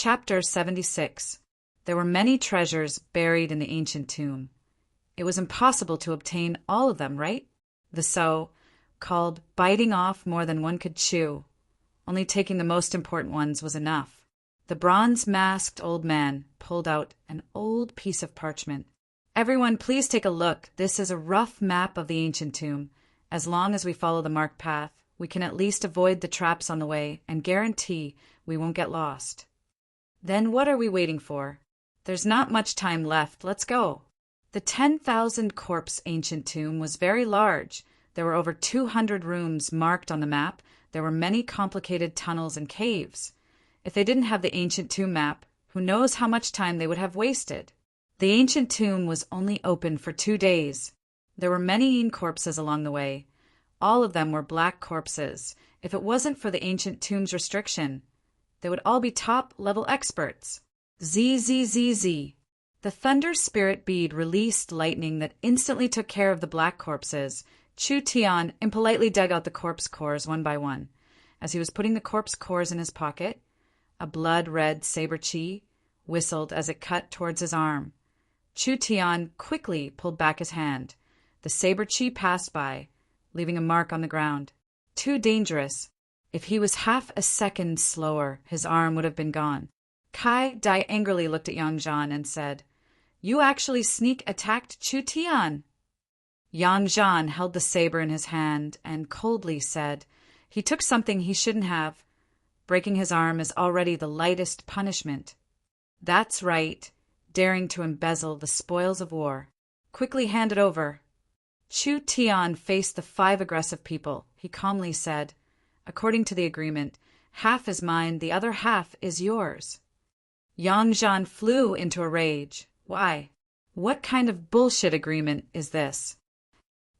Chapter 76. There were many treasures buried in the ancient tomb. It was impossible to obtain all of them, right? The so-called biting off more than one could chew. Only taking the most important ones was enough. The bronze-masked old man pulled out an old piece of parchment. Everyone, please take a look. This is a rough map of the ancient tomb. As long as we follow the marked path, we can at least avoid the traps on the way and guarantee we won't get lost. Then what are we waiting for? There's not much time left. Let's go. The 10,000 corpse ancient tomb was very large. There were over 200 rooms marked on the map. There were many complicated tunnels and caves. If they didn't have the ancient tomb map, who knows how much time they would have wasted. The ancient tomb was only open for 2 days. There were many corpses along the way. All of them were black corpses. If it wasn't for the ancient tomb's restriction, they would all be top-level experts. Zzz. The thunder spirit bead released lightning that instantly took care of the black corpses. Chu Tian impolitely dug out the corpse cores one by one. As he was putting the corpse cores in his pocket, a blood-red saber chi whistled as it cut towards his arm. Chu Tian quickly pulled back his hand. The saber chi passed by, leaving a mark on the ground. Too dangerous. If he was half a second slower, his arm would have been gone. Kai Dai angrily looked at Yang Zhan and said, "You actually sneak-attacked Chu Tian." Yang Zhan held the saber in his hand and coldly said, "He took something he shouldn't have. Breaking his arm is already the lightest punishment." "That's right, daring to embezzle the spoils of war. Quickly hand it over." Chu Tian faced the 5 aggressive people. He calmly said, "According to the agreement, half is mine, the other half is yours." Yang Zhan flew into a rage. "Why? What kind of bullshit agreement is this?"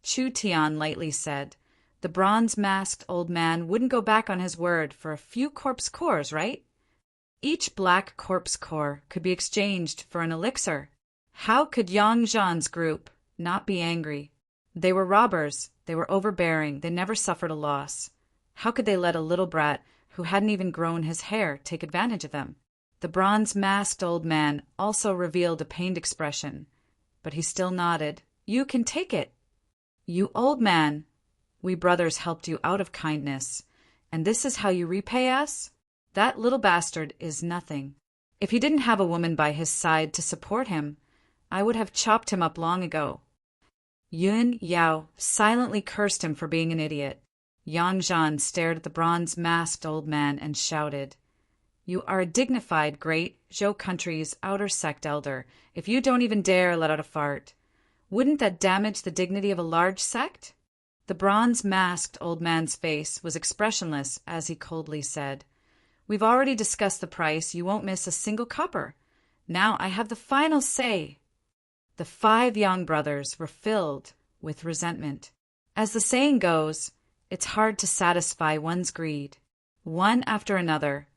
Chu Tian lightly said, "The bronze-masked old man wouldn't go back on his word for a few corpse cores, right? Each black corpse core could be exchanged for an elixir. How could Yang Zhan's group not be angry? They were robbers. They were overbearing. They never suffered a loss. How could they let a little brat who hadn't even grown his hair take advantage of them?" The bronze-masked old man also revealed a pained expression, but he still nodded. "You can take it." "You old man, we brothers helped you out of kindness, and this is how you repay us? That little bastard is nothing. If he didn't have a woman by his side to support him, I would have chopped him up long ago." Yun Yao silently cursed him for being an idiot. Yang Zhan stared at the bronze-masked old man and shouted, "You are a dignified, great Zhou country's outer sect elder, if you don't even dare let out a fart. Wouldn't that damage the dignity of a large sect?" The bronze-masked old man's face was expressionless as he coldly said, "We've already discussed the price. You won't miss a single copper. Now I have the final say." The 5 young brothers were filled with resentment. As the saying goes, it's hard to satisfy one's greed. One after another,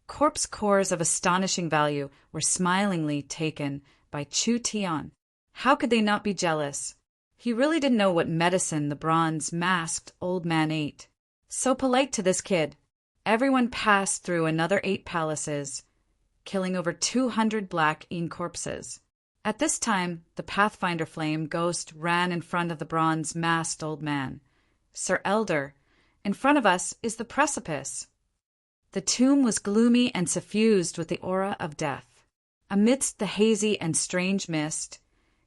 corpse cores of astonishing value were smilingly taken by Chu Tian. How could they not be jealous? He really didn't know what medicine the bronze-masked old man ate. So polite to this kid. Everyone passed through another 8 palaces, killing over 200 black corpses. At this time, the Pathfinder Flame ghost ran in front of the bronze-masked old man. "Sir Elder, in front of us is the precipice." The tomb was gloomy and suffused with the aura of death. Amidst the hazy and strange mist,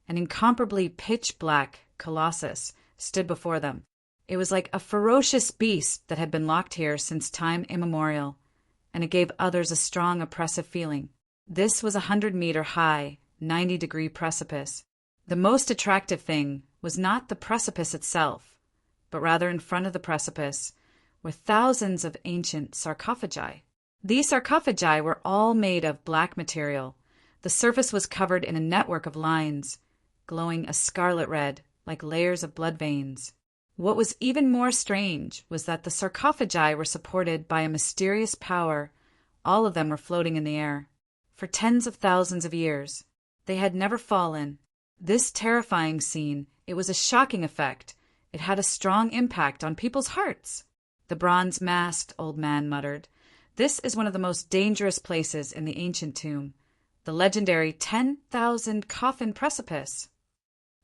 an incomparably pitch-black colossus stood before them. It was like a ferocious beast that had been locked here since time immemorial, and it gave others a strong oppressive feeling. This was a 100-meter high, 90-degree precipice. The most attractive thing was not the precipice itself, but rather in front of the precipice were thousands of ancient sarcophagi. These sarcophagi were all made of black material. The surface was covered in a network of lines, glowing a scarlet red like layers of blood veins. What was even more strange was that the sarcophagi were supported by a mysterious power. All of them were floating in the air. For tens of thousands of years, they had never fallen. This terrifying scene, it was a shocking effect. It had a strong impact on people's hearts. The bronze-masked old man muttered, This is one of the most dangerous places in the ancient tomb, the legendary 10,000 coffin precipice.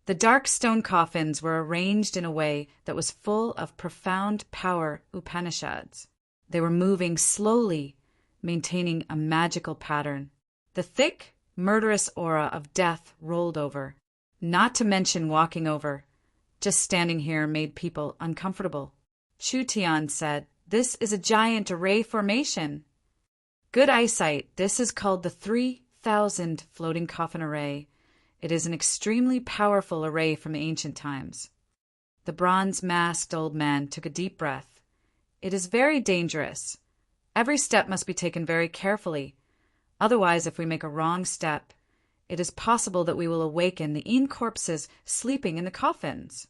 The dark stone coffins were arranged in a way that was full of profound power Upanishads. They were moving slowly, maintaining a magical pattern. The thick, murderous aura of death rolled over. Not to mention walking over. Just standing here made people uncomfortable. Chu Tian said, "This is a giant array formation." Good eyesight. This is called the 3,000 floating coffin array. It is an extremely powerful array from the ancient times. The bronze-masked old man took a deep breath. It is very dangerous. Every step must be taken very carefully. Otherwise, if we make a wrong step, it is possible that we will awaken the Yin corpses sleeping in the coffins.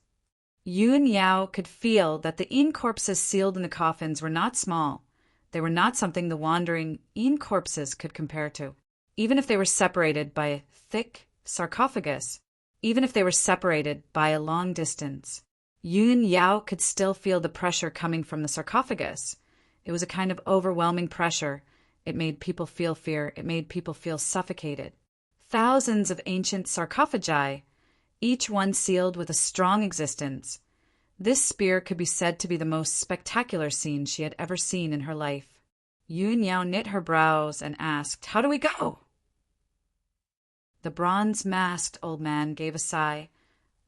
Yun Yao could feel that the Yin corpses sealed in the coffins were not small. They were not something the wandering Yin corpses could compare to. Even if they were separated by a thick sarcophagus, even if they were separated by a long distance, Yun Yao could still feel the pressure coming from the sarcophagus. It was a kind of overwhelming pressure. It made people feel fear. It made people feel suffocated. Thousands of ancient sarcophagi, each one sealed with a strong existence. This spear could be said to be the most spectacular scene she had ever seen in her life. Yun Yao knit her brows and asked, "How do we go?" The bronze-masked old man gave a sigh.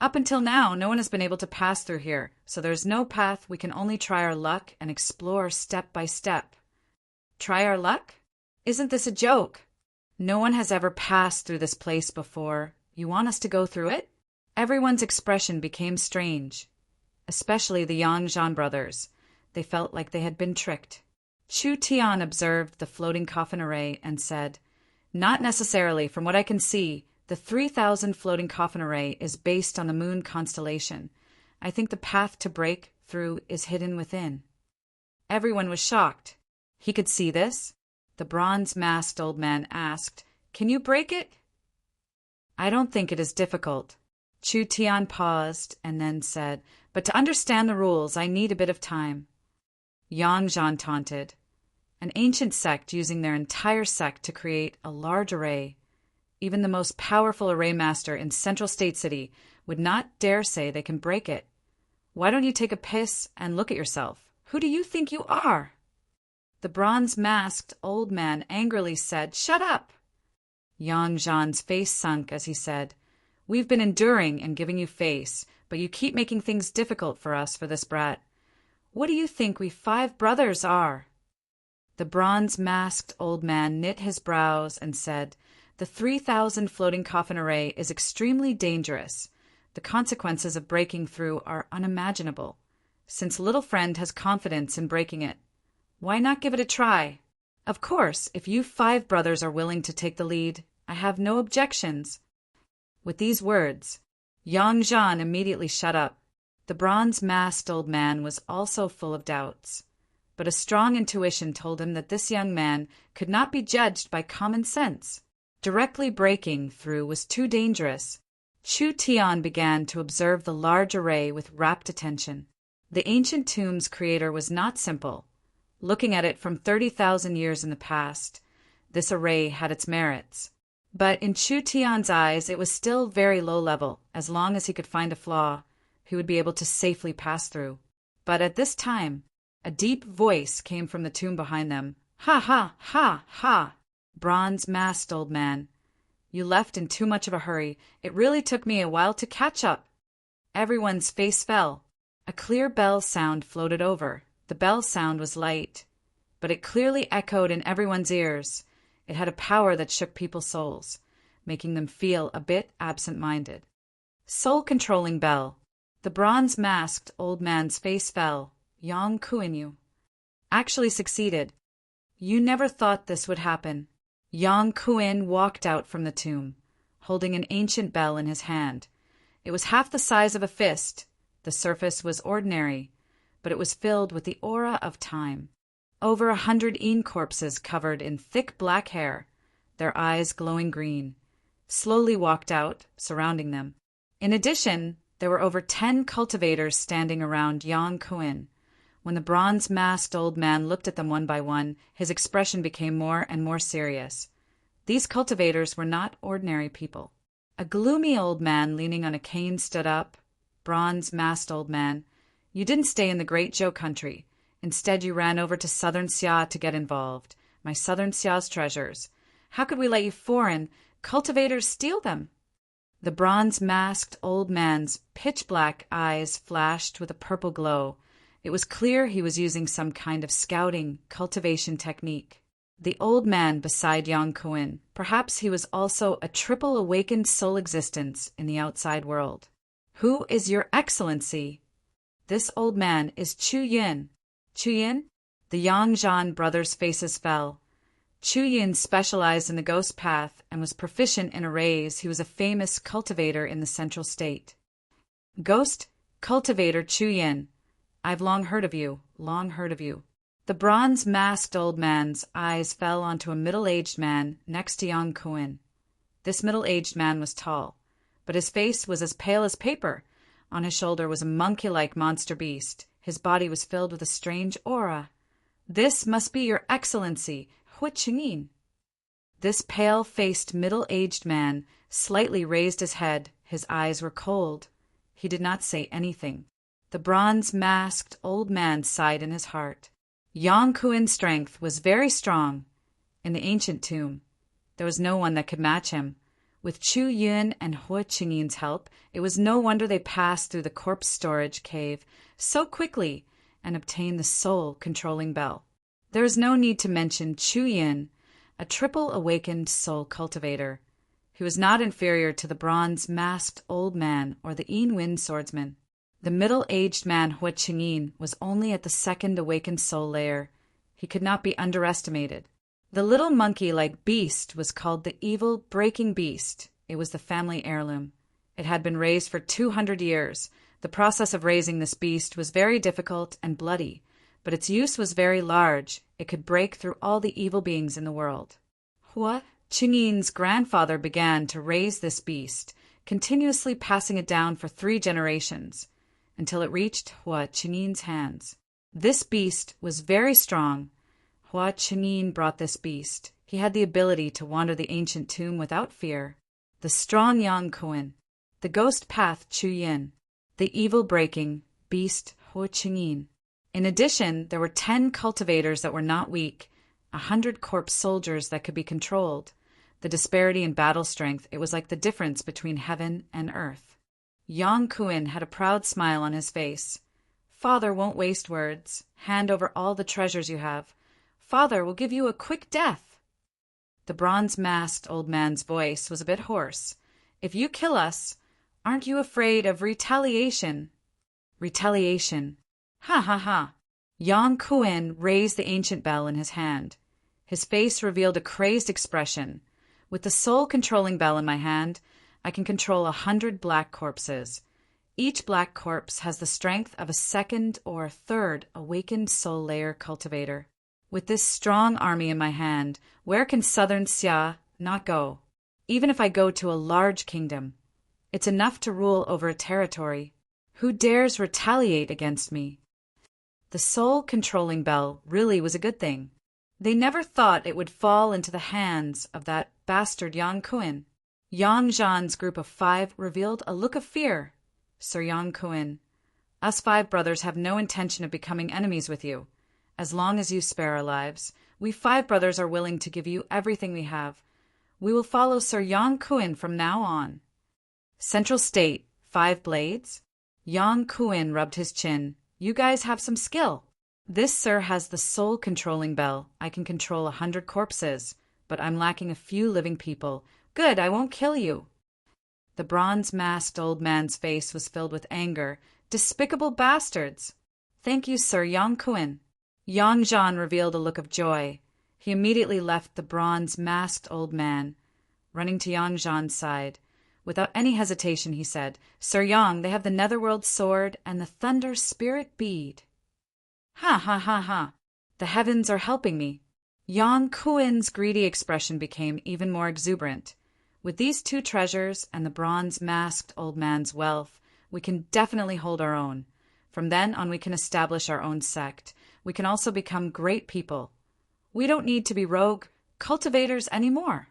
"Up until now, no one has been able to pass through here, so there is no path. We can only try our luck and explore step by step." Try our luck? Isn't this a joke? No one has ever passed through this place before. You want us to go through it? Everyone's expression became strange, especially the Yang brothers. They felt like they had been tricked. Chu Tian observed the floating coffin array and said, "Not necessarily. From what I can see, the 3,000 floating coffin array is based on the moon constellation. I think the path to break through is hidden within." Everyone was shocked. He could see this? The bronze-masked old man asked, "Can you break it?" "I don't think it is difficult." Chu Tian paused and then said, "But to understand the rules, I need a bit of time." Yang Zhan taunted. An ancient sect using their entire sect to create a large array. Even the most powerful array master in Central State City would not dare say they can break it. Why don't you take a piss and look at yourself? Who do you think you are? The bronze-masked old man angrily said, "Shut up!" Yang Zhan's face sunk as he said, "We've been enduring and giving you face, but you keep making things difficult for us for this brat. What do you think we 5 brothers are?" The bronze-masked old man knit his brows and said, "The 3,000 floating coffin array is extremely dangerous. The consequences of breaking through are unimaginable. Since little friend has confidence in breaking it, why not give it a try? Of course, if you 5 brothers are willing to take the lead, I have no objections." With these words, Yang Zhan immediately shut up. The bronze-masked old man was also full of doubts, but a strong intuition told him that this young man could not be judged by common sense. Directly breaking through was too dangerous. Chu Tian began to observe the large array with rapt attention. The ancient tomb's creator was not simple. Looking at it from 30,000 years in the past, this array had its merits. But in Chu Tian's eyes, it was still very low level. As long as he could find a flaw, he would be able to safely pass through. But at this time, a deep voice came from the tomb behind them. "Ha ha ha ha! Bronze-masked old man. You left in too much of a hurry. It really took me a while to catch up." Everyone's face fell. A clear bell sound floated over. The bell sound was light, but it clearly echoed in everyone's ears. It had a power that shook people's souls, making them feel a bit absent-minded. Soul-controlling bell. The bronze-masked old man's face fell. Yang Kuinyu actually succeeded. You never thought this would happen. Yang Kuin walked out from the tomb, holding an ancient bell in his hand. It was half the size of a fist. The surface was ordinary, but it was filled with the aura of time. Over 100 Yin corpses covered in thick black hair, their eyes glowing green, slowly walked out, surrounding them. In addition, there were over 10 cultivators standing around Yang Kuin, When the bronze-masked old man looked at them one by one, his expression became more and more serious. These cultivators were not ordinary people. A gloomy old man leaning on a cane stood up. Bronze-masked old man, you didn't stay in the Great Zhou country. Instead, you ran over to Southern Xia to get involved. My Southern Xia's treasures. How could we let you foreign cultivators steal them? The bronze-masked old man's pitch-black eyes flashed with a purple glow. It was clear he was using some kind of scouting, cultivation technique. The old man beside Yang Kuan, perhaps he was also a triple awakened soul existence in the outside world. Who is your excellency? This old man is Chu Yin. Chu Yin? The Yang Zhan brothers' faces fell. Chu Yin specialized in the ghost path and was proficient in arrays. He was a famous cultivator in the central state. Ghost cultivator Chu Yin. I've long heard of you, long heard of you. The bronze-masked old man's eyes fell onto a middle-aged man next to Yang Kuan. This middle-aged man was tall, but his face was as pale as paper. On his shoulder was a monkey-like monster beast. His body was filled with a strange aura. This must be your excellency, Hu Qingyin. This pale-faced middle-aged man slightly raised his head. His eyes were cold. He did not say anything. The bronze-masked old man sighed in his heart. Yang Kuan's strength was very strong. In the ancient tomb, there was no one that could match him. With Chu Yun and Hu Qingyin's help, it was no wonder they passed through the corpse storage cave so quickly and obtained the soul-controlling bell. There is no need to mention Chu Yin, a triple-awakened soul cultivator. He was not inferior to the bronze-masked old man or the Yin Wind swordsman. The middle-aged man Hu Qingyin was only at the second awakened soul layer. He could not be underestimated. The little monkey-like beast was called the evil breaking beast. It was the family heirloom. It had been raised for 200 years. The process of raising this beast was very difficult and bloody, but its use was very large. It could break through all the evil beings in the world. Hu Qingyin's grandfather began to raise this beast, continuously passing it down for 3 generations, until it reached Hu Qingyin's hands. This beast was very strong. Hu Qingyin brought this beast. He had the ability to wander the ancient tomb without fear. The strong Yang Kuan, the ghost path Chu Yin, the evil-breaking beast Hu Qingyin. In addition, there were 10 cultivators that were not weak, 100 corpse soldiers that could be controlled. The disparity in battle strength, it was like the difference between heaven and earth. Yang Kuan had a proud smile on his face. Father won't waste words. Hand over all the treasures you have. Father will give you a quick death. The bronze-masked old man's voice was a bit hoarse. If you kill us, aren't you afraid of retaliation? Retaliation. Ha ha ha. Yang Kuan raised the ancient bell in his hand. His face revealed a crazed expression. With the soul-controlling bell in my hand, I can control 100 black corpses. Each black corpse has the strength of a second or third awakened soul layer cultivator. With this strong army in my hand, where can Southern Xia not go? Even if I go to a large kingdom, it's enough to rule over a territory. Who dares retaliate against me? The soul-controlling bell really was a good thing. They never thought it would fall into the hands of that bastard Yang Kuan. Yang Zhan's group of 5 revealed a look of fear. Sir Yang Kuan, us 5 brothers have no intention of becoming enemies with you. As long as you spare our lives, we 5 brothers are willing to give you everything we have. We will follow Sir Yang Kuan from now on. Central State, 5 blades? Yang Kuan rubbed his chin. You guys have some skill. This sir has the soul-controlling bell. I can control 100 corpses, but I'm lacking a few living people. Good, I won't kill you. The bronze-masked old man's face was filled with anger. Despicable bastards! Thank you, Sir Yang Kuan. Yang Zhan revealed a look of joy. He immediately left the bronze-masked old man, running to Yang Zhan's side. Without any hesitation, he said, Sir Yang, they have the Netherworld sword and the Thunder Spirit bead. Ha ha ha ha! The heavens are helping me. Yang Kuan's greedy expression became even more exuberant. With these 2 treasures and the bronze-masked old man's wealth, we can definitely hold our own. From then on, we can establish our own sect. We can also become great people. We don't need to be rogue cultivators anymore."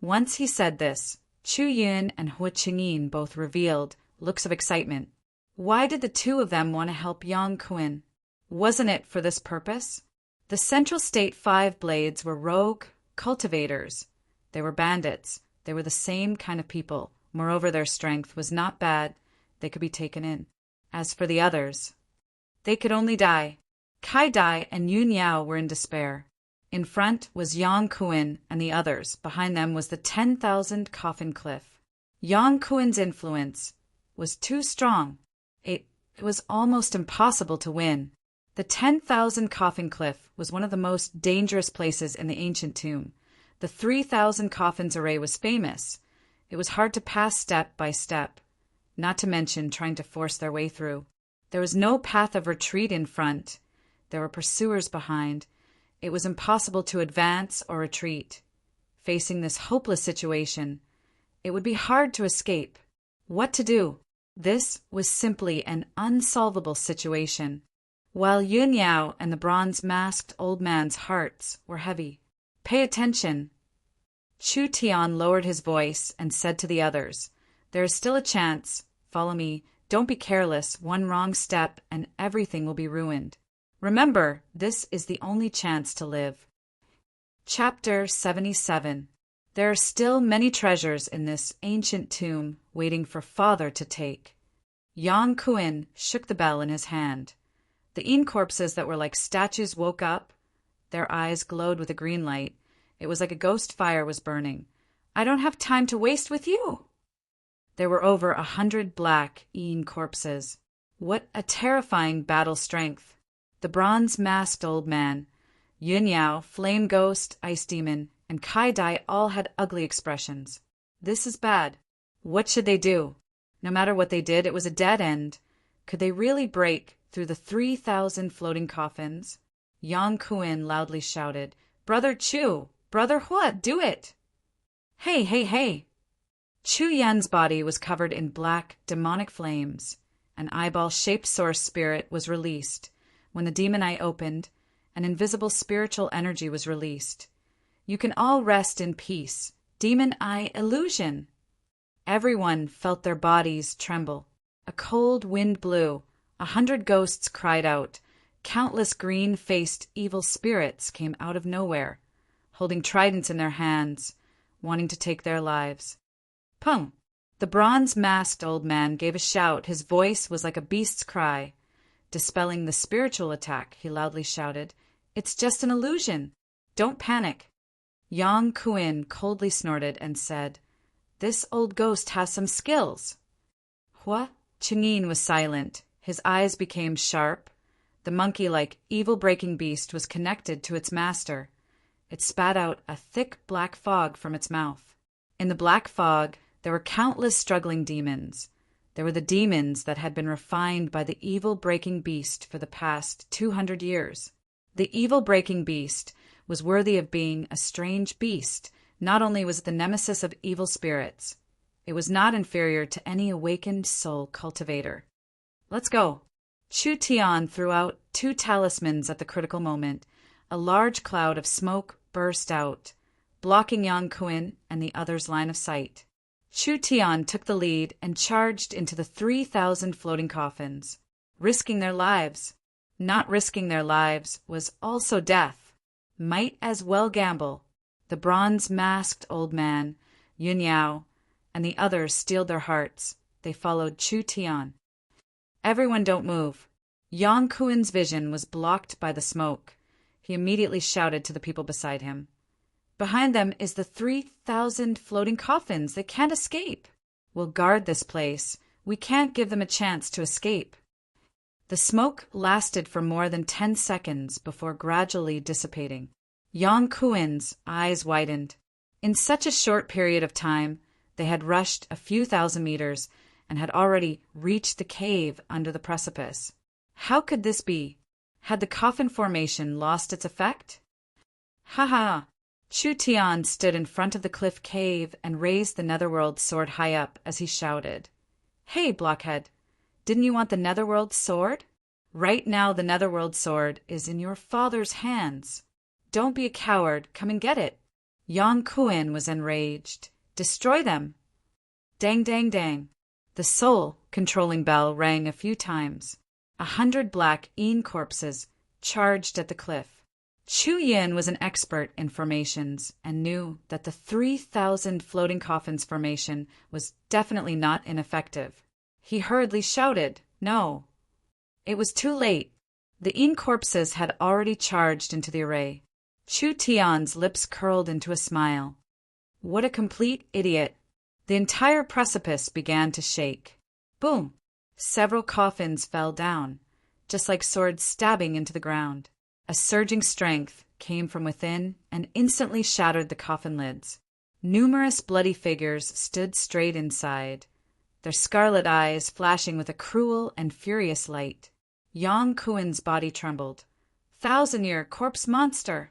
Once he said this, Chu Yun and Hua Qingyin both revealed looks of excitement. Why did the two of them want to help Yang Kun? Wasn't it for this purpose? The Central State Five Blades were rogue cultivators. They were bandits. They were the same kind of people. Moreover, their strength was not bad. They could be taken in. As for the others, they could only die. Kai Dai and Yun Yao were in despair. In front was Yang Kun and the others. Behind them was the 10,000 Coffin Cliff. Yang Kun's influence was too strong. It was almost impossible to win. The 10,000 Coffin Cliff was one of the most dangerous places in the ancient tomb. The 3,000 coffins array was famous. It was hard to pass step by step, not to mention trying to force their way through. There was no path of retreat in front. There were pursuers behind. It was impossible to advance or retreat. Facing this hopeless situation, it would be hard to escape. What to do? This was simply an unsolvable situation. While Yun Yao and the bronze-masked old man's hearts were heavy. "Pay attention." Chu Tian lowered his voice and said to the others, "There is still a chance. Follow me. Don't be careless. One wrong step and everything will be ruined. Remember, this is the only chance to live." Chapter 77. There are still many treasures in this ancient tomb waiting for Father to take. Yang Kun shook the bell in his hand. The Yin corpses that were like statues woke up. Their eyes glowed with a green light. It was like a ghost fire was burning. "I don't have time to waste with you." There were over 100 black Yin corpses. What a terrifying battle strength. The bronze-masked old man, Yun Yao, Flame Ghost, Ice Demon, and Kai Dai all had ugly expressions. This is bad. What should they do? No matter what they did, it was a dead end. Could they really break through the 3,000 floating coffins? Yang Kun loudly shouted, "Brother Chu! Brother Hua, do it!" "Hey, hey, hey!" Chu Yan's body was covered in black, demonic flames. An eyeball-shaped source spirit was released. When the demon eye opened, an invisible spiritual energy was released. "You can all rest in peace. Demon eye illusion." Everyone felt their bodies tremble. A cold wind blew. 100 ghosts cried out. Countless green-faced evil spirits came out of nowhere, holding tridents in their hands, wanting to take their lives. "Pung!" The bronze-masked old man gave a shout. His voice was like a beast's cry. Dispelling the spiritual attack, he loudly shouted, "It's just an illusion. Don't panic." Yang Kun coldly snorted and said, "This old ghost has some skills." Hua Qingyin was silent. His eyes became sharp. The monkey-like, evil-breaking beast was connected to its master. It spat out a thick black fog from its mouth. In the black fog, there were countless struggling demons. There were the demons that had been refined by the evil-breaking beast for the past 200 years. The evil-breaking beast was worthy of being a strange beast. Not only was it the nemesis of evil spirits, it was not inferior to any awakened soul cultivator. "Let's go." Chu Tian threw out 2 talismans at the critical moment. A large cloud of smoke burst out, blocking Yang Kun and the others' line of sight. Chu Tian took the lead and charged into the 3,000 floating coffins, risking their lives. Not risking their lives was also death. Might as well gamble. The bronze-masked old man, Yun Yao, and the others steeled their hearts. They followed Chu Tian. "Everyone don't move." Yang Kun's vision was blocked by the smoke. He immediately shouted to the people beside him, "Behind them is the 3,000 floating coffins. They can't escape. We'll guard this place. We can't give them a chance to escape." The smoke lasted for more than 10 seconds before gradually dissipating. Yang Kun's eyes widened. In such a short period of time, they had rushed a few thousand meters and had already reached the cave under the precipice. How could this be? Had the coffin formation lost its effect? "Ha ha!" Chu Tian stood in front of the cliff cave and raised the netherworld sword high up as he shouted, "Hey, blockhead! Didn't you want the Netherworld sword? Right now the Netherworld sword is in your father's hands. Don't be a coward, come and get it. Yang Kuin was enraged. Destroy them. Dang, dang, dang. The soul-controlling bell rang a few times. 100 black Een corpses charged at the cliff. Chu Yin was an expert in formations and knew that the 3,000 floating coffins formation was definitely not ineffective. He hurriedly shouted, "No!" It was too late. The Een corpses had already charged into the array. Chu Tian's lips curled into a smile. What a complete idiot! The entire precipice began to shake. Boom! Several coffins fell down, just like swords stabbing into the ground. A surging strength came from within and instantly shattered the coffin lids. Numerous bloody figures stood straight inside, their scarlet eyes flashing with a cruel and furious light. Yang Kuin's body trembled. 1,000-year corpse monster!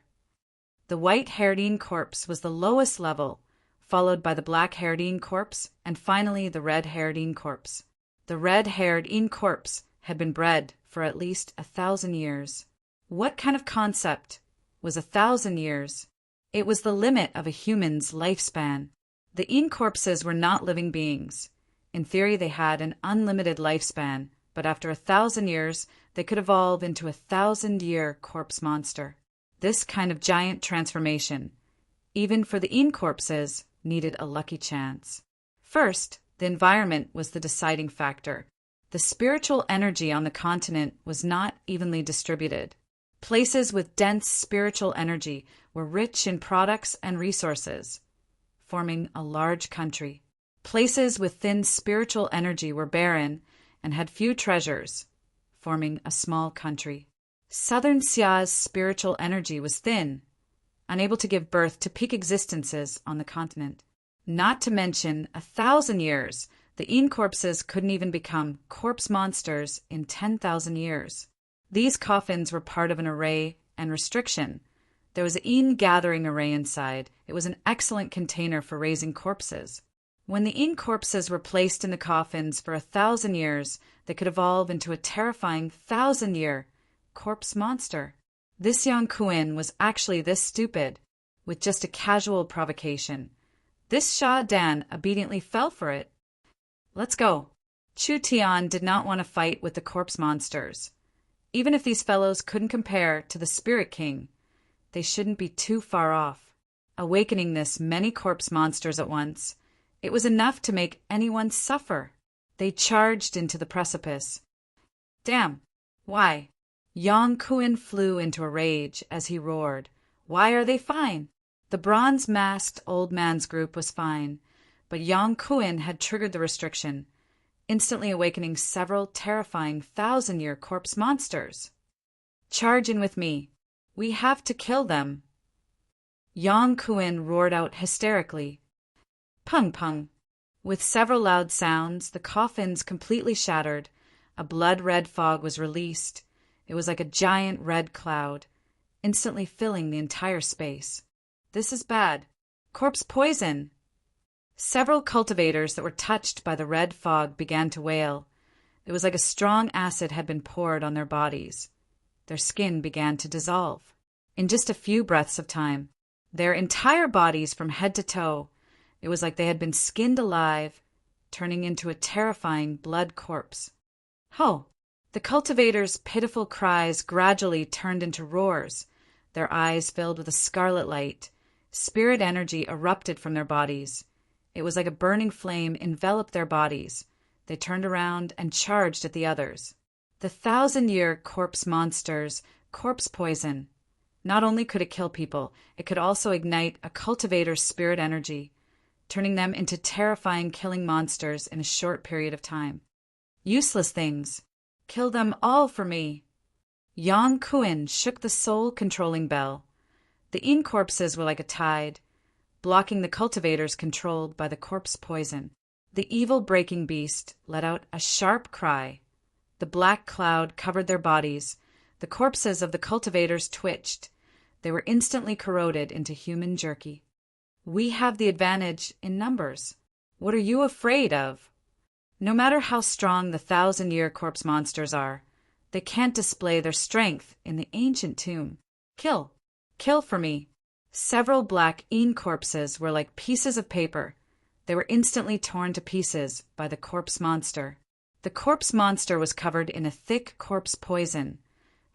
The white-haired Een corpse was the lowest level, followed by the black-haired Een corpse, and finally the red-haired Een corpse. The red-haired Een corpse had been bred for at least 1,000 years. What kind of concept was 1,000 years? It was the limit of a human's lifespan. The Een corpses were not living beings. In theory, they had an unlimited lifespan, but after 1,000 years, they could evolve into a 1,000-year corpse monster. This kind of giant transformation, even for the Een corpses, needed a lucky chance. First, the environment was the deciding factor. The spiritual energy on the continent was not evenly distributed. Places with dense spiritual energy were rich in products and resources, forming a large country. Places with thin spiritual energy were barren and had few treasures, forming a small country. Southern Xia's spiritual energy was thin, unable to give birth to peak existences on the continent. Not to mention 1,000 years, the Een corpses couldn't even become corpse monsters in 10,000 years. These coffins were part of an array and restriction. There was an Een gathering array inside. It was an excellent container for raising corpses. When the Een corpses were placed in the coffins for 1,000 years, they could evolve into a terrifying 1,000-year corpse monster. This Yang Kuin was actually this stupid, with just a casual provocation. This Sha Dan obediently fell for it. Let's go. Chu Tian did not want to fight with the corpse monsters. Even if these fellows couldn't compare to the Spirit King, they shouldn't be too far off. Awakening this many corpse monsters at once, it was enough to make anyone suffer. They charged into the precipice. Damn! Why? Yang Kuin flew into a rage as he roared. Why are they fine? The bronze-masked old man's group was fine, but Yang Kuin had triggered the restriction, instantly awakening several terrifying 1,000-year corpse monsters. Charge in with me. We have to kill them. Yang Kuin roared out hysterically. Pung pung. With several loud sounds, the coffins completely shattered. A blood-red fog was released. It was like a giant red cloud, instantly filling the entire space. This is bad. Corpse poison. Several cultivators that were touched by the red fog began to wail. It was like a strong acid had been poured on their bodies. Their skin began to dissolve. In just a few breaths of time, their entire bodies from head to toe, it was like they had been skinned alive, turning into a terrifying blood corpse. Ho! The cultivators' pitiful cries gradually turned into roars. Their eyes filled with a scarlet light. Spirit energy erupted from their bodies. It was like a burning flame enveloped their bodies. They turned around and charged at the others. The 1,000-year corpse monsters, corpse poison. Not only could it kill people, it could also ignite a cultivator's spirit energy, turning them into terrifying killing monsters in a short period of time. Useless things. Kill them all for me. Yang Kuin shook the soul-controlling bell. The Een corpses were like a tide, blocking the cultivators controlled by the corpse poison. The evil-breaking beast let out a sharp cry. The black cloud covered their bodies. The corpses of the cultivators twitched. They were instantly corroded into human jerky. We have the advantage in numbers. What are you afraid of? No matter how strong the 1,000-year corpse monsters are, they can't display their strength in the ancient tomb. Kill. Kill for me. Several black corpses were like pieces of paper. They were instantly torn to pieces by the corpse monster. The corpse monster was covered in a thick corpse poison.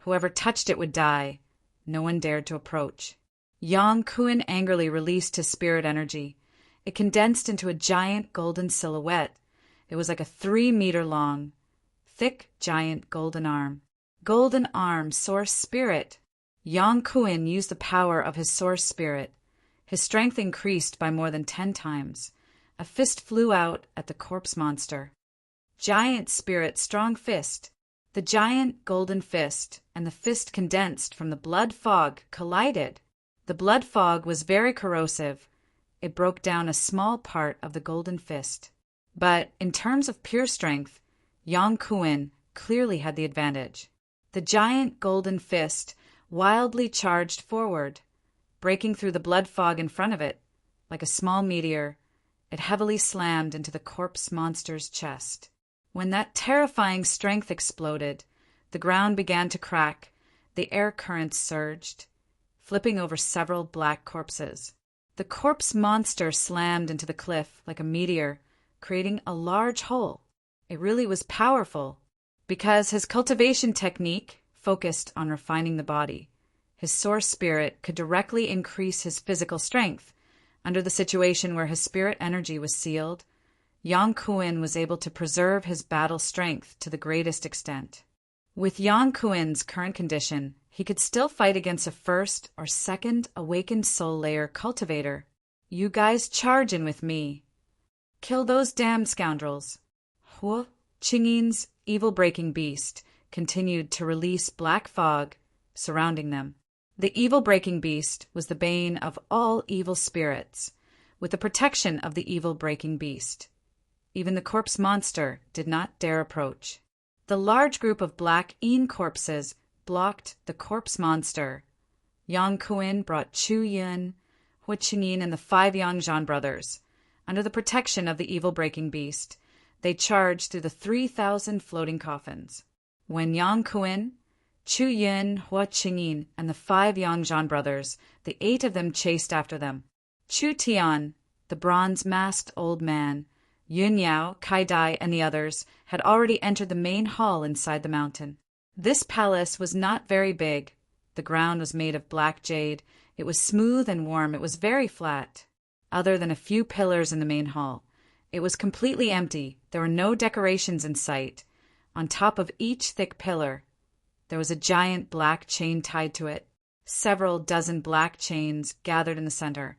Whoever touched it would die. No one dared to approach. Yang Kuan angrily released his spirit energy. It condensed into a giant golden silhouette. It was like a 3-meter long, thick, giant golden arm. Golden arm, source spirit. Yang Kuan used the power of his source spirit. His strength increased by more than 10 times. A fist flew out at the corpse monster. Giant spirit, strong fist. The giant golden fist and the fist condensed from the blood fog collided. The blood fog was very corrosive. It broke down a small part of the golden fist. But in terms of pure strength, Yang Kuan clearly had the advantage. The giant golden fist wildly charged forward, breaking through the blood fog in front of it. Like a small meteor, it heavily slammed into the corpse monster's chest. When that terrifying strength exploded, the ground began to crack, the air currents surged, flipping over several black corpses. The corpse monster slammed into the cliff like a meteor, creating a large hole. It really was powerful, because his cultivation technique focused on refining the body. His source spirit could directly increase his physical strength. Under the situation where his spirit energy was sealed, Yang Kuan was able to preserve his battle strength to the greatest extent. With Yang Kuan's current condition, he could still fight against a first or second awakened soul layer cultivator. You guys charge in with me. Kill those damn scoundrels. Huo Qingyin's evil-breaking beast continued to release black fog surrounding them. The evil-breaking beast was the bane of all evil spirits, with the protection of the evil-breaking beast. Even the corpse monster did not dare approach. The large group of black corpses blocked the corpse monster. Yang Kuan brought Chu Yun, Huo Qingyin, and the 5 Yangzhan brothers. Under the protection of the evil-breaking beast, they charged through the 3,000 floating coffins. When Yang Kuan, Chu Yun, Huo Qingyin, and the 5 Yangzhan brothers, the 8 of them chased after them. Chu Tian, the bronze-masked old man, Yun Yao, Kai Dai, and the others had already entered the main hall inside the mountain. This palace was not very big. The ground was made of black jade. It was smooth and warm. It was very flat. Other than a few pillars in the main hall, it was completely empty. There were no decorations in sight. On top of each thick pillar, there was a giant black chain tied to it. Several dozen black chains gathered in the center.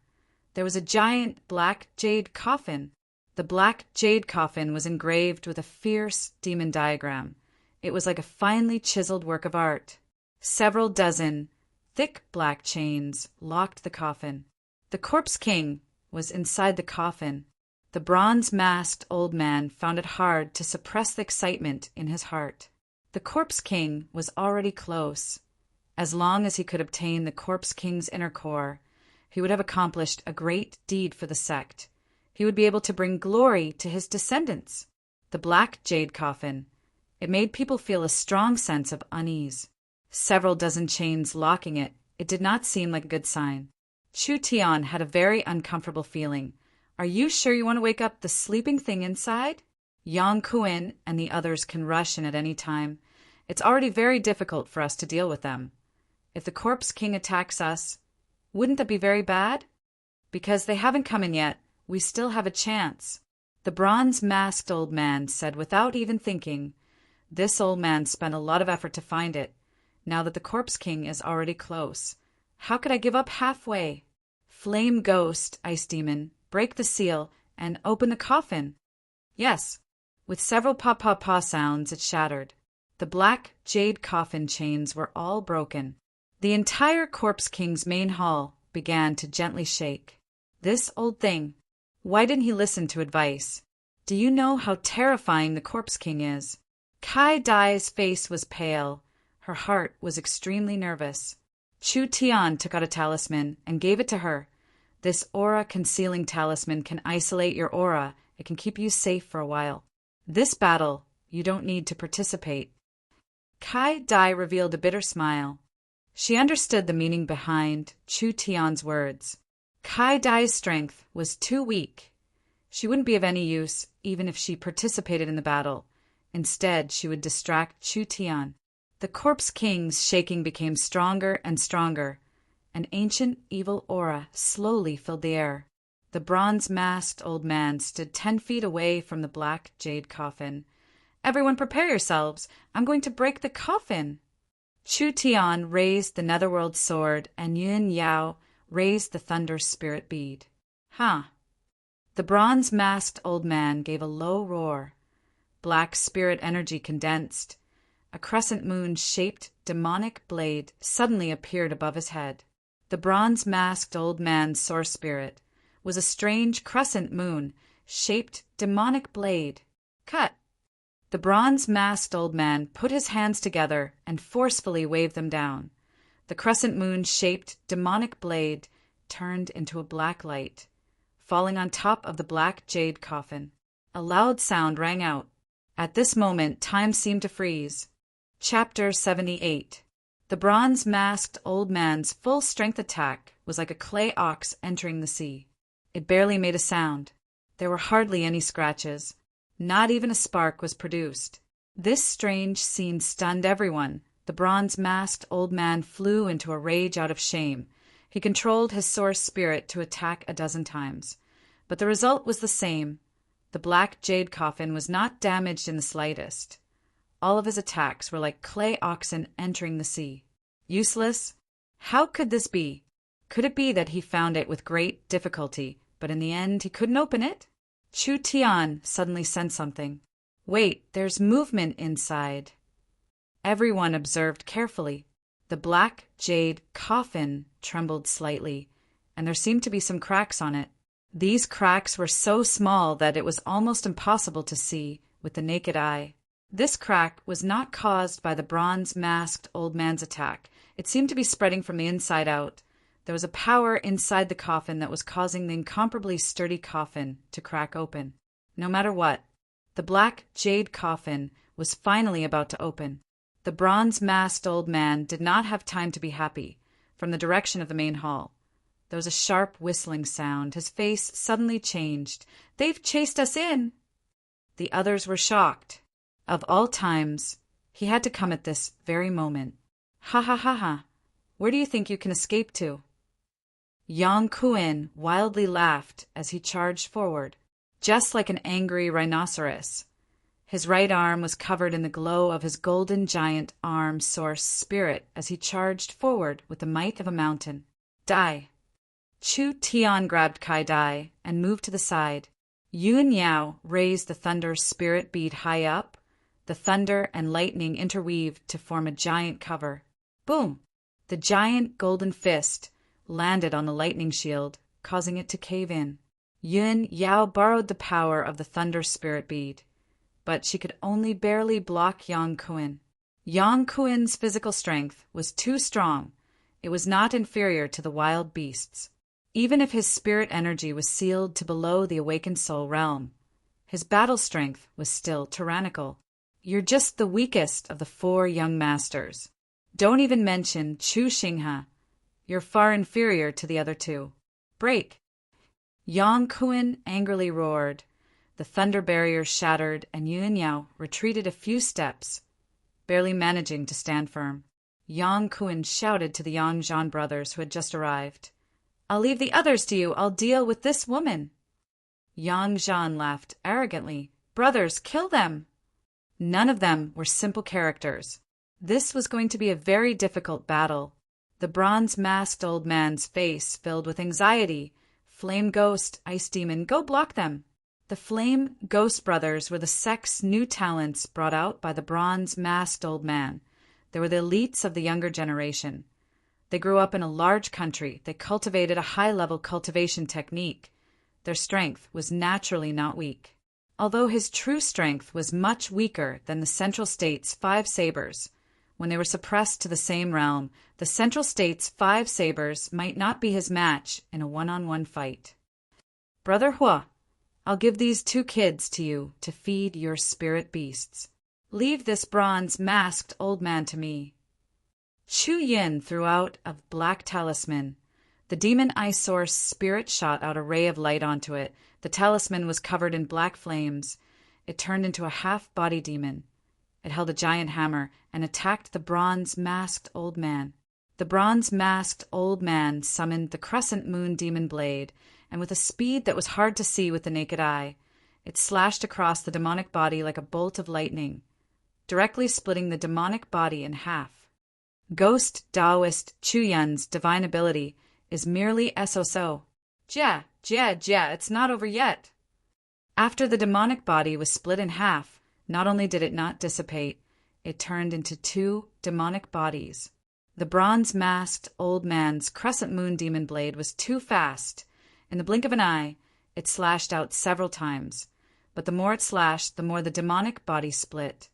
There was a giant black jade coffin. The black jade coffin was engraved with a fierce demon diagram. It was like a finely chiseled work of art. Several dozen thick black chains locked the coffin. The corpse king was inside the coffin. The bronze-masked old man found it hard to suppress the excitement in his heart. The corpse king was already close. As long as he could obtain the corpse king's inner core, he would have accomplished a great deed for the sect. He would be able to bring glory to his descendants. The black jade coffin. It made people feel a strong sense of unease. Several dozen chains locking it. It did not seem like a good sign. Chu Tian had a very uncomfortable feeling. Are you sure you want to wake up the sleeping thing inside? Yang Kuan and the others can rush in at any time. It's already very difficult for us to deal with them. If the corpse king attacks us, wouldn't that be very bad? Because they haven't come in yet, we still have a chance. The bronze-masked old man said without even thinking. This old man spent a lot of effort to find it. Now that the corpse king is already close, how could I give up halfway? Flame ghost, ice demon, break the seal and open the coffin. Yes, with several pa-pa-pa sounds it shattered. The black jade coffin chains were all broken. The entire corpse king's main hall began to gently shake. This old thing. Why didn't he listen to advice? Do you know how terrifying the corpse king is? Kai Dai's face was pale. Her heart was extremely nervous. Chu Tian took out a talisman and gave it to her. This aura-concealing talisman can isolate your aura. It can keep you safe for a while. This battle, you don't need to participate. Kai Dai revealed a bitter smile. She understood the meaning behind Chu Tian's words. Kai Dai's strength was too weak. She wouldn't be of any use even if she participated in the battle. Instead, she would distract Chu Tian. The Corpse King's shaking became stronger and stronger. An ancient evil aura slowly filled the air. The bronze-masked old man stood 10 feet away from the black jade coffin. "Everyone prepare yourselves. I'm going to break the coffin." Chu Tian raised the netherworld sword, and Yun Yao raised the thunder spirit bead. "Huh." The bronze-masked old man gave a low roar. Black spirit energy condensed. A crescent moon-shaped demonic blade suddenly appeared above his head. The bronze-masked old man's source spirit was a strange crescent moon-shaped demonic blade. Cut! The bronze-masked old man put his hands together and forcefully waved them down. The crescent moon-shaped demonic blade turned into a black light, falling on top of the black jade coffin. A loud sound rang out. At this moment, time seemed to freeze. Chapter 78. The bronze-masked old man's full-strength attack was like a clay ox entering the sea. It barely made a sound. There were hardly any scratches. Not even a spark was produced. This strange scene stunned everyone. The bronze-masked old man flew into a rage out of shame. He controlled his source spirit to attack a dozen times. But the result was the same. The black jade coffin was not damaged in the slightest. All of his attacks were like clay oxen entering the sea. Useless? How could this be? Could it be that he found it with great difficulty, but in the end he couldn't open it? Chu Tian suddenly sensed something. Wait, there's movement inside. Everyone observed carefully. The black jade coffin trembled slightly, and there seemed to be some cracks on it. These cracks were so small that it was almost impossible to see with the naked eye. This crack was not caused by the bronze-masked old man's attack. It seemed to be spreading from the inside out. There was a power inside the coffin that was causing the incomparably sturdy coffin to crack open. No matter what, the black jade coffin was finally about to open. The bronze-masked old man did not have time to be happy. From the direction of the main hall, there was a sharp whistling sound. His face suddenly changed. "They've chased us in!" The others were shocked. Of all times, he had to come at this very moment. "Ha ha ha ha! Where do you think you can escape to?" Yang Kuin wildly laughed as he charged forward, just like an angry rhinoceros. His right arm was covered in the glow of his golden giant arm source spirit as he charged forward with the might of a mountain. "Die!" Chu Tian grabbed Kai Dai and moved to the side. Yun Yao raised the thunder spirit bead high up. The thunder and lightning interweaved to form a giant cover. Boom! The giant golden fist landed on the lightning shield, causing it to cave in. Yun Yao borrowed the power of the thunder spirit bead, but she could only barely block Yang Kuin. Yang Kuin's physical strength was too strong. It was not inferior to the wild beasts. Even if his spirit energy was sealed to below the awakened soul realm, his battle strength was still tyrannical. "You're just the weakest of the 4 young masters. Don't even mention Chu Xinghe. You're far inferior to the other 2. Break!" Yang Kuin angrily roared. The thunder barrier shattered, and Yun Yao retreated a few steps, barely managing to stand firm. Yang Kuin shouted to the Yangzhan brothers who had just arrived. "I'll leave the others to you. I'll deal with this woman." Yang Zhan laughed arrogantly. "Brothers, kill them!" None of them were simple characters. This was going to be a very difficult battle. The bronze-masked old man's face filled with anxiety. "Flame Ghost, Ice Demon, go block them." The Flame Ghost brothers were the sect's new talents brought out by the bronze-masked old man. They were the elites of the younger generation. They grew up in a large country. They cultivated a high-level cultivation technique. Their strength was naturally not weak. Although his true strength was much weaker than the Central State's 5 sabers. When they were suppressed to the same realm, the Central State's 5 sabers might not be his match in a one-on-one fight. "Brother Hua, I'll give these 2 kids to you to feed your spirit beasts. Leave this bronze-masked old man to me." Chu Yin threw out a black talisman. The demon eyesore's spirit shot out a ray of light onto it. The talisman was covered in black flames. It turned into a half-body demon. It held a giant hammer and attacked the bronze-masked old man. The bronze-masked old man summoned the crescent moon demon blade, and with a speed that was hard to see with the naked eye, it slashed across the demonic body like a bolt of lightning, directly splitting the demonic body in half. Ghost Taoist Chu Yun's divine ability is merely so. Jia, it's not over yet. After the demonic body was split in half, not only did it not dissipate, it turned into 2 demonic bodies. The bronze-masked old man's crescent moon demon blade was too fast. In the blink of an eye, it slashed out several times, but the more it slashed, the more the demonic body split.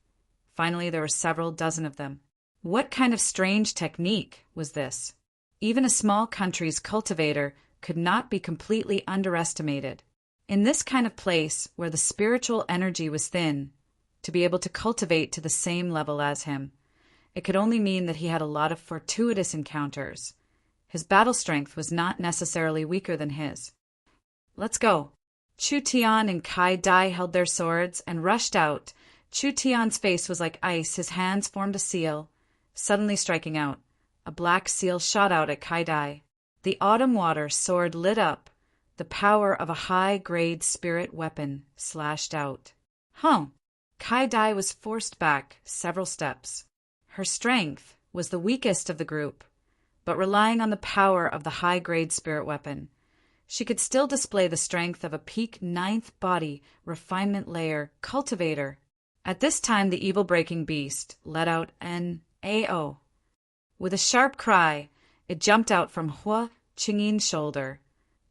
Finally, there were several dozen of them. What kind of strange technique was this? Even a small country's cultivator could not be completely underestimated. In this kind of place, where the spiritual energy was thin, to be able to cultivate to the same level as him, it could only mean that he had a lot of fortuitous encounters. His battle strength was not necessarily weaker than his. "Let's go." Chu Tian and Kai Dai held their swords and rushed out. Chu Tian's face was like ice. His hands formed a seal, suddenly striking out. A black seal shot out at Kai Dai. The autumn water sword lit up. The power of a high-grade spirit weapon slashed out. Kai Dai was forced back several steps. Her strength was the weakest of the group, but relying on the power of the high-grade spirit weapon, she could still display the strength of a peak 9th body refinement layer cultivator. At this time, the evil-breaking beast let out an AO. With a sharp cry, it jumped out from Hua Qingyin's shoulder,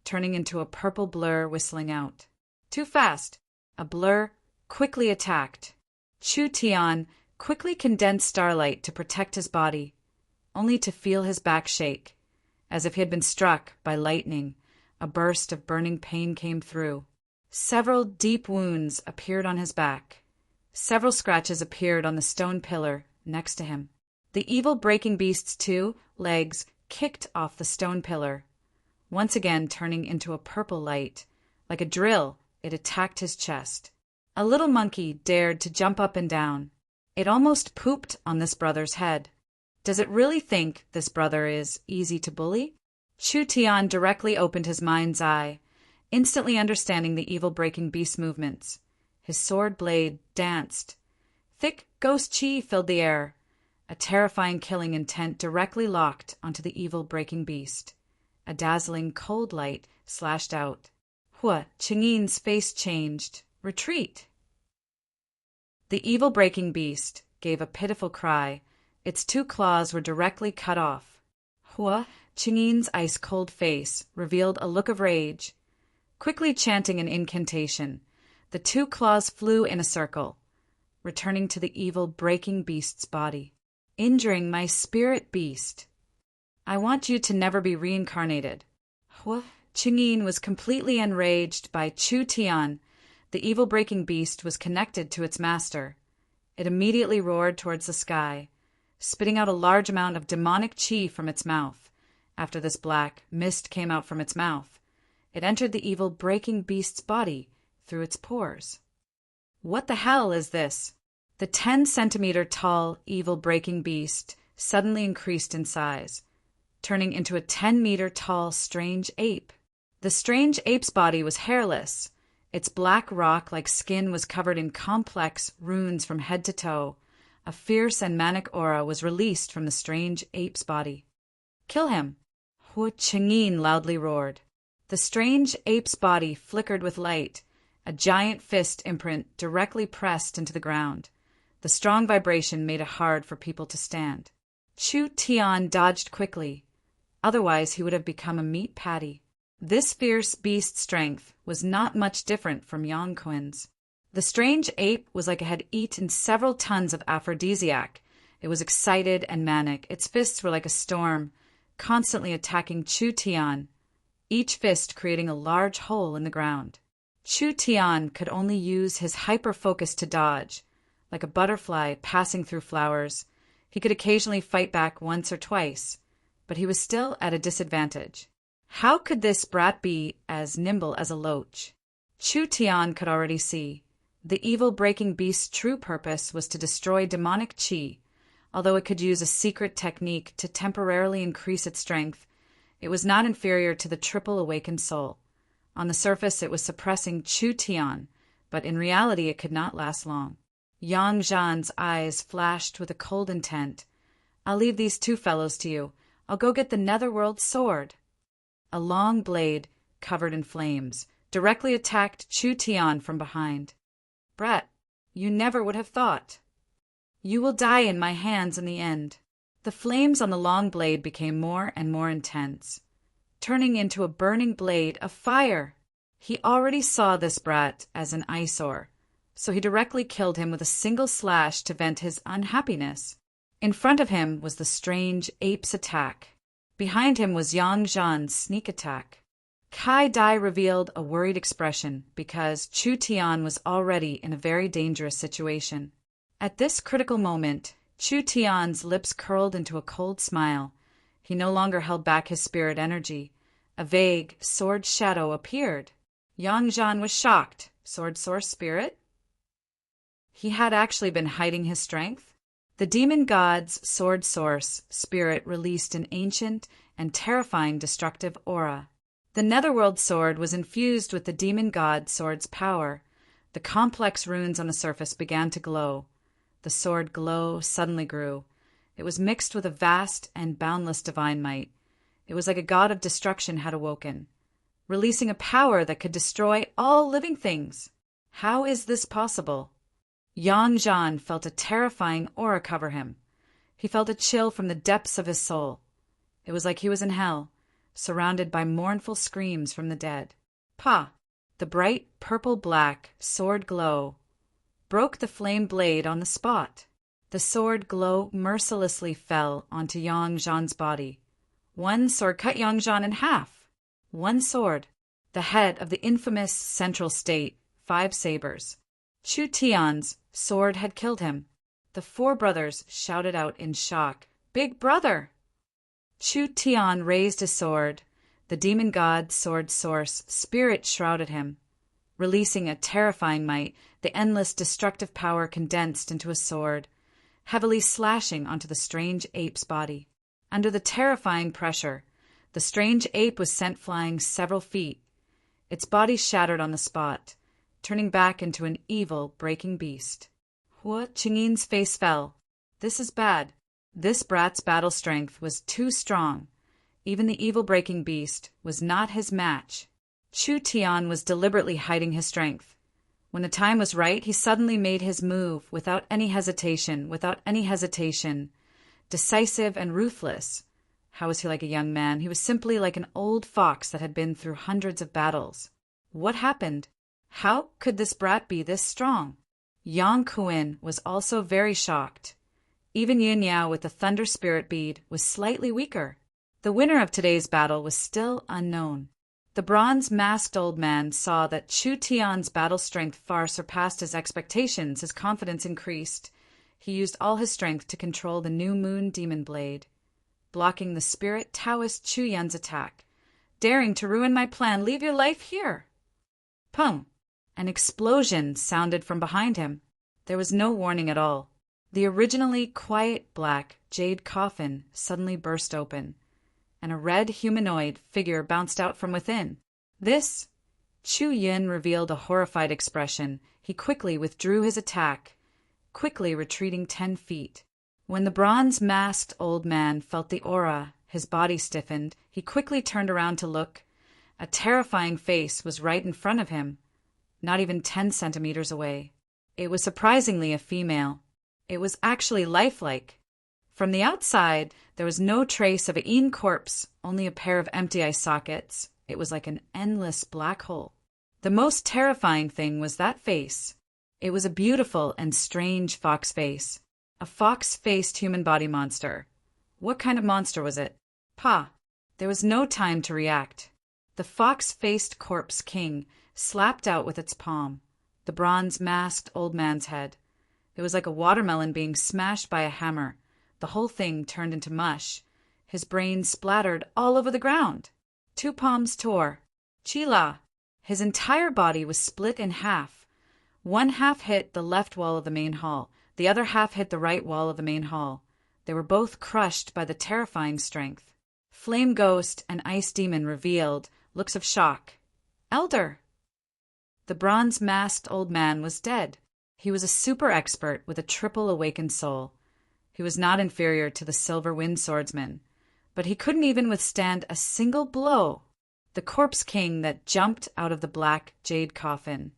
turning into a purple blur whistling out. Too fast! A blur quickly attacked. Chu Tian quickly condensed starlight to protect his body, only to feel his back shake. As if he had been struck by lightning, a burst of burning pain came through. Several deep wounds appeared on his back. Several scratches appeared on the stone pillar next to him. The evil-breaking beast's 2 legs kicked off the stone pillar, once again turning into a purple light. Like a drill, it attacked his chest. A little monkey dared to jump up and down. It almost pooped on this brother's head. Does it really think this brother is easy to bully? Chu Tian directly opened his mind's eye, instantly understanding the evil-breaking beast's movements. His sword blade danced. Thick ghost chi filled the air. A terrifying killing intent directly locked onto the evil-breaking beast. A dazzling cold light slashed out. Hua Qingyin's face changed. Retreat! The evil-breaking beast gave a pitiful cry. Its 2 claws were directly cut off. Hua Qingyin's ice-cold face revealed a look of rage. Quickly chanting an incantation, the 2 claws flew in a circle, returning to the evil-breaking beast's body. "Injuring my spirit beast. I want you to never be reincarnated." Hua Qingyin was completely enraged by Chu Tian. The evil-breaking beast was connected to its master. It immediately roared towards the sky, spitting out a large amount of demonic chi from its mouth. After this black mist came out from its mouth, it entered the evil-breaking beast's body through its pores. What the hell is this? The 10-centimeter tall evil-breaking beast suddenly increased in size, turning into a 10-meter tall strange ape. The strange ape's body was hairless. Its black rock-like skin was covered in complex runes from head to toe. A fierce and manic aura was released from the strange ape's body. "Kill him!" Hua Qingyin loudly roared. The strange ape's body flickered with light. A giant fist imprint directly pressed into the ground. The strong vibration made it hard for people to stand. Chu Tian dodged quickly. Otherwise, he would have become a meat patty. This fierce beast's strength was not much different from Yongquin's. The strange ape was like it had eaten several tons of aphrodisiac. It was excited and manic. Its fists were like a storm, constantly attacking Chu Tian, each fist creating a large hole in the ground. Chu Tian could only use his hyper-focus to dodge, like a butterfly passing through flowers. He could occasionally fight back once or twice, but he was still at a disadvantage. How could this brat be as nimble as a loach? Chu Tian could already see. The evil-breaking beast's true purpose was to destroy demonic qi. Although it could use a secret technique to temporarily increase its strength, it was not inferior to the triple awakened soul. On the surface, it was suppressing Chu Tian, but in reality it could not last long. Yang Zhan's eyes flashed with a cold intent. "I'll leave these two fellows to you. I'll go get the Netherworld sword." A long blade, covered in flames, directly attacked Chu Tian from behind. "Brat, you never would have thought. You will die in my hands in the end." The flames on the long blade became more and more intense, turning into a burning blade of fire. He already saw this brat as an eyesore, so he directly killed him with a single slash to vent his unhappiness. In front of him was the strange ape's attack. Behind him was Yang Zhan's sneak attack. Kai Dai revealed a worried expression because Chu Tian was already in a very dangerous situation. At this critical moment, Chu Tian's lips curled into a cold smile. He no longer held back his spirit energy. A vague sword shadow appeared. Yang Zhan was shocked. Sword source spirit? He had actually been hiding his strength? The demon god's sword source spirit released an ancient and terrifying destructive aura. The Netherworld sword was infused with the demon god sword's power. The complex runes on the surface began to glow. The sword glow suddenly grew. It was mixed with a vast and boundless divine might. It was like a god of destruction had awoken, releasing a power that could destroy all living things. How is this possible? Yang Zhan felt a terrifying aura cover him. He felt a chill from the depths of his soul. It was like he was in hell, surrounded by mournful screams from the dead. Pa! The bright purple-black sword glow broke the flame blade on the spot. The sword glow mercilessly fell onto Yang Zhan's body. One sword cut Yang Zhan in half. One sword, the head of the infamous Central State, 5 sabers. Chu Tian's sword had killed him. The 4 brothers shouted out in shock, "Big brother!" Chu Tian raised his sword. The demon god sword source spirit shrouded him. Releasing a terrifying might, the endless destructive power condensed into a sword, heavily slashing onto the strange ape's body. Under the terrifying pressure, the strange ape was sent flying several feet. Its body shattered on the spot, turning back into an evil, breaking beast. Hua Qingyin's face fell. This is bad. This brat's battle strength was too strong. Even the evil-breaking beast was not his match. Chu Tian was deliberately hiding his strength. When the time was right, he suddenly made his move without any hesitation, decisive and ruthless. How was he like a young man? He was simply like an old fox that had been through hundreds of battles. What happened? How could this brat be this strong? Yang Kuan was also very shocked. Even Yin Yao with the Thunder Spirit bead was slightly weaker. The winner of today's battle was still unknown. The bronze-masked old man saw that Chu Tian's battle strength far surpassed his expectations. His confidence increased. He used all his strength to control the new moon demon blade, blocking the spirit Taoist Chu Yan's attack. "Daring to ruin my plan, leave your life here!" Pum! An explosion sounded from behind him. There was no warning at all. The originally quiet black jade coffin suddenly burst open, and a red humanoid figure bounced out from within. This? Chu Yin revealed a horrified expression. He quickly withdrew his attack, quickly retreating 10 feet. When the bronze-masked old man felt the aura, his body stiffened. He quickly turned around to look. A terrifying face was right in front of him, not even 10 centimeters away. It was surprisingly a female. It was actually lifelike. From the outside, there was no trace of a Yin corpse, only a pair of empty eye sockets. It was like an endless black hole. The most terrifying thing was that face. It was a beautiful and strange fox face. A fox-faced human body monster. What kind of monster was it? Pa! There was no time to react. The fox-faced corpse king slapped out with its palm, the bronze-masked old man's head. It was like a watermelon being smashed by a hammer. The whole thing turned into mush. His brains splattered all over the ground. 2 palms tore. Chila! His entire body was split in half. One half hit the left wall of the main hall. The other half hit the right wall of the main hall. They were both crushed by the terrifying strength. Flame Ghost and Ice Demon revealed looks of shock. Elder! The bronze-masked old man was dead. He was a super expert with a triple awakened soul. He was not inferior to the Silver Wind Swordsman, but he couldn't even withstand a single blow. The corpse king that jumped out of the black jade coffin.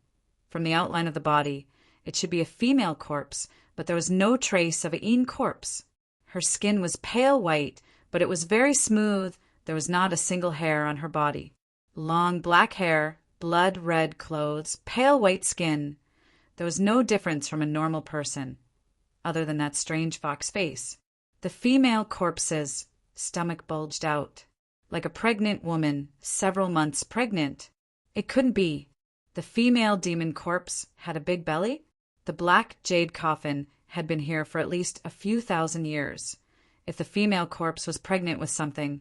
From the outline of the body, it should be a female corpse, but there was no trace of a corpse. Her skin was pale white, but it was very smooth. There was not a single hair on her body. Long black hair, blood-red clothes, pale white skin. There was no difference from a normal person, other than that strange fox face. The female corpse's stomach bulged out, like a pregnant woman, several months pregnant. It couldn't be. The female demon corpse had a big belly? The black jade coffin had been here for at least a few thousand years. If the female corpse was pregnant with something,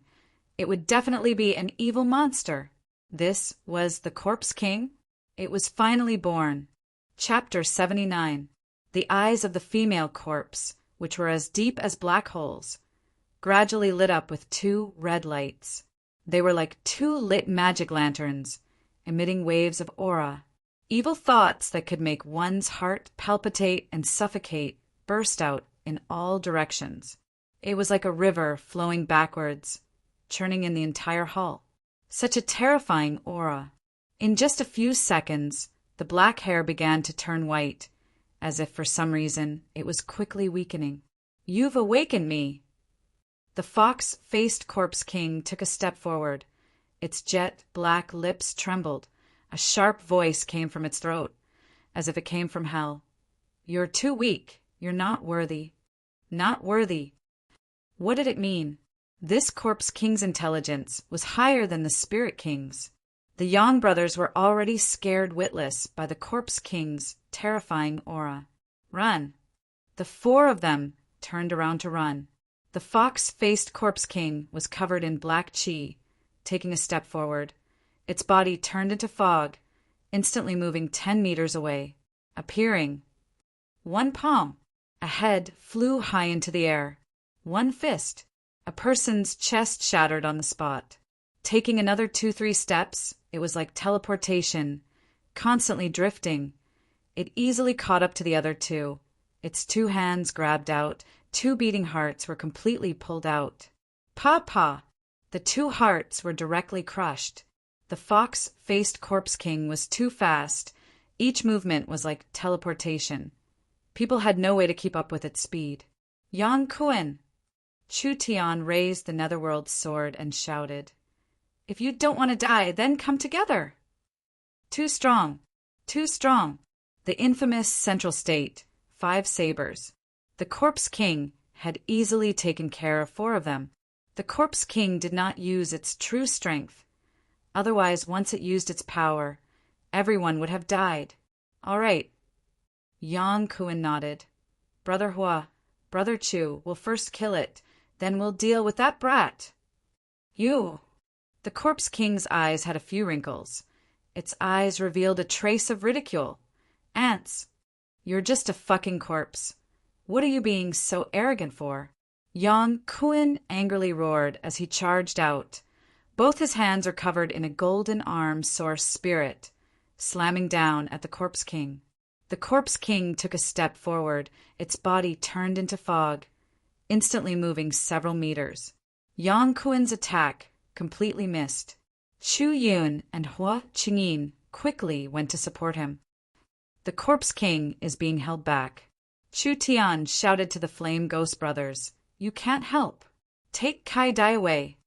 it would definitely be an evil monster. This was the Corpse King. It was finally born. Chapter 79. The eyes of the female corpse, which were as deep as black holes, gradually lit up with 2 red lights. They were like 2 lit magic lanterns, emitting waves of aura. Evil thoughts that could make one's heart palpitate and suffocate burst out in all directions. It was like a river flowing backwards, churning in the entire hall. Such a terrifying aura. In just a few seconds, the black hair began to turn white, as if for some reason it was quickly weakening. "You've awakened me." The fox-faced corpse king took a step forward. Its jet black lips trembled. A sharp voice came from its throat, as if it came from hell. "You're too weak. You're not worthy." Not worthy. What did it mean? This corpse king's intelligence was higher than the spirit king's. The Yang brothers were already scared witless by the corpse king's terrifying aura. Run! The 4 of them turned around to run. The fox-faced corpse king was covered in black chi. Taking a step forward, its body turned into fog, instantly moving 10 meters away, appearing. 1 palm. A head flew high into the air. 1 fist. A person's chest shattered on the spot. Taking another 2-3 steps, it was like teleportation, constantly drifting. It easily caught up to the other 2. Its 2 hands grabbed out. 2 beating hearts were completely pulled out. Pa! The 2 hearts were directly crushed. The fox-faced corpse king was too fast. Each movement was like teleportation. People had no way to keep up with its speed. "Yang Kuan!" Chu Tian raised the netherworld's sword and shouted, "If you don't want to die, then come together." Too strong. Too strong. The infamous Central State, 5 sabers. The Corpse King had easily taken care of 4 of them. The Corpse King did not use its true strength. Otherwise, once it used its power, everyone would have died. "All right." Yang Kuan nodded. "Brother Hua, Brother Chu will first kill it, then we'll deal with that brat." "You." The Corpse King's eyes had a few wrinkles. Its eyes revealed a trace of ridicule. "Ants. You're just a fucking corpse. What are you being so arrogant for?" Yang Kuan angrily roared as he charged out. Both his hands are covered in a golden arm source spirit, slamming down at the Corpse King. The Corpse King took a step forward. Its body turned into fog, instantly moving several meters. Yang Kuan's attack completely missed. Chu Yun and Hua Qingyin quickly went to support him. The Corpse King is being held back. Chu Tian shouted to the Flame Ghost brothers, "You can't help. Take Kai Dai away."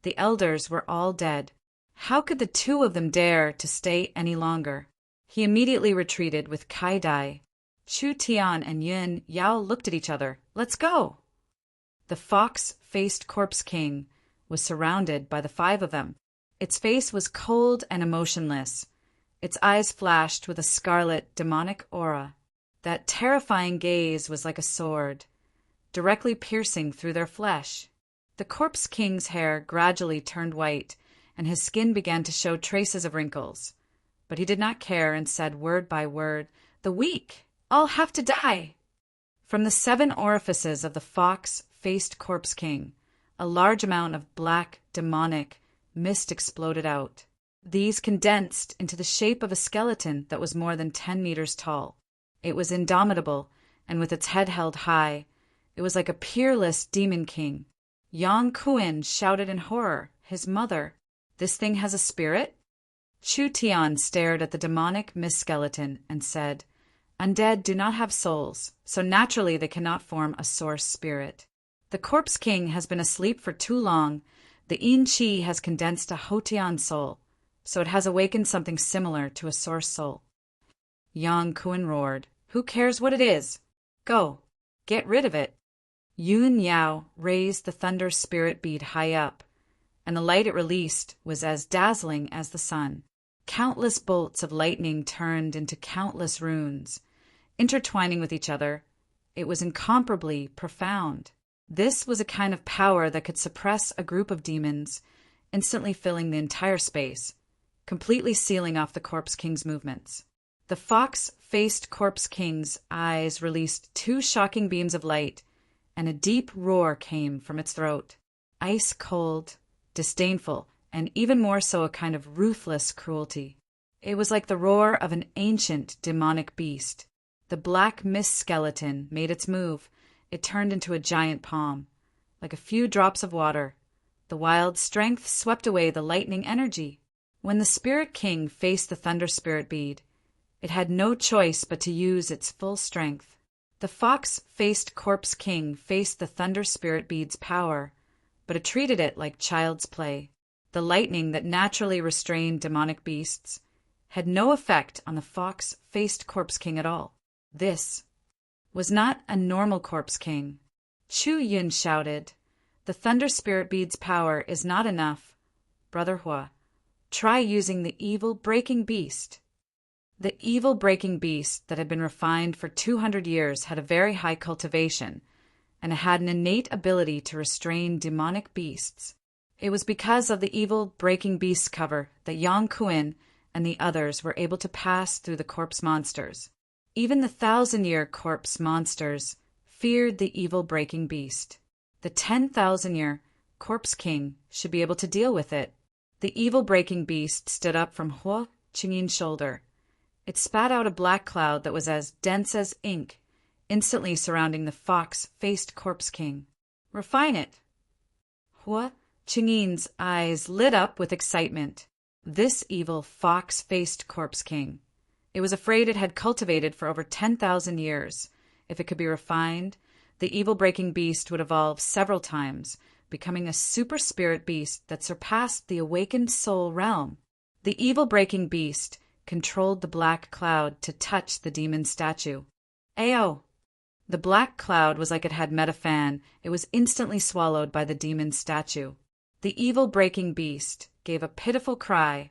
The elders were all dead. How could the 2 of them dare to stay any longer? He immediately retreated with Kai Dai. Chu Tian and Yun Yao looked at each other. "Let's go." The fox-faced Corpse King was surrounded by the 5 of them. Its face was cold and emotionless. Its eyes flashed with a scarlet, demonic aura. That terrifying gaze was like a sword, directly piercing through their flesh. The Corpse King's hair gradually turned white, and his skin began to show traces of wrinkles. But he did not care and said word by word, "The weak! All have to die!" From the 7 orifices of the fox-faced Corpse King, a large amount of black, demonic mist exploded out. These condensed into the shape of a skeleton that was more than 10 meters tall. It was indomitable, and with its head held high, it was like a peerless demon king. Yang Kuan shouted in horror, his mother, "This thing has a spirit?" Chu Tian stared at the demonic mist skeleton and said, "Undead do not have souls, so naturally they cannot form a source spirit. The Corpse King has been asleep for too long. The Yin Qi has condensed a Hotian soul, so it has awakened something similar to a source soul." Yang Kuan roared, "Who cares what it is? Go, get rid of it." Yun Yao raised the thunder spirit bead high up, and the light it released was as dazzling as the sun. Countless bolts of lightning turned into countless runes, intertwining with each other. It was incomparably profound. This was a kind of power that could suppress a group of demons, instantly filling the entire space, completely sealing off the Corpse King's movements. The fox-faced Corpse King's eyes released 2 shocking beams of light, and a deep roar came from its throat. Ice cold, disdainful, and even more so a kind of ruthless cruelty. It was like the roar of an ancient demonic beast. The black mist skeleton made its move. It turned into a giant palm, like a few drops of water. The wild strength swept away the lightning energy. When the Spirit King faced the Thunder Spirit bead, it had no choice but to use its full strength. The fox-faced Corpse King faced the Thunder Spirit bead's power, but it treated it like child's play. The lightning that naturally restrained demonic beasts had no effect on the fox-faced Corpse King at all. This was not a normal Corpse King. Chu Yun shouted, "The Thunder Spirit bead's power is not enough. Brother Hua, try using the evil breaking beast." The evil breaking beast that had been refined for 200 years had a very high cultivation, and it had an innate ability to restrain demonic beasts. It was because of the evil breaking beast cover that Yang Kuan and the others were able to pass through the corpse monsters. Even the 1,000-year corpse monsters feared the evil breaking beast. The 10,000-year Corpse King should be able to deal with it. The evil breaking beast stood up from Hua Qingyin's shoulder. It spat out a black cloud that was as dense as ink, instantly surrounding the fox-faced Corpse King. "Refine it." Hua Qingyin's eyes lit up with excitement. This evil fox-faced Corpse King. It was afraid it had cultivated for over 10,000 years. If it could be refined, the evil-breaking beast would evolve several times, becoming a super spirit beast that surpassed the awakened soul realm. The evil-breaking beast controlled the black cloud to touch the demon statue. Ayo! The black cloud was like it had met a fan. It was instantly swallowed by the demon statue. The evil-breaking beast gave a pitiful cry.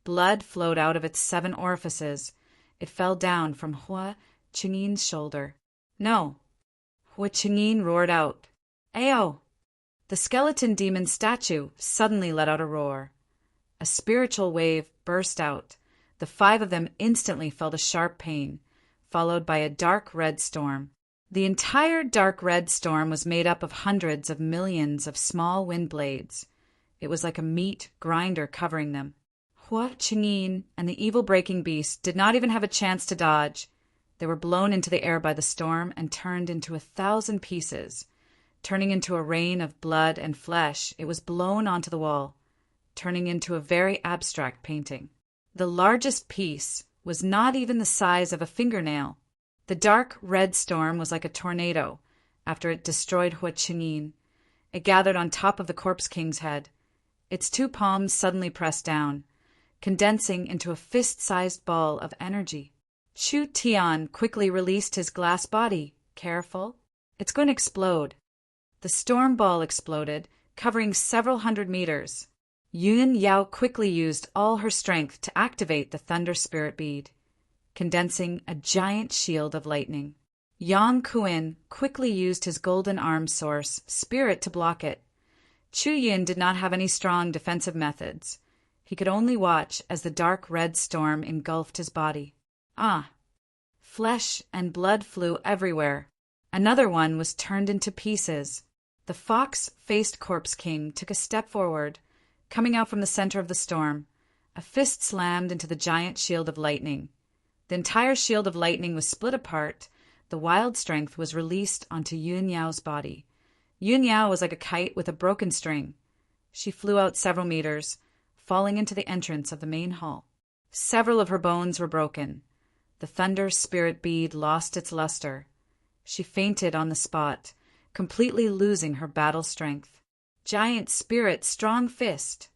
Blood flowed out of its 7 orifices. It fell down from Hua Qingyin's shoulder. "No!" Hua Qingyin roared out. "Ayo!" The skeleton demon statue suddenly let out a roar. A spiritual wave burst out. The 5 of them instantly felt a sharp pain, followed by a dark red storm. The entire dark red storm was made up of hundreds of millions of small wind blades. It was like a meat grinder covering them. Hua Qingyin and the evil-breaking beast did not even have a chance to dodge. They were blown into the air by the storm and turned into 1,000 pieces. Turning into a rain of blood and flesh, it was blown onto the wall, turning into a very abstract painting. The largest piece was not even the size of a fingernail. The dark red storm was like a tornado. After it destroyed Hua Qingyin, it gathered on top of the Corpse King's head. Its 2 palms suddenly pressed down, condensing into a fist-sized ball of energy. Chu Tian quickly released his glass body. "Careful. It's going to explode." The storm ball exploded, covering several hundred meters. Yun Yao quickly used all her strength to activate the thunder spirit bead, condensing a giant shield of lightning. Yang Kuan quickly used his golden arm source spirit to block it. Chu Yin did not have any strong defensive methods. He could only watch as the dark red storm engulfed his body. Ah! Flesh and blood flew everywhere. Another one was turned into pieces. The fox-faced Corpse King took a step forward, coming out from the center of the storm. A fist slammed into the giant shield of lightning. The entire shield of lightning was split apart. The wild strength was released onto Yun Yao's body. Yun Yao was like a kite with a broken string. She flew out several meters, falling into the entrance of the main hall. Several of her bones were broken. The thunder spirit bead lost its luster. She fainted on the spot, completely losing her battle strength. Giant spirit strong fist.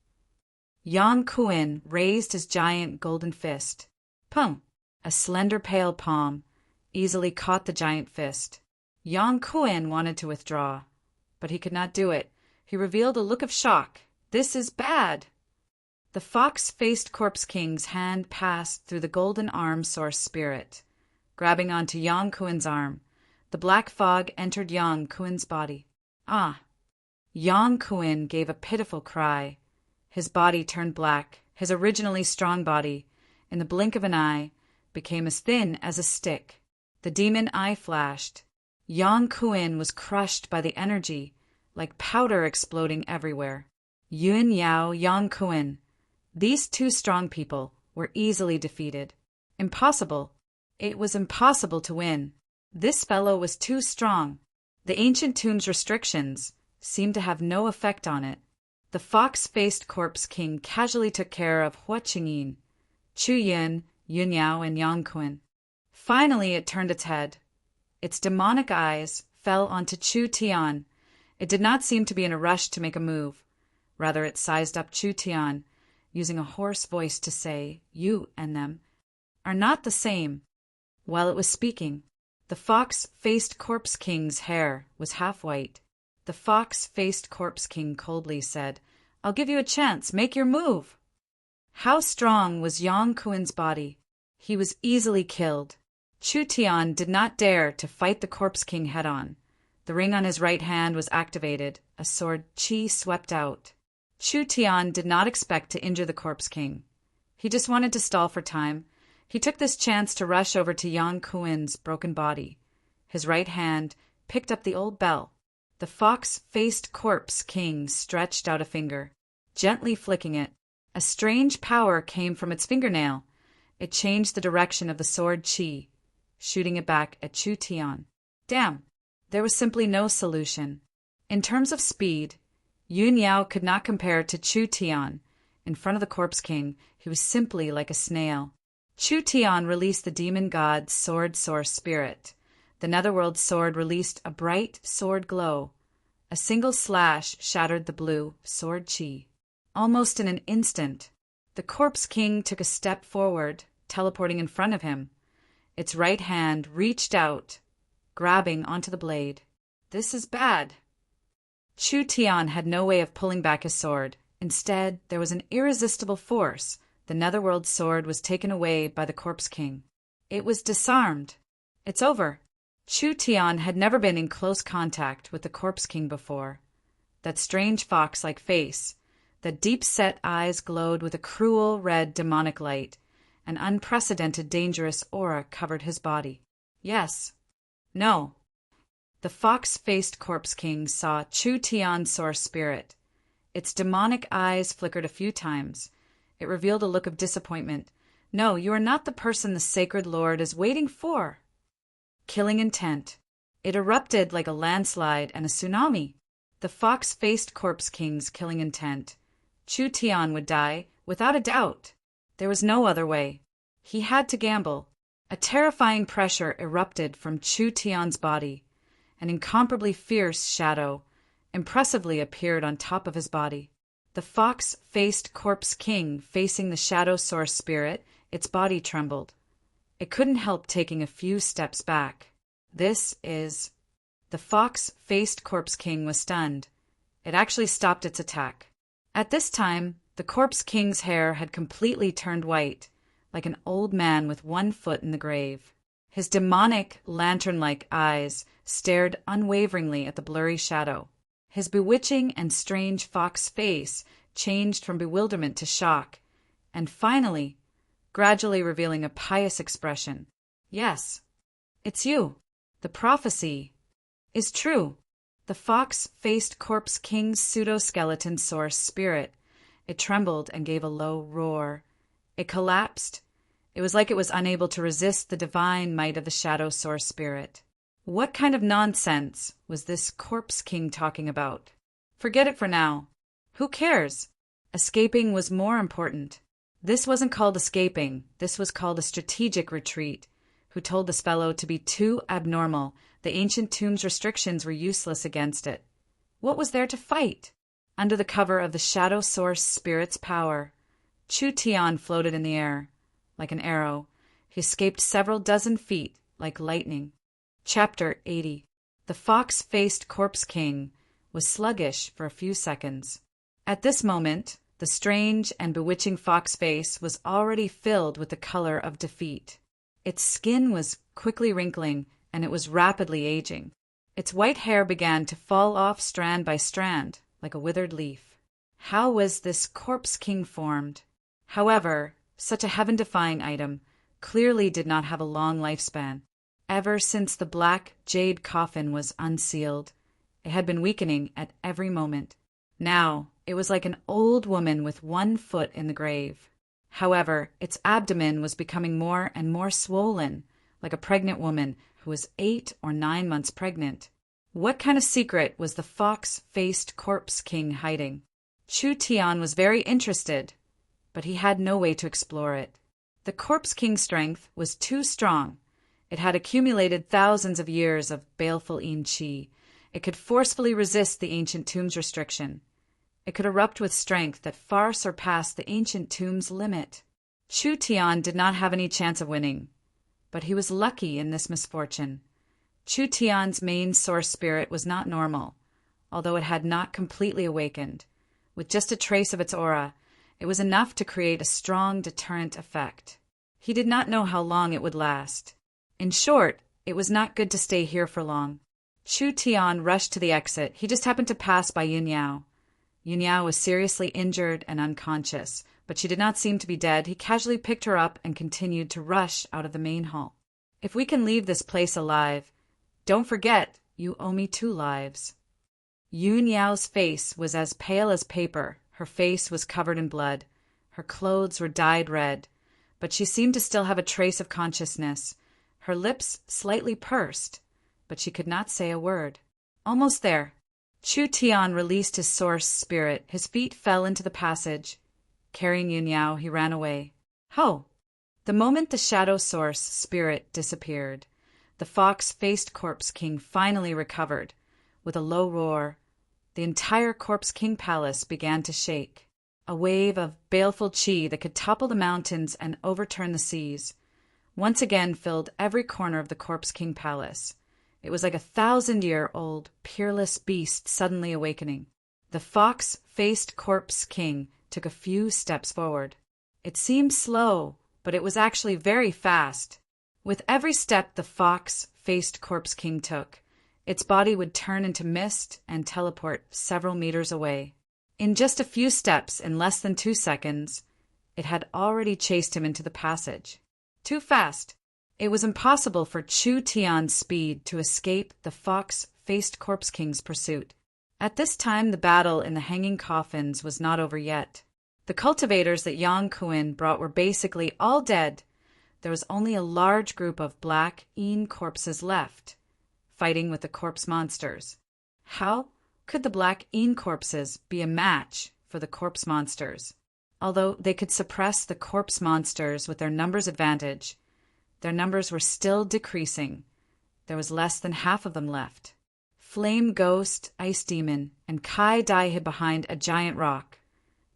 Yang Kuan raised his giant golden fist. Pum! A slender pale palm easily caught the giant fist. Yang Kuan wanted to withdraw, but he could not do it. He revealed a look of shock. This is bad. The fox-faced Corpse King's hand passed through the golden arm source spirit, grabbing onto Yang Kuan's arm. The black fog entered Yang Kuan's body. Ah! Yang Kuan gave a pitiful cry. His body turned black. His originally strong body, in the blink of an eye, became as thin as a stick. The demon eye flashed. Yang Kuan was crushed by the energy, like powder exploding everywhere. Yun Yao, Yang Kuan. These two strong people were easily defeated. Impossible. It was impossible to win. This fellow was too strong. The ancient tomb's restrictions seemed to have no effect on it. The fox-faced Corpse King casually took care of Hua Qingyin, Chu Yin, Yun Yao, and Yang Kuan. Finally, it turned its head. Its demonic eyes fell onto Chu Tian. It did not seem to be in a rush to make a move. Rather, it sized up Chu Tian, using a hoarse voice to say, "You and them are not the same." While it was speaking, the fox-faced Corpse King's hair was half white. The fox-faced Corpse King coldly said, "I'll give you a chance. Make your move." How strong was Yang Kuan's body? He was easily killed. Chu Tian did not dare to fight the Corpse King head-on. The ring on his right hand was activated. A sword chi swept out. Chu Tian did not expect to injure the Corpse King. He just wanted to stall for time. He took this chance to rush over to Yang Kuan's broken body. His right hand picked up the old bell. The fox-faced Corpse King stretched out a finger, gently flicking it. A strange power came from its fingernail. It changed the direction of the sword chi, shooting it back at Chu Tian. Damn! There was simply no solution. In terms of speed, Yun Yao could not compare to Chu Tian. In front of the Corpse King, he was simply like a snail. Chu Tian released the demon god's sword source spirit. The netherworld sword released a bright sword glow. A single slash shattered the blue sword chi. Almost in an instant, the Corpse King took a step forward, teleporting in front of him. Its right hand reached out, grabbing onto the blade. This is bad. Chu Tian had no way of pulling back his sword. Instead, there was an irresistible force. The netherworld sword was taken away by the Corpse King. It was disarmed. It's over. Chu Tian had never been in close contact with the Corpse King before. That strange fox-like face, the deep-set eyes glowed with a cruel red demonic light. An unprecedented dangerous aura covered his body. Yes. No. The fox-faced Corpse King saw Chu Tian's source spirit. Its demonic eyes flickered a few times. It revealed a look of disappointment. No, you are not the person the Sacred Lord is waiting for. Killing intent. It erupted like a landslide and a tsunami. The fox-faced Corpse King's killing intent. Chu Tian would die, without a doubt. There was no other way. He had to gamble. A terrifying pressure erupted from Chu Tian's body. An incomparably fierce shadow impressively appeared on top of his body. The fox-faced Corpse King facing the shadow source spirit, its body trembled. It couldn't help taking a few steps back. This is... The fox-faced Corpse King was stunned. It actually stopped its attack. At this time, The Corpse King's hair had completely turned white, like an old man with one foot in the grave. His demonic, lantern-like eyes stared unwaveringly at the blurry shadow. His bewitching and strange fox face changed from bewilderment to shock, and finally, gradually revealing a pious expression. Yes, it's you. The prophecy is true. The fox-faced Corpse King's pseudo-skeleton source spirit. It trembled and gave a low roar. It collapsed. It was like it was unable to resist the divine might of the shadow source spirit. What kind of nonsense was this Corpse King talking about? Forget it for now. Who cares? Escaping was more important. This wasn't called escaping. This was called a strategic retreat. Who told this fellow to be too abnormal? The ancient tomb's restrictions were useless against it. What was there to fight? Under the cover of the shadow source spirit's power, Chu Tian floated in the air. Like an arrow, he escaped several dozen feet like lightning. Chapter 80. The fox-faced Corpse King was sluggish for a few seconds. At this moment, the strange and bewitching fox face was already filled with the color of defeat. Its skin was quickly wrinkling, and it was rapidly aging. Its white hair began to fall off strand by strand, like a withered leaf. How was this Corpse King formed? However, such a heaven-defying item clearly did not have a long lifespan. Ever since the black jade coffin was unsealed, it had been weakening at every moment. Now, it was like an old woman with one foot in the grave. However, its abdomen was becoming more and more swollen, like a pregnant woman who was 8 or 9 months pregnant. What kind of secret was the fox-faced Corpse King hiding? Chu Tian was very interested, but he had no way to explore it. The Corpse King's strength was too strong. It had accumulated thousands of years of baleful yin qi. It could forcefully resist the ancient tomb's restriction. It could erupt with strength that far surpassed the ancient tomb's limit. Chu Tian did not have any chance of winning, but he was lucky in this misfortune. Chu Tian's main source spirit was not normal, although it had not completely awakened. With just a trace of its aura, it was enough to create a strong deterrent effect. He did not know how long it would last. In short, it was not good to stay here for long. Chu Tian rushed to the exit. He just happened to pass by Yun Yao. Yun Yao was seriously injured and unconscious, but she did not seem to be dead. He casually picked her up and continued to rush out of the main hall. If we can leave this place alive, don't forget, you owe me 2 lives. Yun Yao's face was as pale as paper. Her face was covered in blood. Her clothes were dyed red, but she seemed to still have a trace of consciousness. Her lips slightly pursed, but she could not say a word. Almost there. Chu Tian released his source spirit. His feet fell into the passage. Carrying Yun Yao, he ran away. Ho! The moment the shadow source spirit disappeared, the fox-faced Corpse King finally recovered. With a low roar, the entire Corpse King palace began to shake. A wave of baleful qi that could topple the mountains and overturn the seas once again filled every corner of the Corpse King palace. It was like a 1,000-year-old, peerless beast suddenly awakening. The fox-faced Corpse King took a few steps forward. It seemed slow, but it was actually very fast. With every step the fox-faced Corpse King took, its body would turn into mist and teleport several meters away. In just a few steps, in less than 2 seconds, it had already chased him into the passage. Too fast. It was impossible for Chu Tian's speed to escape the fox-faced Corpse King's pursuit. At this time, the battle in the hanging coffins was not over yet. The cultivators that Yang Kuan brought were basically all dead. There was only a large group of black yin corpses left, fighting with the corpse monsters. How could the black yin corpses be a match for the corpse monsters? Although they could suppress the corpse monsters with their numbers advantage, their numbers were still decreasing. There was less than half of them left. Flame Ghost, Ice Demon, and Kai Dai hid behind a giant rock,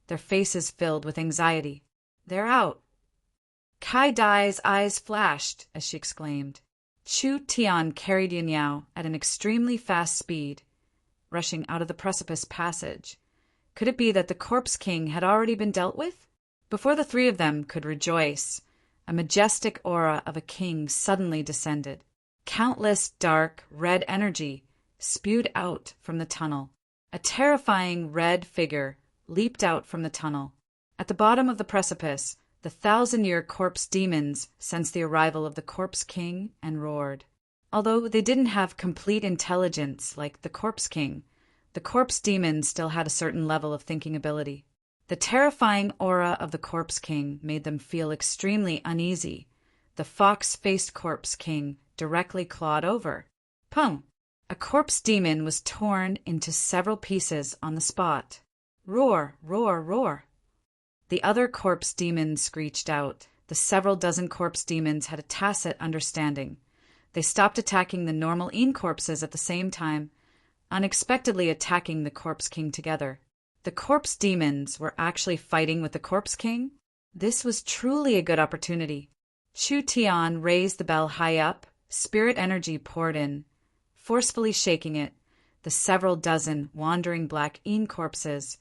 their faces filled with anxiety. They're out. Kai Dai's eyes flashed as she exclaimed. Chu Tian carried Yun Yao at an extremely fast speed, rushing out of the precipice passage. Could it be that the Corpse King had already been dealt with? Before the three of them could rejoice, a majestic aura of a king suddenly descended. Countless dark, red energy spewed out from the tunnel. A terrifying red figure leaped out from the tunnel. At the bottom of the precipice, the 1,000-year corpse demons sensed the arrival of the Corpse King and roared. Although they didn't have complete intelligence like the Corpse King, the corpse demons still had a certain level of thinking ability. The terrifying aura of the Corpse King made them feel extremely uneasy. The fox-faced Corpse King directly clawed over. Pum! A corpse demon was torn into several pieces on the spot. Roar, roar, roar. The other corpse demons screeched out. The several dozen corpse demons had a tacit understanding. They stopped attacking the normal corpses at the same time, unexpectedly attacking the Corpse King together. The corpse demons were actually fighting with the Corpse King? This was truly a good opportunity. Chu Tian raised the bell high up. Spirit energy poured in, forcefully shaking it. The several dozen wandering black corpses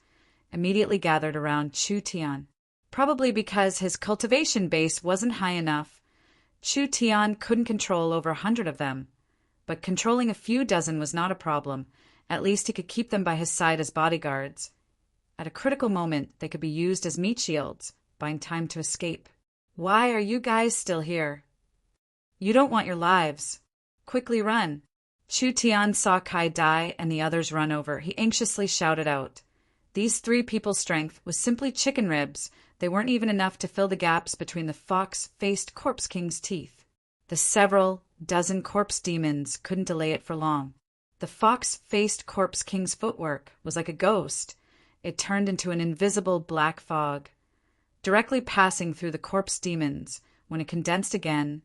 immediately gathered around Chu Tian. Probably because his cultivation base wasn't high enough, Chu Tian couldn't control over 100 of them. But controlling a few dozen was not a problem. At least he could keep them by his side as bodyguards. At a critical moment, they could be used as meat shields, buying time to escape. Why are you guys still here? You don't want your lives. Quickly run. Chu Tian saw Kai die and the others run over. He anxiously shouted out. These three people's strength was simply chicken ribs. They weren't even enough to fill the gaps between the fox-faced Corpse King's teeth. The several dozen corpse demons couldn't delay it for long. The fox-faced Corpse King's footwork was like a ghost. It turned into an invisible black fog. Directly passing through the corpse demons, when it condensed again,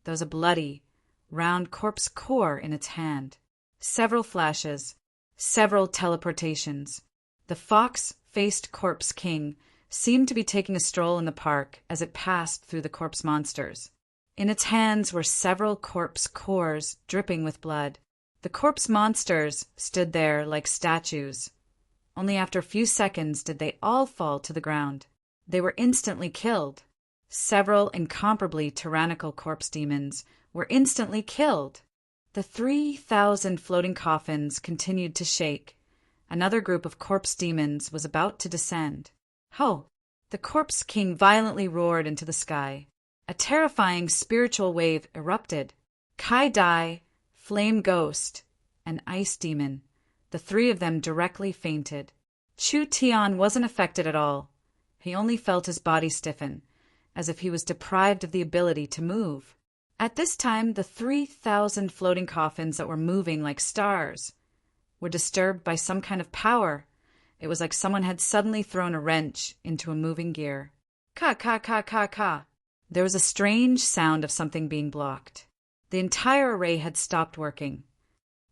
there was a bloody, round corpse core in its hand. Several flashes, several teleportations. The fox-faced Corpse King seemed to be taking a stroll in the park as it passed through the corpse monsters. In its hands were several corpse cores dripping with blood. The corpse monsters stood there like statues. Only after a few seconds did they all fall to the ground. They were instantly killed. Several incomparably tyrannical corpse demons were instantly killed. The 3,000 floating coffins continued to shake. Another group of corpse demons was about to descend. Ho! The Corpse King violently roared into the sky. A terrifying spiritual wave erupted. Kai Dai, Flame Ghost, and Ice Demon, the three of them directly fainted. Chu Tian wasn't affected at all. He only felt his body stiffen, as if he was deprived of the ability to move. At this time, the 3,000 floating coffins that were moving like stars were disturbed by some kind of power. It was like someone had suddenly thrown a wrench into a moving gear. Ka, ka, ka, ka, ka. There was a strange sound of something being blocked. The entire array had stopped working.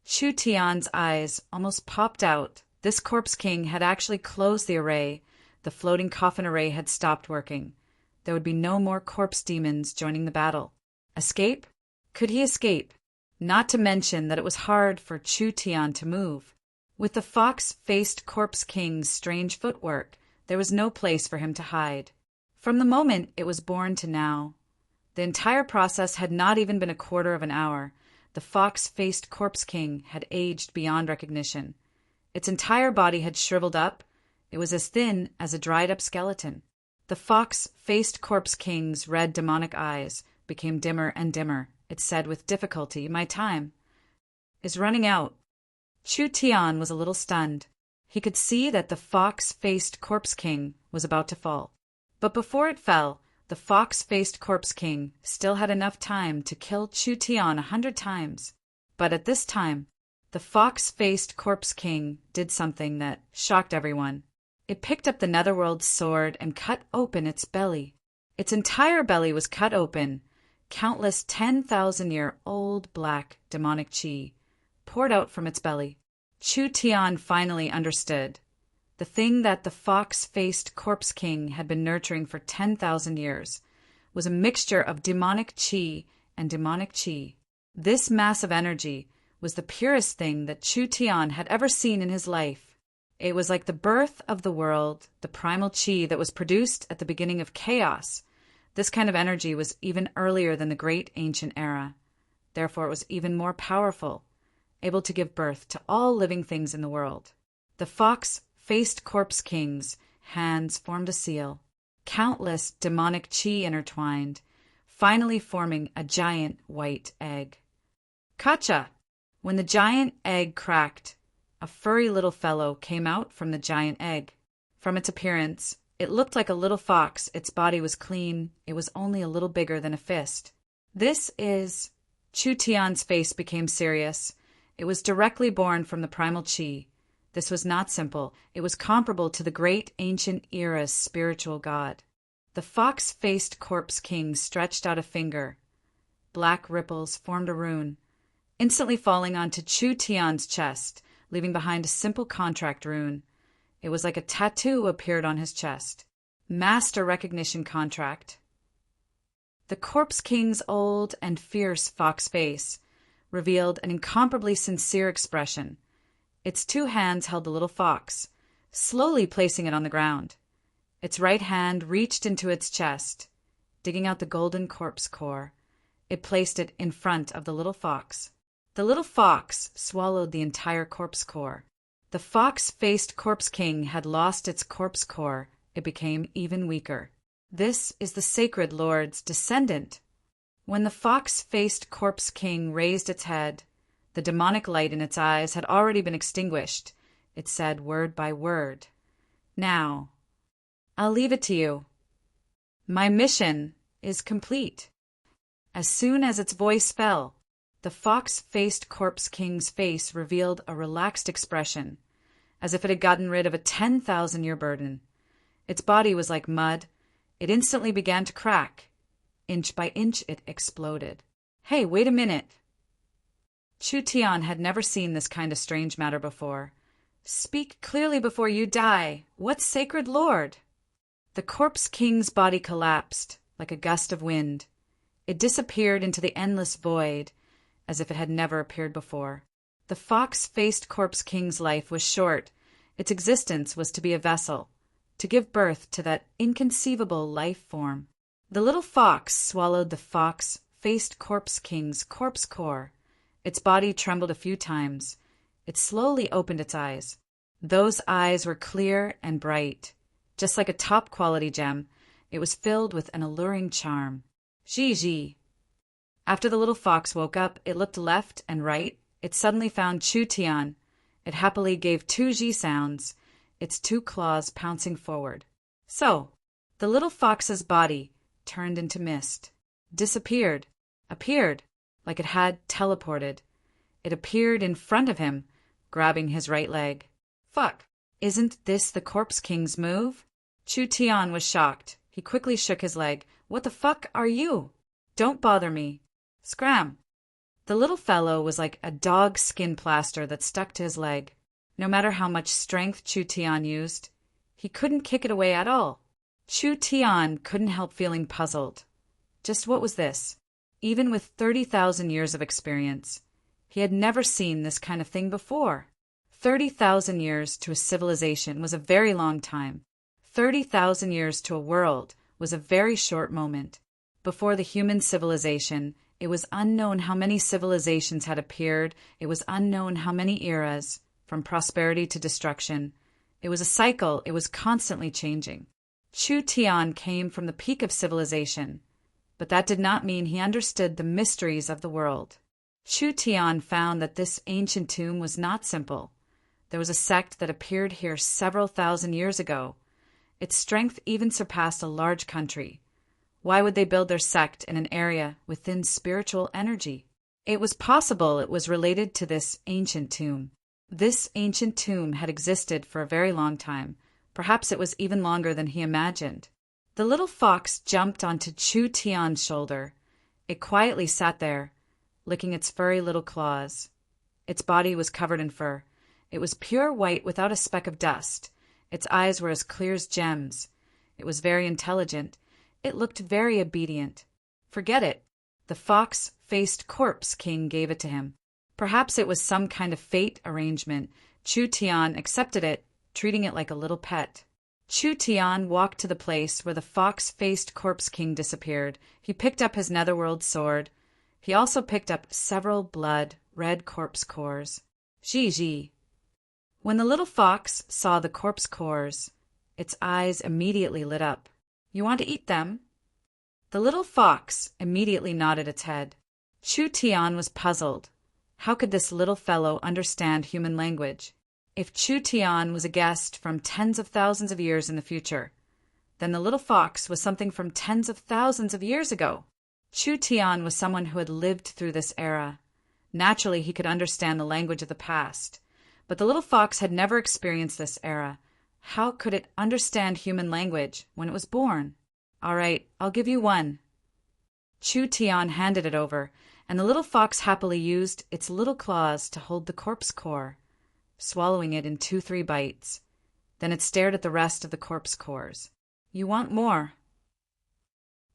Chu Tian's eyes almost popped out. This Corpse King had actually closed the array. The floating coffin array had stopped working. There would be no more corpse demons joining the battle. Escape? Could he escape? Not to mention that it was hard for Chu Tian to move. With the fox-faced Corpse King's strange footwork, there was no place for him to hide. From the moment it was born to now, the entire process had not even been a quarter of an hour. The fox-faced Corpse King had aged beyond recognition. Its entire body had shriveled up. It was as thin as a dried-up skeleton. The fox-faced Corpse King's red demonic eyes became dimmer and dimmer. It said with difficulty, "My time is running out." Chu Tian was a little stunned. He could see that the fox-faced Corpse King was about to fall. But before it fell, the fox-faced Corpse King still had enough time to kill Chu Tian 100 times. But at this time, the fox-faced Corpse King did something that shocked everyone. It picked up the Netherworld sword and cut open its belly. Its entire belly was cut open. Countless 10,000-year-old black demonic chi poured out from its belly. Chu Tian finally understood. The thing that the fox-faced Corpse King had been nurturing for 10,000 years was a mixture of demonic chi and demonic chi. This massive energy was the purest thing that Chu Tian had ever seen in his life. It was like the birth of the world, the primal chi that was produced at the beginning of chaos. This kind of energy was even earlier than the great ancient era. Therefore, it was even more powerful, able to give birth to all living things in the world. The fox-faced corpse king's hands formed a seal. Countless demonic chi intertwined, finally forming a giant white egg. Kacha! When the giant egg cracked, a furry little fellow came out from the giant egg. From its appearance, it looked like a little fox. Its body was clean. It was only a little bigger than a fist. This is... Chu Tian's face became serious. It was directly born from the primal chi. This was not simple. It was comparable to the great ancient era's spiritual god. The fox-faced corpse king stretched out a finger. Black ripples formed a rune, instantly falling onto Chu Tian's chest, leaving behind a simple contract rune. It was like a tattoo appeared on his chest. Master recognition contract. The corpse king's old and fierce fox face revealed an incomparably sincere expression. Its two hands held the little fox, slowly placing it on the ground. Its right hand reached into its chest, digging out the golden corpse core. It placed it in front of the little fox. The little fox swallowed the entire corpse core. The fox-faced corpse king had lost its corpse core. It became even weaker. This is the sacred lord's descendant. When the fox-faced corpse king raised its head, the demonic light in its eyes had already been extinguished. It said word by word, "Now, I'll leave it to you. My mission is complete." As soon as its voice fell, the fox-faced corpse king's face revealed a relaxed expression, as if it had gotten rid of a 10,000-year burden. Its body was like mud. It instantly began to crack. Inch by inch, it exploded. Hey, wait a minute. Chu Tian had never seen this kind of strange matter before. Speak clearly before you die. What sacred lord? The corpse king's body collapsed like a gust of wind. It disappeared into the endless void, as if it had never appeared before. The fox-faced corpse king's life was short. Its existence was to be a vessel, to give birth to that inconceivable life form. The little fox swallowed the fox-faced corpse king's corpse core. Its body trembled a few times. It slowly opened its eyes. Those eyes were clear and bright. Just like a top-quality gem, it was filled with an alluring charm. Ji. After the little fox woke up, it looked left and right. It suddenly found Chu Tian. It happily gave two ji sounds, its two claws pouncing forward. So, the little fox's body turned into mist, disappeared, appeared, like it had teleported. It appeared in front of him, grabbing his right leg. Fuck, isn't this the corpse king's move? Chu Tian was shocked. He quickly shook his leg. What the fuck are you? Don't bother me. Scram. The little fellow was like a dog skin plaster that stuck to his leg. No matter how much strength Chu Tian used, he couldn't kick it away at all. Chu Tian couldn't help feeling puzzled. Just what was this? Even with 30,000 years of experience, he had never seen this kind of thing before. 30,000 years to a civilization was a very long time. 30,000 years to a world was a very short moment. Before the human civilization, it was unknown how many civilizations had appeared. It was unknown how many eras, from prosperity to destruction. It was a cycle. It was constantly changing. Chu Tian came from the peak of civilization, but that did not mean he understood the mysteries of the world. Chu Tian found that this ancient tomb was not simple. There was a sect that appeared here several thousand years ago. Its strength even surpassed a large country. Why would they build their sect in an area within spiritual energy? It was possible it was related to this ancient tomb. This ancient tomb had existed for a very long time. Perhaps it was even longer than he imagined. The little fox jumped onto Chu Tian's shoulder. It quietly sat there, licking its furry little claws. Its body was covered in fur. It was pure white without a speck of dust. Its eyes were as clear as gems. It was very intelligent. It looked very obedient. Forget it. The fox-faced corpse king gave it to him. Perhaps it was some kind of fate arrangement. Chu Tian accepted it treating it like a little pet. Chu Tian walked to the place where the fox-faced Corpse King disappeared. He picked up his netherworld sword. He also picked up several blood-red corpse cores. Ji. When the little fox saw the corpse cores, its eyes immediately lit up. You want to eat them? The little fox immediately nodded its head. Chu Tian was puzzled. How could this little fellow understand human language? If Chu Tian was a guest from tens of thousands of years in the future, then the little fox was something from tens of thousands of years ago. Chu Tian was someone who had lived through this era. Naturally, he could understand the language of the past. But the little fox had never experienced this era. How could it understand human language when it was born? All right, I'll give you one. Chu Tian handed it over, and the little fox happily used its little claws to hold the corpse core, swallowing it in 2-3 bites. Then it stared at the rest of the corpse cores. You want more?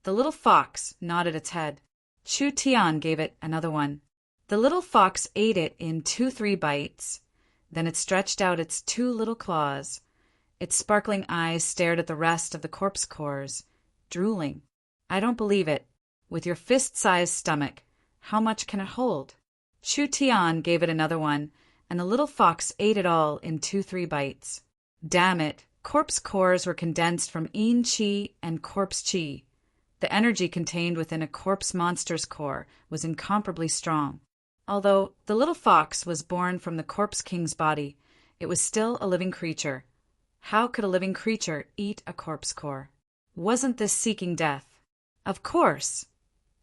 The little fox nodded its head. Chu Tian gave it another one. The little fox ate it in 2-3 bites. Then it stretched out its 2 little claws. Its sparkling eyes stared at the rest of the corpse cores, drooling. I don't believe it. With your fist-sized stomach, how much can it hold? Chu Tian gave it another one, and the little fox ate it all in 2-3 bites. Damn it, corpse cores were condensed from yin qi and corpse qi. The energy contained within a corpse monster's core was incomparably strong. Although the little fox was born from the Corpse King's body, it was still a living creature. How could a living creature eat a corpse core? Wasn't this seeking death? Of course.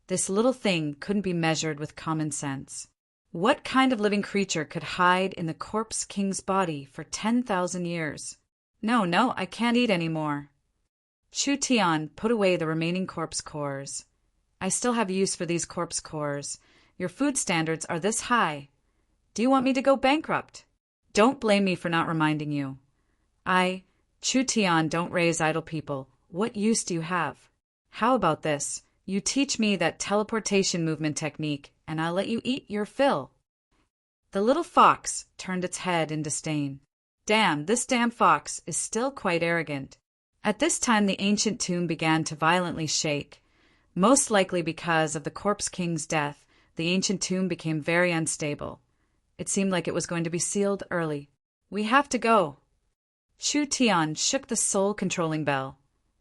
This little thing couldn't be measured with common sense. What kind of living creature could hide in the Corpse King's body for 10,000 years? No, I can't eat any more. Chu Tian put away the remaining corpse cores. I still have use for these corpse cores. Your food standards are this high. Do you want me to go bankrupt? Don't blame me for not reminding you. Chu Tian, don't raise idle people. What use do you have? How about this? You teach me that teleportation movement technique, and I'll let you eat your fill. The little fox turned its head in disdain. This damn fox is still quite arrogant. At this time the ancient tomb began to violently shake. Most likely because of the Corpse King's death, the ancient tomb became very unstable. It seemed like it was going to be sealed early. We have to go. Chu Tian shook the soul-controlling bell.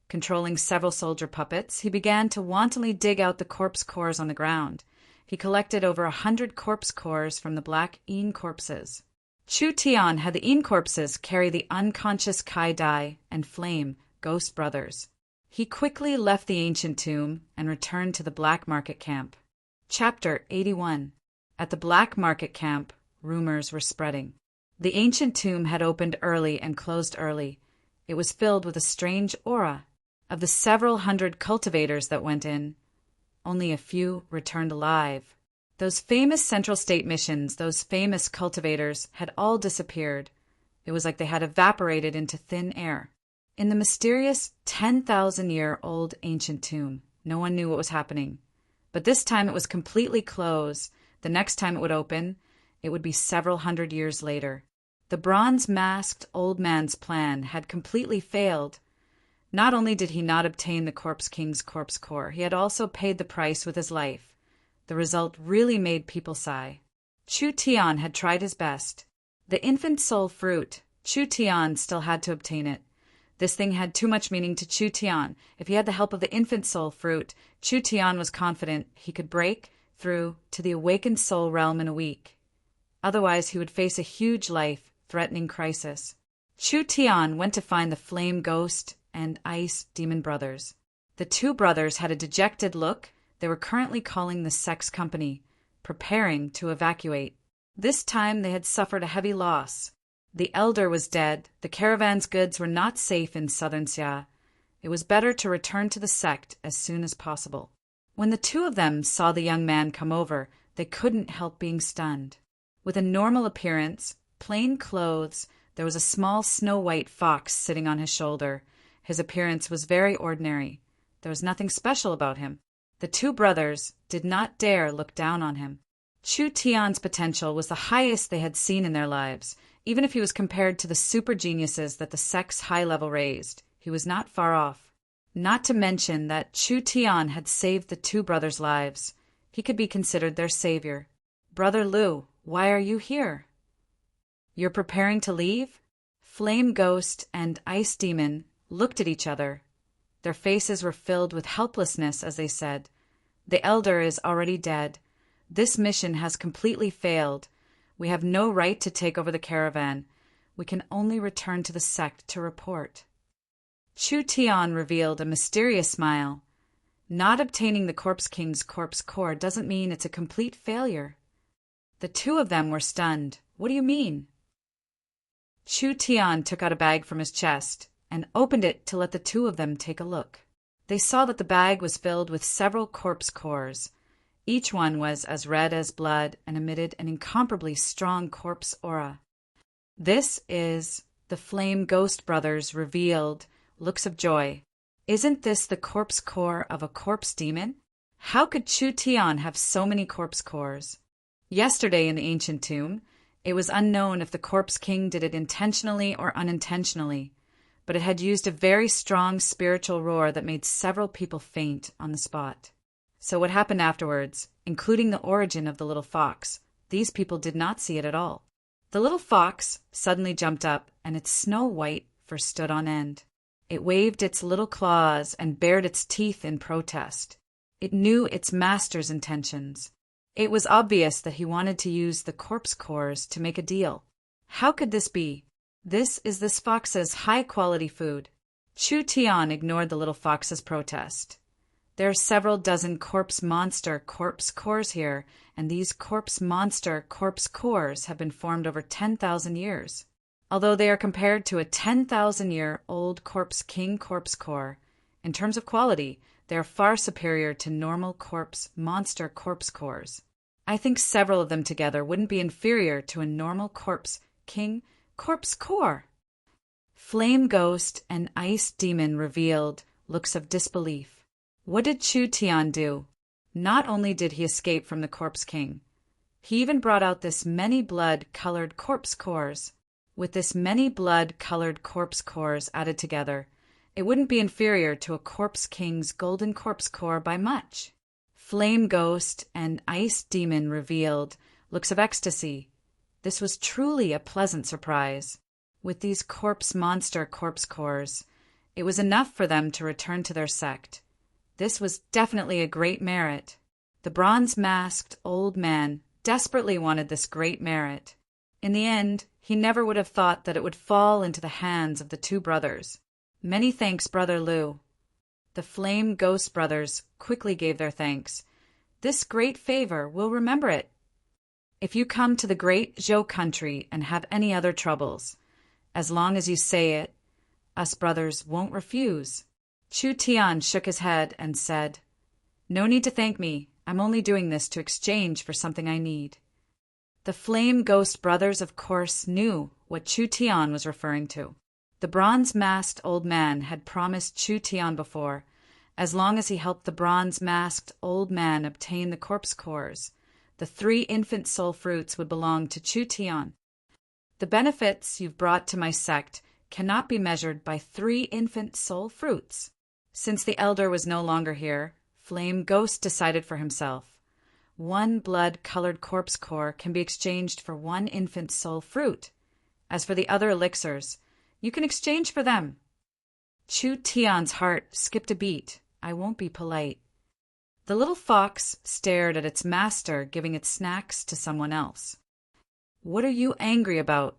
Controlling several soldier puppets, he began to wantonly dig out the corpse cores on the ground. He collected over 100 corpse cores from the black yin corpses. Chu Tian had the yin corpses carry the unconscious Kai Dai and Flame, ghost brothers. He quickly left the ancient tomb and returned to the black market camp. Chapter 81. At the black market camp, rumors were spreading. The ancient tomb had opened early and closed early. It was filled with a strange aura. Of the several hundred cultivators that went in, only a few returned alive. Those famous Central State missions, those famous cultivators, had all disappeared. It was like they had evaporated into thin air. In the mysterious 10,000-year-old ancient tomb, no one knew what was happening. But this time it was completely closed. The next time it would open, it would be several hundred years later. The bronze-masked old man's plan had completely failed. Not only did he not obtain the Corpse King's corpse core, he had also paid the price with his life. The result really made people sigh. Chu Tian had tried his best. The infant soul fruit, Chu Tian still had to obtain it. This thing had too much meaning to Chu Tian. If he had the help of the infant soul fruit, Chu Tian was confident he could break through to the awakened soul realm in a week. Otherwise, he would face a huge life-threatening crisis. Chu Tian went to find the Flame Ghost and Ice Demon brothers. The two brothers had a dejected look. They were currently calling the sex company, preparing to evacuate. This time they had suffered a heavy loss. The elder was dead. The caravan's goods were not safe in southern Xia. It was better to return to the sect as soon as possible. When the two of them saw the young man come over, they couldn't help being stunned. With a normal appearance, plain clothes, there was a small snow-white fox sitting on his shoulder. His appearance was very ordinary. There was nothing special about him. The two brothers did not dare look down on him. Chu Tian's potential was the highest they had seen in their lives. Even if he was compared to the super geniuses that the sect's high level raised, he was not far off. Not to mention that Chu Tian had saved the two brothers' lives. He could be considered their savior. Brother Lu, why are you here? You're preparing to leave? Flame Ghost and Ice Demon looked at each other. Their faces were filled with helplessness as they said, "The elder is already dead. This mission has completely failed. We have no right to take over the caravan. We can only return to the sect to report." Chu Tian revealed a mysterious smile. Not obtaining the Corpse King's corpse core doesn't mean it's a complete failure. The two of them were stunned. What do you mean? Chu Tian took out a bag from his chest and opened it to let the two of them take a look. They saw that the bag was filled with several corpse cores. Each one was as red as blood and emitted an incomparably strong corpse aura. This is the Flame Ghost Brothers revealed looks of joy. Isn't this the corpse core of a corpse demon? How could Chu Tian have so many corpse cores? Yesterday in the ancient tomb, it was unknown if the Corpse King did it intentionally or unintentionally, but it had used a very strong spiritual roar that made several people faint on the spot. So what happened afterwards, including the origin of the little fox, these people did not see it at all. The little fox suddenly jumped up, and its snow white fur stood on end. It waved its little claws and bared its teeth in protest. It knew its master's intentions. It was obvious that he wanted to use the corpse cores to make a deal. How could this be? This is this fox's high-quality food. Chu Tian ignored the little fox's protest. There are several dozen corpse monster corpse cores here, and these corpse monster corpse cores have been formed over 10,000 years. Although they are compared to a 10,000-year-old Corpse King corpse core, in terms of quality, they are far superior to normal corpse monster corpse cores. I think several of them together wouldn't be inferior to a normal Corpse King corpse core. Flame Ghost and Ice Demon revealed looks of disbelief. What did Chu Tian do? Not only did he escape from the Corpse King, he even brought out this many blood-colored corpse cores. With this many blood-colored corpse cores added together, it wouldn't be inferior to a Corpse King's golden corpse core by much. Flame Ghost and Ice Demon revealed looks of ecstasy. This was truly a pleasant surprise. With these corpse monster corpse cores, it was enough for them to return to their sect. This was definitely a great merit. The bronze-masked old man desperately wanted this great merit. In the end, he never would have thought that it would fall into the hands of the two brothers. Many thanks, Brother Lu. The Flame Ghost Brothers quickly gave their thanks. This great favor, we'll remember it. If you come to the great Zhou country and have any other troubles, as long as you say it, us brothers won't refuse. Chu Tian shook his head and said, "No need to thank me. I'm only doing this to exchange for something I need." The Flame Ghost Brothers, of course, knew what Chu Tian was referring to. The bronze-masked old man had promised Chu Tian before, as long as he helped the bronze-masked old man obtain the corpse cores, the 3 infant soul fruits would belong to Chu Tian. The benefits you've brought to my sect cannot be measured by 3 infant soul fruits. Since the elder was no longer here, Flame Ghost decided for himself. 1 blood-colored corpse core can be exchanged for 1 infant soul fruit. As for the other elixirs, you can exchange for them. Chu Tian's heart skipped a beat. I won't be polite. The little fox stared at its master giving its snacks to someone else. What are you angry about?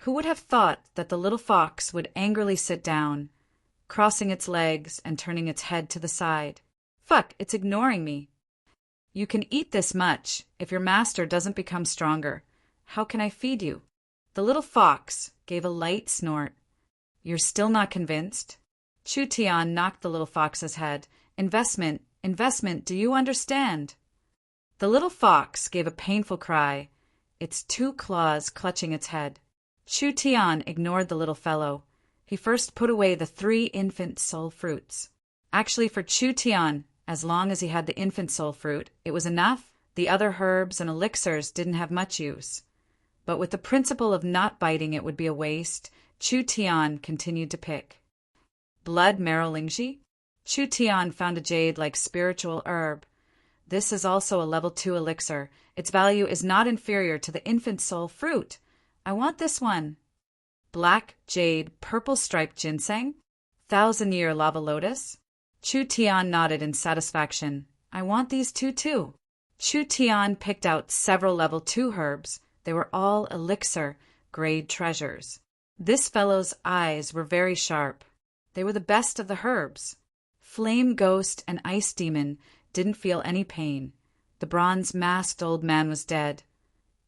Who would have thought that the little fox would angrily sit down, crossing its legs and turning its head to the side? Fuck, it's ignoring me. You can eat this much if your master doesn't become stronger. How can I feed you? The little fox gave a light snort. You're still not convinced? Chu Tian knocked the little fox's head. Investment, do you understand? The little fox gave a painful cry, its 2 claws clutching its head. Chu Tian ignored the little fellow. He first put away the 3 infant soul fruits. Actually, for Chu Tian, as long as he had the infant soul fruit, it was enough. The other herbs and elixirs didn't have much use. But with the principle of not biting it would be a waste, Chu Tian continued to pick. Blood Marolingji? Chu Tian found a jade-like spiritual herb. This is also a level 2 elixir. Its value is not inferior to the infant soul fruit. I want this one. Black jade, purple striped ginseng? 1,000-year lava lotus? Chu Tian nodded in satisfaction. I want these two too. Chu Tian picked out several level 2 herbs. They were all elixir grade treasures. This fellow's eyes were very sharp. They were the best of the herbs. Flame Ghost and Ice Demon didn't feel any pain. The bronze-masked old man was dead.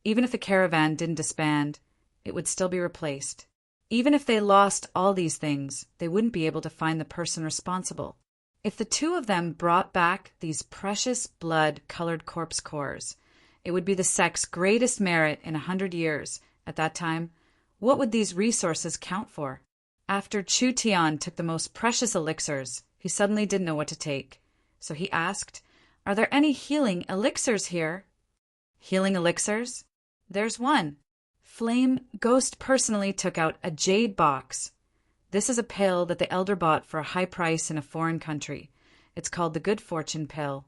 Even if the caravan didn't disband, it would still be replaced. Even if they lost all these things, they wouldn't be able to find the person responsible. If the two of them brought back these precious blood-colored corpse cores, it would be the sect's greatest merit in 100 years. At that time, what would these resources count for? After Chu Tian took the most precious elixirs, he suddenly didn't know what to take. So he asked, "Are there any healing elixirs here?" Healing elixirs? There's one. Flame Ghost personally took out a jade box. This is a pill that the elder bought for a high price in a foreign country. It's called the Good Fortune Pill.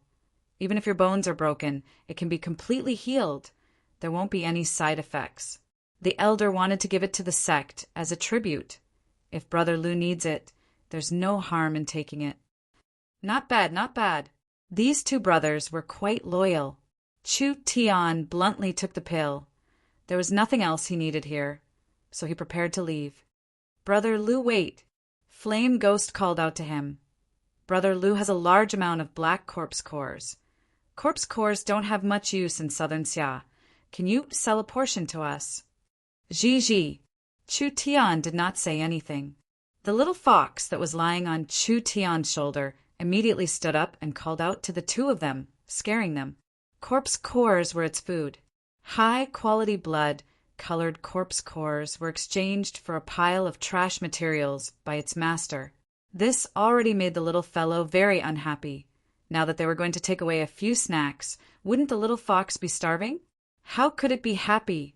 Even if your bones are broken, it can be completely healed. There won't be any side effects. The elder wanted to give it to the sect as a tribute. If Brother Lu needs it, there's no harm in taking it. Not bad, not bad. These two brothers were quite loyal. Chu Tian bluntly took the pill. There was nothing else he needed here, so he prepared to leave. Brother Lu, wait. Flame Ghost called out to him. Brother Lu has a large amount of black corpse cores. Corpse cores don't have much use in southern Xia. Can you sell a portion to us? Ji. Chu Tian did not say anything. The little fox that was lying on Chu Tian's shoulder immediately stood up and called out to the two of them, scaring them. Corpse cores were its food. High-quality blood-colored corpse cores were exchanged for a pile of trash materials by its master. This already made the little fellow very unhappy. Now that they were going to take away a few snacks, wouldn't the little fox be starving? How could it be happy?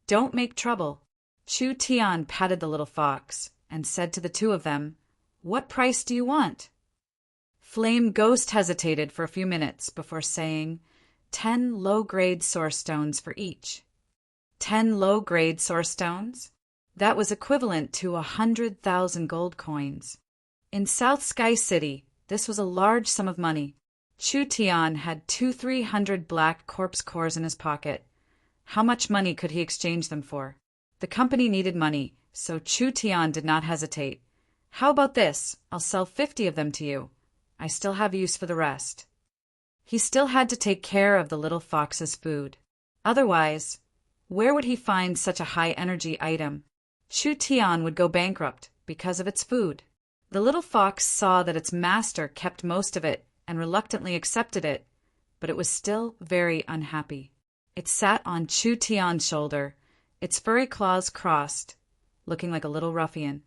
Don't make trouble. Chu Tian patted the little fox and said to the two of them, "What price do you want?" Flame Ghost hesitated for a few minutes before saying, 10 low-grade source stones for each. 10 low-grade source stones? That was equivalent to 100,000 gold coins. In South Sky City, this was a large sum of money. Chu Tian had 200-300 black corpse cores in his pocket. How much money could he exchange them for? The company needed money, so Chu Tian did not hesitate. How about this? I'll sell 50 of them to you. I still have use for the rest. He still had to take care of the little fox's food. Otherwise, where would he find such a high-energy item? Chu Tian would go bankrupt because of its food. The little fox saw that its master kept most of it and reluctantly accepted it, but it was still very unhappy. It sat on Chu Tian's shoulder, its furry claws crossed, looking like a little ruffian.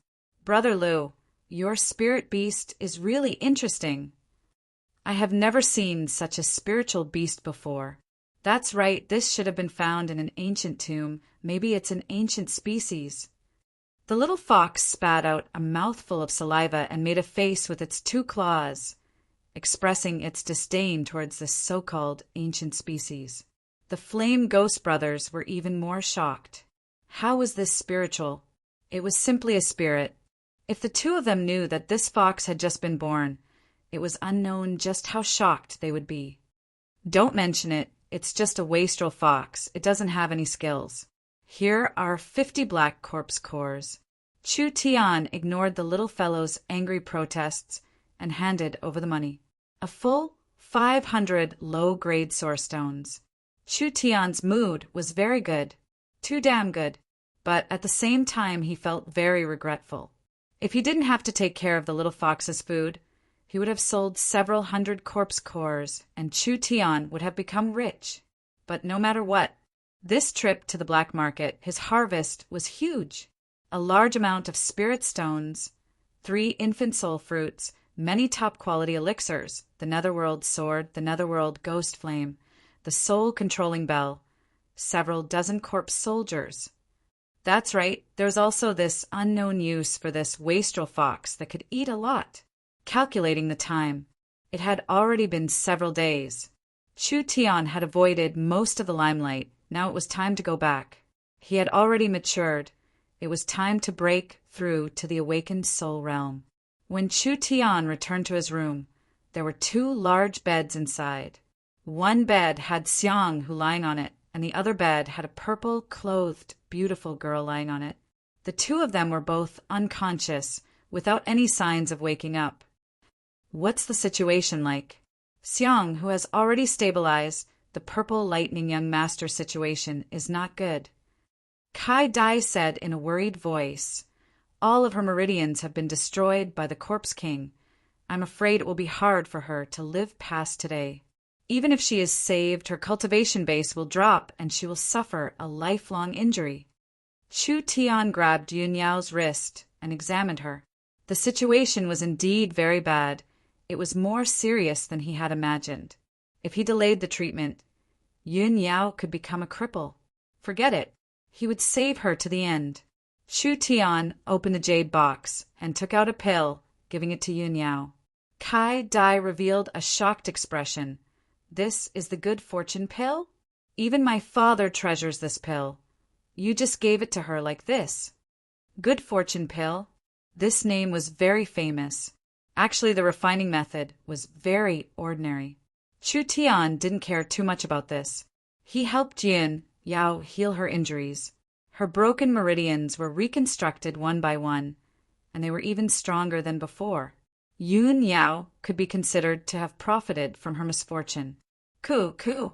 Brother Lu, your spirit beast is really interesting. I have never seen such a spiritual beast before. That's right, this should have been found in an ancient tomb. Maybe it's an ancient species. The little fox spat out a mouthful of saliva and made a face with its 2 claws, expressing its disdain towards this so-called ancient species. The Flame Ghost brothers were even more shocked. How was this spiritual? It was simply a spirit. If the two of them knew that this fox had just been born, it was unknown just how shocked they would be. Don't mention it. It's just a wastrel fox. It doesn't have any skills. Here are 50 black corpse cores. Chu Tian ignored the little fellow's angry protests and handed over the money. A full 500 low-grade source stones. Chu Tian's mood was very good. Too damn good. But at the same time he felt very regretful. If he didn't have to take care of the little fox's food, he would have sold several hundred corpse cores, and Chu Tian would have become rich. But no matter what, this trip to the black market, his harvest was huge. A large amount of spirit stones, 3 infant soul fruits, many top-quality elixirs, the netherworld sword, the netherworld ghost flame, the soul-controlling bell, several dozen corpse soldiers. That's right, there's also this unknown use for this wastrel fox that could eat a lot. Calculating the time, it had already been several days. Chu Tian had avoided most of the limelight. Now it was time to go back. He had already matured. It was time to break through to the awakened soul realm. When Chu Tian returned to his room, there were 2 large beds inside. One bed had Xiang Hu lying on it, and the other bed had a purple-clothed, beautiful girl lying on it. The 2 of them were both unconscious, without any signs of waking up. What's the situation like? Xiang, who has already stabilized the purple lightning young master's situation, is not good. Kai Dai said in a worried voice, all of her meridians have been destroyed by the Corpse King. I'm afraid it will be hard for her to live past today. Even if she is saved, her cultivation base will drop and she will suffer a lifelong injury. Chu Tian grabbed Yun Yao's wrist and examined her. The situation was indeed very bad. It was more serious than he had imagined. If he delayed the treatment, Yun Yao could become a cripple. Forget it. He would save her to the end. Chu Tian opened the jade box and took out a pill, giving it to Yun Yao. Kai Dai revealed a shocked expression. This is the good fortune pill? Even my father treasures this pill. You just gave it to her like this. Good fortune pill. This name was very famous. Actually, the refining method was very ordinary. Chu Tian didn't care too much about this. He helped Yun Yao heal her injuries. Her broken meridians were reconstructed one by one, and they were even stronger than before. Yun Yao could be considered to have profited from her misfortune. Coo.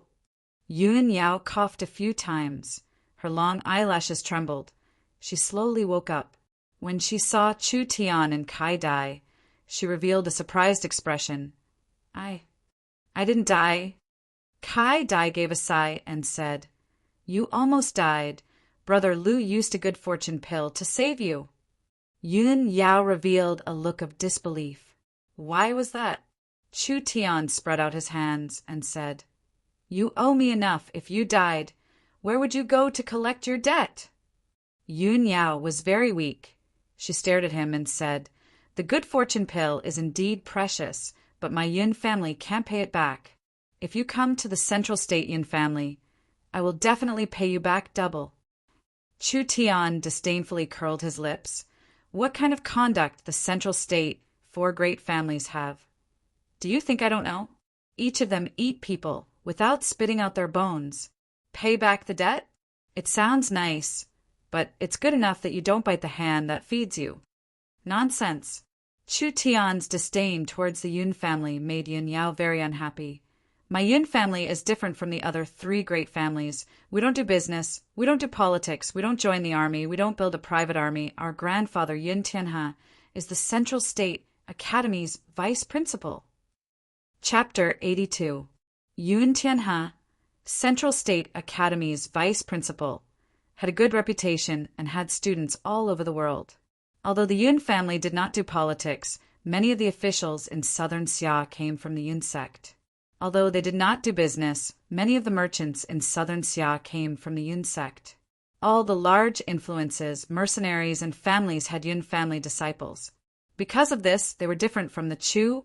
Yun Yao coughed a few times. Her long eyelashes trembled. She slowly woke up. When she saw Chu Tian and Kai Dai, she revealed a surprised expression. I didn't die. Kai Dai gave a sigh and said, You almost died. Brother Lu used a good fortune pill to save you. Yun Yao revealed a look of disbelief. Why was that? Chu Tian spread out his hands and said, You owe me enough. If you died, where would you go to collect your debt? Yun Yao was very weak. She stared at him and said, The good fortune pill is indeed precious, but my Yun family can't pay it back. If you come to the Central State Yun family, I will definitely pay you back double. Chu Tian disdainfully curled his lips. What kind of conduct the Central State 4 great families have? Do you think I don't know? Each of them eat people without spitting out their bones. Pay back the debt? It sounds nice, but it's good enough that you don't bite the hand that feeds you. Nonsense. Chu Tian's disdain towards the Yun family made Yun Yao very unhappy. My Yun family is different from the other 3 great families. We don't do business, we don't do politics, we don't join the army, we don't build a private army. Our grandfather Yun Tianhe is the Central State Academy's vice principal. Chapter 82. Yun Tianhe, Central State Academy's vice principal, had a good reputation and had students all over the world. Although the Yun family did not do politics, many of the officials in southern Xia came from the Yun sect. Although they did not do business, many of the merchants in southern Xia came from the Yun sect. All the large influences, mercenaries, and families had Yun family disciples. Because of this, they were different from the Chu,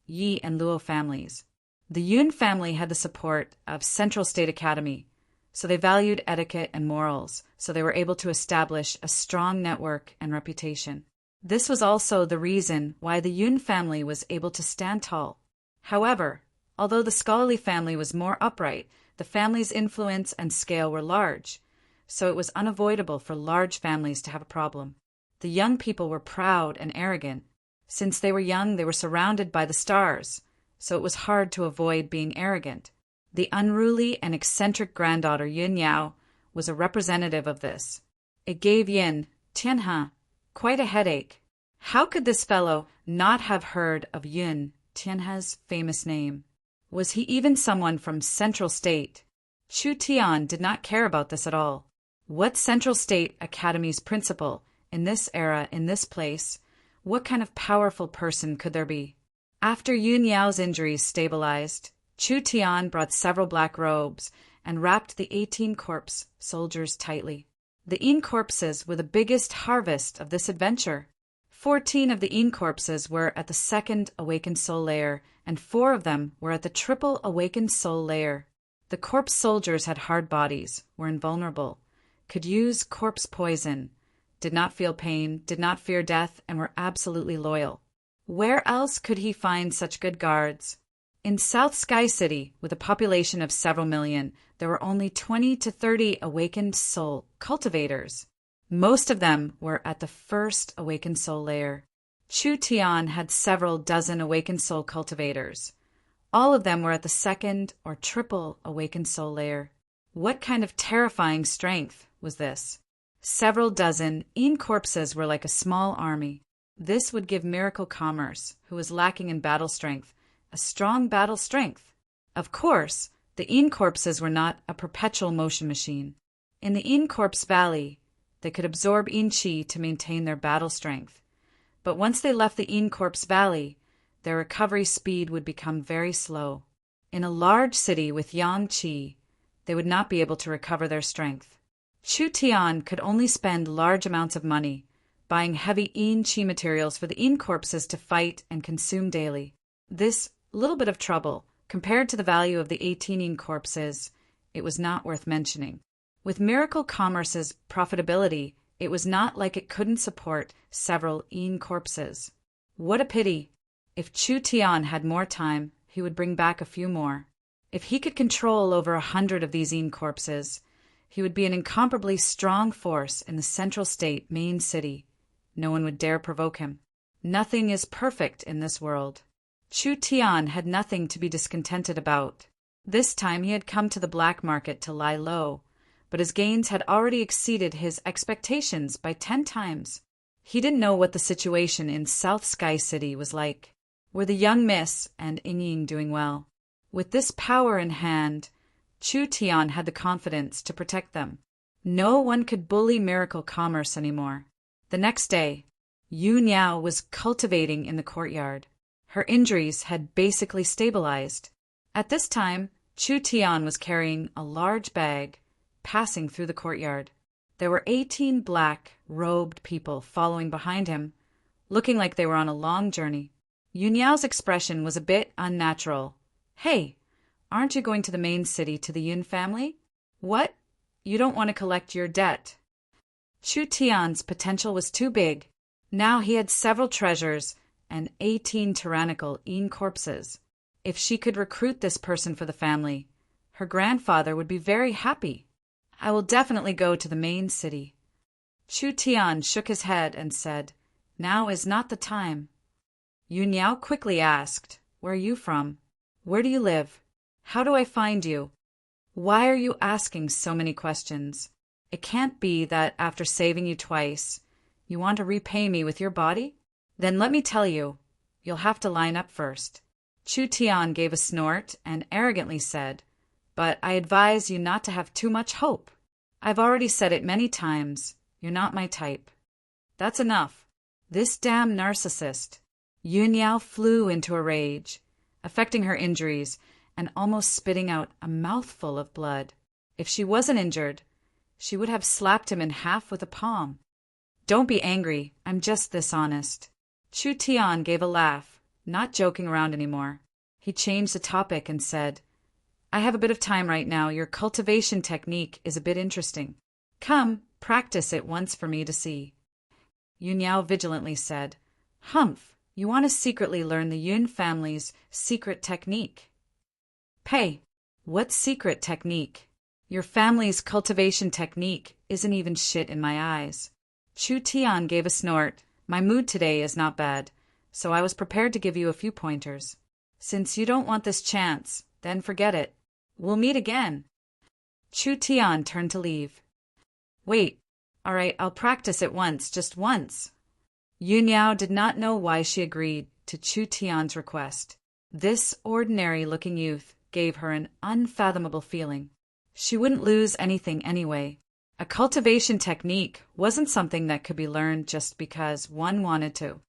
Yi, and Luo families. The Yun family had the support of Central State Academy, so they valued etiquette and morals, so they were able to establish a strong network and reputation. This was also the reason why the Yun family was able to stand tall. However, although the scholarly family was more upright, the family's influence and scale were large, so it was unavoidable for large families to have a problem. The young people were proud and arrogant. Since they were young, they were surrounded by the stars, so it was hard to avoid being arrogant. The unruly and eccentric granddaughter Yun Yao was a representative of this. It gave Yun Tianhe quite a headache. How could this fellow not have heard of Yun Tianhe's famous name? Was he even someone from Central State? Chu Tian did not care about this at all. What Central State Academy's principal, in this era, in this place, what kind of powerful person could there be? After Yun Yao's injuries stabilized, Chu Tian brought several black robes and wrapped the 18 corpse soldiers tightly. The Een corpses were the biggest harvest of this adventure. 14 of the Een corpses were at the second awakened soul layer, and 4 of them were at the triple awakened soul layer. The corpse soldiers had hard bodies, were invulnerable, could use corpse poison, did not feel pain, did not fear death, and were absolutely loyal. Where else could he find such good guards? In South Sky City, with a population of several million, there were only 20 to 30 awakened soul cultivators. Most of them were at the first awakened soul layer. Chu Tian had several dozen awakened soul cultivators. All of them were at the second or triple awakened soul layer. What kind of terrifying strength was this? Several dozen Een corpses were like a small army. This would give Miracle Commerce, who was lacking in battle strength, a strong battle strength. Of course, the Een corpses were not a perpetual motion machine. In the Een corpse valley, they could absorb Een chi to maintain their battle strength. But once they left the Een corpse valley, their recovery speed would become very slow. In a large city with yang chi, they would not be able to recover their strength. Chu Tian could only spend large amounts of money, buying heavy Een chi materials for the Een corpses to fight and consume daily. This little bit of trouble, compared to the value of the 18 Een corpses, it was not worth mentioning. With Miracle Commerce's profitability, it was not like it couldn't support several Een corpses. What a pity! If Chu Tian had more time, he would bring back a few more. If he could control over 100 of these Een corpses, he would be an incomparably strong force in the central state main city. No one would dare provoke him. Nothing is perfect in this world. Chu Tian had nothing to be discontented about. This time he had come to the black market to lie low, but his gains had already exceeded his expectations by 10 times. He didn't know what the situation in South Sky City was like. Were the young Miss and Ying doing well? With this power in hand, Chu Tian had the confidence to protect them. No one could bully Miracle Commerce anymore. The next day, Yu Niao was cultivating in the courtyard. Her injuries had basically stabilized. At this time, Chu Tian was carrying a large bag, passing through the courtyard. There were 18 black-robed people following behind him, looking like they were on a long journey. Yu Niao's expression was a bit unnatural. "Hey, aren't you going to the main city to the Yun family? What? You don't want to collect your debt?" Chu Tian's potential was too big. Now he had several treasures and 18 tyrannical Een corpses. If she could recruit this person for the family, her grandfather would be very happy. "I will definitely go to the main city." Chu Tian shook his head and said, "Now is not the time." Yu Niao quickly asked, "Where are you from? Where do you live? How do I find you? Why are you asking so many questions? It can't be that after saving you twice, you want to repay me with your body? Then let me tell you, you'll have to line up first." Chu Tian gave a snort and arrogantly said, "But I advise you not to have too much hope. I've already said it many times, you're not my type." "That's enough. This damn narcissist." Yu Niao flew into a rage, affecting her injuries and almost spitting out a mouthful of blood. If she wasn't injured, she would have slapped him in half with a palm. "Don't be angry, I'm just this honest." Chu Tian gave a laugh, not joking around anymore. He changed the topic and said, "I have a bit of time right now. Your cultivation technique is a bit interesting. Come, practice it once for me to see." Yu Niao vigilantly said, "Humph, you want to secretly learn the Yun family's secret technique." "Pay, what secret technique? Your family's cultivation technique isn't even shit in my eyes." Chu Tian gave a snort. "My mood today is not bad, so I was prepared to give you a few pointers. Since you don't want this chance, then forget it. We'll meet again." Chu Tian turned to leave. "Wait, all right, I'll practice it once, just once." Yu Niao did not know why she agreed to Chu Tian's request. This ordinary-looking youth gave her an unfathomable feeling. She wouldn't lose anything anyway. A cultivation technique wasn't something that could be learned just because one wanted to.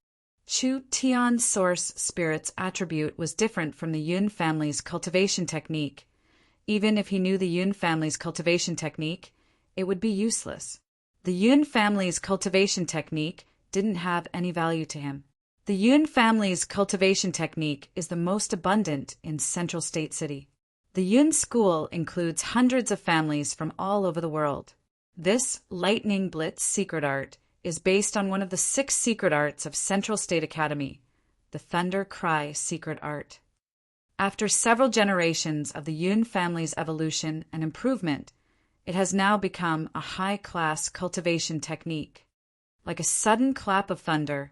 Chu Tian's source spirit's attribute was different from the Yun family's cultivation technique. Even if he knew the Yun family's cultivation technique, it would be useless. The Yun family's cultivation technique didn't have any value to him. The Yun family's cultivation technique is the most abundant in Central State City. The Yun school includes hundreds of families from all over the world. This lightning blitz secret art is based on one of the 6 secret arts of Central State Academy, the Thunder Cry secret art. After several generations of the Yun family's evolution and improvement, it has now become a high-class cultivation technique. Like a sudden clap of thunder,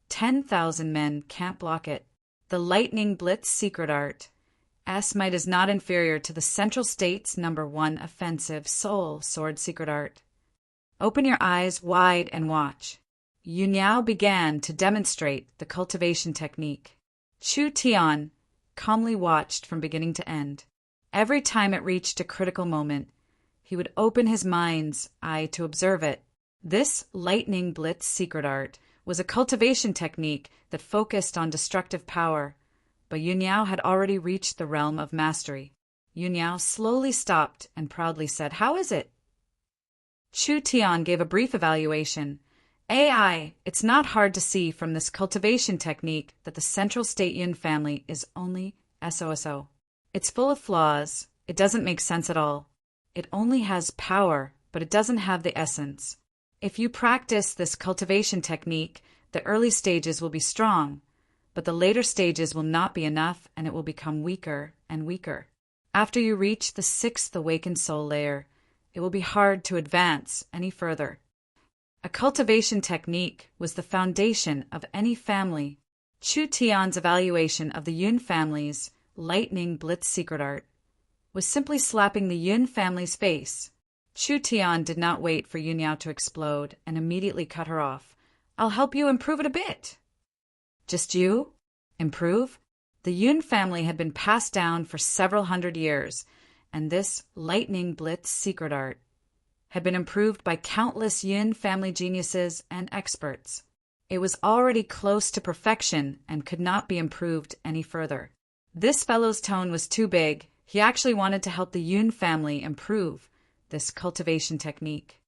10,000 men can't block it. The lightning blitz secret art might is not inferior to the Central State's #1 offensive soul sword secret art. Open your eyes wide and watch. Yu Niao began to demonstrate the cultivation technique. Chu Tian calmly watched from beginning to end. Every time it reached a critical moment, he would open his mind's eye to observe it. This lightning blitz secret art was a cultivation technique that focused on destructive power, but Yu Niao had already reached the realm of mastery. Yu Niao slowly stopped and proudly said, "How is it?" Chu Tian gave a brief evaluation. It's not hard to see from this cultivation technique that the Central State Yun family is only SOSO. It's full of flaws. It doesn't make sense at all. It only has power, but it doesn't have the essence. If you practice this cultivation technique, the early stages will be strong, but the later stages will not be enough and it will become weaker and weaker. After you reach the 6th awakened soul layer, it will be hard to advance any further. A cultivation technique was the foundation of any family. Chu Tian's evaluation of the Yun family's lightning blitz secret art was simply slapping the Yun family's face. Chu Tian did not wait for Yu Niao to explode and immediately cut her off. "I'll help you improve it a bit." "Just you? Improve?" The Yun family had been passed down for several hundred years, and this lightning blitz secret art had been improved by countless Yun family geniuses and experts. It was already close to perfection and could not be improved any further. This fellow's tone was too big. He actually wanted to help the Yun family improve this cultivation technique.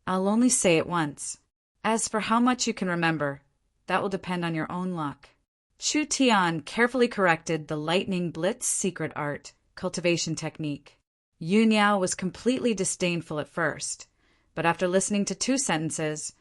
"I'll only say it once. As for how much you can remember, that will depend on your own luck." Chu Tian carefully corrected the lightning blitz secret art cultivation technique. Yu Niao was completely disdainful at first, but after listening to 2 sentences,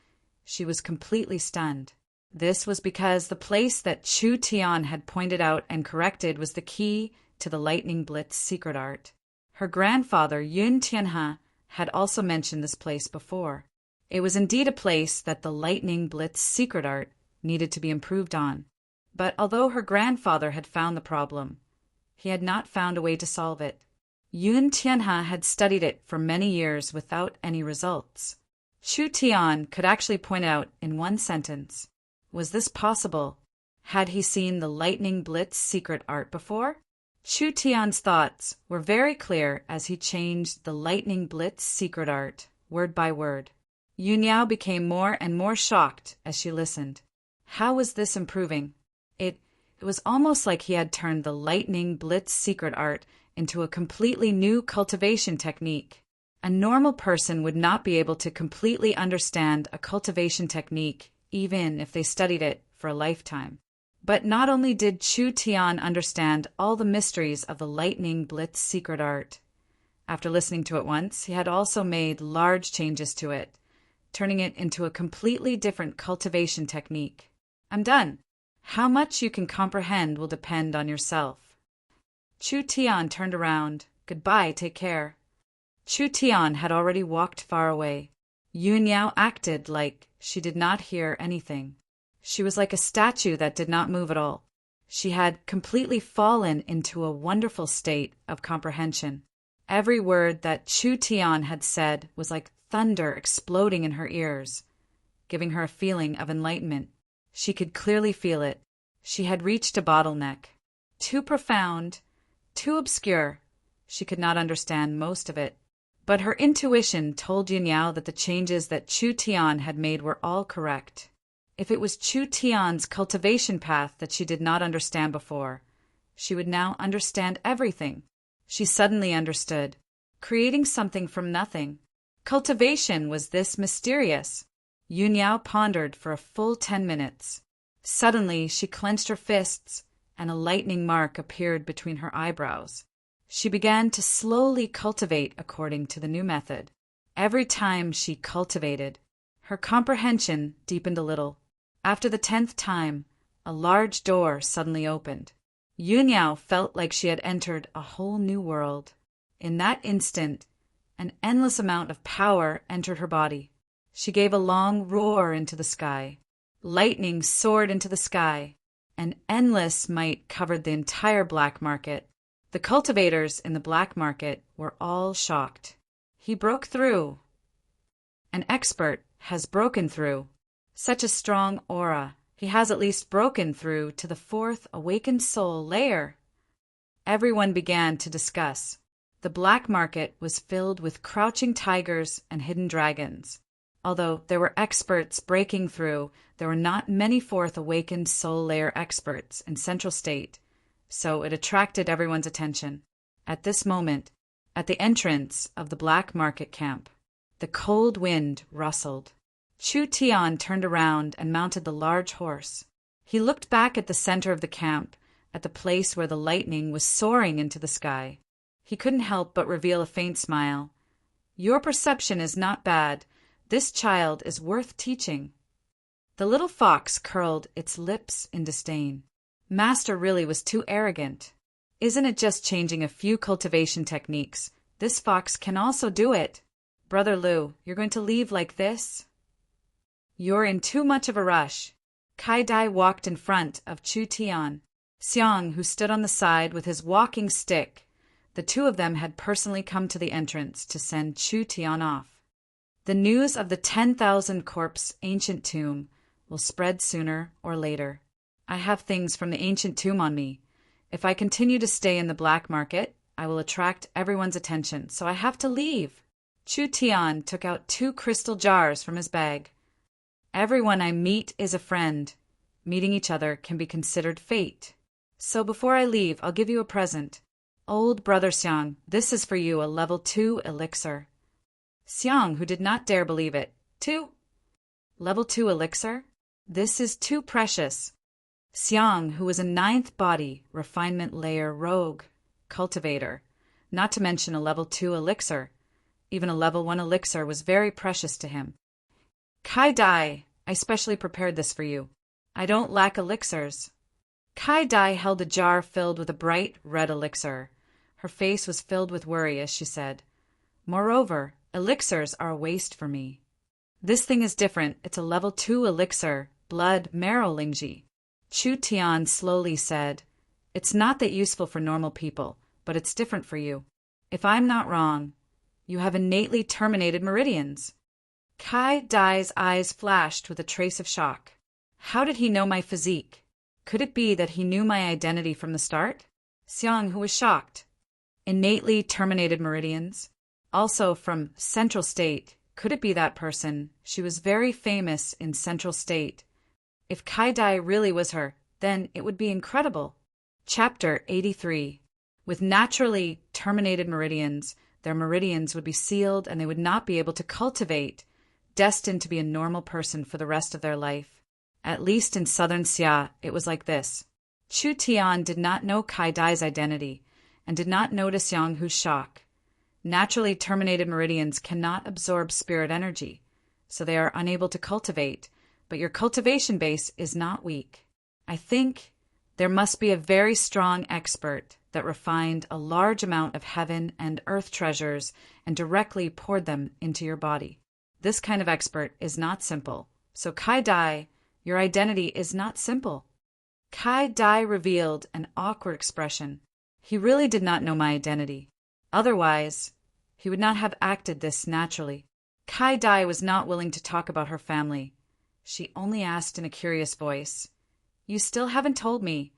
she was completely stunned. This was because the place that Chu Tian had pointed out and corrected was the key to the lightning blitz secret art. Her grandfather, Yun Tianhe, had also mentioned this place before. It was indeed a place that the lightning blitz secret art needed to be improved on. But although her grandfather had found the problem, he had not found a way to solve it. Yun Tianhe had studied it for many years without any results. Chu Tian could actually point out in 1 sentence. Was this possible? Had he seen the lightning blitz secret art before? Chu Tian's thoughts were very clear as he changed the lightning blitz secret art, word by word. Yu Niao became more and more shocked as she listened. How was this improving? It was almost like he had turned the lightning blitz secret art into a completely new cultivation technique. A normal person would not be able to completely understand a cultivation technique, even if they studied it for a lifetime. But not only did Chu Tian understand all the mysteries of the lightning blitz secret art, after listening to it once, he had also made large changes to it, turning it into a completely different cultivation technique. "I'm done. How much you can comprehend will depend on yourself." Chu Tian turned around. "Goodbye, take care." Chu Tian had already walked far away. Yu Niao acted like she did not hear anything. She was like a statue that did not move at all. She had completely fallen into a wonderful state of comprehension. Every word that Chu Tian had said was like thunder exploding in her ears, giving her a feeling of enlightenment. She could clearly feel it. She had reached a bottleneck. Too profound, too obscure. She could not understand most of it. But her intuition told Yu Niao that the changes that Chu Tian had made were all correct. If it was Chu Tian's cultivation path that she did not understand before, she would now understand everything. She suddenly understood. Creating something from nothing. Cultivation was this mysterious. Yunyao pondered for a full 10 minutes. Suddenly, she clenched her fists, and a lightning mark appeared between her eyebrows. She began to slowly cultivate according to the new method. Every time she cultivated, her comprehension deepened a little. After the 10th time, a large door suddenly opened. Yunyao felt like she had entered a whole new world. In that instant, an endless amount of power entered her body. She gave a long roar into the sky. Lightning soared into the sky. An endless might covered the entire black market. The cultivators in the black market were all shocked. He broke through. An expert has broken through. Such a strong aura. He has at least broken through to the 4th awakened soul layer. Everyone began to discuss. The black market was filled with crouching tigers and hidden dragons. Although there were experts breaking through, there were not many 4th awakened soul layer experts in Central State, so it attracted everyone's attention. At this moment, at the entrance of the black market camp, the cold wind rustled. Chu Tian turned around and mounted the large horse. He looked back at the center of the camp, at the place where the lightning was soaring into the sky. He couldn't help but reveal a faint smile. Your perception is not bad. This child is worth teaching. The little fox curled its lips in disdain. Master really was too arrogant. Isn't it just changing a few cultivation techniques? This fox can also do it. Brother Lu, you're going to leave like this? You're in too much of a rush. Kai Dai walked in front of Chu Tian. Xiang, who stood on the side with his walking stick. The two of them had personally come to the entrance to send Chu Tian off. The news of the 10,000 corpse ancient tomb will spread sooner or later. I have things from the ancient tomb on me. If I continue to stay in the black market, I will attract everyone's attention, so I have to leave. Chu Tian took out 2 crystal jars from his bag. Everyone I meet is a friend. Meeting each other can be considered fate. So before I leave, I'll give you a present. Old brother Xiang, this is for you, a level 2 elixir. Xiang, who did not dare believe it. 2? Level 2 elixir? This is too precious. Xiang, who was a 9th body, refinement layer rogue, cultivator, not to mention a level 2 elixir. Even a level 1 elixir was very precious to him. Kai Dai, I specially prepared this for you. I don't lack elixirs. Kai Dai held a jar filled with a bright red elixir. Her face was filled with worry as she said, Moreover, elixirs are a waste for me. This thing is different. It's a level 2 elixir, blood marrow lingji. Chu Tian slowly said, It's not that useful for normal people, but it's different for you. If I'm not wrong, you have innately terminated meridians. Kai Dai's eyes flashed with a trace of shock. How did he know my physique? Could it be that he knew my identity from the start? Xiang, who was shocked. Innately terminated meridians. Also from Central State. Could it be that person? She was very famous in Central State. If Kai Dai really was her, then it would be incredible. Chapter 83. With naturally terminated meridians, their meridians would be sealed and they would not be able to cultivate, destined to be a normal person for the rest of their life. At least in southern Xia, it was like this. Chu Tian did not know Kai Dai's identity and did not notice Yang Hu's shock. Naturally terminated meridians cannot absorb spirit energy, so they are unable to cultivate, but your cultivation base is not weak. I think there must be a very strong expert that refined a large amount of heaven and earth treasures and directly poured them into your body. This kind of expert is not simple. So Kai Dai, your identity is not simple. Kai Dai revealed an awkward expression. He really did not know my identity. Otherwise, he would not have acted this naturally. Kai Dai was not willing to talk about her family. She only asked in a curious voice, You still haven't told me.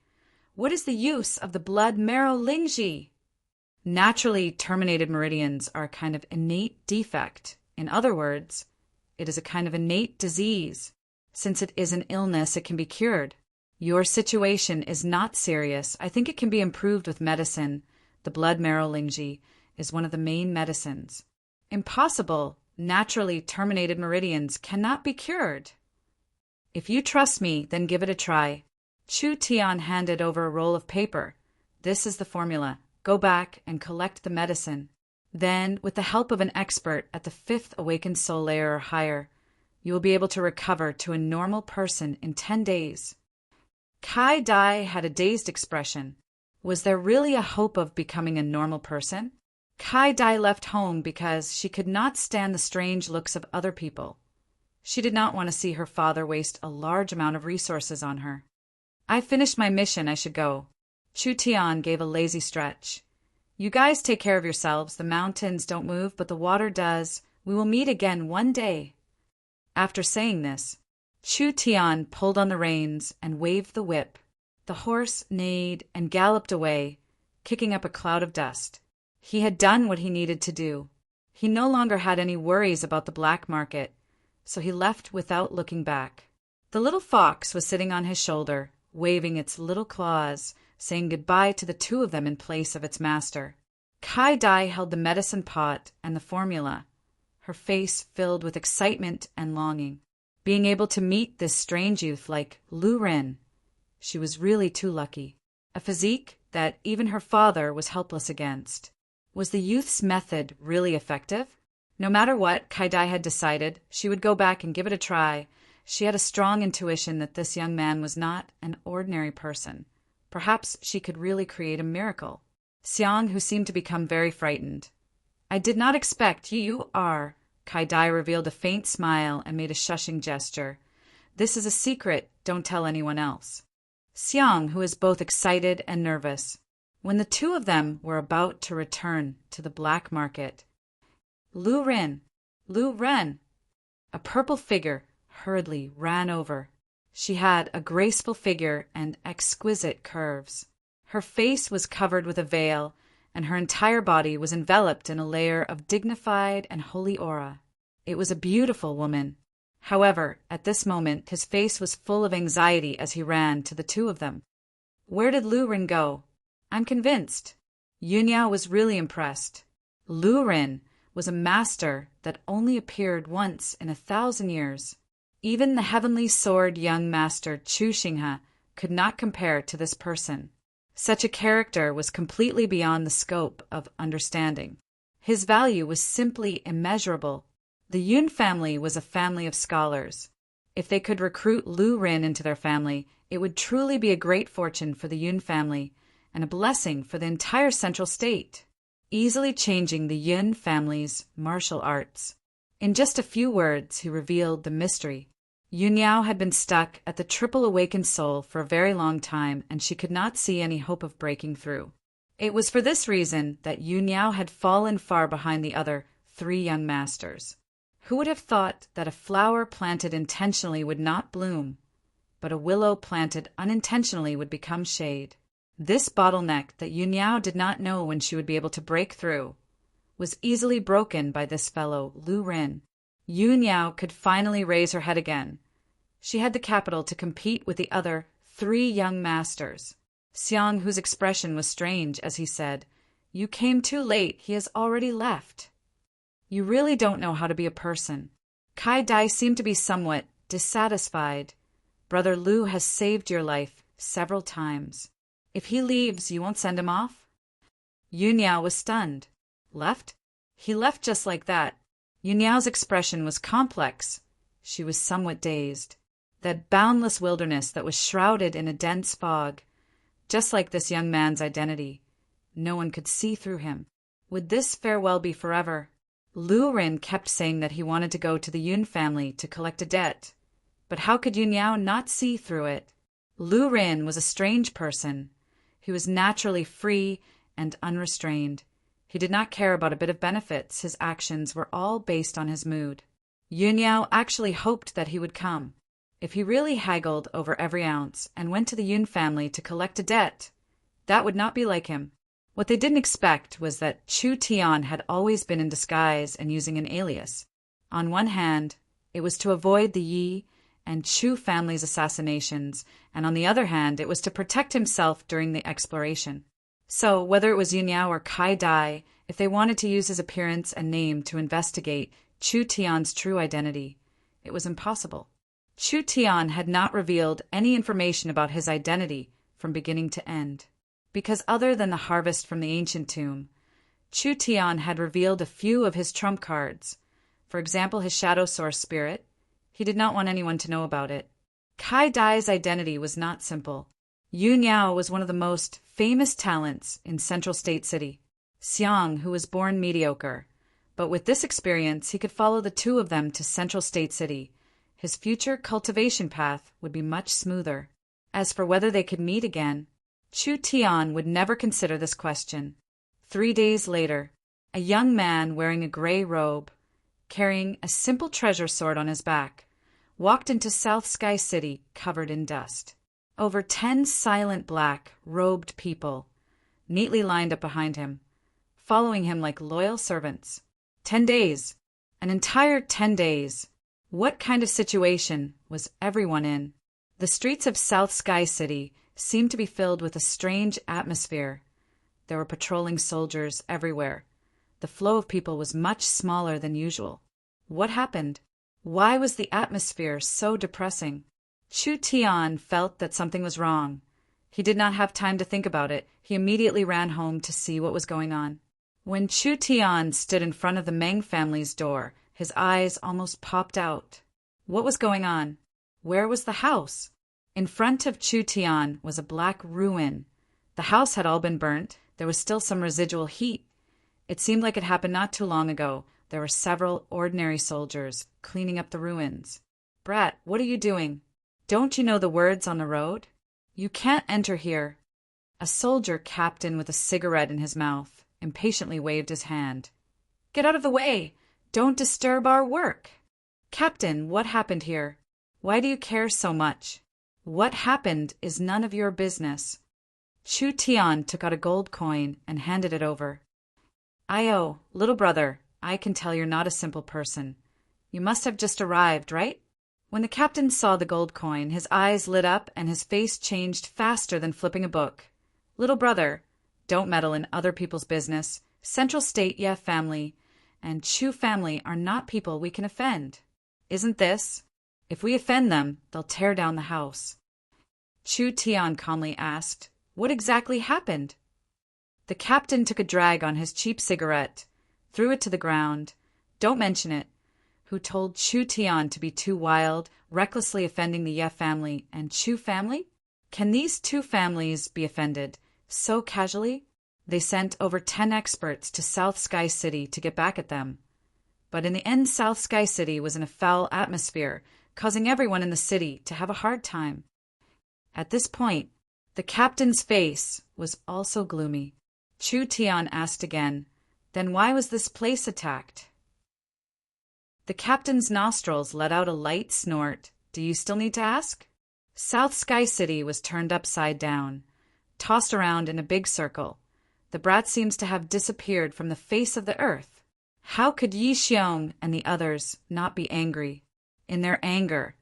What is the use of the blood marrow lingji? Naturally terminated meridians are a kind of innate defect. In other words, it is a kind of innate disease. Since it is an illness, it can be cured. Your situation is not serious. I think it can be improved with medicine, the blood marrow lingji, is one of the main medicines. Impossible, naturally terminated meridians cannot be cured. If you trust me, then give it a try. Chu Tian handed over a roll of paper. This is the formula. Go back and collect the medicine. Then, with the help of an expert at the 5th awakened soul layer or higher, you will be able to recover to a normal person in 10 days. Kai Dai had a dazed expression. Was there really a hope of becoming a normal person? Kai Dai left home because she could not stand the strange looks of other people. She did not want to see her father waste a large amount of resources on her. I finished my mission, I should go. Chu Tian gave a lazy stretch. You guys take care of yourselves. The mountains don't move, but the water does. We will meet again one day. After saying this, Chu Tian pulled on the reins and waved the whip. The horse neighed and galloped away, kicking up a cloud of dust. He had done what he needed to do. He no longer had any worries about the black market, so he left without looking back. The little fox was sitting on his shoulder, waving its little claws, saying goodbye to the two of them in place of its master. Kai Dai held the medicine pot and the formula, her face filled with excitement and longing. Being able to meet this strange youth like Lu Ren, she was really too lucky. A physique that even her father was helpless against. Was the youth's method really effective? No matter what Kai Dai had decided, she would go back and give it a try. She had a strong intuition that this young man was not an ordinary person. Perhaps she could really create a miracle. Xiang, who seemed to become very frightened. I did not expect you are. Kai Dai revealed a faint smile and made a shushing gesture. This is a secret, don't tell anyone else. Xiang, who was both excited and nervous. When the two of them were about to return to the black market, Lu Ren, a purple figure hurriedly ran over. She had a graceful figure and exquisite curves. Her face was covered with a veil, and her entire body was enveloped in a layer of dignified and holy aura. It was a beautiful woman. However, at this moment, his face was full of anxiety as he ran to the two of them. Where did Lu Ren go? I'm convinced. Yunyao was really impressed. Lu Ren was a master that only appeared once in 1,000 years. Even the heavenly sword young master Chu Xinghe could not compare to this person. Such a character was completely beyond the scope of understanding. His value was simply immeasurable. The Yun family was a family of scholars. If they could recruit Lu Ren into their family, it would truly be a great fortune for the Yun family and a blessing for the entire central state, easily changing the Yun family's martial arts. In just a few words, he revealed the mystery. Yunyao had been stuck at the triple awakened soul for a very long time, and she could not see any hope of breaking through. It was for this reason that Yunyao had fallen far behind the other 3 young masters. Who would have thought that a flower planted intentionally would not bloom, but a willow planted unintentionally would become shade? This bottleneck that Yunyao did not know when she would be able to break through was easily broken by this fellow, Lu Ren. Yunyao could finally raise her head again. She had the capital to compete with the other 3 young masters. Xiang, whose expression was strange as he said, You came too late, he has already left. You really don't know how to be a person. Kai Dai seemed to be somewhat dissatisfied. Brother Lu has saved your life several times. If he leaves, you won't send him off? Yunyao was stunned. Left? He left just like that. Yunyao's expression was complex. She was somewhat dazed. That boundless wilderness that was shrouded in a dense fog, just like this young man's identity. No one could see through him. Would this farewell be forever? Lu Ren kept saying that he wanted to go to the Yun family to collect a debt. But how could Yunyao not see through it? Lu Ren was a strange person. He was naturally free and unrestrained. He did not care about a bit of benefits. His actions were all based on his mood. Yunyao actually hoped that he would come. If he really haggled over every ounce and went to the Yun family to collect a debt, that would not be like him. What they didn't expect was that Chu Tian had always been in disguise and using an alias. On one hand, it was to avoid the Yi and Chu family's assassinations, and on the other hand, it was to protect himself during the exploration. So, whether it was Yun Yao or Kai Dai, if they wanted to use his appearance and name to investigate Chu Tian's true identity, it was impossible. Chu Tian had not revealed any information about his identity from beginning to end. Because other than the harvest from the ancient tomb, Chu Tian had revealed a few of his trump cards. For example, his shadow source spirit. He did not want anyone to know about it. Kai Dai's identity was not simple. Yun Yao was one of the most famous talents in Central State City. Xiang, who was born mediocre. But with this experience, he could follow the two of them to Central State City. His future cultivation path would be much smoother. As for whether they could meet again, Chu Tian would never consider this question. 3 days later, a young man wearing a gray robe, carrying a simple treasure sword on his back, walked into South Sky City covered in dust. Over 10 silent black-robed people neatly lined up behind him, following him like loyal servants. 10 days. An entire 10 days. What kind of situation was everyone in? The streets of South Sky City seemed to be filled with a strange atmosphere. There were patrolling soldiers everywhere. The flow of people was much smaller than usual. What happened? Why was the atmosphere so depressing? Chu Tian felt that something was wrong. He did not have time to think about it. He immediately ran home to see what was going on. When Chu Tian stood in front of the Meng family's door, his eyes almost popped out. What was going on? Where was the house? In front of Chu Tian was a black ruin. The house had all been burnt. There was still some residual heat. It seemed like it happened not too long ago. There were several ordinary soldiers cleaning up the ruins. "Brat, what are you doing? Don't you know the words on the road? You can't enter here." A soldier captain with a cigarette in his mouth impatiently waved his hand. "Get out of the way! Don't disturb our work!" "Captain, what happened here? Why do you care so much? What happened is none of your business." Chu Tian took out a gold coin and handed it over. "Io, little brother, I can tell you're not a simple person. You must have just arrived, right?" When the captain saw the gold coin, his eyes lit up and his face changed faster than flipping a book. "Little brother, don't meddle in other people's business. Central State Ye family and Chu family are not people we can offend. Isn't this? If we offend them, they'll tear down the house." Chu Tian calmly asked, "What exactly happened?" The captain took a drag on his cheap cigarette, threw it to the ground. "Don't mention it." Who told Chu Tian to be too wild, recklessly offending the Ye family and Chu family? Can these two families be offended so casually? They sent over 10 experts to South Sky City to get back at them. But in the end, South Sky City was in a foul atmosphere, causing everyone in the city to have a hard time. At this point, the captain's face was also gloomy. Chu Tian asked again, "Then why was this place attacked?" The captain's nostrils let out a light snort. "Do you still need to ask?" South Sky City was turned upside down, tossed around in a big circle. The brat seems to have disappeared from the face of the earth. How could Yi Xiong and the others not be angry? In their anger,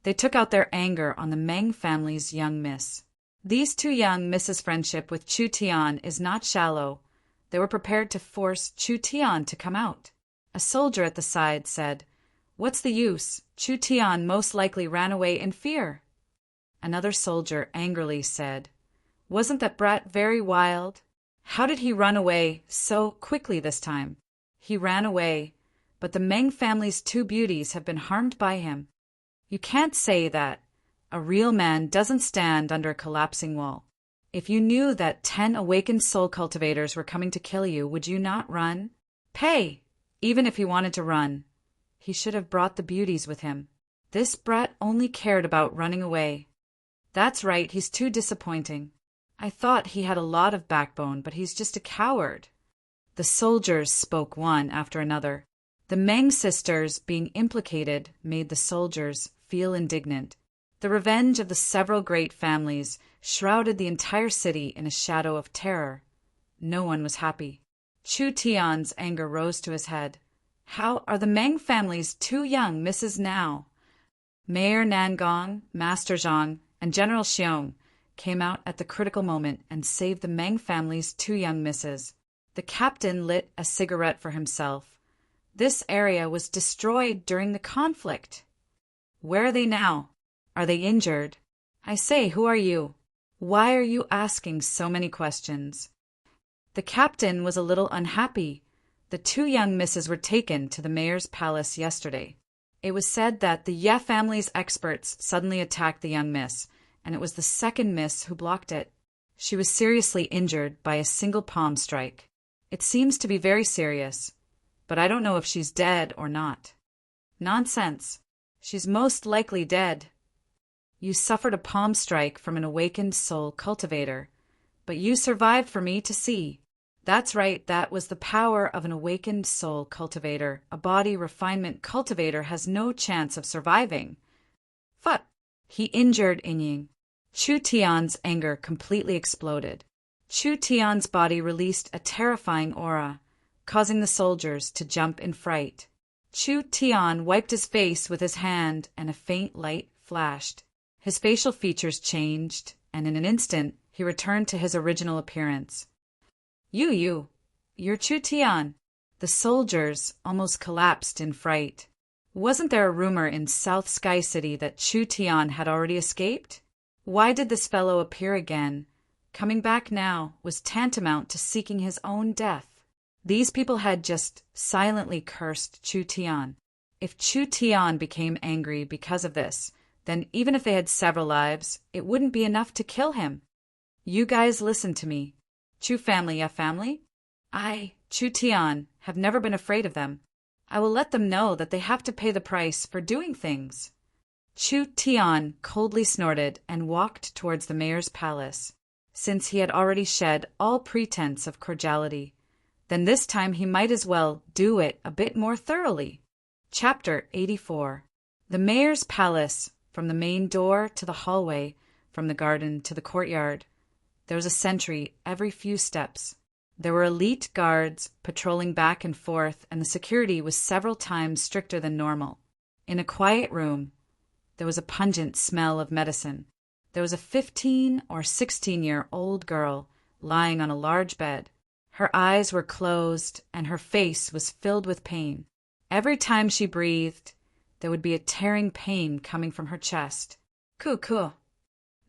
they took out their anger on the Meng family's young miss. These two young misses' friendship with Chu Tian is not shallow. They were prepared to force Chu Tian to come out. A soldier at the side said, "What's the use? Chu Tian most likely ran away in fear." Another soldier angrily said, "Wasn't that brat very wild? How did he run away so quickly this time?" "He ran away, but the Meng family's two beauties have been harmed by him." You can't say that. A real man doesn't stand under a collapsing wall. If you knew that 10 awakened soul cultivators were coming to kill you, would you not run? Pay! Even if he wanted to run, he should have brought the beauties with him. This brat only cared about running away. That's right, he's too disappointing. I thought he had a lot of backbone, but he's just a coward. The soldiers spoke one after another. The Meng sisters being implicated made the soldiers feel indignant. The revenge of the several great families shrouded the entire city in a shadow of terror. No one was happy. Chu Tian's anger rose to his head. How are the Meng family's two young misses now? Mayor Nangong, Master Zhang, and General Xiong came out at the critical moment and saved the Meng family's 2 young misses. The captain lit a cigarette for himself. This area was destroyed during the conflict. Where are they now? Are they injured? I say, who are you? Why are you asking so many questions? The captain was a little unhappy. The 2 young misses were taken to the mayor's palace yesterday. It was said that the Ye family's experts suddenly attacked the young miss, and it was the second miss who blocked it. She was seriously injured by a single palm strike. It seems to be very serious, but I don't know if she's dead or not. Nonsense. She's most likely dead. You suffered a palm strike from an awakened soul cultivator, but you survived for me to see. That's right, that was the power of an awakened soul cultivator. A body refinement cultivator has no chance of surviving. Phut! He injured Ying. Chu Tian's anger completely exploded. Chu Tian's body released a terrifying aura, causing the soldiers to jump in fright. Chu Tian wiped his face with his hand and a faint light flashed. His facial features changed, and in an instant he returned to his original appearance. You're Chu Tian. The soldiers almost collapsed in fright. Wasn't there a rumor in South Sky City that Chu Tian had already escaped? Why did this fellow appear again? Coming back now was tantamount to seeking his own death. These people had just silently cursed Chu Tian. If Chu Tian became angry because of this, then even if they had several lives, it wouldn't be enough to kill him. You guys listen to me. Chu family, Ye family? I, Chu Tian, have never been afraid of them. I will let them know that they have to pay the price for doing things. Chu Tian coldly snorted and walked towards the mayor's palace. Since he had already shed all pretense of cordiality, then this time he might as well do it a bit more thoroughly. Chapter 84. The mayor's palace, from the main door to the hallway, from the garden to the courtyard. There was a sentry every few steps. There were elite guards patrolling back and forth, and the security was several times stricter than normal. In a quiet room, there was a pungent smell of medicine. There was a 15 or 16-year-old girl lying on a large bed. Her eyes were closed, and her face was filled with pain. Every time she breathed, there would be a tearing pain coming from her chest. Ku.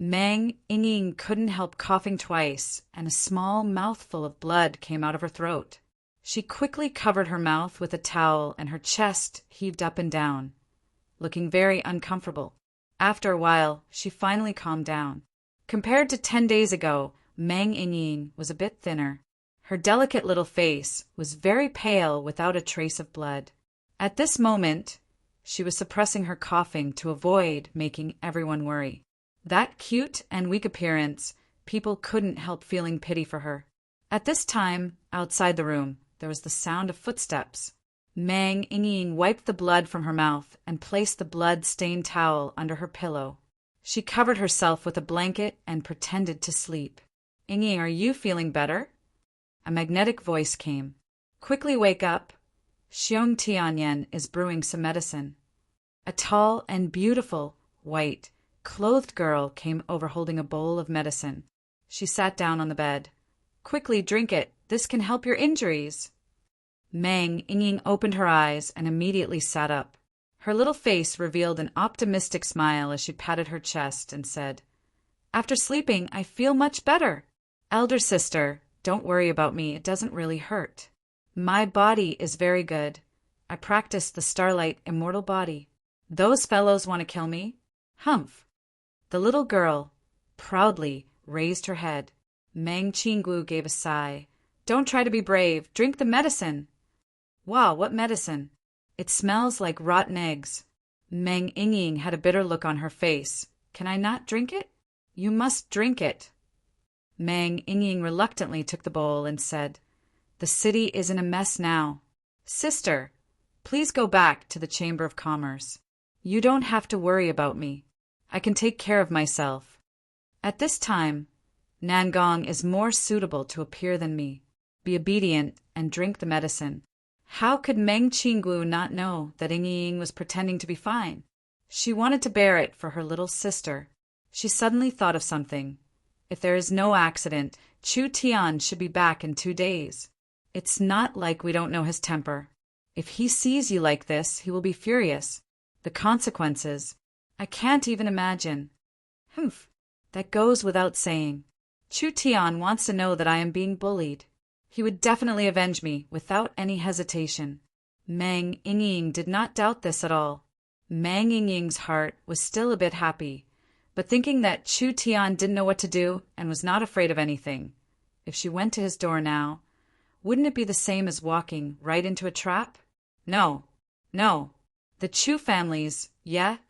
Meng Ying couldn't help coughing twice, and a small mouthful of blood came out of her throat. She quickly covered her mouth with a towel, and her chest heaved up and down, looking very uncomfortable. After a while, she finally calmed down. Compared to 10 days ago, Meng Ying was a bit thinner. Her delicate little face was very pale without a trace of blood. At this moment, she was suppressing her coughing to avoid making everyone worry. That cute and weak appearance, people couldn't help feeling pity for her. At this time, outside the room, there was the sound of footsteps. Meng Ying wiped the blood from her mouth and placed the blood-stained towel under her pillow. She covered herself with a blanket and pretended to sleep. Ying, are you feeling better? A magnetic voice came. Quickly wake up. Xiong Tianyan is brewing some medicine. A tall and beautiful, white, clothed girl came over holding a bowl of medicine. She sat down on the bed. Quickly drink it. This can help your injuries. Meng Ying opened her eyes and immediately sat up. Her little face revealed an optimistic smile as she patted her chest and said, After sleeping, I feel much better. Elder sister, don't worry about me. It doesn't really hurt. My body is very good. I practice the Starlight Immortal Body. Those fellows want to kill me? Humph. The little girl proudly raised her head. Meng Qinggu gave a sigh. Don't try to be brave. Drink the medicine. Wow, what medicine? It smells like rotten eggs. Meng Ying had a bitter look on her face. Can I not drink it? You must drink it. Meng Ying reluctantly took the bowl and said, The city is in a mess now. Sister, please go back to the Chamber of Commerce. You don't have to worry about me. I can take care of myself. At this time, Nangong is more suitable to appear than me. Be obedient and drink the medicine. How could Meng Qinggu not know that Ying was pretending to be fine? She wanted to bear it for her little sister. She suddenly thought of something. If there is no accident, Chu Tian should be back in 2 days. It's not like we don't know his temper. If he sees you like this, he will be furious. The consequences, I can't even imagine. Humph, that goes without saying. Chu Tian wants to know that I am being bullied. He would definitely avenge me without any hesitation. Mang Yingying did not doubt this at all. Mang Yingying's heart was still a bit happy, but thinking that Chu Tian didn't know what to do and was not afraid of anything. If she went to his door now, wouldn't it be the same as walking right into a trap? No, no. The Chu family's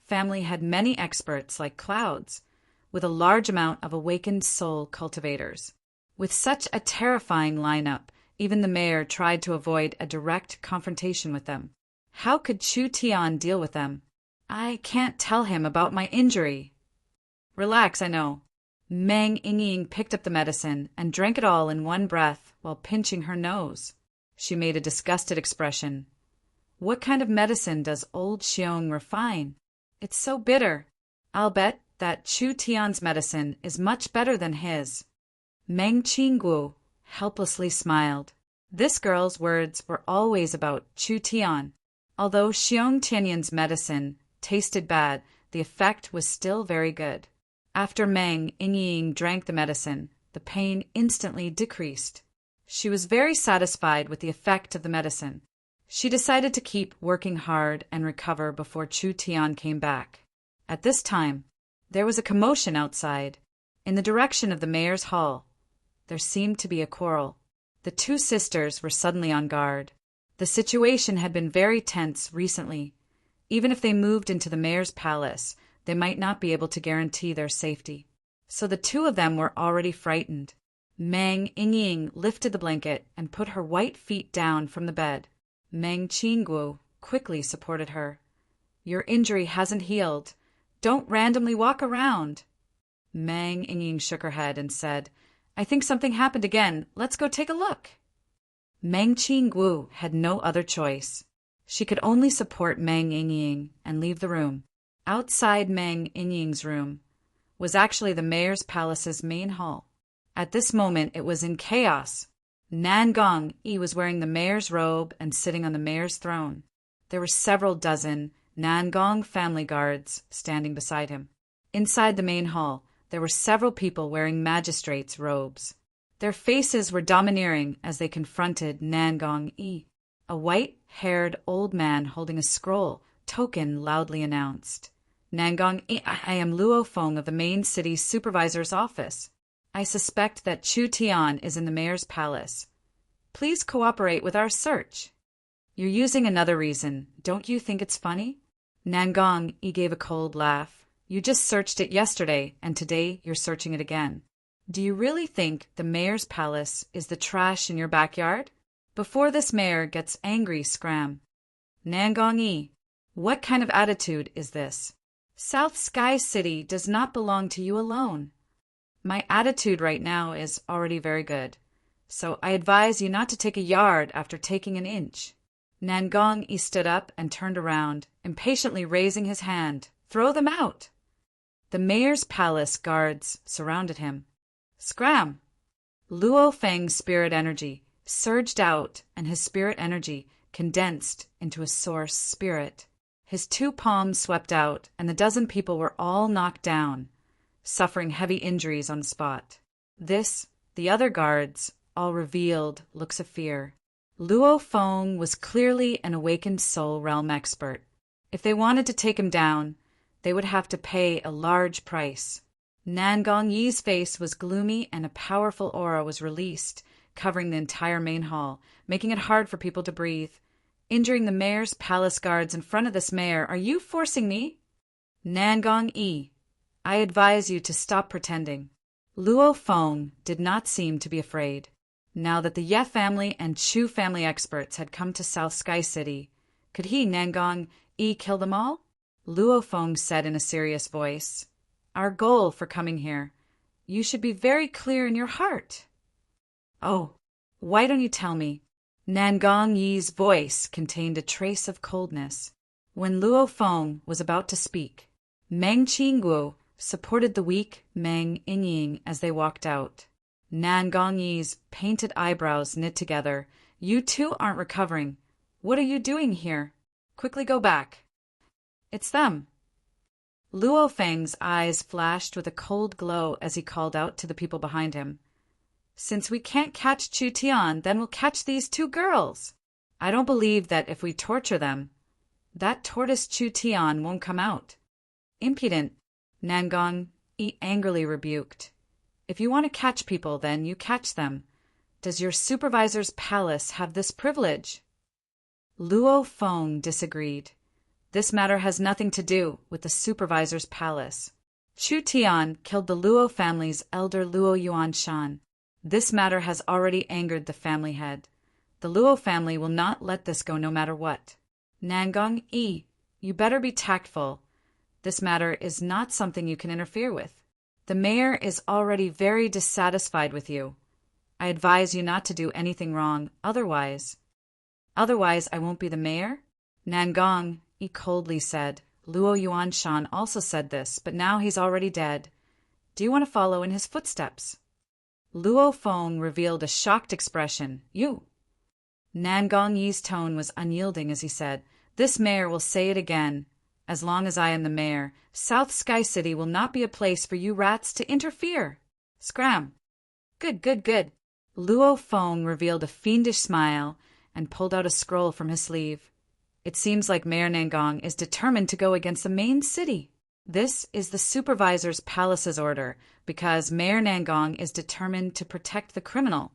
family had many experts like clouds, with a large amount of awakened soul cultivators. With such a terrifying lineup, even the mayor tried to avoid a direct confrontation with them. How could Chu Tian deal with them? I can't tell him about my injury. Relax, I know. Mang Yingying picked up the medicine and drank it all in one breath while pinching her nose. She made a disgusted expression. What kind of medicine does old Xiong refine? It's so bitter. I'll bet that Chu Tian's medicine is much better than his. Meng Qingguo helplessly smiled. This girl's words were always about Chu Tian. Although Xiong Tianyan's medicine tasted bad, the effect was still very good. After Meng Yingying drank the medicine, the pain instantly decreased. She was very satisfied with the effect of the medicine. She decided to keep working hard and recover before Chu Tian came back. At this time, there was a commotion outside. In the direction of the mayor's hall, there seemed to be a quarrel. The two sisters were suddenly on guard. The situation had been very tense recently. Even if they moved into the mayor's palace, they might not be able to guarantee their safety. So the two of them were already frightened. Mang Yingying lifted the blanket and put her white feet down from the bed. Meng Qingguo quickly supported her. Your injury hasn't healed. Don't randomly walk around. Mang Yingying shook her head and said, I think something happened again. Let's go take a look. Meng Qingguo had no other choice. She could only support Mang Yingying and leave the room. Outside Mang Yingying's room was actually the mayor's palace's main hall. At this moment, it was in chaos. Nan Gong-yi was wearing the mayor's robe and sitting on the mayor's throne. There were several dozen Nan Gong family guards standing beside him. Inside the main hall, there were several people wearing magistrates' robes. Their faces were domineering as they confronted Nan Gong-yi. A white-haired old man holding a scroll token loudly announced, Nan Gong-yi, I am Luo Feng of the main city supervisor's office. I suspect that Chu Tian is in the mayor's palace. Please cooperate with our search. You're using another reason. Don't you think it's funny? Nan Gong-yi gave a cold laugh. You just searched it yesterday, and today you're searching it again. Do you really think the mayor's palace is the trash in your backyard? Before this mayor gets angry, scram. Nan Gong-yi, what kind of attitude is this? South Sky City does not belong to you alone. My attitude right now is already very good, so I advise you not to take a yard after taking an inch. Nan Gong-yi stood up and turned around, impatiently raising his hand. Throw them out! The mayor's palace guards surrounded him. Scram! Luo Feng's spirit energy surged out, and his spirit energy condensed into a source spirit. His 2 palms swept out, and the dozen people were all knocked down, suffering heavy injuries on the spot. The other guards, all revealed looks of fear. Luo Feng was clearly an awakened soul realm expert. If they wanted to take him down, they would have to pay a large price. Nan Gong-yi's face was gloomy and a powerful aura was released, covering the entire main hall, making it hard for people to breathe. Injuring the mayor's palace guards in front of this mayor, are you forcing me? Nan Gong-yi, I advise you to stop pretending. Luo Feng did not seem to be afraid. Now that the Ye family and Chu family experts had come to South Sky City, could he, Nan Gong-yi, kill them all? Luo Feng said in a serious voice, Our goal for coming here. You should be very clear in your heart. Oh, why don't you tell me? Nan Gong-yi's voice contained a trace of coldness. When Luo Feng was about to speak, Meng Qingguo supported the weak Meng Yingying as they walked out. Nan Gongyi's painted eyebrows knit together. You too aren't recovering. What are you doing here? Quickly go back. It's them. Luo Feng's eyes flashed with a cold glow as he called out to the people behind him. Since we can't catch Chu Tian, then we'll catch these two girls. I don't believe that if we torture them, that tortoise Chu Tian won't come out. Impudent, Nan Gongyi angrily rebuked. If you want to catch people, then you catch them. Does your supervisor's palace have this privilege? Luo Feng disagreed. This matter has nothing to do with the supervisor's palace. Chu Tian killed the Luo family's elder Luo Yuanshan. This matter has already angered the family head. The Luo family will not let this go no matter what. Nan Gongyi, you better be tactful. This matter is not something you can interfere with. The mayor is already very dissatisfied with you. I advise you not to do anything wrong, otherwise I won't be the mayor? Nan Gongyi coldly said. Luo Yuanshan also said this, but now he's already dead. Do you want to follow in his footsteps? Luo Feng revealed a shocked expression. You? Nan Gongyi's tone was unyielding as he said, This mayor will say it again. As long as I am the mayor, South Sky City will not be a place for you rats to interfere. Scram. Good. Luo Feng revealed a fiendish smile and pulled out a scroll from his sleeve. It seems like Mayor Nangong is determined to go against the main city. This is the supervisor's palace's order, because Mayor Nangong is determined to protect the criminal.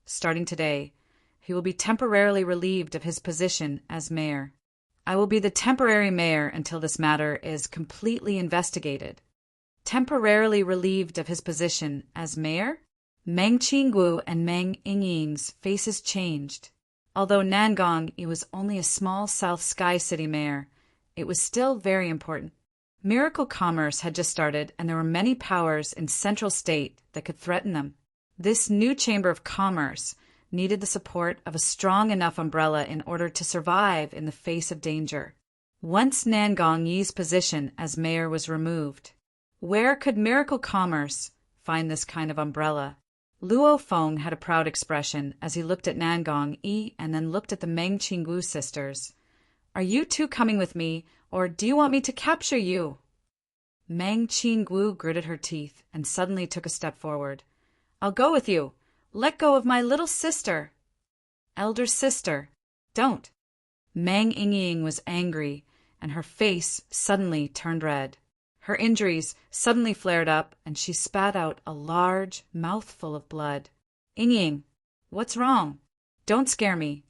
Starting today, he will be temporarily relieved of his position as mayor. I will be the temporary mayor until this matter is completely investigated. Temporarily relieved of his position as mayor? Meng Qinggu and Meng Yingying's faces changed. Although Nan Gongyi was only a small South Sky City mayor, it was still very important. Miracle commerce had just started, and there were many powers in Central State that could threaten them. This new Chamber of Commerce needed the support of a strong enough umbrella in order to survive in the face of danger. Once Nan Gongyi's position as mayor was removed, where could Miracle Commerce find this kind of umbrella? Luo Feng had a proud expression as he looked at Nan Gongyi and then looked at the Meng Qinggu sisters. Are you two coming with me, or do you want me to capture you? Meng Qinggu gritted her teeth and suddenly took a step forward. I'll go with you. Let go of my little sister. Elder sister, don't. Meng Yingying was angry, and her face suddenly turned red. Her injuries suddenly flared up, and she spat out a large mouthful of blood. Yingying, what's wrong? Don't scare me.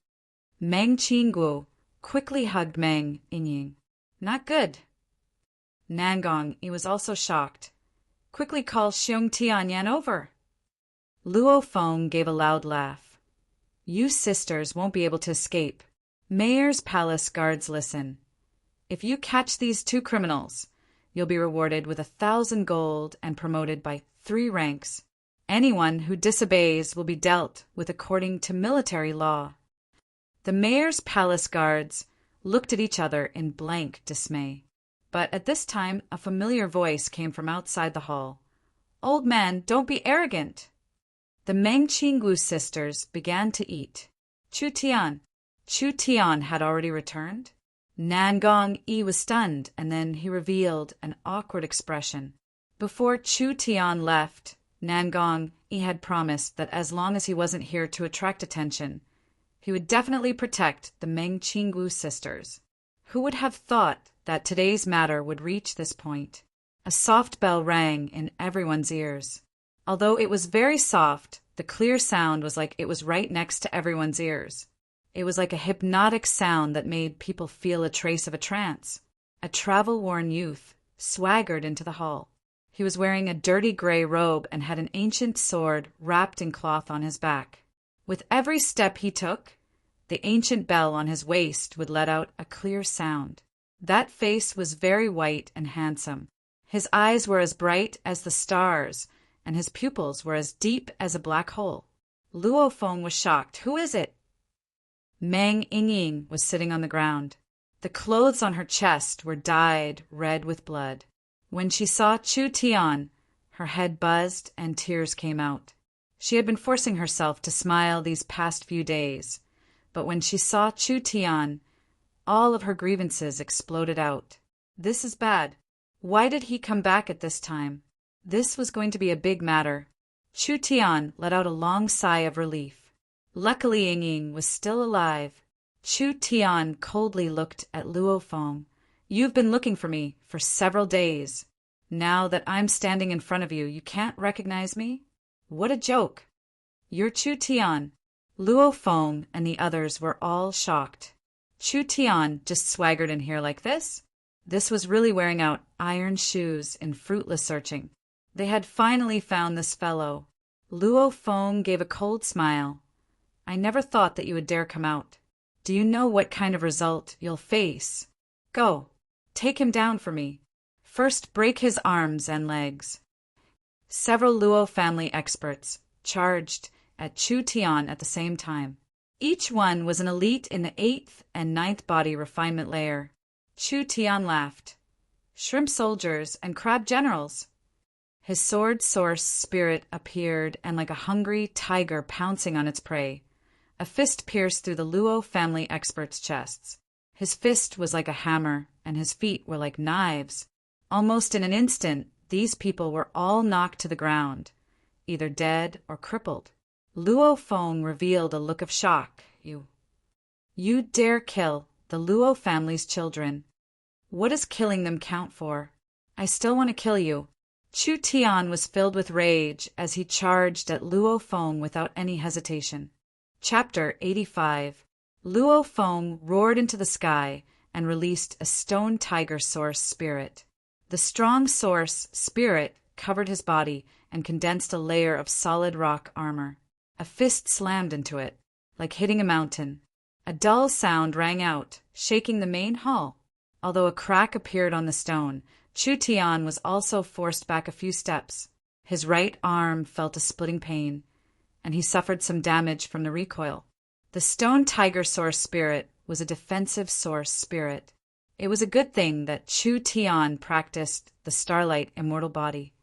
Meng Qinggu quickly hugged Meng Yingying. Not good. Nan Gongyi was also shocked. Quickly call Xiong Tianyan over. Luo Feng gave a loud laugh. You sisters won't be able to escape. Mayor's palace guards listen. If you catch these two criminals, you'll be rewarded with 1,000 gold and promoted by 3 ranks. Anyone who disobeys will be dealt with according to military law. The mayor's palace guards looked at each other in blank dismay. But at this time, a familiar voice came from outside the hall. Old man, don't be arrogant. The Meng Qinggu sisters began to eat. Chu Tian had already returned. Nan Gongyi was stunned, and then he revealed an awkward expression. Before Chu Tian left, Nan Gongyi had promised that as long as he wasn't here to attract attention, he would definitely protect the Meng Qinggu sisters. Who would have thought that today's matter would reach this point? A soft bell rang in everyone's ears. Although it was very soft, the clear sound was like it was right next to everyone's ears. It was like a hypnotic sound that made people feel a trace of a trance. A travel-worn youth swaggered into the hall. He was wearing a dirty gray robe and had an ancient sword wrapped in cloth on his back. With every step he took, the ancient bell on his waist would let out a clear sound. That face was very white and handsome. His eyes were as bright as the stars, and his pupils were as deep as a black hole. Luo Feng was shocked. Who is it? Meng Yingying was sitting on the ground. The clothes on her chest were dyed red with blood. When she saw Chu Tian, her head buzzed and tears came out. She had been forcing herself to smile these past few days, but when she saw Chu Tian, all of her grievances exploded out. This is bad. Why did he come back at this time? This was going to be a big matter. Chu Tian let out a long sigh of relief. Luckily Ying Ying was still alive. Chu Tian coldly looked at Luo Feng. You've been looking for me for several days. Now that I'm standing in front of you, you can't recognize me? What a joke! You're Chu Tian. Luo Feng and the others were all shocked. Chu Tian just swaggered in here like this? This was really wearing out iron shoes in fruitless searching. They had finally found this fellow. Luo Feng gave a cold smile. I never thought that you would dare come out. Do you know what kind of result you'll face? Go, take him down for me. First break his arms and legs. Several Luo family experts charged at Chu Tian at the same time. Each one was an elite in the 8th and 9th body refinement layer. Chu Tian laughed. Shrimp soldiers and crab generals. His sword source spirit appeared, and like a hungry tiger pouncing on its prey, a fist pierced through the Luo family experts' chests. His fist was like a hammer, and his feet were like knives. Almost in an instant, these people were all knocked to the ground, either dead or crippled. Luo Feng revealed a look of shock. You dare kill the Luo family's children. What does killing them count for? I still want to kill you. Chu Tian was filled with rage as he charged at Luo Feng without any hesitation. Chapter 85. Luo Feng roared into the sky and released a stone tiger source spirit. The strong source spirit covered his body and condensed a layer of solid rock armor. A fist slammed into it, like hitting a mountain. A dull sound rang out, shaking the main hall. Although a crack appeared on the stone, Chu Tian was also forced back a few steps. His right arm felt a splitting pain, and he suffered some damage from the recoil. The stone tiger source spirit was a defensive source spirit. It was a good thing that Chu Tian practiced the starlight immortal body.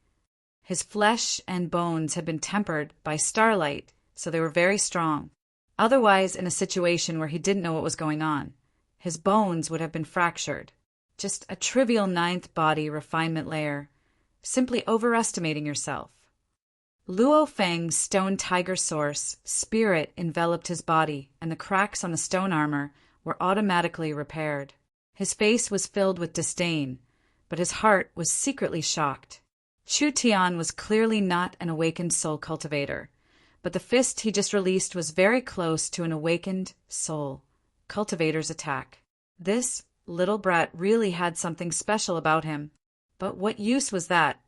His flesh and bones had been tempered by starlight, so they were very strong. Otherwise, in a situation where he didn't know what was going on, his bones would have been fractured. Just a trivial 9th body refinement layer, simply overestimating yourself. Luo Feng's stone tiger source spirit enveloped his body, and the cracks on the stone armor were automatically repaired. His face was filled with disdain, but his heart was secretly shocked. Chu Tian was clearly not an awakened soul cultivator, but the fist he just released was very close to an awakened soul cultivator's attack. This little brat really had something special about him. But what use was that?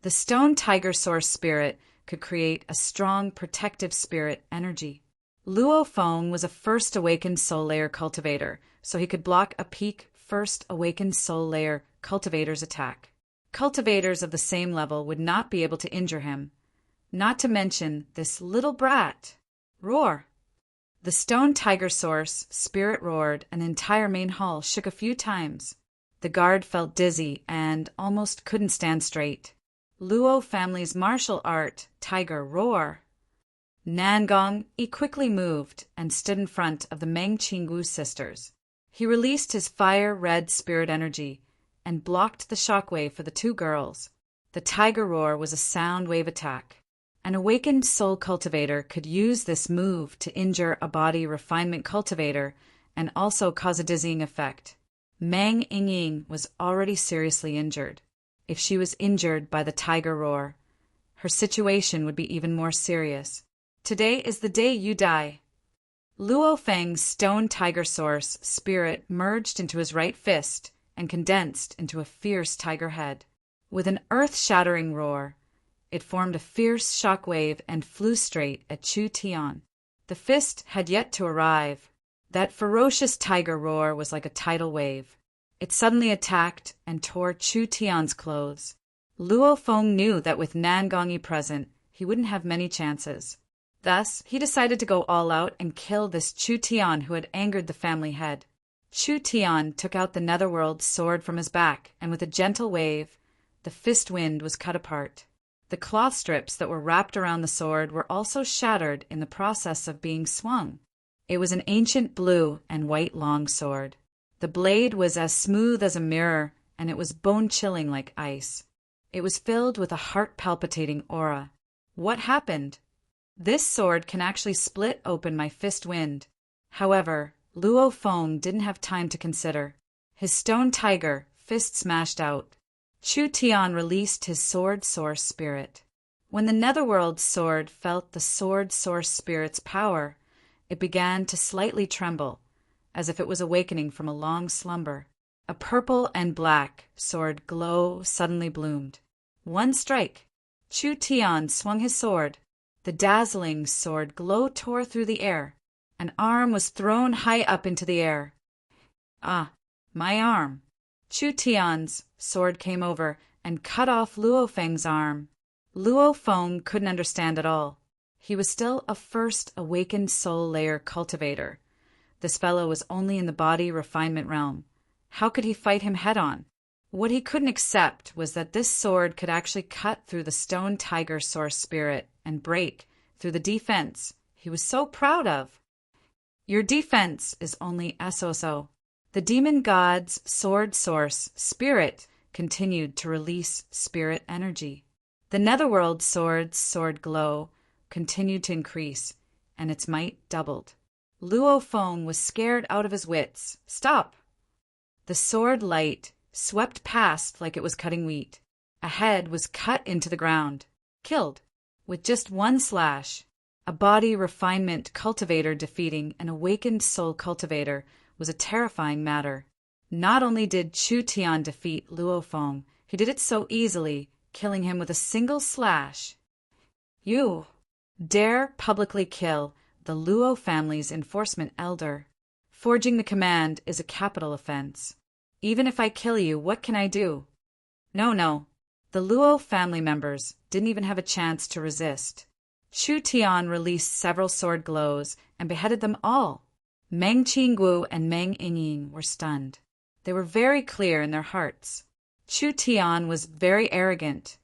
The stone tiger source spirit could create a strong protective spirit energy. Luo Feng was a first awakened soul layer cultivator, so he could block a peak first awakened soul layer cultivator's attack. Cultivators of the same level would not be able to injure him. Not to mention this little brat. Roar! The stone tiger source spirit roared, and the entire main hall shook a few times. The guard felt dizzy and almost couldn't stand straight. Luo family's martial art, tiger roar. Nangong quickly moved and stood in front of the Meng Qingwu sisters. He released his fire-red spirit energy and blocked the shockwave for the two girls. The tiger roar was a sound wave attack. An awakened soul cultivator could use this move to injure a body refinement cultivator and also cause a dizzying effect. Meng Yingying was already seriously injured. If she was injured by the tiger roar, her situation would be even more serious. Today is the day you die. Luo Feng's stone tiger source spirit merged into his right fist and condensed into a fierce tiger head. With an earth-shattering roar, it formed a fierce shock wave and flew straight at Chu Tian. The fist had yet to arrive. That ferocious tiger roar was like a tidal wave. It suddenly attacked and tore Chu Tian's clothes. Luo Feng knew that with Nangongi present, he wouldn't have many chances. Thus, he decided to go all out and kill this Chu Tian who had angered the family head. Chu Tian took out the netherworld sword from his back, and with a gentle wave, The fist wind was cut apart. The cloth strips that were wrapped around the sword were also shattered in the process of being swung. It was an ancient blue and white long sword. The blade was as smooth as a mirror, and it was bone-chilling like ice. It was filled with a heart-palpitating aura. What happened? This sword can actually split open my fist wind. However, Luo Feng didn't have time to consider. His stone tiger, fist smashed out. Chu Tian released his sword source spirit. When the Netherworld sword felt the sword source spirit's power, it began to slightly tremble, as if it was awakening from a long slumber. A purple and black sword glow suddenly bloomed. One strike. Chu Tian swung his sword. The dazzling sword glow tore through the air. An arm was thrown high up into the air. Ah, my arm. Chu Tian's sword came over and cut off Luo Feng's arm. Luo Feng couldn't understand at all. He was still a first awakened soul layer cultivator. This fellow was only in the body refinement realm. How could he fight him head-on? What he couldn't accept was that this sword could actually cut through the stone tiger source spirit and break through the defense he was so proud of. Your defense is only SOSO. The demon god's sword source spirit continued to release spirit energy. The Netherworld sword's sword glow continued to increase, and its might doubled. Luo Feng was scared out of his wits. Stop! The sword light swept past like it was cutting wheat. A head was cut into the ground, killed, with just one slash. A body refinement cultivator defeating an awakened soul cultivator was a terrifying matter. Not only did Chu Tian defeat Luo Feng, he did it so easily, killing him with a single slash. You dare publicly kill the Luo family's enforcement elder. Forging the command is a capital offense. Even if I kill you, what can I do? No. The Luo family members didn't even have a chance to resist. Chu Tian released several sword glows and beheaded them all. Meng Qingguo and Meng Yingying were stunned. They were very clear in their hearts. Chu Tian was very arrogant,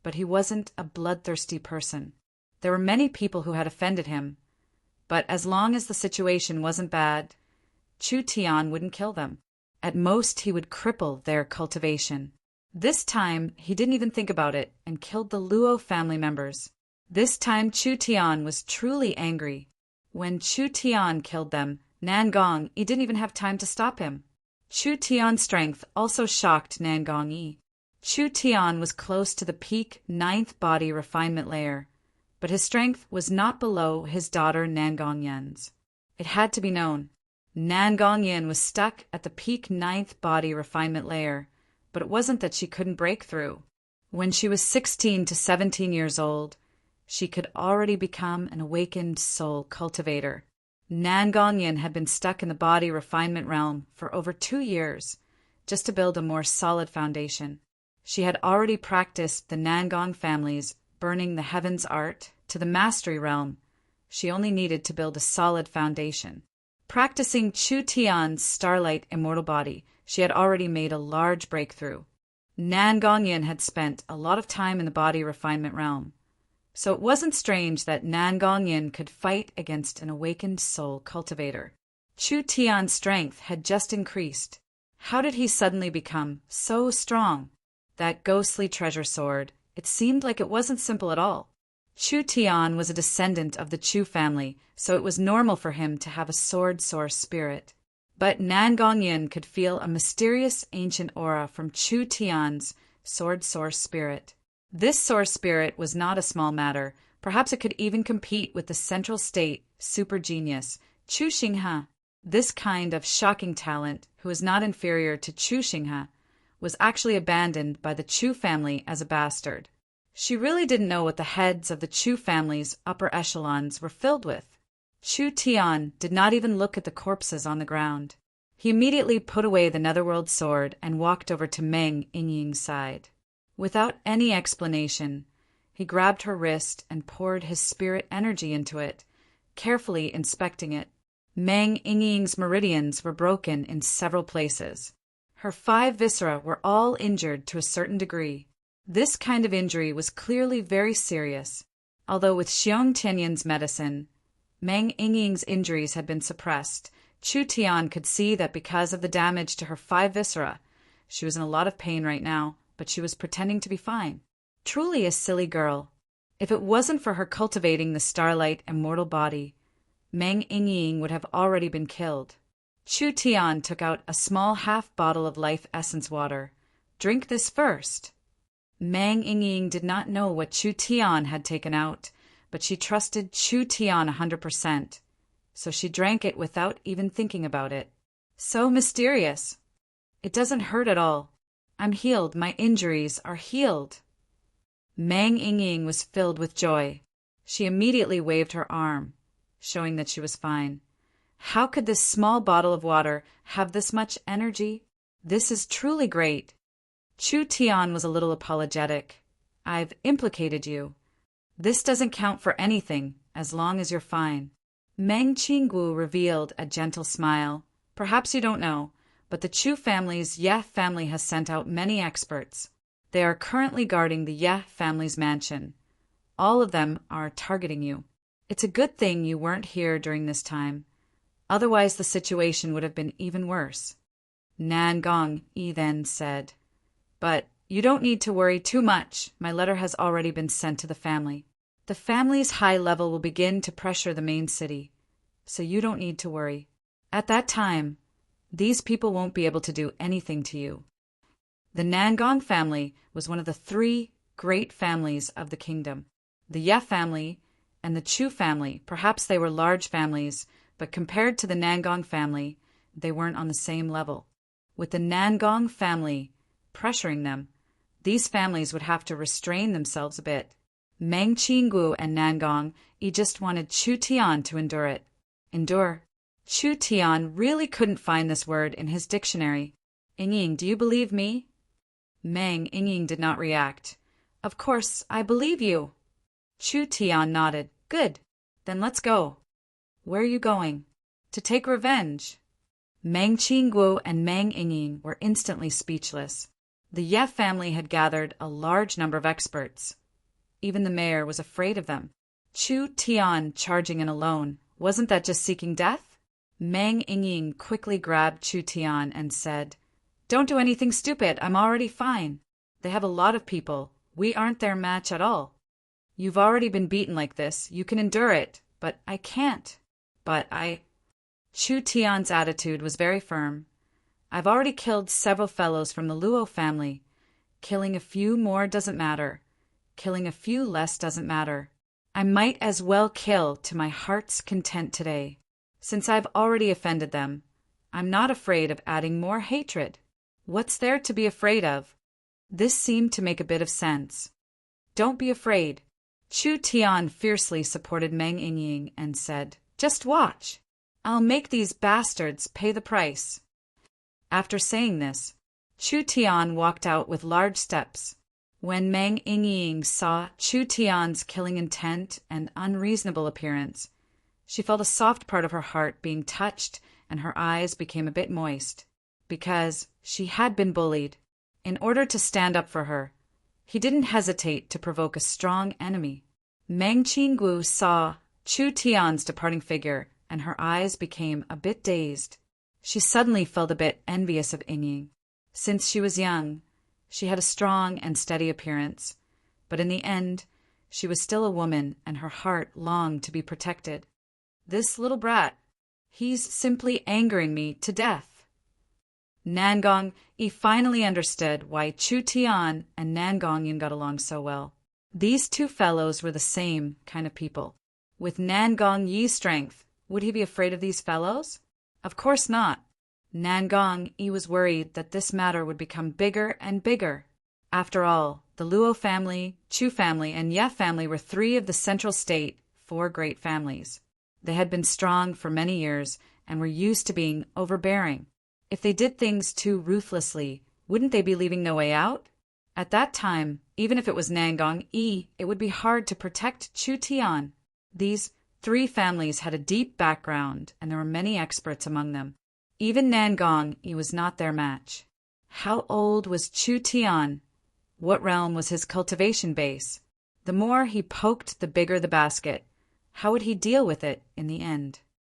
but he wasn't a bloodthirsty person. There were many people who had offended him, but as long as the situation wasn't bad, Chu Tian wouldn't kill them. At most, he would cripple their cultivation. This time, he didn't even think about it and killed the Luo family members. This time, Chu Tian was truly angry. When Chu Tian killed them, Nangong Yi didn't even have time to stop him. Chu Tian's strength also shocked Nangong Yi. Chu Tian was close to the peak 9th body refinement layer, but his strength was not below his daughter Nangong Yen's. It had to be known. Nangong Yin was stuck at the peak 9th body refinement layer, but it wasn't that she couldn't break through. When she was 16 to 17 years old, she could already become an awakened soul cultivator. Nangong Yin had been stuck in the body refinement realm for over 2 years, just to build a more solid foundation. She had already practiced the Nangong family's burning the heavens art to the mastery realm. She only needed to build a solid foundation. Practicing Chu Tian's starlight immortal body, she had already made a large breakthrough. Nangong Yin had spent a lot of time in the body refinement realm, so it wasn't strange that Nangong Yin could fight against an awakened soul cultivator. Chu Tian's strength had just increased. How did he suddenly become so strong? That ghostly treasure sword, it seemed like it wasn't simple at all. Chu Tian was a descendant of the Chu family, so it was normal for him to have a sword source spirit. But Nangong Yin could feel a mysterious ancient aura from Chu Tian's sword source spirit. This source spirit was not a small matter. Perhaps it could even compete with the central state super genius, Chu Xinghe. This kind of shocking talent, who was not inferior to Chu Xinghe, was actually abandoned by the Chu family as a bastard. She really didn't know what the heads of the Chu family's upper echelons were filled with. Chu Tian did not even look at the corpses on the ground. He immediately put away the Netherworld sword and walked over to Meng Yingying's side. Without any explanation, he grabbed her wrist and poured his spirit energy into it, carefully inspecting it. Meng Yingying's meridians were broken in several places. Her 5 viscera were all injured to a certain degree. This kind of injury was clearly very serious, although with Xiong Tianyan's medicine, Meng Yingying's injuries had been suppressed. Chu Tian could see that because of the damage to her 5 viscera, she was in a lot of pain right now, but she was pretending to be fine. Truly a silly girl. If it wasn't for her cultivating the starlight immortal body, Meng Yingying would have already been killed. Chu Tian took out a small half bottle of life essence water. Drink this first. Meng Yingying did not know what Chu Tian had taken out, but she trusted Chu Tian 100%, so she drank it without even thinking about it. So mysterious. It doesn't hurt at all. I'm healed. My injuries are healed. Meng Yingying was filled with joy. She immediately waved her arm, showing that she was fine. How could this small bottle of water have this much energy? This is truly great. Chu Tian was a little apologetic. I've implicated you. This doesn't count for anything, as long as you're fine. Meng Qinggu revealed a gentle smile. Perhaps you don't know, but the Chu family's Ye family has sent out many experts. They are currently guarding the Ye family's mansion. All of them are targeting you. It's a good thing you weren't here during this time. Otherwise the situation would have been even worse. Nangong Yi then said, But you don't need to worry too much. My letter has already been sent to the family. The family's high level will begin to pressure the main city, so you don't need to worry. At that time, these people won't be able to do anything to you. The Nangong family was one of the 3 great families of the kingdom. The Ye family and the Chu family, perhaps they were large families, but compared to the Nangong family, they weren't on the same level. With the Nangong family pressuring them, these families would have to restrain themselves a bit. Meng Qinggu and Nangong Yi just wanted Chu Tian to endure it. Endure. Chu Tian really couldn't find this word in his dictionary. Yingying, do you believe me? Meng Yingying did not react. Of course, I believe you. Chu Tian nodded. Good. Then let's go. Where are you going? To take revenge. Meng Qinggu and Meng Yingying were instantly speechless. The Ye family had gathered a large number of experts. Even the mayor was afraid of them. Chu Tian charging in alone, wasn't that just seeking death? Meng Yingying quickly grabbed Chu Tian and said, Don't do anything stupid, I'm already fine. They have a lot of people. We aren't their match at all. You've already been beaten like this. You can endure it, but I can't. But Chu Tian's attitude was very firm. I've already killed several fellows from the Luo family. Killing a few more doesn't matter. Killing a few less doesn't matter. I might as well kill to my heart's content today. Since I've already offended them, I'm not afraid of adding more hatred. What's there to be afraid of? This seemed to make a bit of sense. Don't be afraid. Chu Tian fiercely supported Meng Yingying and said, Just watch. I'll make these bastards pay the price. After saying this, Chu Tian walked out with large steps. When Meng Yingying saw Chu Tian's killing intent and unreasonable appearance, she felt a soft part of her heart being touched and her eyes became a bit moist, because she had been bullied. In order to stand up for her, he didn't hesitate to provoke a strong enemy. Meng Qinggu saw Chu Tian's departing figure and her eyes became a bit dazed. She suddenly felt a bit envious of Yingying. Since she was young, she had a strong and steady appearance, but in the end, she was still a woman and her heart longed to be protected. This little brat, he's simply angering me to death. Nangong Yi finally understood why Chu Tian and Nangong Yin got along so well. These 2 fellows were the same kind of people. With Nangong Yi's strength, would he be afraid of these fellows? Of course not. Nangong Yi was worried that this matter would become bigger and bigger. After all, the Luo family, Chu family, and Ye family were 3 of the central state 4 great families. They had been strong for many years and were used to being overbearing. If they did things too ruthlessly, wouldn't they be leaving no way out? At that time, even if it was Nangong Yi, it would be hard to protect Chu Tian. These 3 families had a deep background, and there were many experts among them. Even Nangong Yi was not their match. How old was Chu Tian? What realm was his cultivation base? The more he poked, the bigger the basket. How would he deal with it in the end?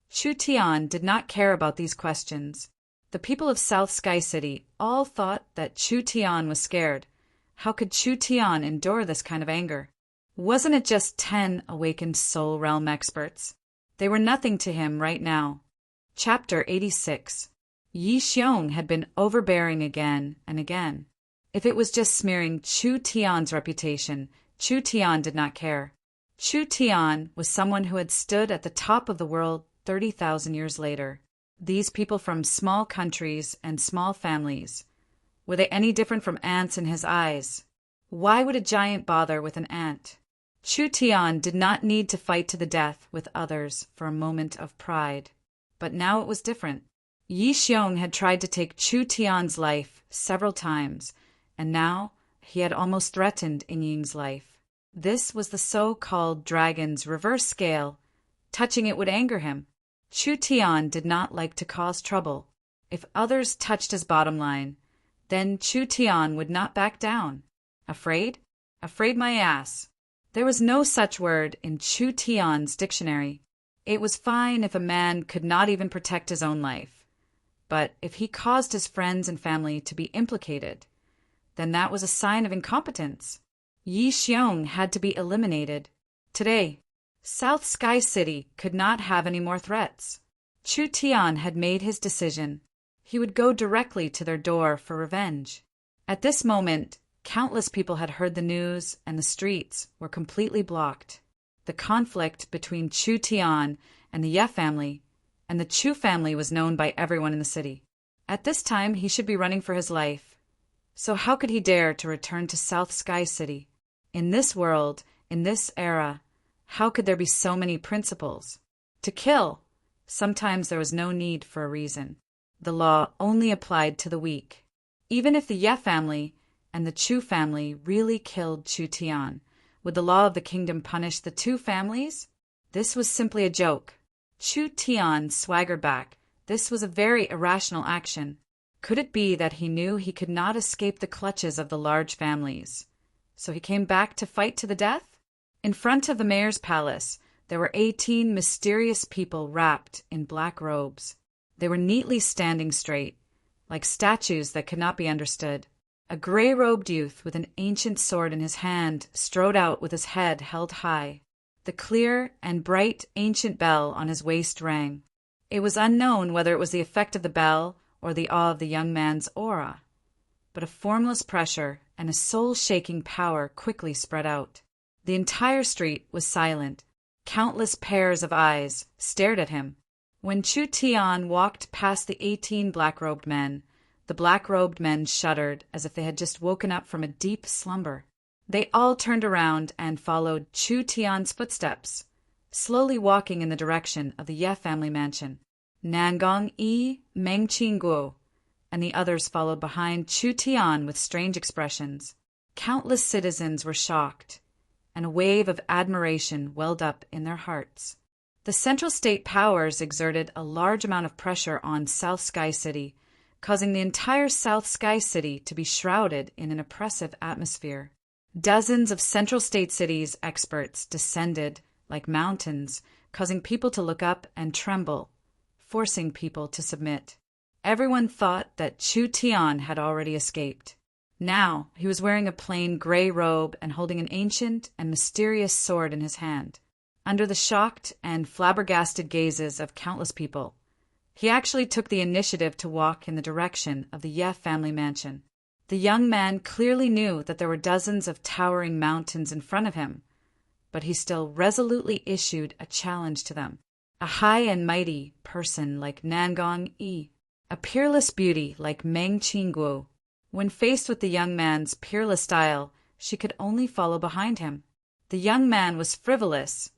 Chu Tian did not care about these questions. The people of South Sky City all thought that Chu Tian was scared. How could Chu Tian endure this kind of anger? Wasn't it just 10 awakened soul realm experts? They were nothing to him right now. Chapter 86. Yi Xiong had been overbearing again and again. If it was just smearing Chu Tian's reputation, Chu Tian did not care. Chu Tian was someone who had stood at the top of the world 30,000 years later. These people from small countries and small families, were they any different from ants in his eyes? Why would a giant bother with an ant? Chu Tian did not need to fight to the death with others for a moment of pride. But now it was different. Yi Xiong had tried to take Chu Tian's life several times, and now he had almost threatened Ying's life. This was the so-called dragon's reverse scale. Touching it would anger him. Chu Tian did not like to cause trouble. If others touched his bottom line, then Chu Tian would not back down. Afraid? Afraid my ass. There was no such word in Chu Tian's dictionary. It was fine if a man could not even protect his own life. But if he caused his friends and family to be implicated, then that was a sign of incompetence. Yi Xiong had to be eliminated. Today, South Sky City could not have any more threats. Chu Tian had made his decision. He would go directly to their door for revenge. At this moment, countless people had heard the news and the streets were completely blocked. The conflict between Chu Tian and the Ye family and the Chu family was known by everyone in the city. At this time, he should be running for his life. So how could he dare to return to South Sky City? In this world, in this era, how could there be so many principles? To kill, sometimes there was no need for a reason. The law only applied to the weak. Even if the Ye family and the Chu family really killed Chu Tian, would the law of the kingdom punish the two families? This was simply a joke. Chu Tian swaggered back. This was a very irrational action. Could it be that he knew he could not escape the clutches of the large families? So he came back to fight to the death? In front of the mayor's palace, there were 18 mysterious people wrapped in black robes. They were neatly standing straight, like statues that could not be understood. A gray-robed youth with an ancient sword in his hand strode out with his head held high. The clear and bright ancient bell on his waist rang. It was unknown whether it was the effect of the bell or the awe of the young man's aura, but a formless pressure and a soul-shaking power quickly spread out. The entire street was silent. Countless pairs of eyes stared at him. When Chu Tian walked past the 18 black-robed men, the black-robed men shuddered as if they had just woken up from a deep slumber. They all turned around and followed Chu Tian's footsteps, slowly walking in the direction of the Ye family mansion. Nangong Yi, Meng Qingguo, and the others followed behind Chu Tian with strange expressions. Countless citizens were shocked, and a wave of admiration welled up in their hearts. The central state powers exerted a large amount of pressure on South Sky City, causing the entire South Sky City to be shrouded in an oppressive atmosphere. Dozens of central state cities experts descended like mountains, causing people to look up and tremble, forcing people to submit. Everyone thought that Chu Tian had already escaped. Now he was wearing a plain gray robe and holding an ancient and mysterious sword in his hand. Under the shocked and flabbergasted gazes of countless people, he actually took the initiative to walk in the direction of the Ye family mansion. The young man clearly knew that there were dozens of towering mountains in front of him, but he still resolutely issued a challenge to them. A high and mighty person like Nangong Yi, a peerless beauty like Meng Qingguo. When faced with the young man's peerless style, she could only follow behind him. The young man was frivolous,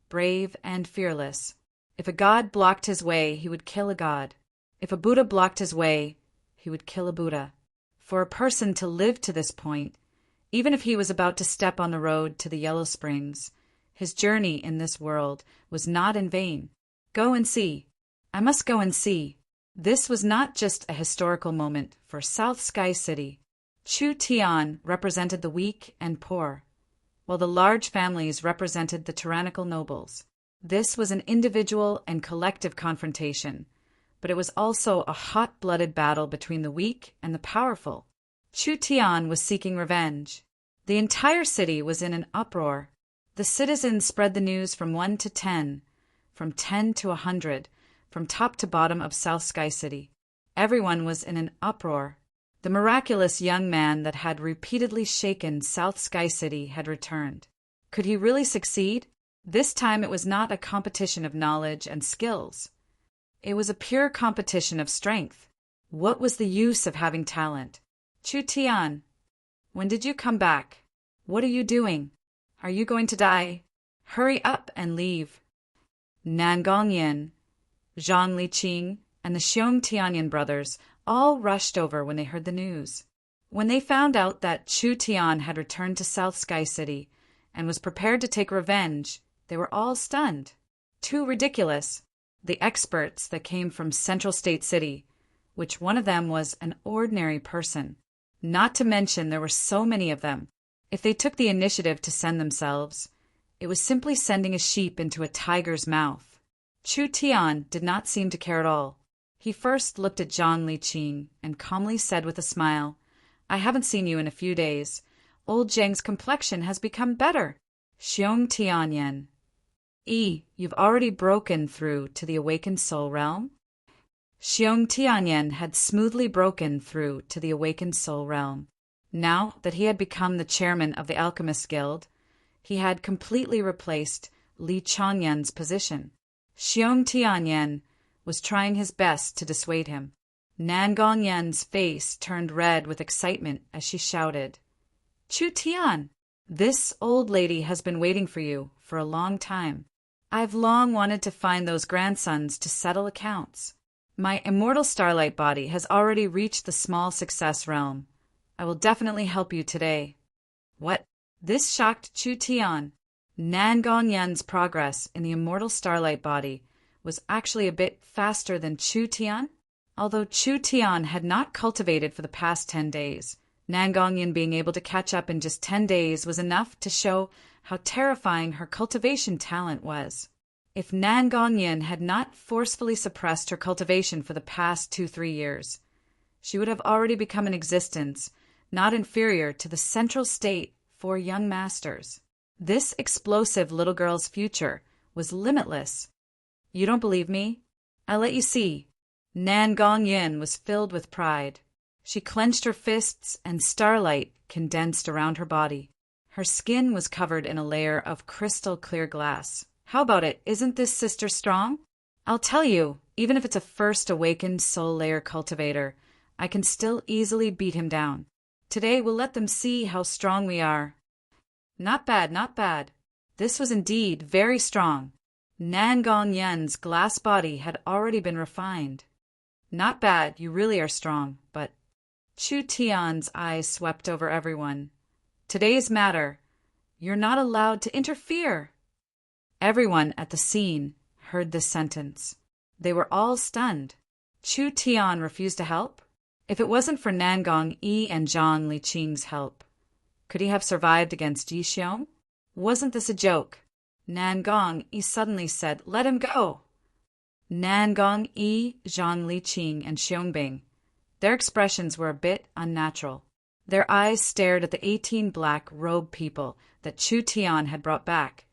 brave, and fearless. If a god blocked his way, he would kill a god. If a Buddha blocked his way, he would kill a Buddha. For a person to live to this point, even if he was about to step on the road to the Yellow Springs, his journey in this world was not in vain. Go and see. I must go and see. This was not just a historical moment for South Sky City. Chu Tian represented the weak and poor, while the large families represented the tyrannical nobles. This was an individual and collective confrontation, but it was also a hot-blooded battle between the weak and the powerful. Chu Tian was seeking revenge. The entire city was in an uproar. The citizens spread the news from 1 to 10, from 10 to 100, from top to bottom of South Sky City. Everyone was in an uproar. The miraculous young man that had repeatedly shaken South Sky City had returned. Could he really succeed? This time it was not a competition of knowledge and skills. It was a pure competition of strength. What was the use of having talent? Chu Tian, when did you come back? What are you doing? Are you going to die? Hurry up and leave. Nan Gongyin, Zhang Liqing, and the Xiong Tianyan brothers all rushed over when they heard the news. When they found out that Chu Tian had returned to South Sky City and was prepared to take revenge, they were all stunned. Too ridiculous. The experts that came from Central State City, which one of them was an ordinary person. Not to mention there were so many of them. If they took the initiative to send themselves, it was simply sending a sheep into a tiger's mouth. Chu Tian did not seem to care at all. He first looked at Zhang Liqing and calmly said with a smile, "I haven't seen you in a few days. Old Zhang's complexion has become better." Xiong Tianyan. You've already broken through to the awakened soul realm? Xiong Tianyan had smoothly broken through to the awakened soul realm. Now that he had become the chairman of the Alchemist Guild, he had completely replaced Li Changyan's position. Xiong Tianyan was trying his best to dissuade him. Nan Gongyan's face turned red with excitement as she shouted, "Chu Tian, this old lady has been waiting for you for a long time. I've long wanted to find those grandsons to settle accounts. My immortal starlight body has already reached the small success realm. I will definitely help you today." What? This shocked Chu Tian. Nan Gongyan's progress in the immortal starlight body was actually a bit faster than Chu Tian. Although Chu Tian had not cultivated for the past 10 days, Nan Gongyan being able to catch up in just 10 days was enough to show how terrifying her cultivation talent was. If Nan Gongyan had not forcefully suppressed her cultivation for the past 2-3 years, she would have already become an existence not inferior to the central state for young masters. This explosive little girl's future was limitless. You don't believe me? I'll let you see. Nan Gongyin was filled with pride. She clenched her fists and starlight condensed around her body. Her skin was covered in a layer of crystal clear glass. How about it? Isn't this sister strong? I'll tell you, even if it's a first awakened soul layer cultivator, I can still easily beat him down. Today we'll let them see how strong we are. Not bad, not bad. This was indeed very strong. Nan Gongyan's glass body had already been refined. Not bad, you really are strong, but... Chu Tian's eyes swept over everyone. Today's matter. You're not allowed to interfere. Everyone at the scene heard this sentence. They were all stunned. Chu Tian refused to help? If it wasn't for Nan Gongyi and Zhang Liqing's help, could he have survived against Yi Xiong? Wasn't this a joke? Nan Gongyi suddenly said, "Let him go." Nan Gongyi, Zhang Liqing, and Xiongbing. Their expressions were a bit unnatural. Their eyes stared at the 18 black robed people that Chu Tian had brought back,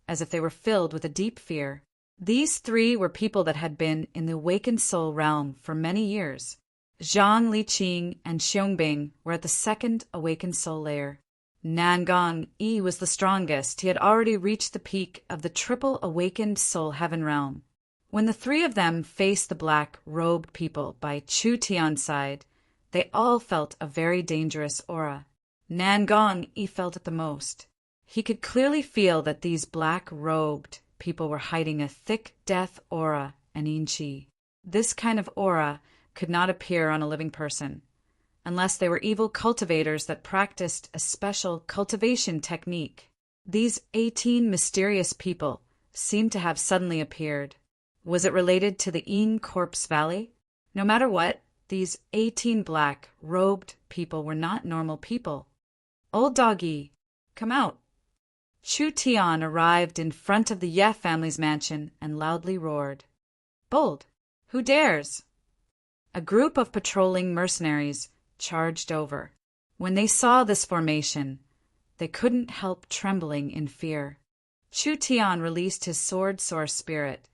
as if they were filled with a deep fear. These 3 were people that had been in the awakened soul realm for many years. Zhang Liqing and Xiongbing were at the second awakened soul layer. Nan Gongyi was the strongest. He had already reached the peak of the triple awakened soul heaven realm. When the 3 of them faced the black-robed people by Chu Tian's side, they all felt a very dangerous aura. Nan Gongyi felt it the most. He could clearly feel that these black-robed people were hiding a thick death aura and yin qi. This kind of aura could not appear on a living person, unless they were evil cultivators that practiced a special cultivation technique. These 18 mysterious people seemed to have suddenly appeared. Was it related to the Yin Corpse Valley? No matter what, these 18 black, robed people were not normal people. Old doggy, come out. Chu Tian arrived in front of the Ye family's mansion and loudly roared. Bold! Who dares? A group of patrolling mercenaries charged over. When they saw this formation, they couldn't help trembling in fear. Chu Tian released his sword-source spirit.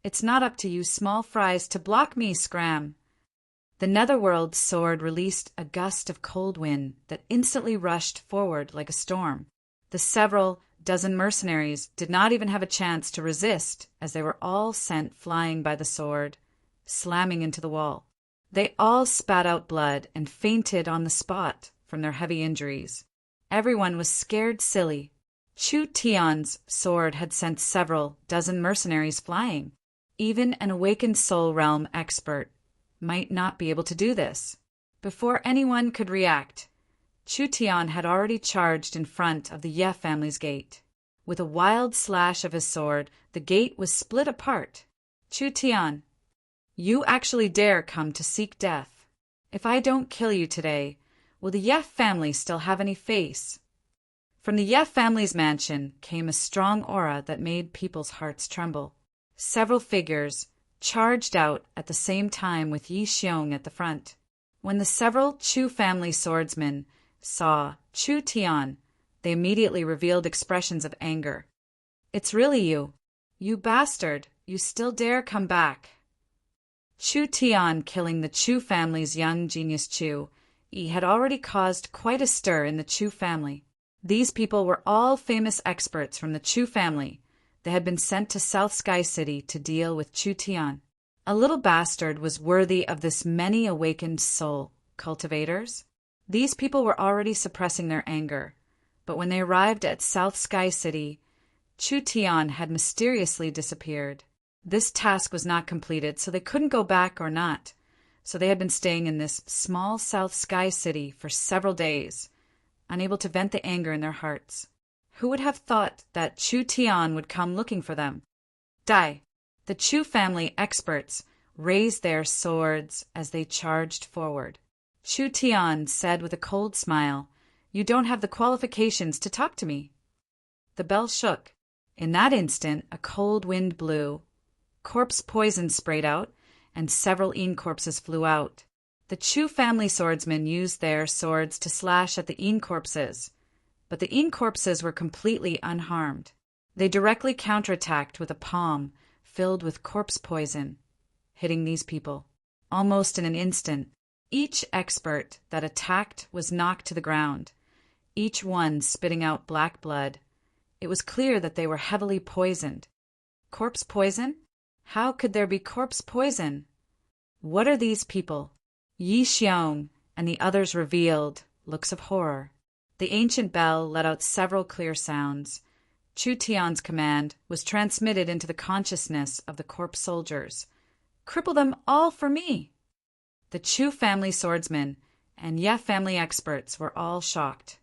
It's not up to you small fries to block me, scram. The netherworld sword released a gust of cold wind that instantly rushed forward like a storm. The several dozen mercenaries did not even have a chance to resist as they were all sent flying by the sword, slamming into the wall. They all spat out blood and fainted on the spot from their heavy injuries. Everyone was scared silly. Chu Tian's sword had sent several dozen mercenaries flying. Even an awakened soul realm expert might not be able to do this. Before anyone could react, Chu Tian had already charged in front of the Ye family's gate. With a wild slash of his sword, the gate was split apart. Chu Tian, you actually dare come to seek death. If I don't kill you today, will the Ye family still have any face? From the Ye family's mansion came a strong aura that made people's hearts tremble. Several figures charged out at the same time with Yi Xiong at the front. When the several Chu family swordsmen saw Chu Tian, they immediately revealed expressions of anger. It's really you. You bastard, you still dare come back. Chu Tian killing the Chu family's young genius Chu Yi had already caused quite a stir in the Chu family. These people were all famous experts from the Chu family. They had been sent to South Sky City to deal with Chu Tian. A little bastard was worthy of this many awakened soul cultivators. These people were already suppressing their anger, but when they arrived at South Sky City, Chu Tian had mysteriously disappeared. This task was not completed, so they couldn't go back or not. So they had been staying in this small South Sky City for several days, unable to vent the anger in their hearts. Who would have thought that Chu Tian would come looking for them? Die! The Chu family experts raised their swords as they charged forward. Chu Tian said with a cold smile, You don't have the qualifications to talk to me. The bell shook. In that instant, a cold wind blew. Corpse poison sprayed out, and several Een corpses flew out. The Chu family swordsmen used their swords to slash at the Een corpses, but the Een corpses were completely unharmed. They directly counterattacked with a palm filled with corpse poison, hitting these people. Almost in an instant, each expert that attacked was knocked to the ground, each one spitting out black blood. It was clear that they were heavily poisoned. Corpse poison? How could there be corpse poison? What are these people? Yi Xiong and the others revealed looks of horror. The ancient bell let out several clear sounds. Chu Tian's command was transmitted into the consciousness of the corpse soldiers. Cripple them all for me! The Chu family swordsmen and Ye family experts were all shocked.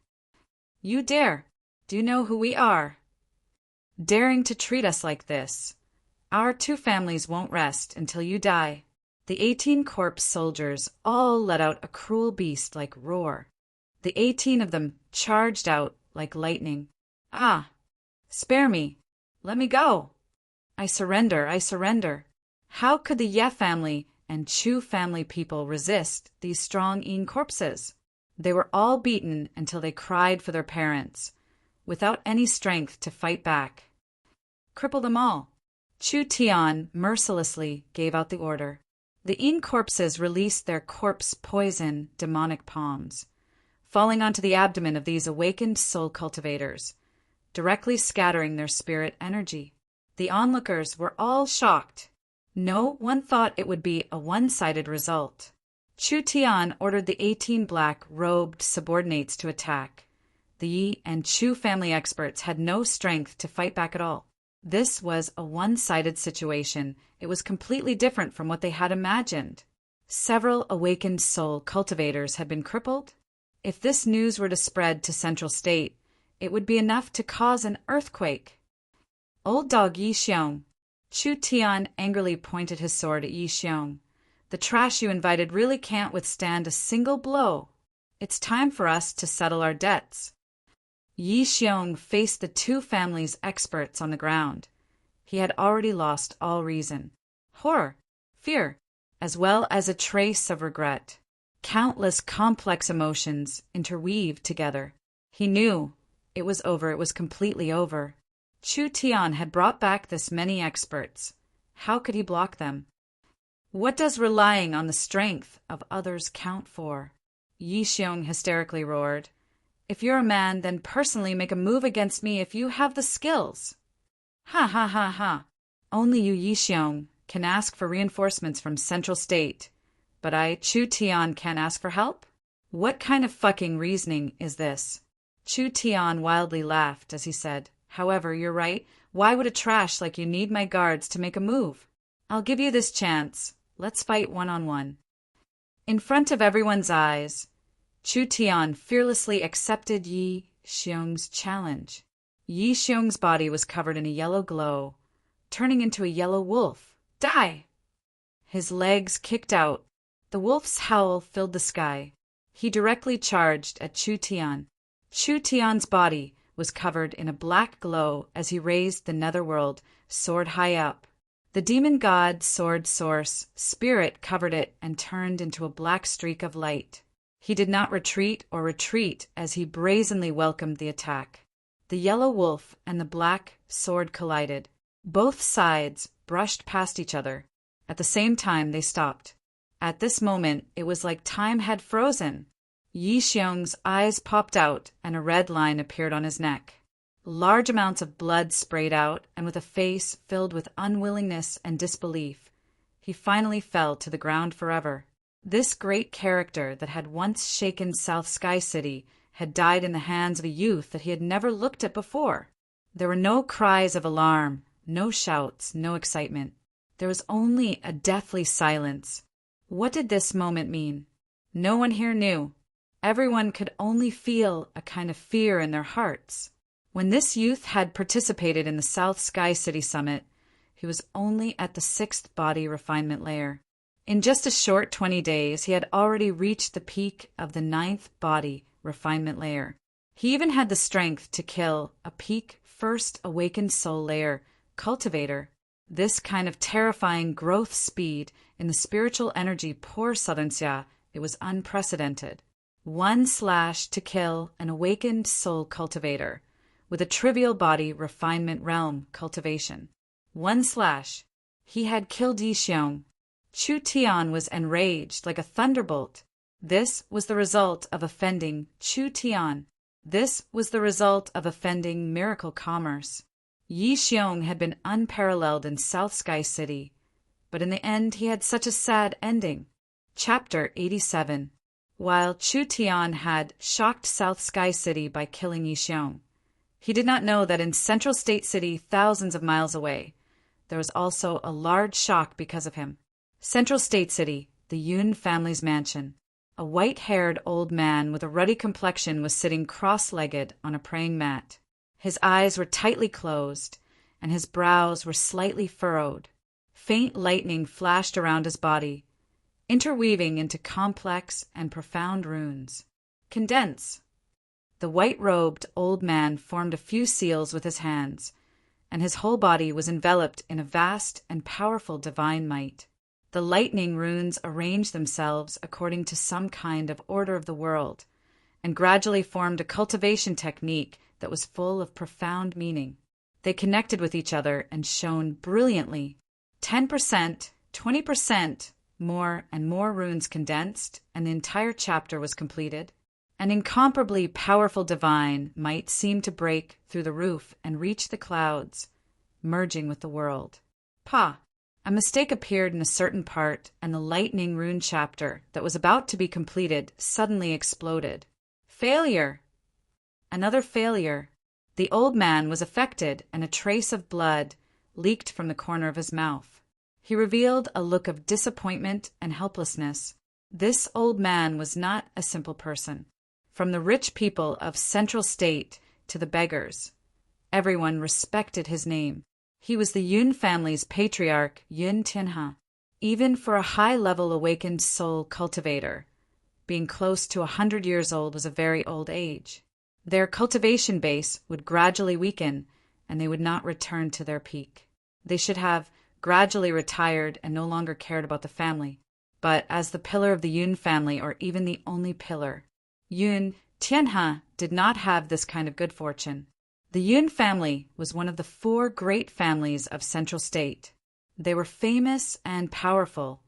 You dare! Do you know who we are? Daring to treat us like this. Our two families won't rest until you die. The 18 corpse soldiers all let out a cruel beast-like roar. The 18 of them charged out like lightning. Ah! Spare me! Let me go! I surrender, I surrender. How could the Ye family and Chu family people resist these strong Een corpses? They were all beaten until they cried for their parents, without any strength to fight back. Cripple them all. Chu Tian mercilessly gave out the order. The Een corpses released their corpse poison demonic palms, falling onto the abdomen of these awakened soul cultivators, directly scattering their spirit energy. The onlookers were all shocked. No one thought it would be a one-sided result. Chu Tian ordered the 18 black-robed subordinates to attack. The Yi and Chu family experts had no strength to fight back at all. This was a one-sided situation. It was completely different from what they had imagined. Several awakened soul cultivators had been crippled. If this news were to spread to Central State, it would be enough to cause an earthquake. Old dog Yi Xiong. Chu Tian angrily pointed his sword at Yi Xiong. The trash you invited really can't withstand a single blow. It's time for us to settle our debts. Yi Xiong faced the two families' experts on the ground. He had already lost all reason. Horror, fear, as well as a trace of regret. Countless complex emotions interweaved together. He knew it was over. It was completely over. Chu Tian had brought back this many experts. How could he block them? What does relying on the strength of others count for? Yi Xiong hysterically roared. If you're a man, then personally make a move against me if you have the skills. Ha ha ha ha. Only you, Yi Xiong, can ask for reinforcements from Central State. But I, Chu Tian, can't ask for help? What kind of fucking reasoning is this? Chu Tian wildly laughed as he said, However, you're right. Why would a trash like you need my guards to make a move? I'll give you this chance. Let's fight one-on-one. In front of everyone's eyes, Chu Tian fearlessly accepted Yi Xiong's challenge. Yi Xiong's body was covered in a yellow glow, turning into a yellow wolf. Die! His legs kicked out. The wolf's howl filled the sky. He directly charged at Chu Tian. Chu Tian's body was covered in a black glow as he raised the netherworld, sword high up. The demon god sword source, spirit covered it and turned into a black streak of light. He did not retreat as he brazenly welcomed the attack. The yellow wolf and the black sword collided. Both sides brushed past each other. At the same time, they stopped. At this moment, it was like time had frozen. Yi Xiong's eyes popped out and a red line appeared on his neck. Large amounts of blood sprayed out, and with a face filled with unwillingness and disbelief, he finally fell to the ground forever. This great character that had once shaken South Sky City had died in the hands of a youth that he had never looked at before. There were no cries of alarm, no shouts, no excitement. There was only a deathly silence. What did this moment mean? No one here knew. Everyone could only feel a kind of fear in their hearts. When this youth had participated in the South Sky City Summit, he was only at the 6th body refinement layer. In just a short 20 days, he had already reached the peak of the 9th body refinement layer. He even had the strength to kill a peak first awakened soul layer cultivator. This kind of terrifying growth speed in the spiritual energy poor Southern Xia, it was unprecedented. 1 slash to kill an awakened soul cultivator with a trivial body refinement realm cultivation. 1 slash. He had killed Yi Xiong. Chu Tian was enraged like a thunderbolt. This was the result of offending Chu Tian. This was the result of offending miracle commerce. Yi Xiong had been unparalleled in South Sky City, but in the end he had such a sad ending. Chapter 87. While Chu Tian had shocked South Sky City by killing Yi Xiong, he did not know that in Central State City, thousands of miles away, there was also a large shock because of him. Central State City, the Yun family's mansion. A white-haired old man with a ruddy complexion was sitting cross-legged on a praying mat. His eyes were tightly closed, and his brows were slightly furrowed. Faint lightning flashed around his body, interweaving into complex and profound runes. Condense. The white-robed old man formed a few seals with his hands, and his whole body was enveloped in a vast and powerful divine might. The lightning runes arranged themselves according to some kind of order of the world, and gradually formed a cultivation technique that was full of profound meaning. They connected with each other and shone brilliantly. 10%, 20%, more and more runes condensed, and the entire chapter was completed. An incomparably powerful divine might seem to break through the roof and reach the clouds, merging with the world. Pa! A mistake appeared in a certain part, and the lightning rune chapter that was about to be completed suddenly exploded. Failure! Another failure. The old man was affected, and a trace of blood leaked from the corner of his mouth. He revealed a look of disappointment and helplessness. This old man was not a simple person. From the rich people of Central State to the beggars, everyone respected his name. He was the Yun family's patriarch, Yun Tianhe. Even for a high-level awakened soul cultivator, being close to 100 years old was a very old age. Their cultivation base would gradually weaken, and they would not return to their peak. They should have gradually retired and no longer cared about the family. But as the pillar of the Yun family, or even the only pillar, Yun Tianhe did not have this kind of good fortune. The Yun family was one of the 4 great families of Central State. They were famous and powerful,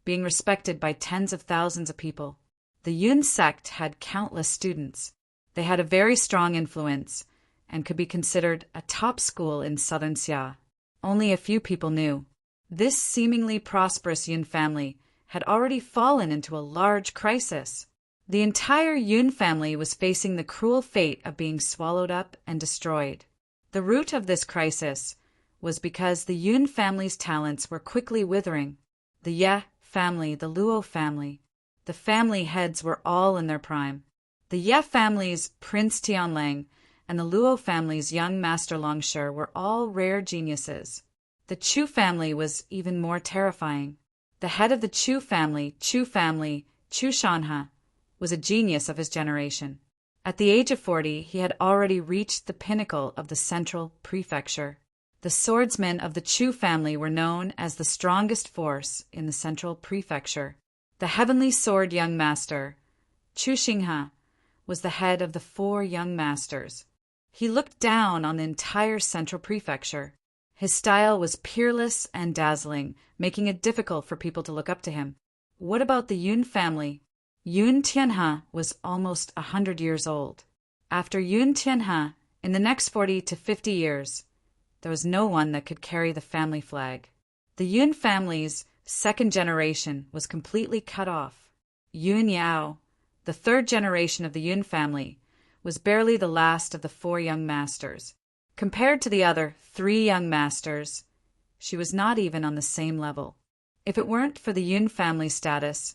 being respected by tens of thousands of people. The Yun sect had countless students. They had a very strong influence and could be considered a top school in southern Xia. Only a few people knew. This seemingly prosperous Yun family had already fallen into a large crisis. The entire Yun family was facing the cruel fate of being swallowed up and destroyed. The root of this crisis was because the Yun family's talents were quickly withering. The Ye family, the Luo family, the family heads were all in their prime. The Ye family's Prince Tianlang and the Luo family's young Master Longshi were all rare geniuses. The Chu family was even more terrifying. The head of the Chu family, Chu Shanhe, was a genius of his generation. At the age of 40, he had already reached the pinnacle of the central prefecture. The swordsmen of the Chu family were known as the strongest force in the central prefecture. The heavenly sword young master, Chu Xinghe, was the head of the 4 young masters. He looked down on the entire central prefecture. His style was peerless and dazzling, making it difficult for people to look up to him. What about the Yun family? Yun Tianhe was almost 100 years old. After Yun Tianhe, in the next 40 to 50 years, there was no one that could carry the family flag. The Yun family's 2nd generation was completely cut off. Yun Yao, the 3rd generation of the Yun family, was barely the last of the 4 young masters. Compared to the other 3 young masters, she was not even on the same level. If it weren't for the Yun family status,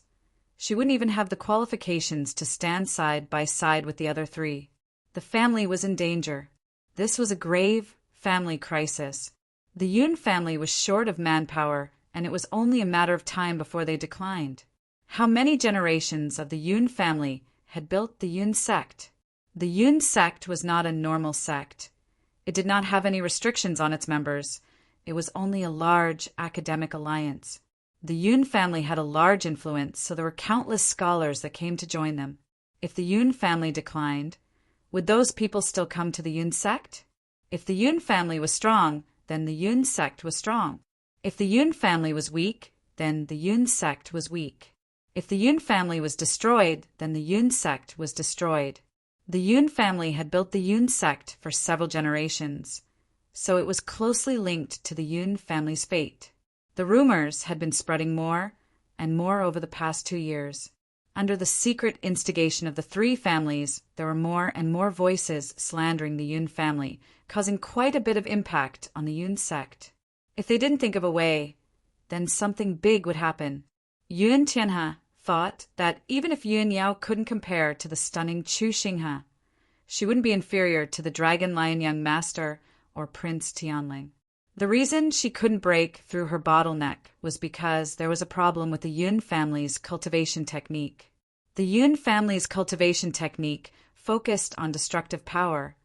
she wouldn't even have the qualifications to stand side by side with the other 3. The family was in danger. This was a grave family crisis. The Yun family was short of manpower, and it was only a matter of time before they declined. How many generations of the Yun family had built the Yun sect? The Yun sect was not a normal sect. It did not have any restrictions on its members. It was only a large academic alliance. The Yun family had a large influence, so there were countless scholars that came to join them. If the Yun family declined, would those people still come to the Yun sect? If the Yun family was strong, then the Yun sect was strong. If the Yun family was weak, then the Yun sect was weak. If the Yun family was destroyed, then the Yun sect was destroyed. The Yun family had built the Yun sect for several generations, so it was closely linked to the Yun family's fate. The rumors had been spreading more and more over the past 2 years. Under the secret instigation of the 3 families, there were more and more voices slandering the Yun family, causing quite a bit of impact on the Yun sect. If they didn't think of a way, then something big would happen. Yun Tianhe thought that even if Yun Yao couldn't compare to the stunning Chu Xinghe, she wouldn't be inferior to the Dragon Lion Young Master or Prince Tianlang. The reason she couldn't break through her bottleneck was because there was a problem with the Yun family's cultivation technique. The Yun family's cultivation technique focused on destructive power,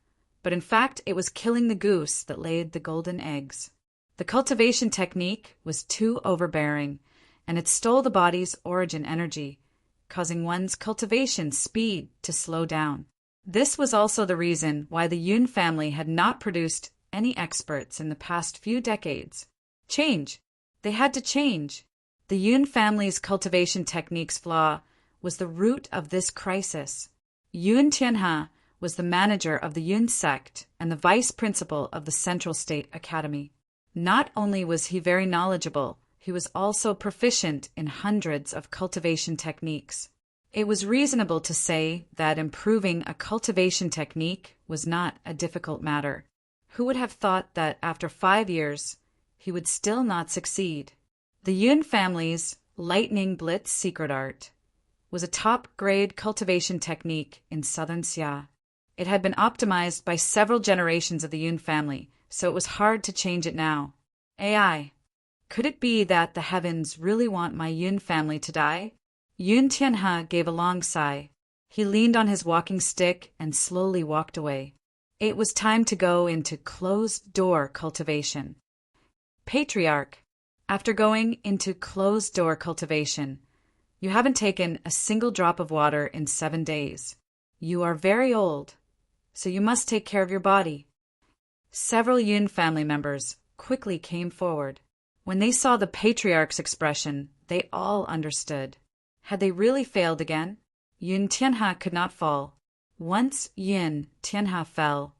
but in fact it was killing the goose that laid the golden eggs. The cultivation technique was too overbearing, and it stole the body's origin energy, causing one's cultivation speed to slow down. This was also the reason why the Yun family had not produced any experts in the past few decades. Change. They had to change. The Yun family's cultivation technique's flaw was the root of this crisis. Yun Tianhe was the manager of the Yun sect and the vice principal of the Central State Academy. Not only was he very knowledgeable, he was also proficient in hundreds of cultivation techniques. It was reasonable to say that improving a cultivation technique was not a difficult matter. Who would have thought that after 5 years, he would still not succeed? The Yun family's Lightning Blitz secret art was a top-grade cultivation technique in southern Xia. It had been optimized by several generations of the Yun family, so it was hard to change it now. AI. Could it be that the heavens really want my Yun family to die? Yun Tianhe gave a long sigh. He leaned on his walking stick and slowly walked away. It was time to go into closed-door cultivation. Patriarch, after going into closed-door cultivation, you haven't taken a single drop of water in 7 days. You are very old, so you must take care of your body. Several Yun family members quickly came forward. When they saw the patriarch's expression, they all understood. Had they really failed again? Yun Tianhe could not fall. Once Yun Tianhe fell,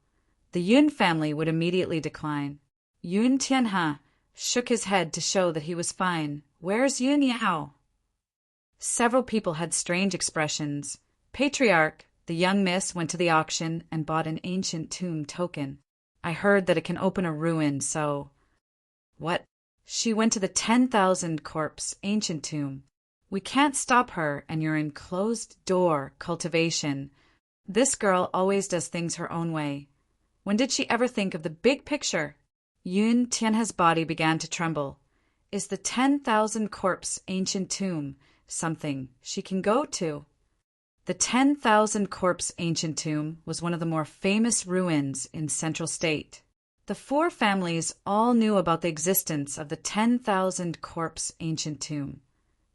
the Yun family would immediately decline. Yun Tianhe shook his head to show that he was fine. Where's Yun Yao? Several people had strange expressions. Patriarch, the young miss went to the auction and bought an ancient tomb token. I heard that it can open a ruin, so... What? She went to the 10,000 corpse ancient tomb. We can't stop her, and you're in closed-door cultivation. This girl always does things her own way. When did she ever think of the big picture? Yun Tianhe's body began to tremble. Is the 10,000 corpse ancient tomb something she can go to? The 10,000 corpse ancient tomb was one of the more famous ruins in Central State. The 4 families all knew about the existence of the 10,000 corpse ancient tomb,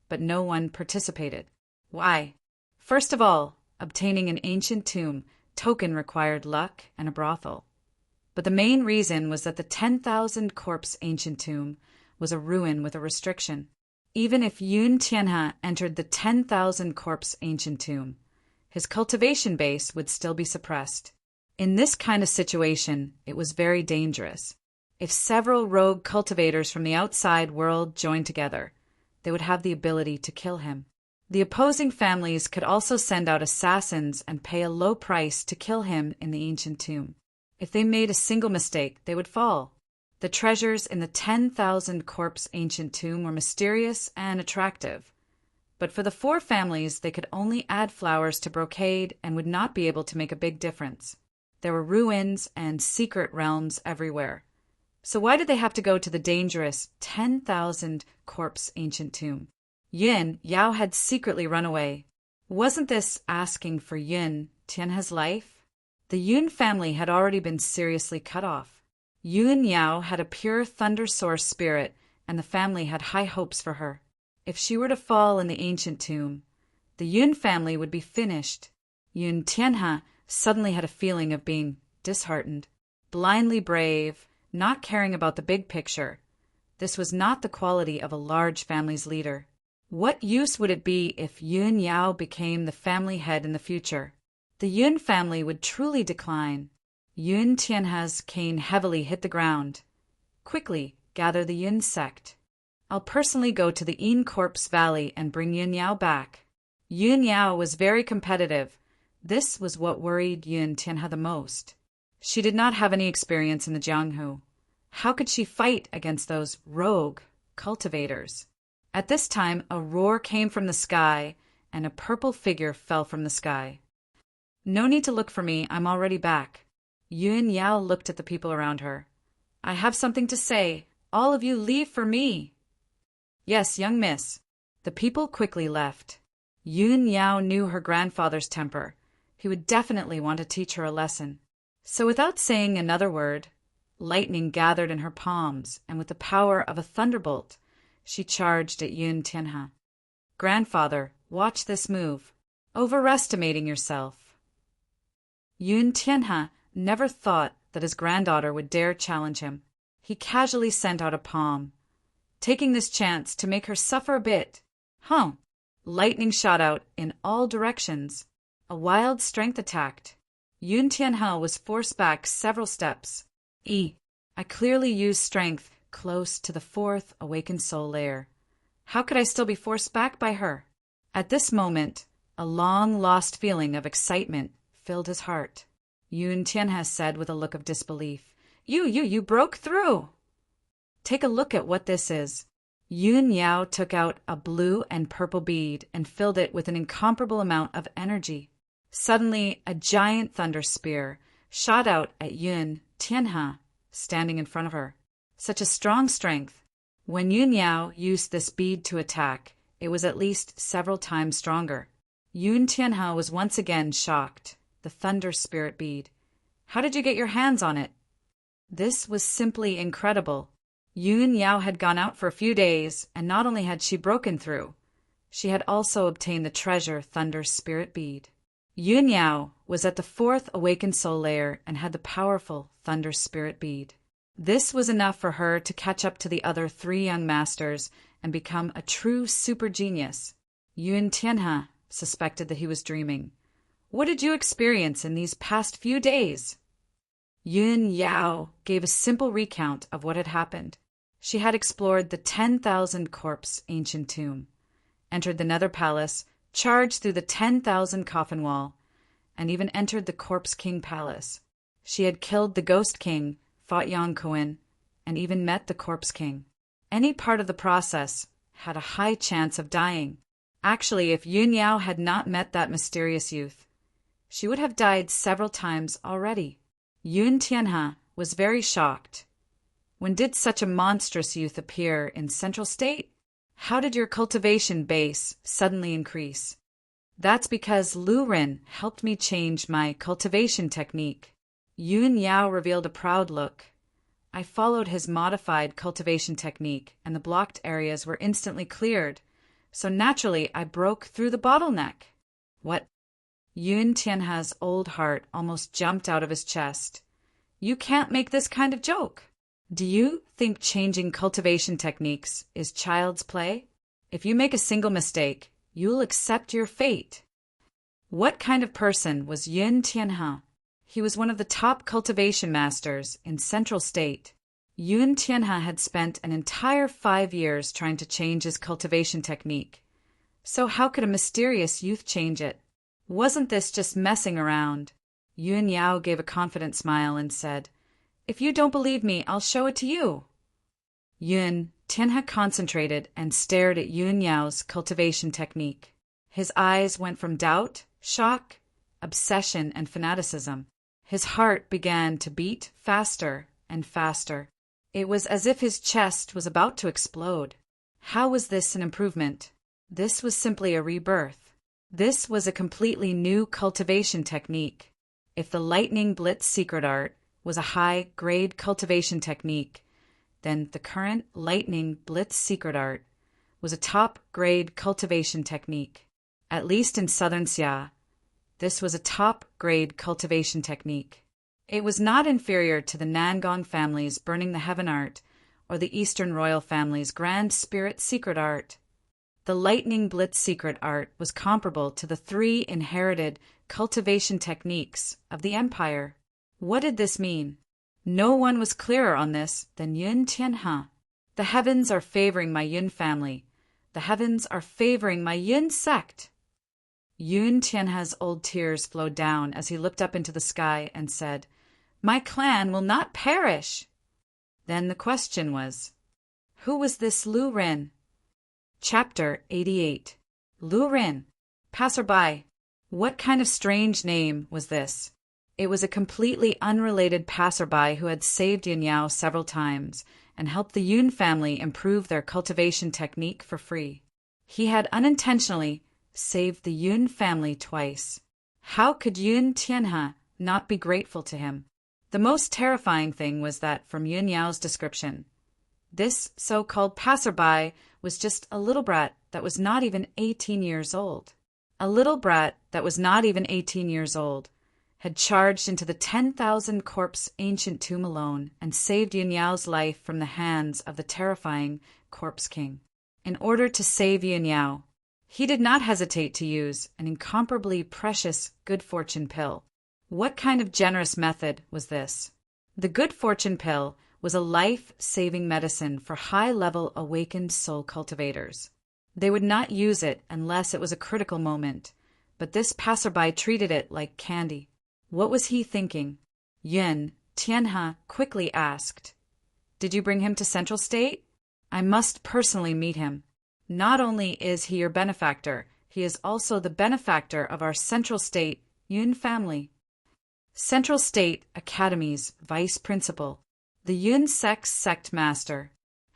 but no one participated. Why? First of all, obtaining an ancient tomb token required luck and a brothel. But the main reason was that the 10,000 corpse ancient tomb was a ruin with a restriction. Even if Yun Tianhe entered the 10,000 corpse ancient tomb, his cultivation base would still be suppressed. In this kind of situation, it was very dangerous. If several rogue cultivators from the outside world joined together, they would have the ability to kill him. The opposing families could also send out assassins and pay a low price to kill him in the ancient tomb. If they made a single mistake, they would fall. The treasures in the 10,000 corpse ancient tomb were mysterious and attractive. But for the 4 families, they could only add flowers to brocade and would not be able to make a big difference. There were ruins and secret realms everywhere. So why did they have to go to the dangerous 10,000 corpse ancient tomb? Yun Yao had secretly run away. Wasn't this asking for Yun Tianhe's life? The Yun family had already been seriously cut off. Yun Yao had a pure thunder source spirit, and the family had high hopes for her. If she were to fall in the ancient tomb, the Yun family would be finished. Yun Tianhe suddenly had a feeling of being disheartened, blindly brave, not caring about the big picture. This was not the quality of a large family's leader. What use would it be if Yun Yao became the family head in the future? The Yun family would truly decline. Yun Tianhe's cane heavily hit the ground. Quickly, gather the Yun sect. I'll personally go to the Yin Corpse Valley and bring Yun Yao back. Yun Yao was very competitive. This was what worried Yun Tianhe the most. She did not have any experience in the Jianghu. How could she fight against those rogue cultivators? At this time, a roar came from the sky, and a purple figure fell from the sky. No need to look for me, I'm already back. Yun Yao looked at the people around her. I have something to say. All of you leave for me. Yes, young miss. The people quickly left. Yun Yao knew her grandfather's temper. He would definitely want to teach her a lesson. So without saying another word, lightning gathered in her palms, and with the power of a thunderbolt, she charged at Yun Tianhe. Grandfather, watch this move. Overestimating yourself. Yun Tianhe never thought that his granddaughter would dare challenge him. He casually sent out a palm, taking this chance to make her suffer a bit. Lightning shot out in all directions. A wild strength attacked. Yun Tianhe was forced back several steps. I clearly used strength close to the 4th awakened soul layer. How could I still be forced back by her? At this moment, a long-lost feeling of excitement filled his heart. Yun Tianhe said with a look of disbelief, You broke through! Take a look at what this is. Yun Yao took out a blue and purple bead and filled it with an incomparable amount of energy. Suddenly, a giant thunder spear shot out at Yun Tianhe, standing in front of her. Such a strong strength. When Yun Yao used this bead to attack, it was at least several times stronger. Yun Tianhe was once again shocked. The Thunder Spirit bead. How did you get your hands on it? This was simply incredible. Yun Yao had gone out for a few days, and not only had she broken through, she had also obtained the treasure Thunder Spirit bead. Yun Yao was at the fourth awakened soul layer and had the powerful Thunder Spirit bead. This was enough for her to catch up to the other three young masters and become a true super genius. Yun Tianhe suspected that he was dreaming. What did you experience in these past few days? Yun Yao gave a simple recount of what had happened. She had explored the 10,000 corpse ancient tomb, entered the Nether Palace, charged through the 10,000 coffin wall, and even entered the Corpse King Palace. She had killed the Ghost King, fought Yang Kuan, and even met the Corpse King. Any part of the process had a high chance of dying. Actually, if Yun Yao had not met that mysterious youth, she would have died several times already. Yun Tianhe was very shocked. When did such a monstrous youth appear in Central State? How did your cultivation base suddenly increase? That's because Lu Ren helped me change my cultivation technique. Yun Yao revealed a proud look. I followed his modified cultivation technique, and the blocked areas were instantly cleared. So naturally, I broke through the bottleneck. What? Yun Tianhe's old heart almost jumped out of his chest. You can't make this kind of joke. Do you think changing cultivation techniques is child's play? If you make a single mistake, you'll accept your fate. What kind of person was Yun Tianhe? He was one of the top cultivation masters in Central State. Yun Tianhe had spent an entire 5 years trying to change his cultivation technique. So how could a mysterious youth change it? Wasn't this just messing around? Yun Yao gave a confident smile and said, If you don't believe me, I'll show it to you. Yun Tianhe concentrated and stared at Yun Yao's cultivation technique. His eyes went from doubt, shock, obsession, and fanaticism. His heart began to beat faster and faster. It was as if his chest was about to explode. How was this an improvement? This was simply a rebirth. This was a completely new cultivation technique. If the Lightning Blitz secret art was a high-grade cultivation technique, then the current Lightning Blitz secret art was a top-grade cultivation technique. At least in Southern Xia, this was a top-grade cultivation technique. It was not inferior to the Nangong family's Burning the Heaven art or the Eastern Royal family's Grand Spirit secret art. The Lightning Blitz secret art was comparable to the 3 inherited cultivation techniques of the Empire. What did this mean? No one was clearer on this than Yun Tianhe. The heavens are favoring my Yun family. The heavens are favoring my Yun sect. Yun Tianhe's old tears flowed down as he looked up into the sky and said, My clan will not perish. Then the question was, who was this Lu Ren? Chapter 88. Lu Ren. Passerby. What kind of strange name was this? It was a completely unrelated passerby who had saved Yun Yao several times and helped the Yun family improve their cultivation technique for free. He had unintentionally saved the Yun family twice. How could Yun Tianhe not be grateful to him? The most terrifying thing was that from Yun Yao's description, this so-called passerby was just a little brat that was not even 18 years old. A little brat that was not even 18 years old had charged into the 10,000 corpse ancient tomb alone and saved Yun Yao's life from the hands of the terrifying Corpse King. In order to save Yun Yao, he did not hesitate to use an incomparably precious good fortune pill. What kind of generous method was this? The good fortune pill was a life-saving medicine for high-level awakened soul cultivators. They would not use it unless it was a critical moment, but this passerby treated it like candy. What was he thinking? Yun Tianhe quickly asked, Did you bring him to Central State? I must personally meet him. Not only is he your benefactor, he is also the benefactor of our Central State Yun family. Central State Academy's vice principal, the Yun sect master.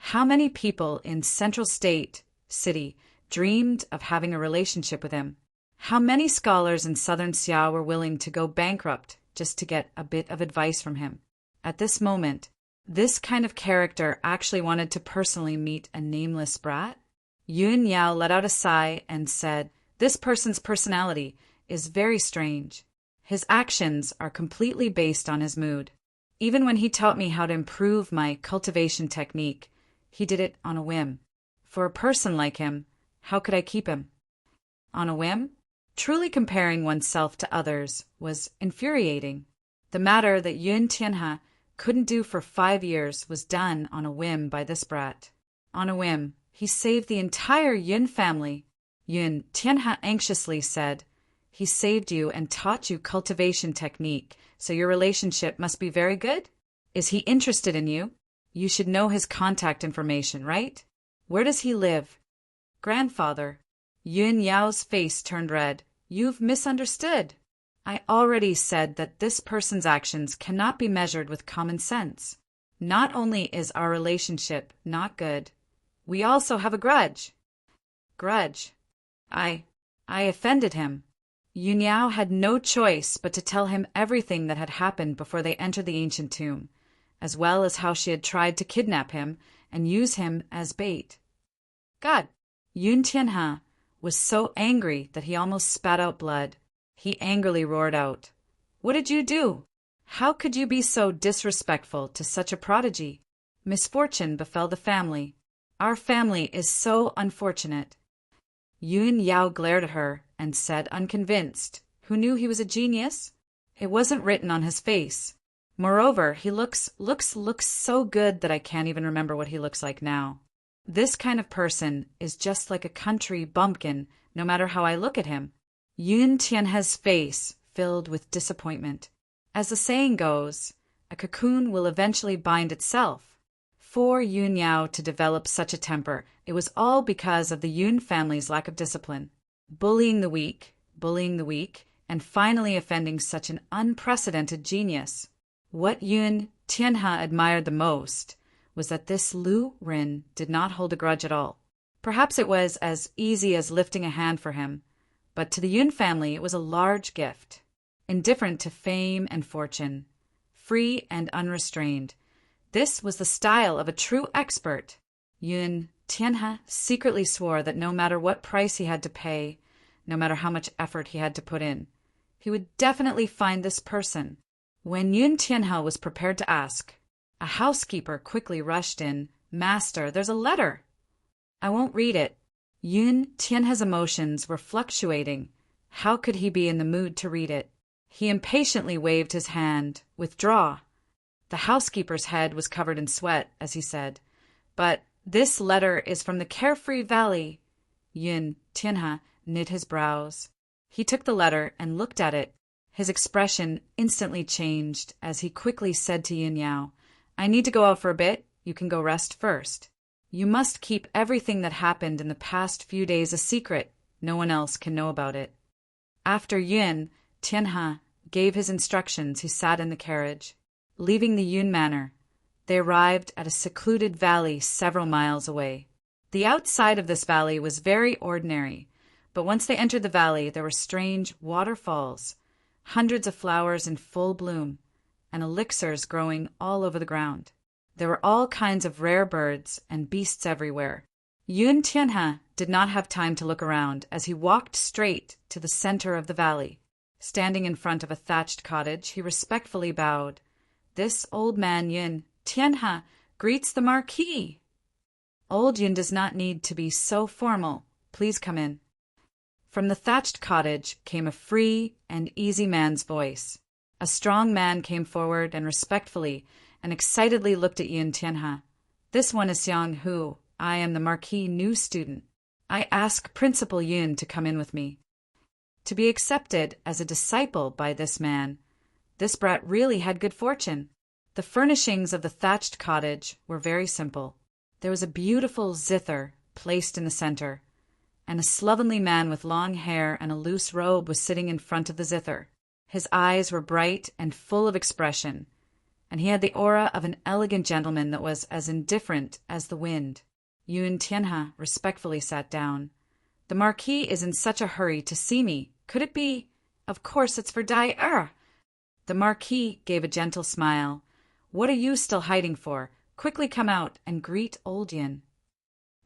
How many people in Central City dreamed of having a relationship with him? How many scholars in southern Xiao were willing to go bankrupt just to get a bit of advice from him? At this moment, this kind of character actually wanted to personally meet a nameless brat? Yun Yao let out a sigh and said, "This person's personality is very strange. His actions are completely based on his mood. Even when he taught me how to improve my cultivation technique, he did it on a whim. For a person like him, how could I keep him?" On a whim? Truly comparing oneself to others was infuriating. The matter that Yun Tianhe couldn't do for 5 years was done on a whim by this brat. On a whim, he saved the entire Yun family. Yun Tianhe anxiously said, "He saved you and taught you cultivation technique, so your relationship must be very good? Is he interested in you? You should know his contact information, right? Where does he live?" "Grandfather." Yun Yao's face turned red. "You've misunderstood. I already said that this person's actions cannot be measured with common sense. Not only is our relationship not good, we also have a grudge." "Grudge? I offended him." Yun Yao had no choice but to tell him everything that had happened before they entered the ancient tomb, as well as how she had tried to kidnap him and use him as bait. God! Yun Tianhe was so angry that he almost spat out blood. He angrily roared out, "What did you do? How could you be so disrespectful to such a prodigy? Misfortune befell the family. Our family is so unfortunate." Yun Yao glared at her and said, unconvinced, "Who knew he was a genius? It wasn't written on his face. Moreover, he looks so good that I can't even remember what he looks like now. This kind of person is just like a country bumpkin, no matter how I look at him." Yun Tianhe's face filled with disappointment. As the saying goes, a cocoon will eventually bind itself. For Yun Yao to develop such a temper, it was all because of the Yun family's lack of discipline. Bullying the weak, and finally offending such an unprecedented genius. What Yun Tianhe admired the most was that this Lu Rin did not hold a grudge at all. Perhaps it was as easy as lifting a hand for him, but to the Yun family it was a large gift. Indifferent to fame and fortune, free and unrestrained, this was the style of a true expert. Yun Tianhe secretly swore that no matter what price he had to pay, no matter how much effort he had to put in, he would definitely find this person. When Yun Tianhe was prepared to ask, a housekeeper quickly rushed in. "Master, there's a letter." "I won't read it." Yun Tianhe's emotions were fluctuating. How could he be in the mood to read it? He impatiently waved his hand. "Withdraw." The housekeeper's head was covered in sweat as he said, "But this letter is from the Carefree Valley." Yun Tianhe knit his brows. He took the letter and looked at it. His expression instantly changed as he quickly said to Yun Yao, "I need to go out for a bit. You can go rest first. You must keep everything that happened in the past few days a secret. No one else can know about it." After Yun Tianhe gave his instructions, he sat in the carriage. Leaving the Yun manor, they arrived at a secluded valley several miles away. The outside of this valley was very ordinary, but once they entered the valley there were strange waterfalls, hundreds of flowers in full bloom, and elixirs growing all over the ground. There were all kinds of rare birds and beasts everywhere. Yun Tianhe did not have time to look around as he walked straight to the center of the valley. Standing in front of a thatched cottage, he respectfully bowed. "This old man Yun Tianhe greets the Marquis." "Old Yun does not need to be so formal. Please come in." From the thatched cottage came a free and easy man's voice. A strong man came forward and respectfully and excitedly looked at Yun Tianhe. "This one is Xiang Hu. I am the Marquis' new student. I ask Principal Yun to come in with me." To be accepted as a disciple by this man, this brat really had good fortune. The furnishings of the thatched cottage were very simple. There was a beautiful zither placed in the center, and a slovenly man with long hair and a loose robe was sitting in front of the zither. His eyes were bright and full of expression, and he had the aura of an elegant gentleman that was as indifferent as the wind. Yun Tianhe respectfully sat down. The Marquis is in such a hurry to see me. Could it be? Of course it's for Dai. The Marquis gave a gentle smile. What are you still hiding for? Quickly come out and greet old Yin.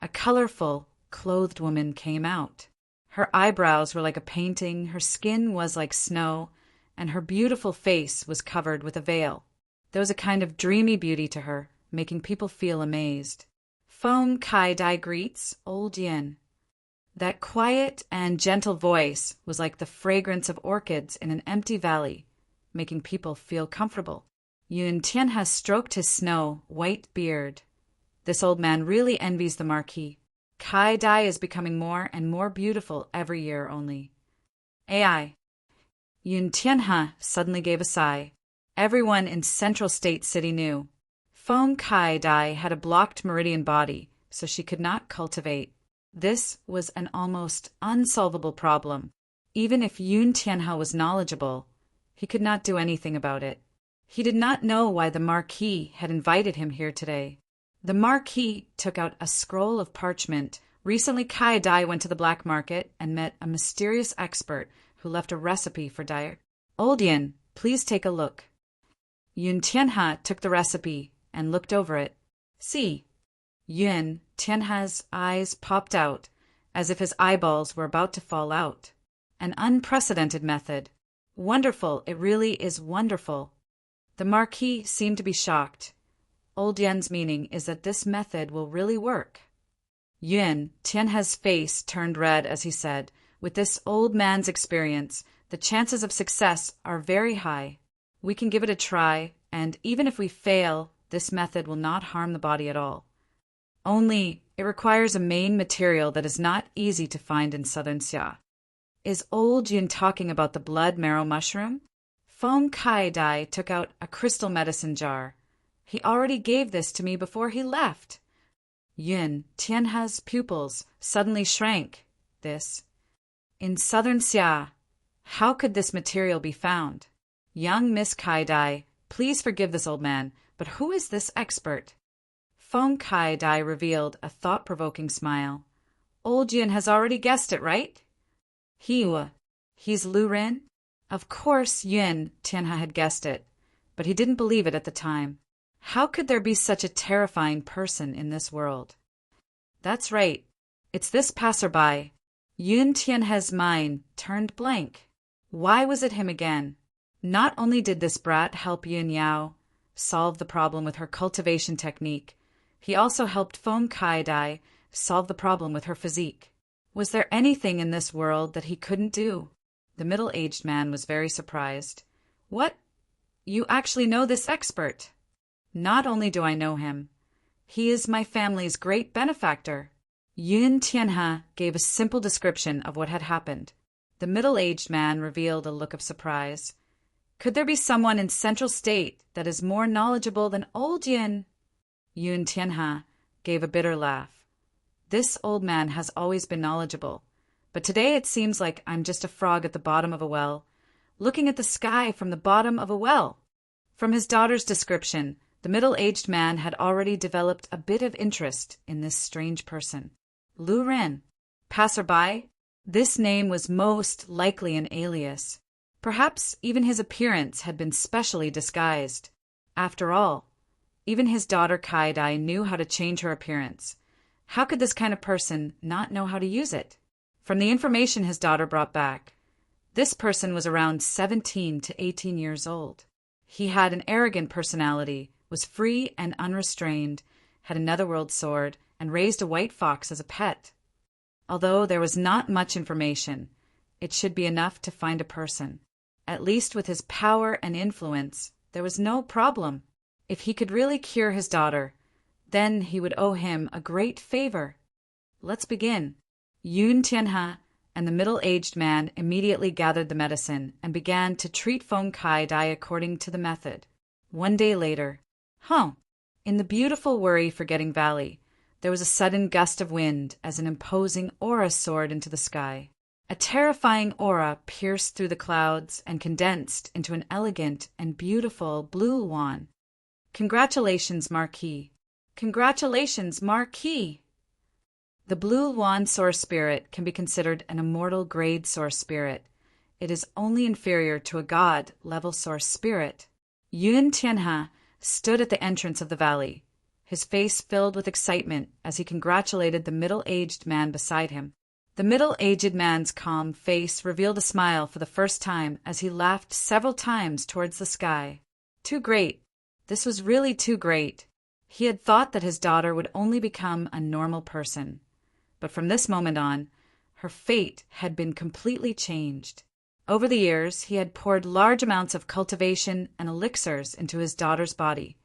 A colorful, clothed woman came out. Her eyebrows were like a painting, her skin was like snow, and her beautiful face was covered with a veil. There was a kind of dreamy beauty to her, making people feel amazed. Feng Kai Dai greets old Yin. That quiet and gentle voice was like the fragrance of orchids in an empty valley, making people feel comfortable. Yun Tianhe stroked his snow-white beard. This old man really envies the Marquis. Kai Dai is becoming more and more beautiful every year only. AI. Yun Tianhe suddenly gave a sigh. Everyone in Central State City knew. Feng Kai Dai had a blocked meridian body, so she could not cultivate. This was an almost unsolvable problem. Even if Yun Tianhe was knowledgeable, he could not do anything about it. He did not know why the Marquis had invited him here today. The Marquis took out a scroll of parchment. Recently, Kai Dai went to the black market and met a mysterious expert who left a recipe for diet. Old Yin, please take a look. Yun Tianhe took the recipe and looked over it. See. Yun Tianhe's eyes popped out, as if his eyeballs were about to fall out. An unprecedented method. Wonderful, it really is wonderful. The Marquis seemed to be shocked. Old Yen's meaning is that this method will really work. Yun Tianhe's face turned red as he said, with this old man's experience, the chances of success are very high. We can give it a try, and even if we fail, this method will not harm the body at all. Only, it requires a main material that is not easy to find in southern Xia. Is old Yun talking about the blood marrow mushroom? Feng Kai Dai took out a crystal medicine jar. He already gave this to me before he left. Yun Tianhe's pupils suddenly shrank. This. In southern Xia, how could this material be found? Young Miss Kai Dai, please forgive this old man, but who is this expert? Feng Kai Dai revealed a thought-provoking smile. Old Yun has already guessed it, right? He's Lu Ren? Of course Yun Tianhe had guessed it, but he didn't believe it at the time. How could there be such a terrifying person in this world? That's right. It's this passerby. Yun Tianhe's mind turned blank. Why was it him again? Not only did this brat help Yun Yao solve the problem with her cultivation technique, he also helped Feng Kai Dai solve the problem with her physique. Was there anything in this world that he couldn't do? The middle-aged man was very surprised. What? You actually know this expert? Not only do I know him, he is my family's great benefactor. Yun Tianhe gave a simple description of what had happened. The middle-aged man revealed a look of surprise. Could there be someone in Central State that is more knowledgeable than old Yin? Yun Tianhe gave a bitter laugh. This old man has always been knowledgeable, but today it seems like I'm just a frog at the bottom of a well, looking at the sky from the bottom of a well. From his daughter's description, the middle-aged man had already developed a bit of interest in this strange person. Lu Ren. Passerby? This name was most likely an alias. Perhaps even his appearance had been specially disguised. After all, even his daughter Kai Dai knew how to change her appearance. How could this kind of person not know how to use it? From the information his daughter brought back, this person was around 17 to 18 years old. He had an arrogant personality, was free and unrestrained, had a netherworld sword, and raised a white fox as a pet. Although there was not much information, it should be enough to find a person. At least with his power and influence, there was no problem. If he could really cure his daughter, then he would owe him a great favor. Let's begin. Yun Tianhe and the middle-aged man immediately gathered the medicine and began to treat Feng Kai Dai according to the method. One day later, in the beautiful worry-forgetting valley, there was a sudden gust of wind as an imposing aura soared into the sky. A terrifying aura pierced through the clouds and condensed into an elegant and beautiful blue wand. Congratulations, Marquis. Congratulations, Marquis. The blue Luan source spirit can be considered an immortal grade source spirit. It is only inferior to a god-level source spirit. Yun Tianhe stood at the entrance of the valley, his face filled with excitement as he congratulated the middle-aged man beside him. The middle-aged man's calm face revealed a smile for the first time as he laughed several times towards the sky. Too great. This was really too great. He had thought that his daughter would only become a normal person. But from this moment on, her fate had been completely changed. Over the years, he had poured large amounts of cultivation and elixirs into his daughter's body,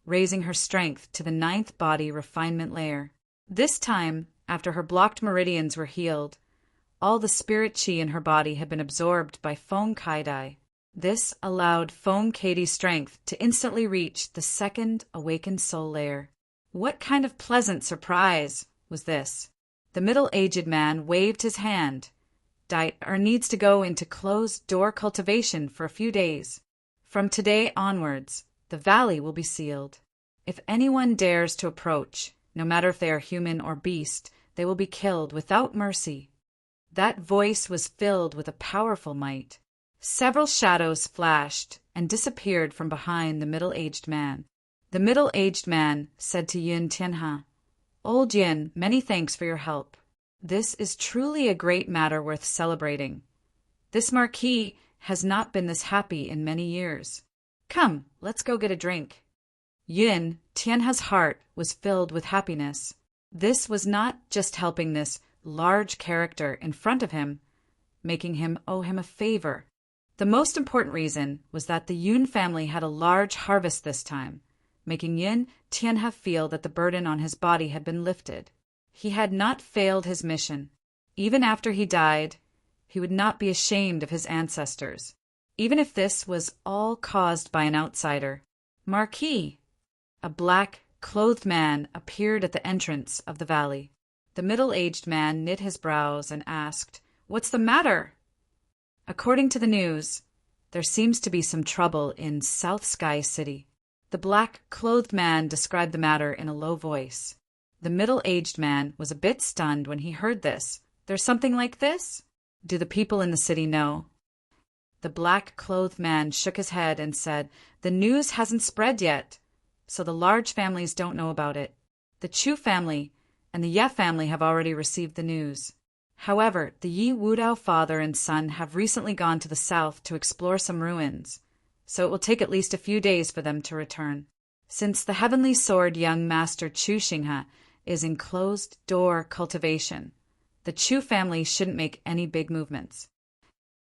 raising her strength to the 9th body refinement layer. This time, after her blocked meridians were healed, all the spirit chi in her body had been absorbed by Feng Kaidai. This allowed Feng Katie's strength to instantly reach the 2nd awakened soul layer. What kind of pleasant surprise was this? The middle-aged man waved his hand. Dieter needs to go into closed-door cultivation for a few days. From today onwards, the valley will be sealed. If anyone dares to approach, no matter if they are human or beast, they will be killed without mercy. That voice was filled with a powerful might. Several shadows flashed and disappeared from behind the middle-aged man. The middle-aged man said to Yun Tianhe, "Old Yin, many thanks for your help. This is truly a great matter worth celebrating. This marquis has not been this happy in many years. Come, let's go get a drink." Yun Tianhe's heart was filled with happiness. This was not just helping this large character in front of him, making him owe him a favor. The most important reason was that the Yun family had a large harvest this time, making Yun Tianhe feel that the burden on his body had been lifted. He had not failed his mission. Even after he died, he would not be ashamed of his ancestors, even if this was all caused by an outsider. Marquis! A black-clothed man appeared at the entrance of the valley. The middle-aged man knit his brows and asked, "What's the matter?" According to the news, there seems to be some trouble in South Sky City. The black-clothed man described the matter in a low voice. The middle-aged man was a bit stunned when he heard this. "There's something like this? Do the people in the city know?" The black-clothed man shook his head and said, "The news hasn't spread yet, so the large families don't know about it. The Chu family and the Ye family have already received the news. However, the Yi Wudao father and son have recently gone to the south to explore some ruins, so it will take at least a few days for them to return. Since the Heavenly Sword young master Chu Xinghe is in closed-door cultivation, the Chu family shouldn't make any big movements."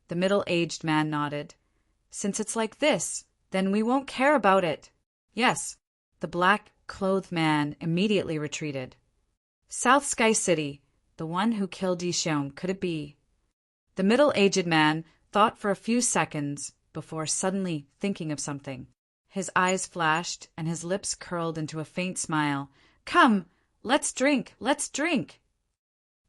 The middle-aged man nodded. "Since it's like this, then we won't care about it." "Yes." The black-clothed man immediately retreated. South Sky City, the one who killed Yi Xiong, could it be? The middle-aged man thought for a few seconds before suddenly thinking of something. His eyes flashed and his lips curled into a faint smile. "Come, let's drink, let's drink!"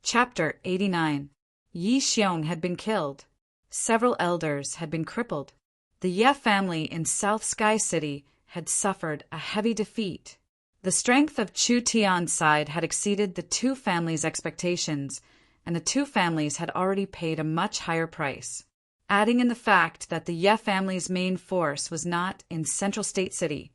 Chapter 89. Yi Xiong had been killed. Several elders had been crippled. The Ye family in South Sky City had suffered a heavy defeat. The strength of Chu Tian's side had exceeded the two families' expectations, and the two families had already paid a much higher price. Adding in the fact that the Ye family's main force was not in Central State City,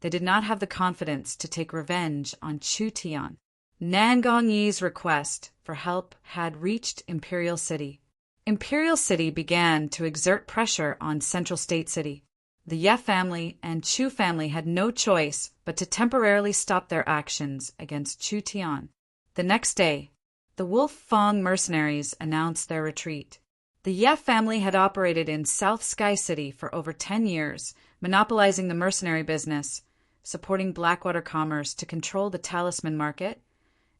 they did not have the confidence to take revenge on Chu Tian. Nan Gongyi's request for help had reached Imperial City. Imperial City began to exert pressure on Central State City. The Ye family and Chu family had no choice but to temporarily stop their actions against Chu Tian. The next day, the Wolf Fong mercenaries announced their retreat. The Ye family had operated in South Sky City for over 10 years, monopolizing the mercenary business, supporting Blackwater commerce to control the talisman market,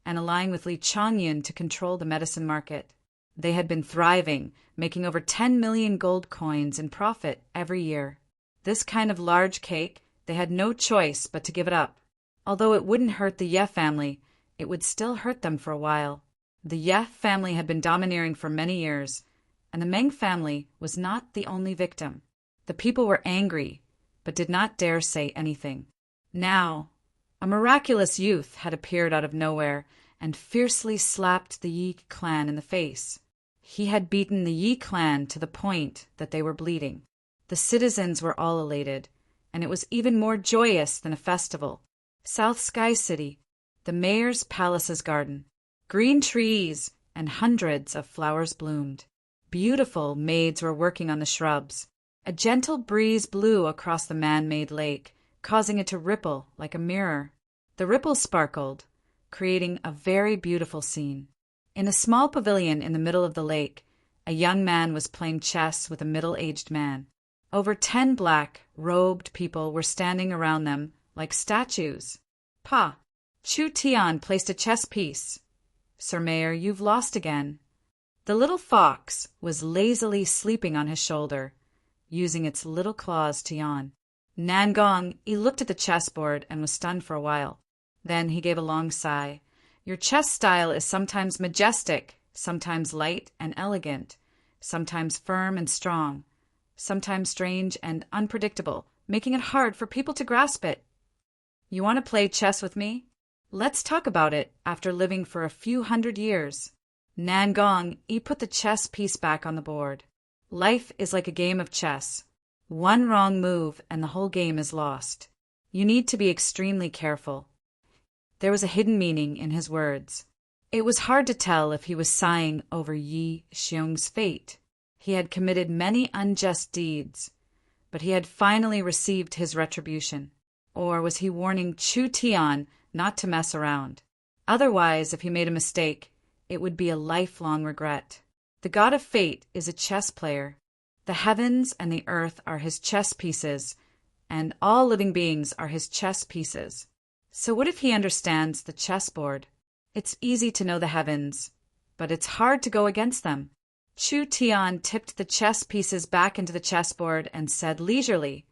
and allying with Li Changyun to control the medicine market. They had been thriving, making over 10 million gold coins in profit every year. This kind of large cake, they had no choice but to give it up. Although it wouldn't hurt the Ye family, it would still hurt them for a while. The Ye family had been domineering for many years, and the Meng family was not the only victim. The people were angry, but did not dare say anything. Now, a miraculous youth had appeared out of nowhere and fiercely slapped the Yi clan in the face. He had beaten the Yi clan to the point that they were bleeding. The citizens were all elated, and it was even more joyous than a festival. South Sky City, the mayor's palace's garden. Green trees and hundreds of flowers bloomed. Beautiful maids were working on the shrubs. A gentle breeze blew across the man-made lake, causing it to ripple like a mirror. The ripples sparkled, creating a very beautiful scene. In a small pavilion in the middle of the lake, a young man was playing chess with a middle-aged man. Over 10 black-robed people were standing around them like statues. Pa, Chu Tian placed a chess piece. Sir Mayor, you've lost again. The little fox was lazily sleeping on his shoulder, using its little claws to yawn. Nangong, he looked at the chessboard and was stunned for a while. Then he gave a long sigh. Your chess style is sometimes majestic, sometimes light and elegant, sometimes firm and strong, sometimes strange and unpredictable, making it hard for people to grasp it. You want to play chess with me? Let's talk about it after living for a few hundred years. Nangong, he put the chess piece back on the board. Life is like a game of chess. One wrong move and the whole game is lost. You need to be extremely careful. There was a hidden meaning in his words. It was hard to tell if he was sighing over Yi Xiong's fate. He had committed many unjust deeds, but he had finally received his retribution. Or was he warning Chu Tian not to mess around? Otherwise, if he made a mistake, it would be a lifelong regret. The god of fate is a chess player. The heavens and the earth are his chess pieces, and all living beings are his chess pieces. So what if he understands the chessboard? It's easy to know the heavens, but it's hard to go against them. Chu Tian tipped the chess pieces back into the chessboard and said leisurely,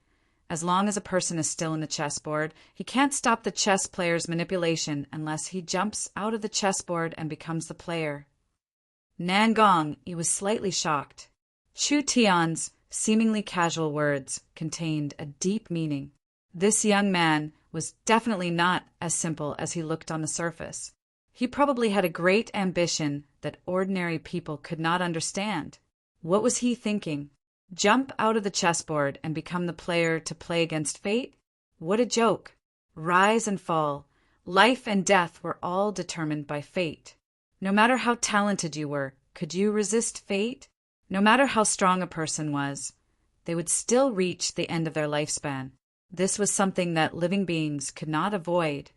as long as a person is still in the chessboard, he can't stop the chess player's manipulation unless he jumps out of the chessboard and becomes the player. Nangong, he was slightly shocked. Chu Tian's seemingly casual words contained a deep meaning. This young man was definitely not as simple as he looked on the surface. He probably had a great ambition that ordinary people could not understand. What was he thinking? Jump out of the chessboard and become the player to play against fate? What a joke! Rise and fall, life and death were all determined by fate. No matter how talented you were, could you resist fate? No matter how strong a person was, they would still reach the end of their lifespan. This was something that living beings could not avoid.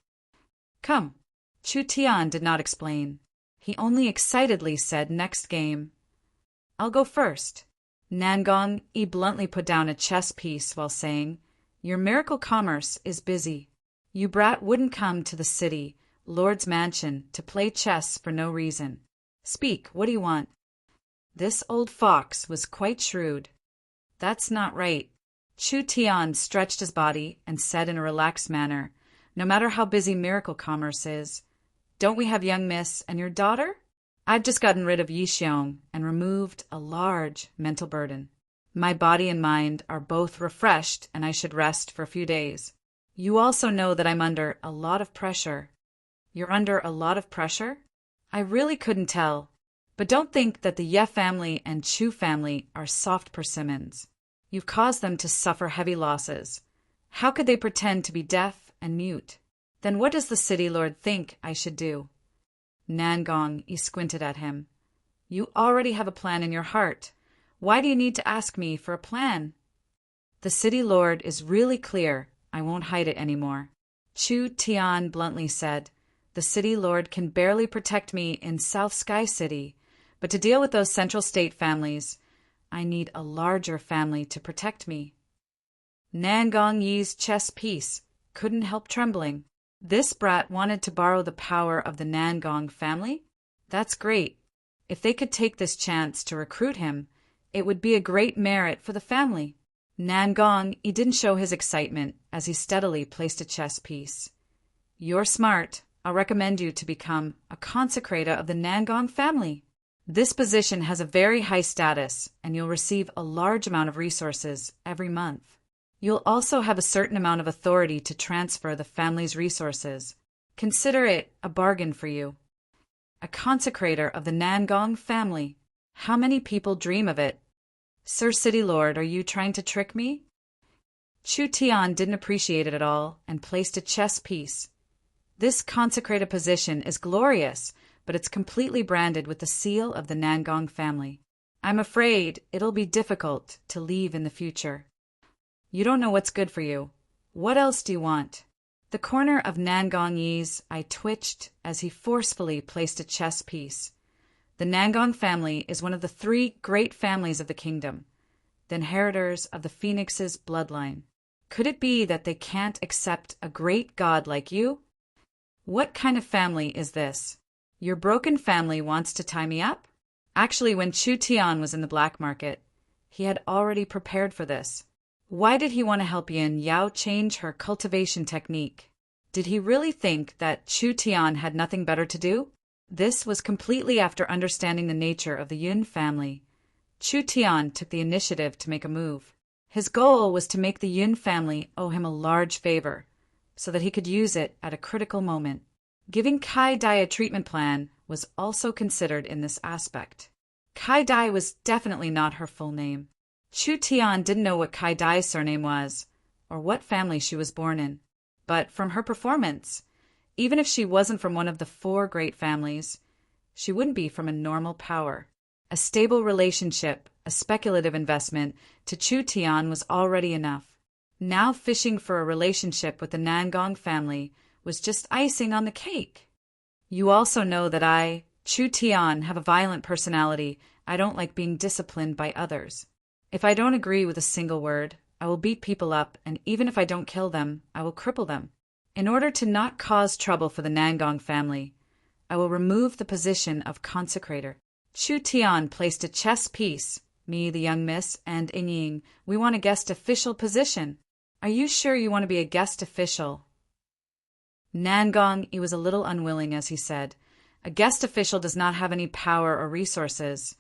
Come. Chu Tian did not explain. He only excitedly said, next game. I'll go first. Nangong, he bluntly put down a chess piece while saying, Your miracle commerce is busy. You brat wouldn't come to the city, Lord's mansion, to play chess for no reason. Speak, what do you want? This old fox was quite shrewd. That's not right. Chu Tian stretched his body and said in a relaxed manner, No matter how busy miracle commerce is, don't we have young miss and your daughter? I've just gotten rid of Yi Xiong and removed a large mental burden. My body and mind are both refreshed and I should rest for a few days. You also know that I'm under a lot of pressure. You're under a lot of pressure? I really couldn't tell. But don't think that the Ye family and Chu family are soft persimmons. You've caused them to suffer heavy losses. How could they pretend to be deaf and mute? Then what does the city lord think I should do? Nangong, he squinted at him. You already have a plan in your heart. Why do you need to ask me for a plan? The city lord is really clear. I won't hide it anymore. Chu Tian bluntly said, The city lord can barely protect me in South Sky City, but to deal with those central state families, I need a larger family to protect me. Nangong Yi's chess piece couldn't help trembling. This brat wanted to borrow the power of the Nangong family? That's great. If they could take this chance to recruit him, it would be a great merit for the family. Nangong, he didn't show his excitement as he steadily placed a chess piece. You're smart. I'll recommend you to become a consecrator of the Nangong family. This position has a very high status, and you'll receive a large amount of resources every month. You'll also have a certain amount of authority to transfer the family's resources. Consider it a bargain for you. A consecrator of the Nangong family. How many people dream of it? Sir City Lord, are you trying to trick me? Chu Tian didn't appreciate it at all and placed a chess piece. This consecrated position is glorious, but it's completely branded with the seal of the Nangong family. I'm afraid it'll be difficult to leave in the future. You don't know what's good for you. What else do you want? The corner of Nangong Yi's eye twitched as he forcefully placed a chess piece. The Nangong family is one of the 3 great families of the kingdom, the inheritors of the Phoenix's bloodline. Could it be that they can't accept a great god like you? What kind of family is this? Your broken family wants to tie me up? Actually, when Chu Tian was in the black market, he had already prepared for this. Why did he want to help Yin Yao change her cultivation technique? Did he really think that Chu Tian had nothing better to do? This was completely after understanding the nature of the Yun family. Chu Tian took the initiative to make a move. His goal was to make the Yun family owe him a large favor, so that he could use it at a critical moment. Giving Kai Dai a treatment plan was also considered in this aspect. Kai Dai was definitely not her full name. Chu Tian didn't know what Kai Dai's surname was, or what family she was born in. But from her performance, even if she wasn't from one of the 4 great families, she wouldn't be from a normal power. A stable relationship, a speculative investment, to Chu Tian was already enough. Now fishing for a relationship with the Nangong family was just icing on the cake. You also know that I, Chu Tian, have a violent personality. I don't like being disciplined by others. If I don't agree with a single word, I will beat people up, and even if I don't kill them, I will cripple them. In order to not cause trouble for the Nangong family, I will remove the position of consecrator. Chu Tian placed a chess piece. Me, the young miss, and Ying, we want a guest official position. Are you sure you want to be a guest official? Nangong, he was a little unwilling as he said, a guest official does not have any power or resources.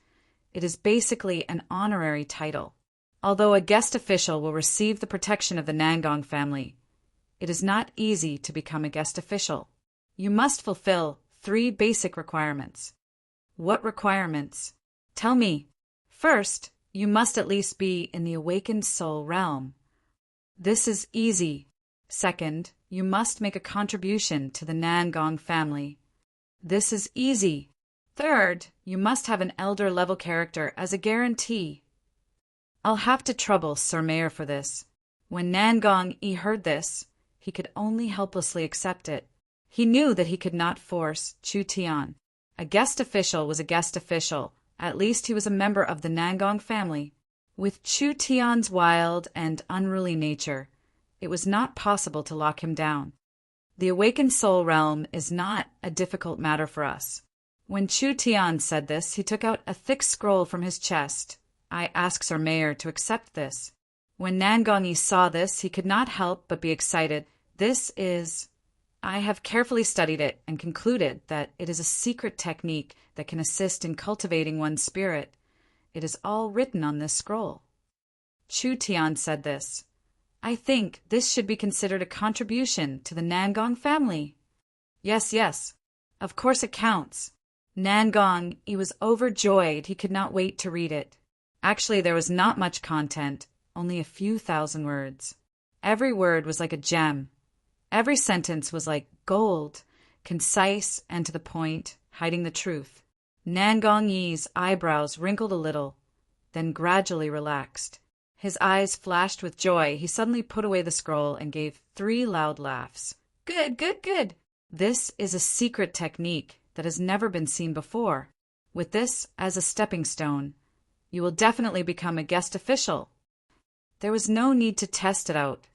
It is basically an honorary title. Although a guest official will receive the protection of the Nangong family, it is not easy to become a guest official. You must fulfill 3 basic requirements. What requirements? Tell me. First, you must at least be in the awakened soul realm. This is easy. Second, you must make a contribution to the Nangong family. This is easy. Third, you must have an elder-level character as a guarantee. I'll have to trouble Sir Mayor for this. When Nangong heard this, he could only helplessly accept it. He knew that he could not force Chu Tian. A guest official was a guest official. At least he was a member of the Nangong family. With Chu Tian's wild and unruly nature, it was not possible to lock him down. The awakened soul realm is not a difficult matter for us. When Chu Tian said this, he took out a thick scroll from his chest. I asked Sir Mayor to accept this. When Nangong saw this, he could not help but be excited. I have carefully studied it and concluded that it is a secret technique that can assist in cultivating one's spirit. It is all written on this scroll. Chu Tian said this. I think this should be considered a contribution to the Nangong family. Yes. Of course it counts. Nangong, he was overjoyed. He could not wait to read it. Actually, there was not much content, only a few thousand words. Every word was like a gem. Every sentence was like gold, concise and to the point, hiding the truth. Nangong Yi's eyebrows wrinkled a little, then gradually relaxed. His eyes flashed with joy. He suddenly put away the scroll and gave 3 loud laughs. Good. This is a secret technique that has never been seen before. With this as a stepping stone, you will definitely become a guest official. There was no need to test it out.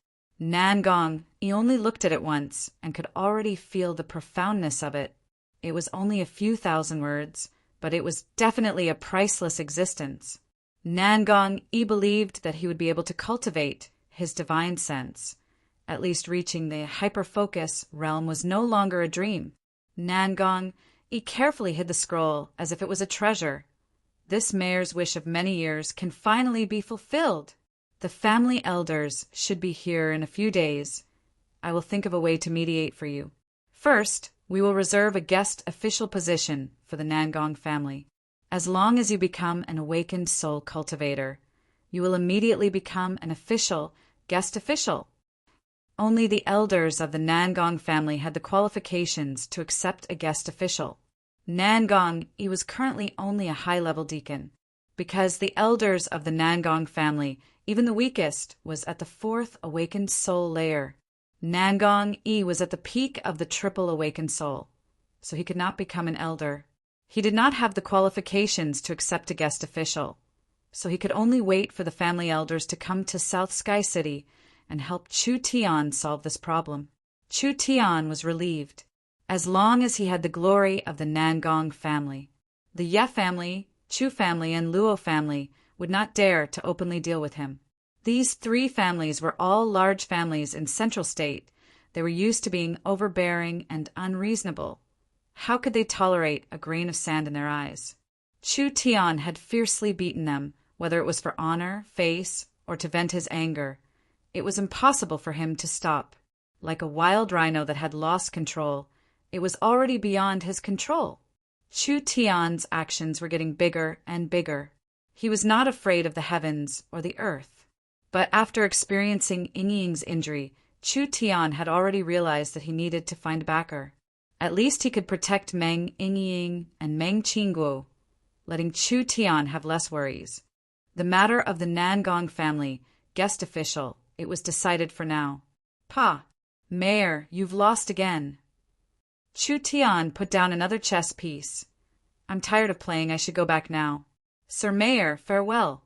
Nangong, he only looked at it once and could already feel the profoundness of it. It was only a few thousand words, but it was definitely a priceless existence. Nangong, he believed that he would be able to cultivate his divine sense. At least reaching the hyper-focus realm was no longer a dream. Nangong, he carefully hid the scroll as if it was a treasure. This mayor's wish of many years can finally be fulfilled. The family elders should be here in a few days. I will think of a way to mediate for you. First, we will reserve a guest official position for the Nangong family. As long as you become an awakened soul cultivator, you will immediately become an official guest official. Only the elders of the Nangong family had the qualifications to accept a guest official. Nangong, he was currently only a high-level deacon, because the elders of the Nangong family, even the weakest, was at the fourth awakened soul layer. Nangong E was at the peak of the triple awakened soul, so he could not become an elder. He did not have the qualifications to accept a guest official, so he could only wait for the family elders to come to South Sky City and help Chu Tian solve this problem. Chu Tian was relieved, as long as he had the glory of the Nangong family. The Ye family, Chu family, and Luo family would not dare to openly deal with him. These three families were all large families in Central State. They were used to being overbearing and unreasonable. How could they tolerate a grain of sand in their eyes? Chu Tian had fiercely beaten them, whether it was for honor, face, or to vent his anger. It was impossible for him to stop. Like a wild rhino that had lost control, it was already beyond his control. Chu Tian's actions were getting bigger and bigger. He was not afraid of the heavens or the earth. But after experiencing Yingying's injury, Chu Tian had already realized that he needed to find a backer. At least he could protect Meng Yingying and Meng Qingguo, letting Chu Tian have less worries. The matter of the Nangong family, guest official, it was decided for now. Pa, Mayor, you've lost again. Chu Tian put down another chess piece. I'm tired of playing, I should go back now. Sir Mayor, farewell.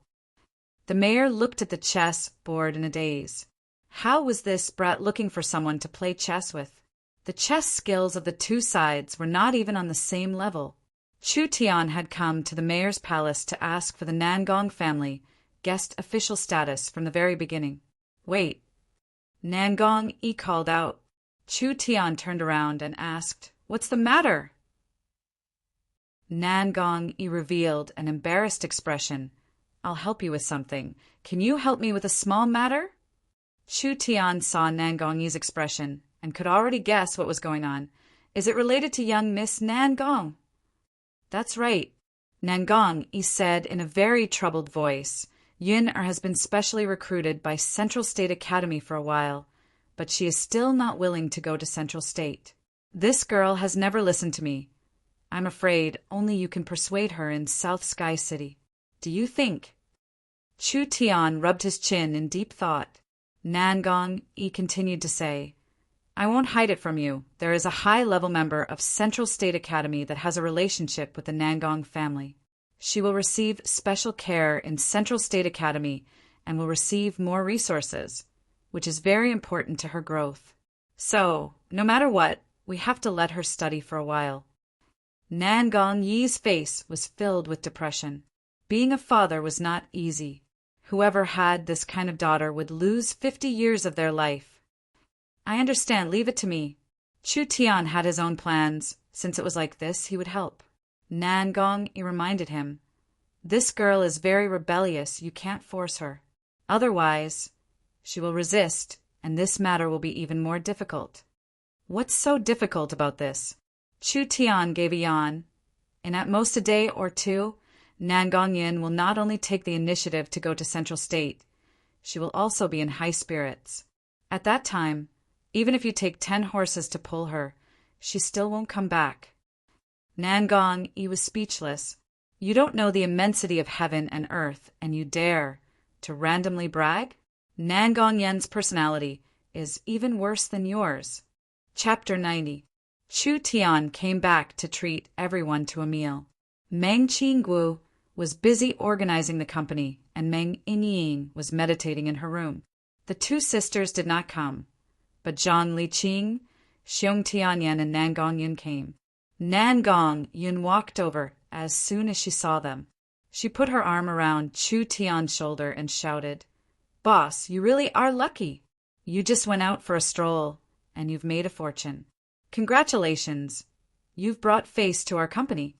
The mayor looked at the chess board in a daze. How was this brat looking for someone to play chess with? The chess skills of the two sides were not even on the same level. Chu Tian had come to the mayor's palace to ask for the Nangong family guest official status from the very beginning. Wait. Nangong Yi called out. Chu Tian turned around and asked, What's the matter? Nangong Yi revealed an embarrassed expression. I'll help you with something. Can you help me with a small matter? Chu Tian saw Nangong Yi's expression and could already guess what was going on. Is it related to young Miss Nangong? That's right. Nangong Yi said in a very troubled voice. Yun-er has been specially recruited by Central State Academy for a while, but she is still not willing to go to Central State. This girl has never listened to me. I'm afraid only you can persuade her in South Sky City. Do you think? Chu Tian rubbed his chin in deep thought. Nangong Yi continued to say, I won't hide it from you. There is a high-level member of Central State Academy that has a relationship with the Nangong family. She will receive special care in Central State Academy and will receive more resources, which is very important to her growth. So, no matter what, we have to let her study for a while. Nangong Yi's face was filled with depression. Being a father was not easy. Whoever had this kind of daughter would lose 50 years of their life. I understand, leave it to me. Chu Tian had his own plans. Since it was like this, he would help. Nangong Yi reminded him, This girl is very rebellious, you can't force her. Otherwise, she will resist, and this matter will be even more difficult. What's so difficult about this? Chu Tian gave a yawn. In at most a day or two, Nangong Yin will not only take the initiative to go to Central State, she will also be in high spirits. At that time, even if you take 10 horses to pull her, she still won't come back. Nangong Yi was speechless. You don't know the immensity of heaven and earth, and you dare to randomly brag? Nangong Yen's personality is even worse than yours. Chapter 90. Chu Tian came back to treat everyone to a meal. Meng Qingguo was busy organizing the company, and Meng Yingying was meditating in her room. The two sisters did not come, but Zhang Liqing, Xiong Tianyan, and Nangong Yin came. Nangong Yin walked over as soon as she saw them. She put her arm around Chu Tian's shoulder and shouted, Boss, you really are lucky. You just went out for a stroll, and you've made a fortune. Congratulations. You've brought face to our company.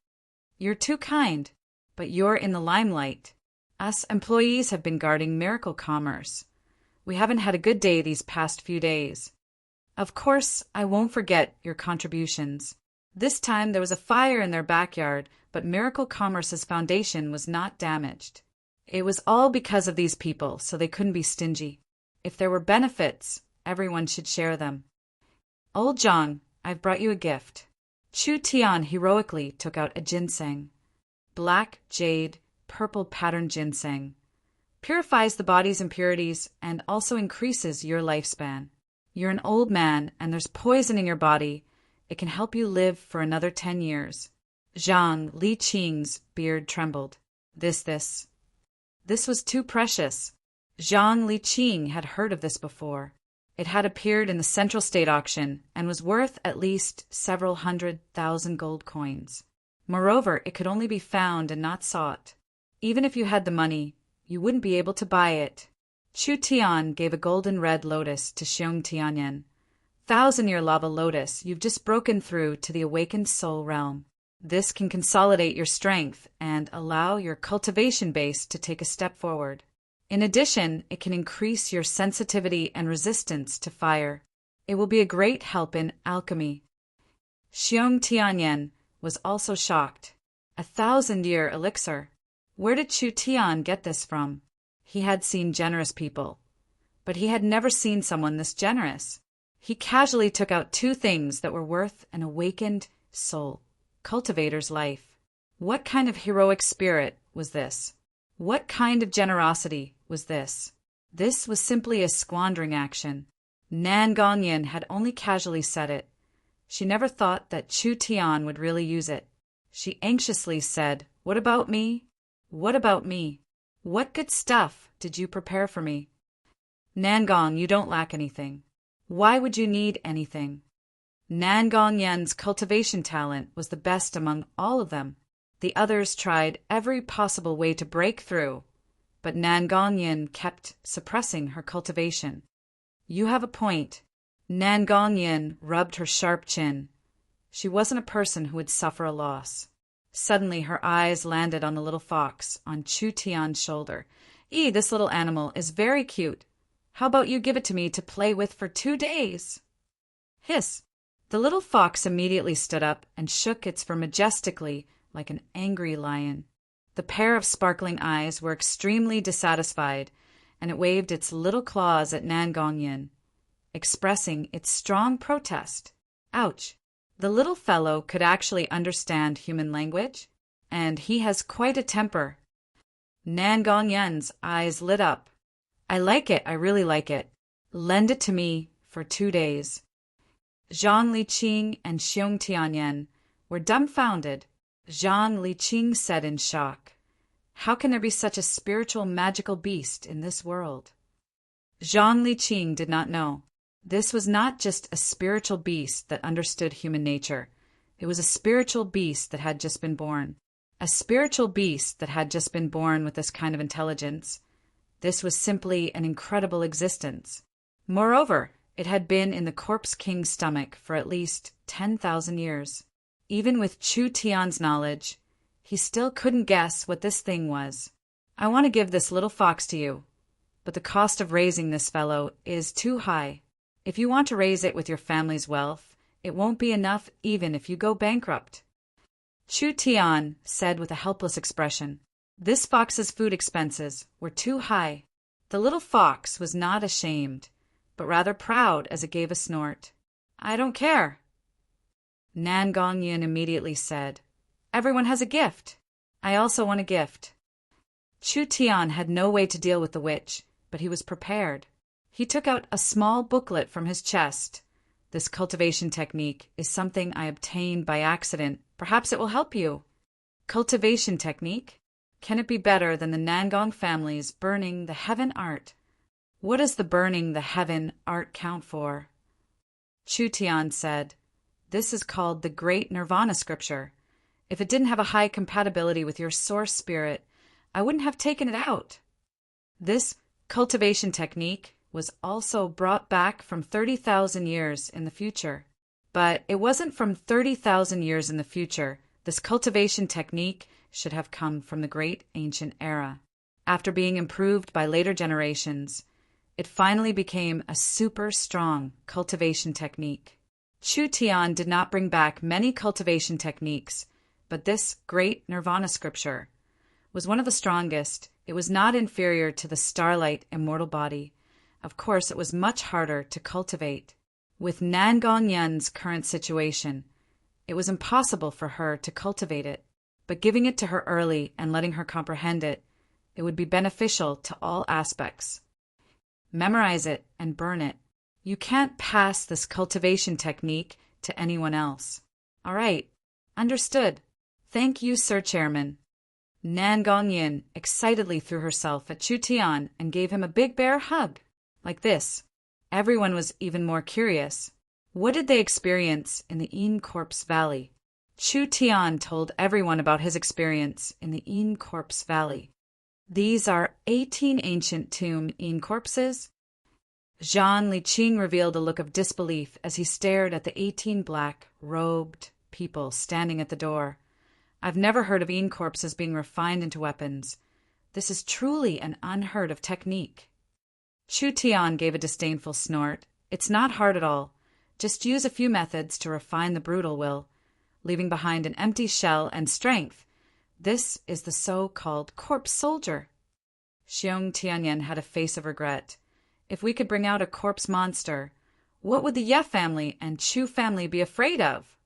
You're too kind, but you're in the limelight. Us employees have been guarding miracle commerce. We haven't had a good day these past few days. Of course, I won't forget your contributions. This time there was a fire in their backyard, but Miracle Commerce's foundation was not damaged. It was all because of these people, so they couldn't be stingy. If there were benefits, everyone should share them. Old John, I've brought you a gift. Chu Tian heroically took out a ginseng. Black jade, purple patterned ginseng. Purifies the body's impurities and also increases your lifespan. You're an old man and there's poison in your body. It can help you live for another 10 years. Zhang Li Qing's beard trembled. This was too precious. Zhang Li Qing had heard of this before. It had appeared in the Central State auction and was worth at least several 100,000 gold coins. Moreover, it could only be found and not sought. Even if you had the money, you wouldn't be able to buy it. Chu Tian gave a golden red lotus to Xiong Tianyan. 1,000-year lava lotus, you've just broken through to the awakened soul realm. This can consolidate your strength and allow your cultivation base to take a step forward. In addition, it can increase your sensitivity and resistance to fire. It will be a great help in alchemy. Xiong Tianyan was also shocked. 1,000-year elixir. Where did Chu Tian get this from? He had seen generous people, but he had never seen someone this generous. He casually took out 2 things that were worth an awakened soul, cultivator's life. What kind of heroic spirit was this? What kind of generosity was this? This was simply a squandering action. Nan Gongyin had only casually said it. She never thought that Chu Tian would really use it. She anxiously said, "What about me? What about me? What good stuff did you prepare for me?" Nangong, you don't lack anything. Why would you need anything? Nangong Yen's cultivation talent was the best among all of them. The others tried every possible way to break through, but Nangong Yen kept suppressing her cultivation. You have a point. Nangong Yen rubbed her sharp chin. She wasn't a person who would suffer a loss. Suddenly her eyes landed on the little fox on Chu Tian's shoulder. This little animal is very cute. How about you give it to me to play with for 2 days? Hiss! The little fox immediately stood up and shook its fur majestically like an angry lion. The pair of sparkling eyes were extremely dissatisfied, and it waved its little claws at Nangong Yen, expressing its strong protest. Ouch! The little fellow could actually understand human language, and he has quite a temper. Nangong Yen's eyes lit up. I like it, I really like it. Lend it to me for 2 days. Zhang Liqing and Xiong Tianyan were dumbfounded. Zhang Liqing said in shock, "How can there be such a spiritual magical beast in this world?" Zhang Liqing did not know. This was not just a spiritual beast that understood human nature. It was a spiritual beast that had just been born. A spiritual beast that had just been born with this kind of intelligence. This was simply an incredible existence. Moreover, it had been in the Corpse King's stomach for at least 10,000 years. Even with Chu Tian's knowledge, he still couldn't guess what this thing was. I want to give this little fox to you, but the cost of raising this fellow is too high. If you want to raise it with your family's wealth, it won't be enough even if you go bankrupt. Chu Tian said with a helpless expression. This fox's food expenses were too high. The little fox was not ashamed, but rather proud as it gave a snort. I don't care. Nangong Yin immediately said, Everyone has a gift. I also want a gift. Chu Tian had no way to deal with the witch, but he was prepared. He took out a small booklet from his chest. This cultivation technique is something I obtained by accident. Perhaps it will help you. Cultivation technique? Can it be better than the Nangong family's burning the heaven art? What does the burning the heaven art count for? Chu Tian said, This is called the Great Nirvana Scripture. If it didn't have a high compatibility with your source spirit, I wouldn't have taken it out. This cultivation technique was also brought back from 30,000 years in the future. But it wasn't from 30,000 years in the future. This cultivation technique should have come from the great ancient era. After being improved by later generations, it finally became a super strong cultivation technique. Chu Tian did not bring back many cultivation techniques, but this great nirvana scripture was one of the strongest. It was not inferior to the starlight immortal body. Of course, it was much harder to cultivate. With Nan Gongyen's current situation, it was impossible for her to cultivate it, but giving it to her early and letting her comprehend it, it would be beneficial to all aspects. Memorize it and burn it. You can't pass this cultivation technique to anyone else. All right, understood. Thank you, Sir Chairman. Nan Gongyan excitedly threw herself at Chu Tian and gave him a big bear hug. Like this. Everyone was even more curious. What did they experience in the Een Corpse Valley? Chu Tian told everyone about his experience in the Een Corpse Valley. These are 18 ancient tomb Een corpses. Zhang Liqing revealed a look of disbelief as he stared at the 18 black-robed people standing at the door. I've never heard of Een corpses being refined into weapons. This is truly an unheard of technique. Chu Tian gave a disdainful snort. It's not hard at all. Just use a few methods to refine the brutal will, leaving behind an empty shell and strength. This is the so-called corpse soldier. Xiong Tianyan had a face of regret. If we could bring out a corpse monster, what would the Ye family and Chu family be afraid of?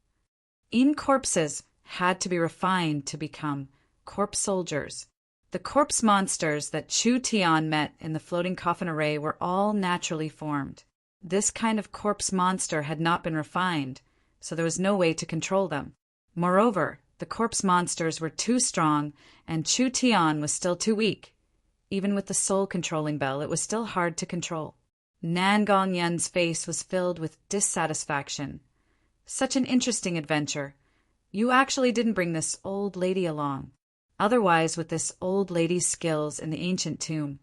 Een corpses had to be refined to become corpse soldiers. The corpse monsters that Chu Tian met in the floating coffin array were all naturally formed. This kind of corpse monster had not been refined, so there was no way to control them. Moreover, the corpse monsters were too strong, and Chu Tian was still too weak. Even with the soul-controlling bell, it was still hard to control. Nan Gongyan's face was filled with dissatisfaction. Such an interesting adventure. You actually didn't bring this old lady along. Otherwise, with this old lady's skills in the ancient tomb,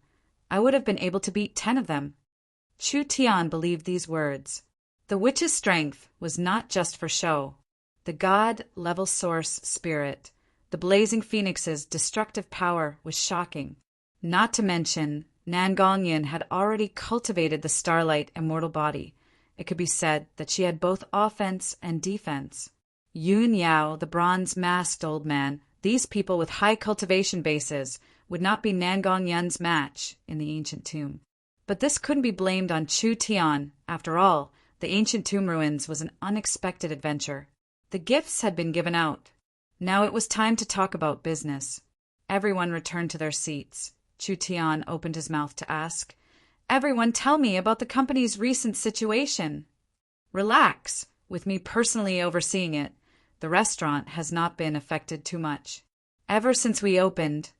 I would have been able to beat 10 of them. Chu Tian believed these words. The witch's strength was not just for show. The god-level source spirit, the blazing phoenix's destructive power was shocking. Not to mention, Nan Gongyan had already cultivated the starlight immortal body. It could be said that she had both offense and defense. Yun Yao, the bronze-masked old man, these people with high cultivation bases would not be Nan Gongyan's match in the ancient tomb. But this couldn't be blamed on Chu Tian. After all, the ancient tomb ruins was an unexpected adventure. The gifts had been given out. Now it was time to talk about business. Everyone returned to their seats. Chu Tian opened his mouth to ask, "Everyone tell me about the company's recent situation." "Relax. With me personally overseeing it, the restaurant has not been affected too much. Ever since we opened,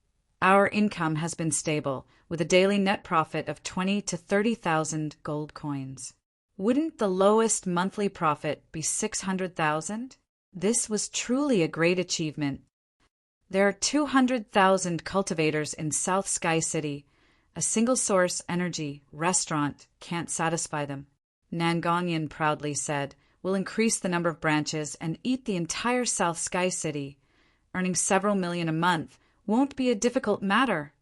our income has been stable, with a daily net profit of 20 to 30,000 gold coins. Wouldn't the lowest monthly profit be 600,000? This was truly a great achievement. There are 200,000 cultivators in South Sky City. A single-source energy restaurant can't satisfy them. Nan Gongyan proudly said, "We'll increase the number of branches and eat the entire South Sky City. Earning several million a month won't be a difficult matter."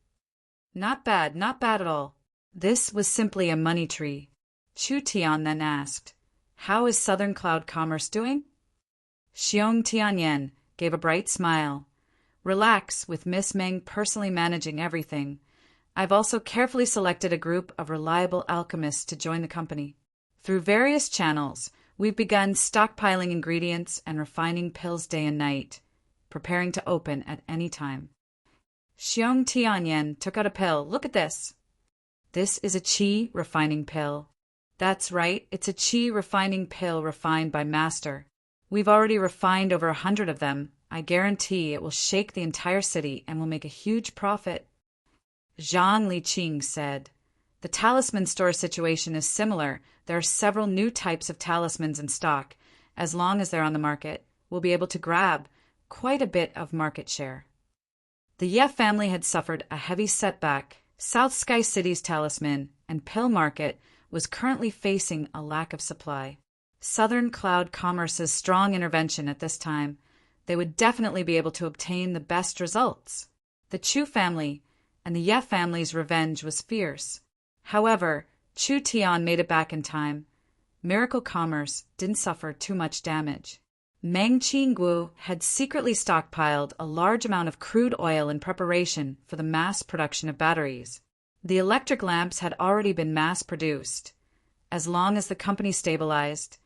Not bad at all. This was simply a money tree. Chu Tian then asked, "How is Southern Cloud Commerce doing?" Xiong Tianyan gave a bright smile. "Relax, with Miss Meng personally managing everything. I've also carefully selected a group of reliable alchemists to join the company. Through various channels, we've begun stockpiling ingredients and refining pills day and night, preparing to open at any time." Xiong Tianyan took out a pill. "Look at this." "This is a qi refining pill." "That's right, it's a qi refining pill refined by Master. We've already refined over 100 of them. I guarantee it will shake the entire city and will make a huge profit." Zhang Liqing said, "The talisman store situation is similar. There are several new types of talismans in stock. As long as they're on the market, we'll be able to grab quite a bit of market share." The Ye family had suffered a heavy setback. South Sky City's talisman and pill market was currently facing a lack of supply. Southern Cloud Commerce's strong intervention at this time, they would definitely be able to obtain the best results. The Chu family, and the Ye family's revenge was fierce. However, Chu Tian made it back in time. Miracle Commerce didn't suffer too much damage. Meng Qingguo had secretly stockpiled a large amount of crude oil in preparation for the mass production of batteries. The electric lamps had already been mass-produced. As long as the company stabilized,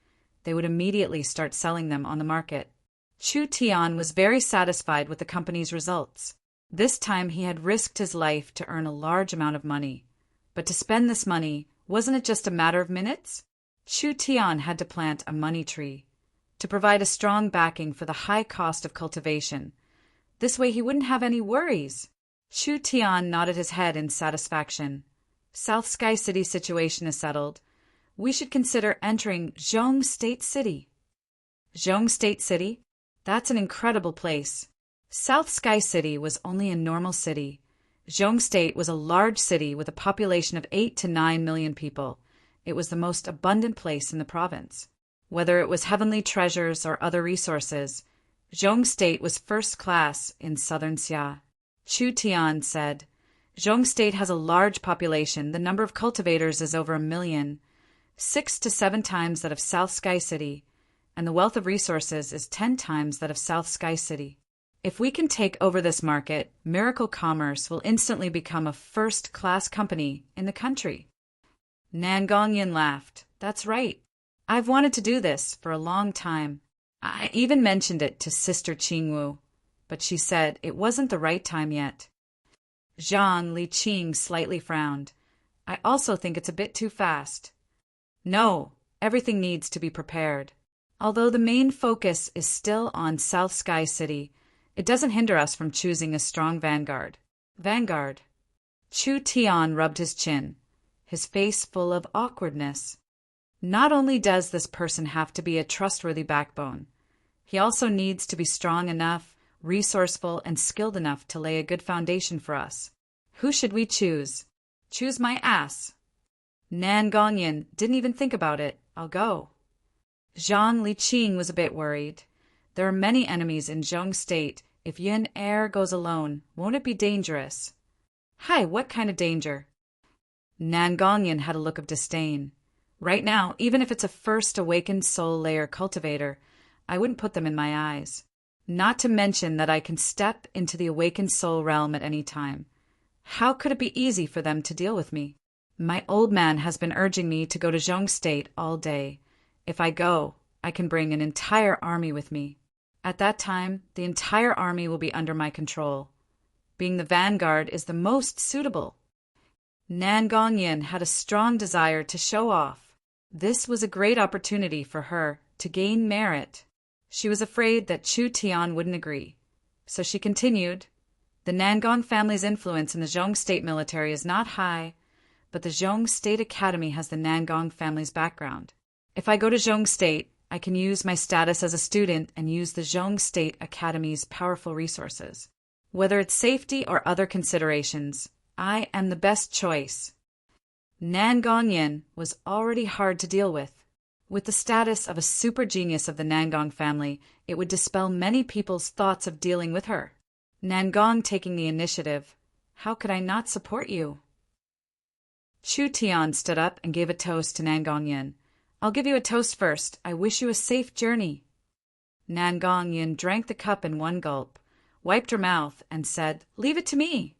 they would immediately start selling them on the market. Chu Tian was very satisfied with the company's results. This time he had risked his life to earn a large amount of money. But to spend this money, wasn't it just a matter of minutes? Chu Tian had to plant a money tree to provide a strong backing for the high cost of cultivation. This way he wouldn't have any worries. Chu Tian nodded his head in satisfaction. South Sky City situation is settled. We should consider entering Zhong State City. Zhong State City? That's an incredible place. South Sky City was only a normal city. Zhong State was a large city with a population of 8 to 9 million people. It was the most abundant place in the province. Whether it was heavenly treasures or other resources, Zhong State was first class in southern Xia. Chu Tian said, Zhong State has a large population. The number of cultivators is over 1 million, 6 to 7 times that of South Sky City, and the wealth of resources is 10 times that of South Sky City. If we can take over this market, Miracle Commerce will instantly become a first-class company in the country. Nan Gongyin laughed. That's right. I've wanted to do this for a long time. I even mentioned it to Sister Qingwu, but she said it wasn't the right time yet. Zhang Liqing slightly frowned. I also think it's a bit too fast. No, everything needs to be prepared. Although the main focus is still on South Sky City, it doesn't hinder us from choosing a strong vanguard. Vanguard. Chu Tian rubbed his chin, his face full of awkwardness. Not only does this person have to be a trustworthy backbone, he also needs to be strong enough, resourceful, and skilled enough to lay a good foundation for us. Who should we choose? Choose my ass. Nan Gongyin didn't even think about it. I'll go. Zhang Liqing was a bit worried. There are many enemies in Zhong State. If Yin Er goes alone, won't it be dangerous? Hi, what kind of danger? Nan Gongyin had a look of disdain. Right now, even if it's a first awakened soul layer cultivator, I wouldn't put them in my eyes. Not to mention that I can step into the awakened soul realm at any time. How could it be easy for them to deal with me? My old man has been urging me to go to Zhong State all day. If I go, I can bring an entire army with me. At that time, the entire army will be under my control. Being the vanguard is the most suitable. Nan Gongyin had a strong desire to show off. This was a great opportunity for her to gain merit. She was afraid that Chu Tian wouldn't agree. So she continued, the Nangong family's influence in the Zhong State military is not high, but the Zhong State Academy has the Nangong family's background. If I go to Zhong State, I can use my status as a student and use the Zhong State Academy's powerful resources. Whether it's safety or other considerations, I am the best choice. Nan Gongyin was already hard to deal with. With the status of a super genius of the Nangong family, it would dispel many people's thoughts of dealing with her. Nangong taking the initiative. How could I not support you? Chu Tian stood up and gave a toast to Nan Gongyin. I'll give you a toast first. I wish you a safe journey. Nan Gongyin drank the cup in one gulp, wiped her mouth, and said, Leave it to me.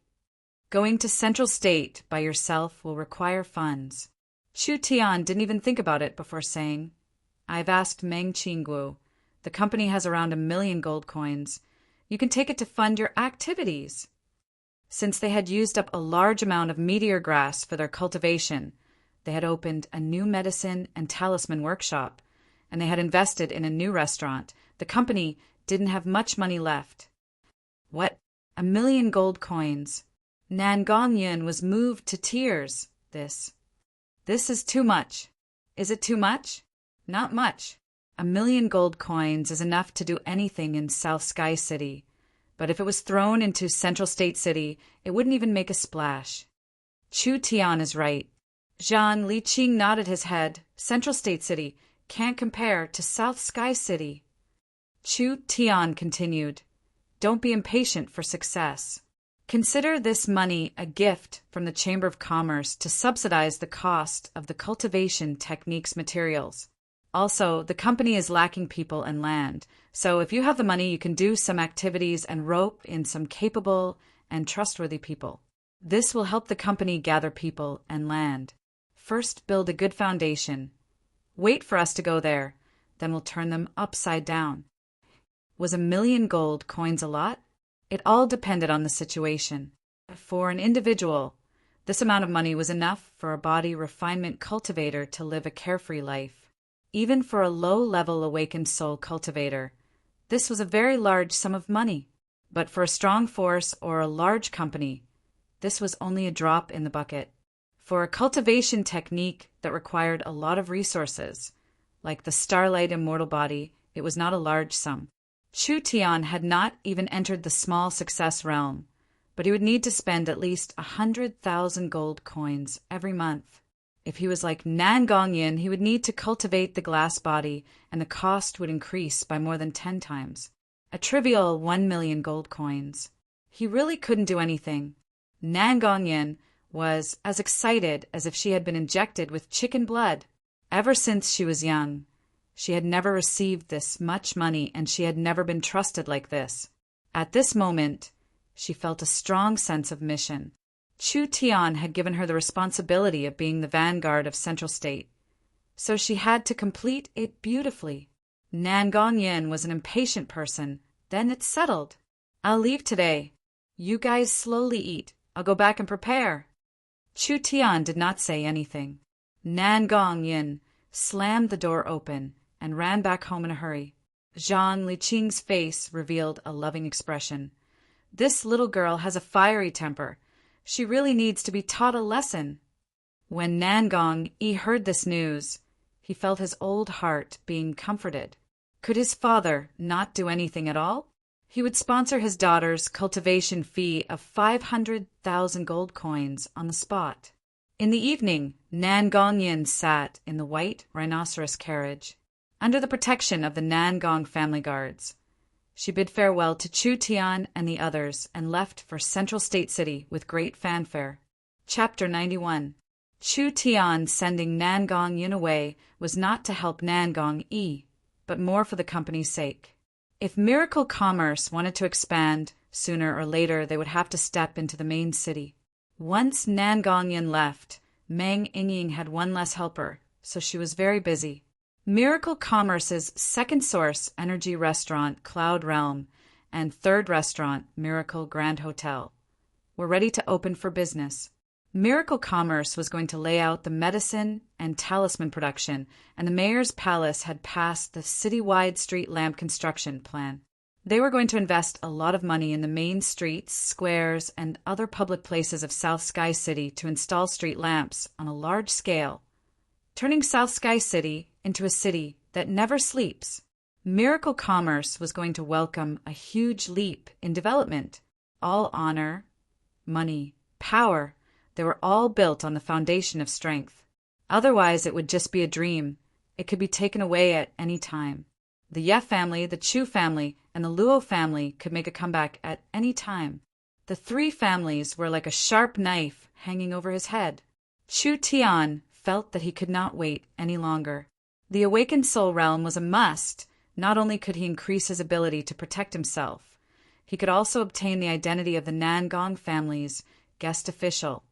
Going to Central State by yourself will require funds. Chu Tian didn't even think about it before saying, I've asked Meng Qingguo. The company has around 1 million gold coins. You can take it to fund your activities. Since they had used up a large amount of meteor grass for their cultivation, they had opened a new medicine and talisman workshop, and they had invested in a new restaurant. The company didn't have much money left. What? 1 million gold coins. Nan Gongyin was moved to tears. This is too much. Is it too much? Not much. 1 million gold coins is enough to do anything in South Sky City, but if it was thrown into Central State City, it wouldn't even make a splash. Chu Tian is right. Zhang Liqing nodded his head. Central State City can't compare to South Sky City. Chu Tian continued, Don't be impatient for success. Consider this money a gift from the Chamber of Commerce to subsidize the cost of the cultivation techniques materials. Also, the company is lacking people and land, so if you have the money, you can do some activities and rope in some capable and trustworthy people. This will help the company gather people and land. First, build a good foundation. Wait for us to go there, then we'll turn them upside down. Was 1,000,000 gold coins a lot? It all depended on the situation. For an individual, this amount of money was enough for a body refinement cultivator to live a carefree life. Even for a low-level awakened soul cultivator, this was a very large sum of money. But for a strong force or a large company, this was only a drop in the bucket. For a cultivation technique that required a lot of resources, like the Starlight Immortal Body, it was not a large sum. Chu Tian had not even entered the small success realm, but he would need to spend at least 100,000 gold coins every month. If he was like Nan Gongyin, he would need to cultivate the glass body, and the cost would increase by more than 10 times. A trivial 1,000,000 gold coins. He really couldn't do anything. Nan Gongyin was as excited as if she had been injected with chicken blood. Ever since she was young, she had never received this much money, and she had never been trusted like this. At this moment, she felt a strong sense of mission. Chu Tian had given her the responsibility of being the vanguard of Central State, so she had to complete it beautifully. Nan Gongyin was an impatient person. Then it's settled. I'll leave today. You guys slowly eat. I'll go back and prepare. Chu Tian did not say anything. Nan Gongyin slammed the door open and ran back home in a hurry. Zhang Liqing's face revealed a loving expression. This little girl has a fiery temper. She really needs to be taught a lesson. When Nan Gongyi heard this news, he felt his old heart being comforted. Could his father not do anything at all? He would sponsor his daughter's cultivation fee of 500,000 gold coins on the spot. In the evening, Nan Gongyin sat in the white rhinoceros carriage, under the protection of the Nan Gong family guards. She bid farewell to Chu Tian and the others and left for Central State City with great fanfare. Chapter 91. Chu Tian sending Nan Gongyin away was not to help Nan Gongyi, but more for the company's sake. If Miracle Commerce wanted to expand, sooner or later they would have to step into the main city. Once Nan Gongyin left, Meng Yingying had one less helper, so she was very busy. Miracle Commerce's second source, Energy Restaurant, Cloud Realm, and third restaurant, Miracle Grand Hotel, were ready to open for business. Miracle Commerce was going to lay out the medicine and talisman production, and the mayor's palace had passed the citywide street lamp construction plan. They were going to invest a lot of money in the main streets, squares, and other public places of South Sky City to install street lamps on a large scale, turning South Sky City into a city that never sleeps. Miracle Commerce was going to welcome a huge leap in development. All honor, money, power, they were all built on the foundation of strength. Otherwise, it would just be a dream. It could be taken away at any time. The Ye family, the Chu family, and the Luo family could make a comeback at any time. The three families were like a sharp knife hanging over his head. Chu Tian felt that he could not wait any longer. The awakened soul realm was a must. Not only could he increase his ability to protect himself, he could also obtain the identity of the Nan Gong family's guest official,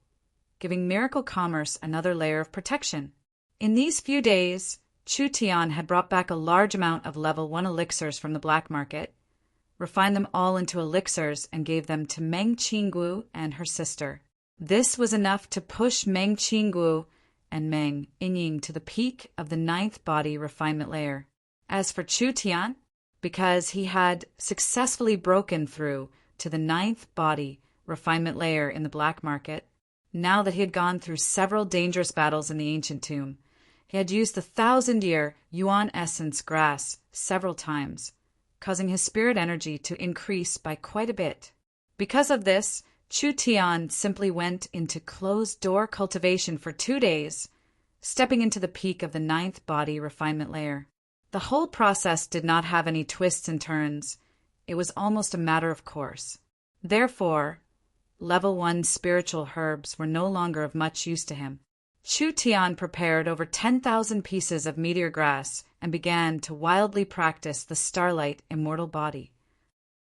giving Miracle Commerce another layer of protection. In these few days, Chu Tian had brought back a large amount of level 1 elixirs from the black market, refined them all into elixirs, and gave them to Meng Qinggu and her sister. This was enough to push Meng Qinggu and Meng Yingying to the peak of the 9th body refinement layer. As for Chu Tian, because he had successfully broken through to the 9th body refinement layer in the black market, now that he had gone through several dangerous battles in the ancient tomb, he had used the 1,000-year Yuan essence grass several times, causing his spirit energy to increase by quite a bit. Because of this, Chu Tian simply went into closed-door cultivation for 2 days, stepping into the peak of the 9th body refinement layer. The whole process did not have any twists and turns. It was almost a matter of course. Therefore, level 1 spiritual herbs were no longer of much use to him. Chu Tian prepared over 10,000 pieces of meteor grass and began to wildly practice the Starlight Immortal Body.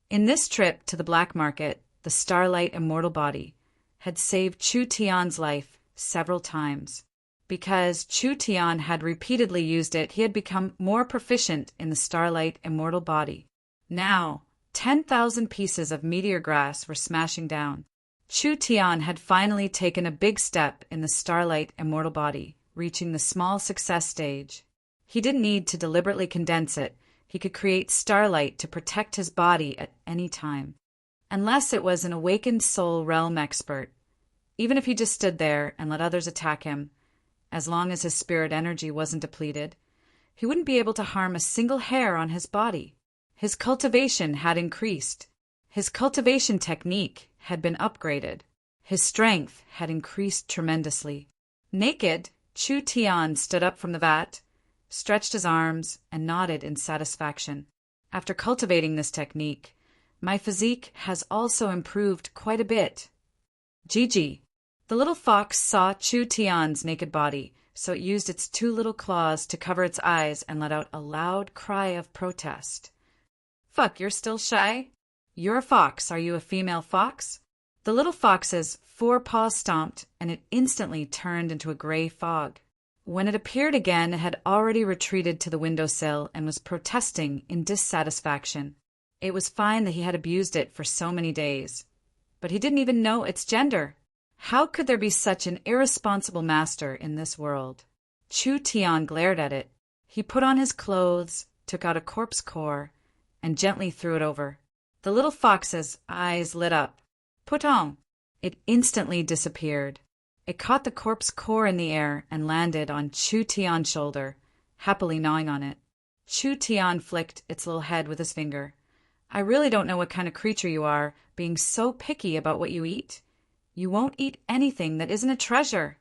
In this trip to the black market, the Starlight Immortal Body had saved Chu Tian's life several times. Because Chu Tian had repeatedly used it, he had become more proficient in the Starlight Immortal Body. Now, 10,000 pieces of meteor grass were smashing down. Chu Tian had finally taken a big step in the Starlight Immortal Body, reaching the small success stage. He didn't need to deliberately condense it. He could create starlight to protect his body at any time. Unless it was an awakened soul realm expert. Even if he just stood there and let others attack him, as long as his spirit energy wasn't depleted, he wouldn't be able to harm a single hair on his body. His cultivation had increased. His cultivation technique had been upgraded. His strength had increased tremendously. Naked, Chu Tian stood up from the vat, stretched his arms, and nodded in satisfaction. After cultivating this technique, my physique has also improved quite a bit. Gigi. The little fox saw Chu Tian's naked body, so it used its 2 little claws to cover its eyes and let out a loud cry of protest. Fuck, you're still shy? You're a fox, are you a female fox? The little fox's 4 paws stomped, and it instantly turned into a gray fog. When it appeared again, it had already retreated to the windowsill and was protesting in dissatisfaction. It was fine that he had abused it for so many days, but he didn't even know its gender. How could there be such an irresponsible master in this world? Chu Tian glared at it. He put on his clothes, took out a corpse core, and gently threw it over. The little fox's eyes lit up. Put on. It instantly disappeared. It caught the corpse core in the air and landed on Chu Tian's shoulder, happily gnawing on it. Chu Tian flicked its little head with his finger. I really don't know what kind of creature you are, being so picky about what you eat. You won't eat anything that isn't a treasure.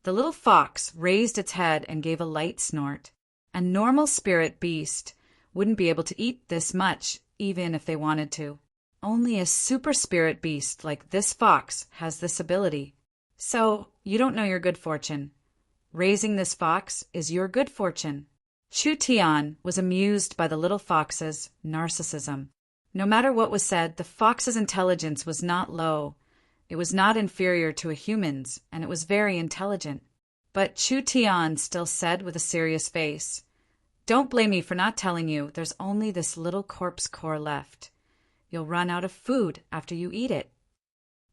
The little fox raised its head and gave a light snort. A normal spirit beast wouldn't be able to eat this much, even if they wanted to. Only a super spirit beast like this fox has this ability. So, you don't know your good fortune. Raising this fox is your good fortune. Chu Tian was amused by the little fox's narcissism. No matter what was said, the fox's intelligence was not low. It was not inferior to a human's, and it was very intelligent. But Chu Tian still said with a serious face, Don't blame me for not telling you there's only this little corpse core left. You'll run out of food after you eat it.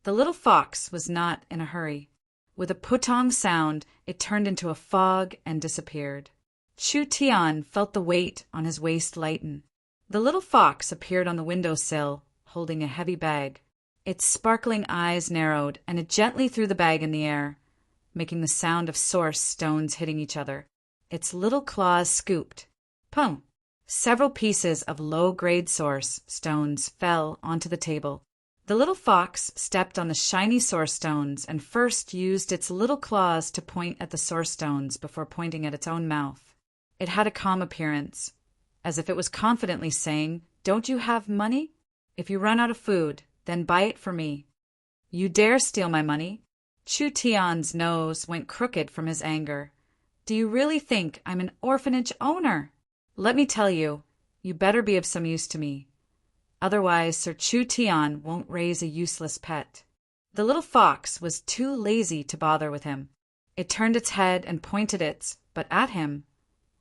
The little fox was not in a hurry. With a putong sound, it turned into a fog and disappeared. Chu Tian felt the weight on his waist lighten. The little fox appeared on the windowsill, holding a heavy bag. Its sparkling eyes narrowed, and it gently threw the bag in the air, making the sound of source stones hitting each other. Its little claws scooped. Pum! Several pieces of low-grade source stones fell onto the table. The little fox stepped on the shiny source stones and first used its little claws to point at the source stones before pointing at its own mouth. It had a calm appearance, as if it was confidently saying, Don't you have money? If you run out of food, then buy it for me. You dare steal my money? Chu Tian's nose went crooked from his anger. Do you really think I'm an orphanage owner? Let me tell you, you better be of some use to me. Otherwise, Sir Chu Tian won't raise a useless pet. The little fox was too lazy to bother with him. It turned its head and pointed but at him,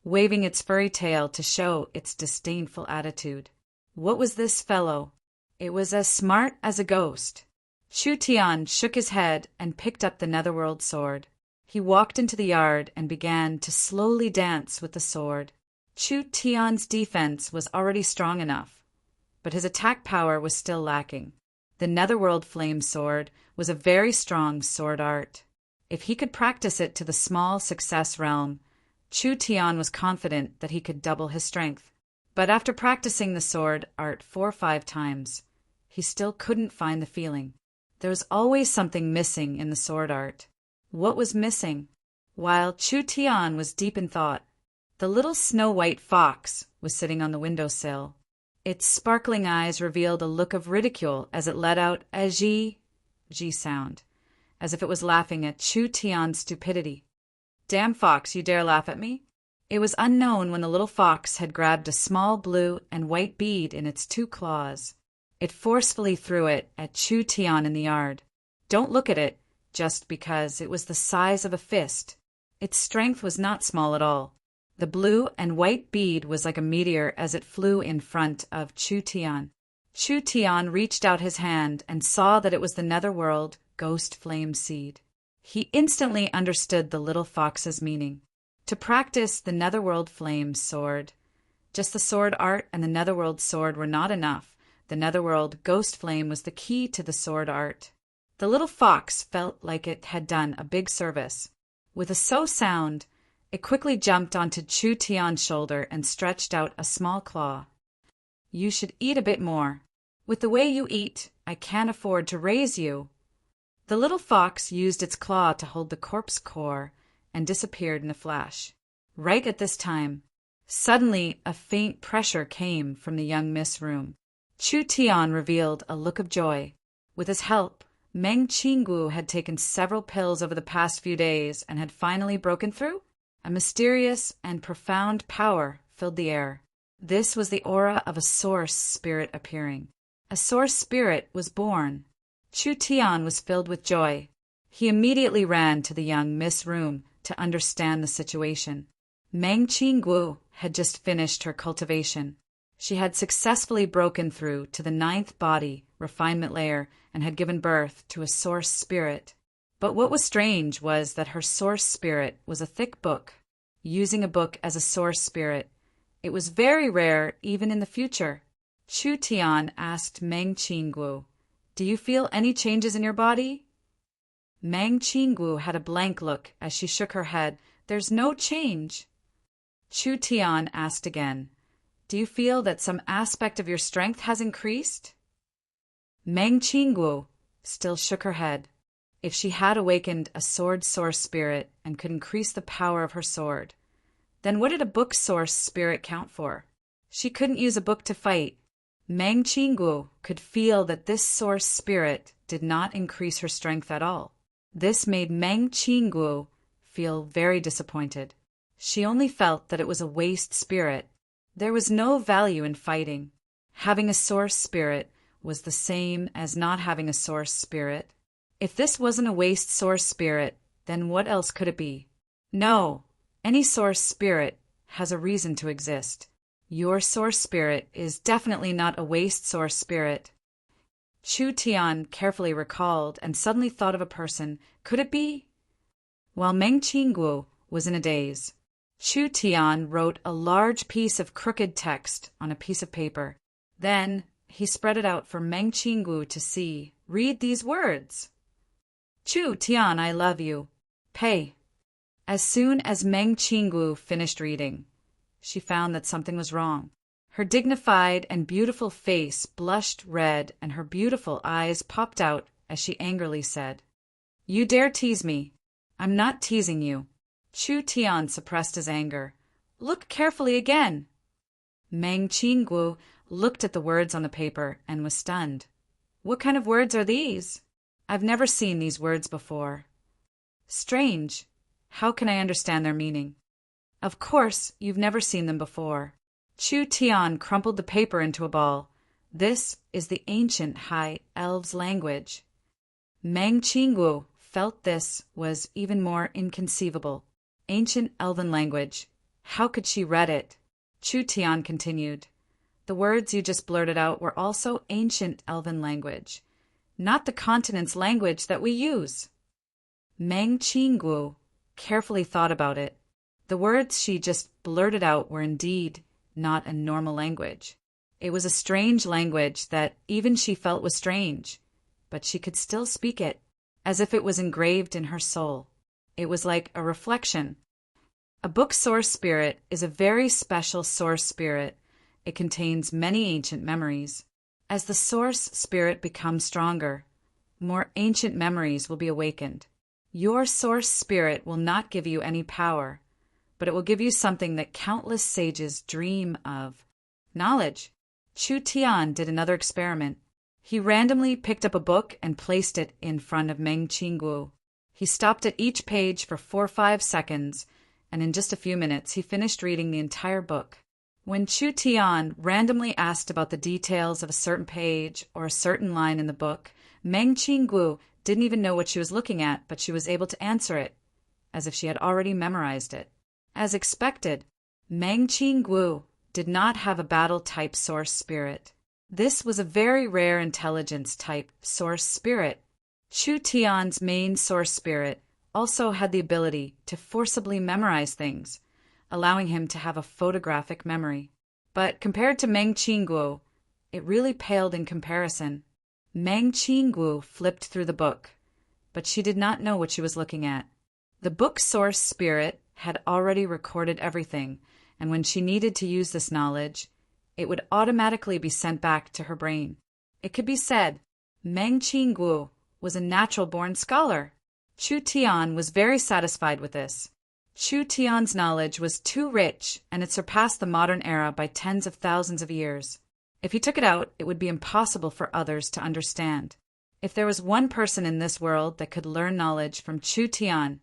waving its furry tail to show its disdainful attitude. What was this fellow? It was as smart as a ghost. Chu Tian shook his head and picked up the netherworld sword. He walked into the yard and began to slowly dance with the sword. Chu Tian's defense was already strong enough, but his attack power was still lacking. The netherworld flame sword was a very strong sword art. If he could practice it to the small success realm, Chu Tian was confident that he could double his strength. But after practicing the sword art 4 or 5 times, he still couldn't find the feeling. There was always something missing in the sword art. What was missing? While Chu Tian was deep in thought, the little snow-white fox was sitting on the windowsill. Its sparkling eyes revealed a look of ridicule as it let out a gee. G sound, as if it was laughing at Chu Tian's stupidity. "Damn fox, you dare laugh at me?" It was unknown when the little fox had grabbed a small blue and white bead in its 2 claws. It forcefully threw it at Chu Tian in the yard. Don't look at it, just because it was the size of a fist. Its strength was not small at all. The blue and white bead was like a meteor as it flew in front of Chu Tian. Chu Tian reached out his hand and saw that it was the netherworld ghost flame seed. He instantly understood the little fox's meaning. To practice the netherworld flame sword. Just the sword art and the netherworld sword were not enough. The netherworld ghost flame was the key to the sword art. The little fox felt like it had done a big service. With a so sound, it quickly jumped onto Chu Tian's shoulder and stretched out a small claw. "You should eat a bit more. With the way you eat, I can't afford to raise you." The little fox used its claw to hold the corpse core and disappeared in a flash. Right at this time, suddenly a faint pressure came from the young Miss room. Chu Tian revealed a look of joy. With his help, Meng Qinggu had taken several pills over the past few days and had finally broken through. A mysterious and profound power filled the air. This was the aura of a source spirit appearing. A source spirit was born. Chu Tian was filled with joy. He immediately ran to the young Miss room to understand the situation. Meng Qinggu had just finished her cultivation. She had successfully broken through to the 9th body refinement layer and had given birth to a source spirit. But what was strange was that her source spirit was a thick book. Using a book as a source spirit, it was very rare even in the future. Chu Tian asked Meng Qinggu, "Do you feel any changes in your body?" Meng Qinggu had a blank look as she shook her head. "There's no change." Chu Tian asked again, "Do you feel that some aspect of your strength has increased?" Meng Qinggu still shook her head. If she had awakened a sword source spirit and could increase the power of her sword, then what did a book source spirit count for? She couldn't use a book to fight. Meng Qinggu could feel that this source spirit did not increase her strength at all. This made Meng Qinggu feel very disappointed. She only felt that it was a waste spirit. There was no value in fighting. Having a source spirit was the same as not having a source spirit. If this wasn't a waste source spirit, then what else could it be? No, any source spirit has a reason to exist. Your source spirit is definitely not a waste source spirit. Chu Tian carefully recalled and suddenly thought of a person. Could it be? While Meng Qinggu was in a daze, Chu Tian wrote a large piece of crooked text on a piece of paper. Then he spread it out for Meng Qinggu to see. "Read these words. Chu Tian, I love you. Pei." As soon as Meng Qinggu finished reading, she found that something was wrong. Her dignified and beautiful face blushed red and her beautiful eyes popped out as she angrily said, "You dare tease me. I'm not teasing you." Chu Tian suppressed his anger. "Look carefully again." Meng Qinggu looked at the words on the paper and was stunned. "What kind of words are these? I've never seen these words before. Strange. How can I understand their meaning?" "Of course, you've never seen them before." Chu Tian crumpled the paper into a ball. "This is the ancient High Elves' language." Meng Qinggu felt this was even more inconceivable. Ancient Elven language. How could she read it? Chu Tian continued, "The words you just blurted out were also ancient Elven language, not the continent's language that we use." Meng Qinggu carefully thought about it. The words she just blurted out were indeed not a normal language. It was a strange language that even she felt was strange, but she could still speak it, as if it was engraved in her soul. It was like a reflection. A book source spirit is a very special source spirit. It contains many ancient memories. As the source spirit becomes stronger, more ancient memories will be awakened. Your source spirit will not give you any power, but it will give you something that countless sages dream of: knowledge. Chu Tian did another experiment. He randomly picked up a book and placed it in front of Meng Qingguo. He stopped at each page for 4 or 5 seconds, and in just a few minutes he finished reading the entire book. When Chu Tian randomly asked about the details of a certain page or a certain line in the book, Meng Qingguo didn't even know what she was looking at, but she was able to answer it, as if she had already memorized it. As expected, Meng Qingguo did not have a battle-type source spirit. This was a very rare intelligence-type source spirit. Chu Tian's main source spirit also had the ability to forcibly memorize things, allowing him to have a photographic memory. But compared to Meng Qingguo, it really paled in comparison. Meng Qingguo flipped through the book, but she did not know what she was looking at. The book source spirit had already recorded everything, and when she needed to use this knowledge, it would automatically be sent back to her brain. It could be said, Meng Qingguo was a natural-born scholar. Chu Tian was very satisfied with this. Chu Tian's knowledge was too rich, and it surpassed the modern era by tens of thousands of years. If he took it out, it would be impossible for others to understand. If there was one person in this world that could learn knowledge from Chu Tian,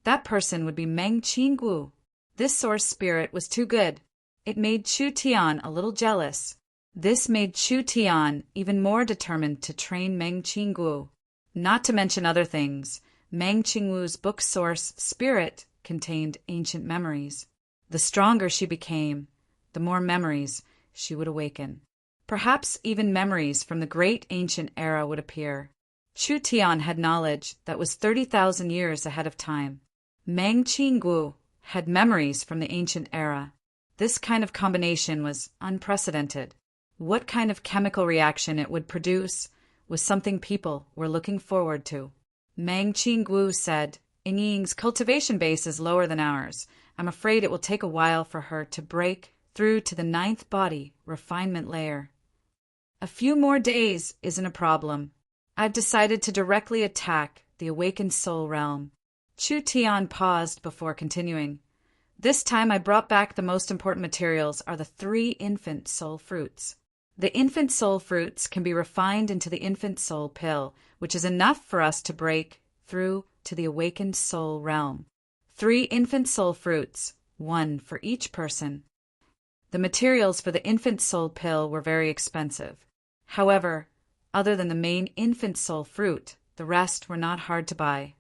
that person would be Meng Qingguo. This source spirit was too good. It made Chu Tian a little jealous. This made Chu Tian even more determined to train Meng Qingguo. Not to mention other things, Meng Qingguo's book source spirit contained ancient memories. The stronger she became, the more memories she would awaken. Perhaps even memories from the great ancient era would appear. Chu Tian had knowledge that was 30,000 years ahead of time. Meng Qingguo had memories from the ancient era. This kind of combination was unprecedented. What kind of chemical reaction it would produce was something people were looking forward to. Meng Qingguo said, Ying's cultivation base is lower than ours. I'm afraid it will take a while for her to break through to the 9th body refinement layer. A few more days isn't a problem. I've decided to directly attack the awakened soul realm. Chu Tian paused before continuing. This time I brought back the most important materials are the 3 infant soul fruits. The infant soul fruits can be refined into the infant soul pill, which is enough for us to break through to the awakened soul realm. 3 infant soul fruits, 1 for each person. The materials for the infant soul pill were very expensive. However, other than the main infant soul fruit, the rest were not hard to buy.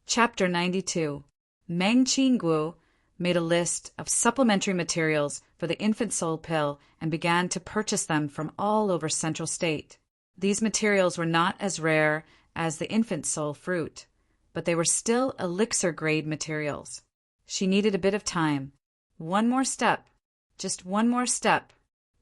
Chapter 92. Meng Qingguo made a list of supplementary materials for the infant soul pill and began to purchase them from all over Central State. These materials were not as rare as the infant soul fruit, but they were still elixir-grade materials. She needed a bit of time. One more step. Just one more step.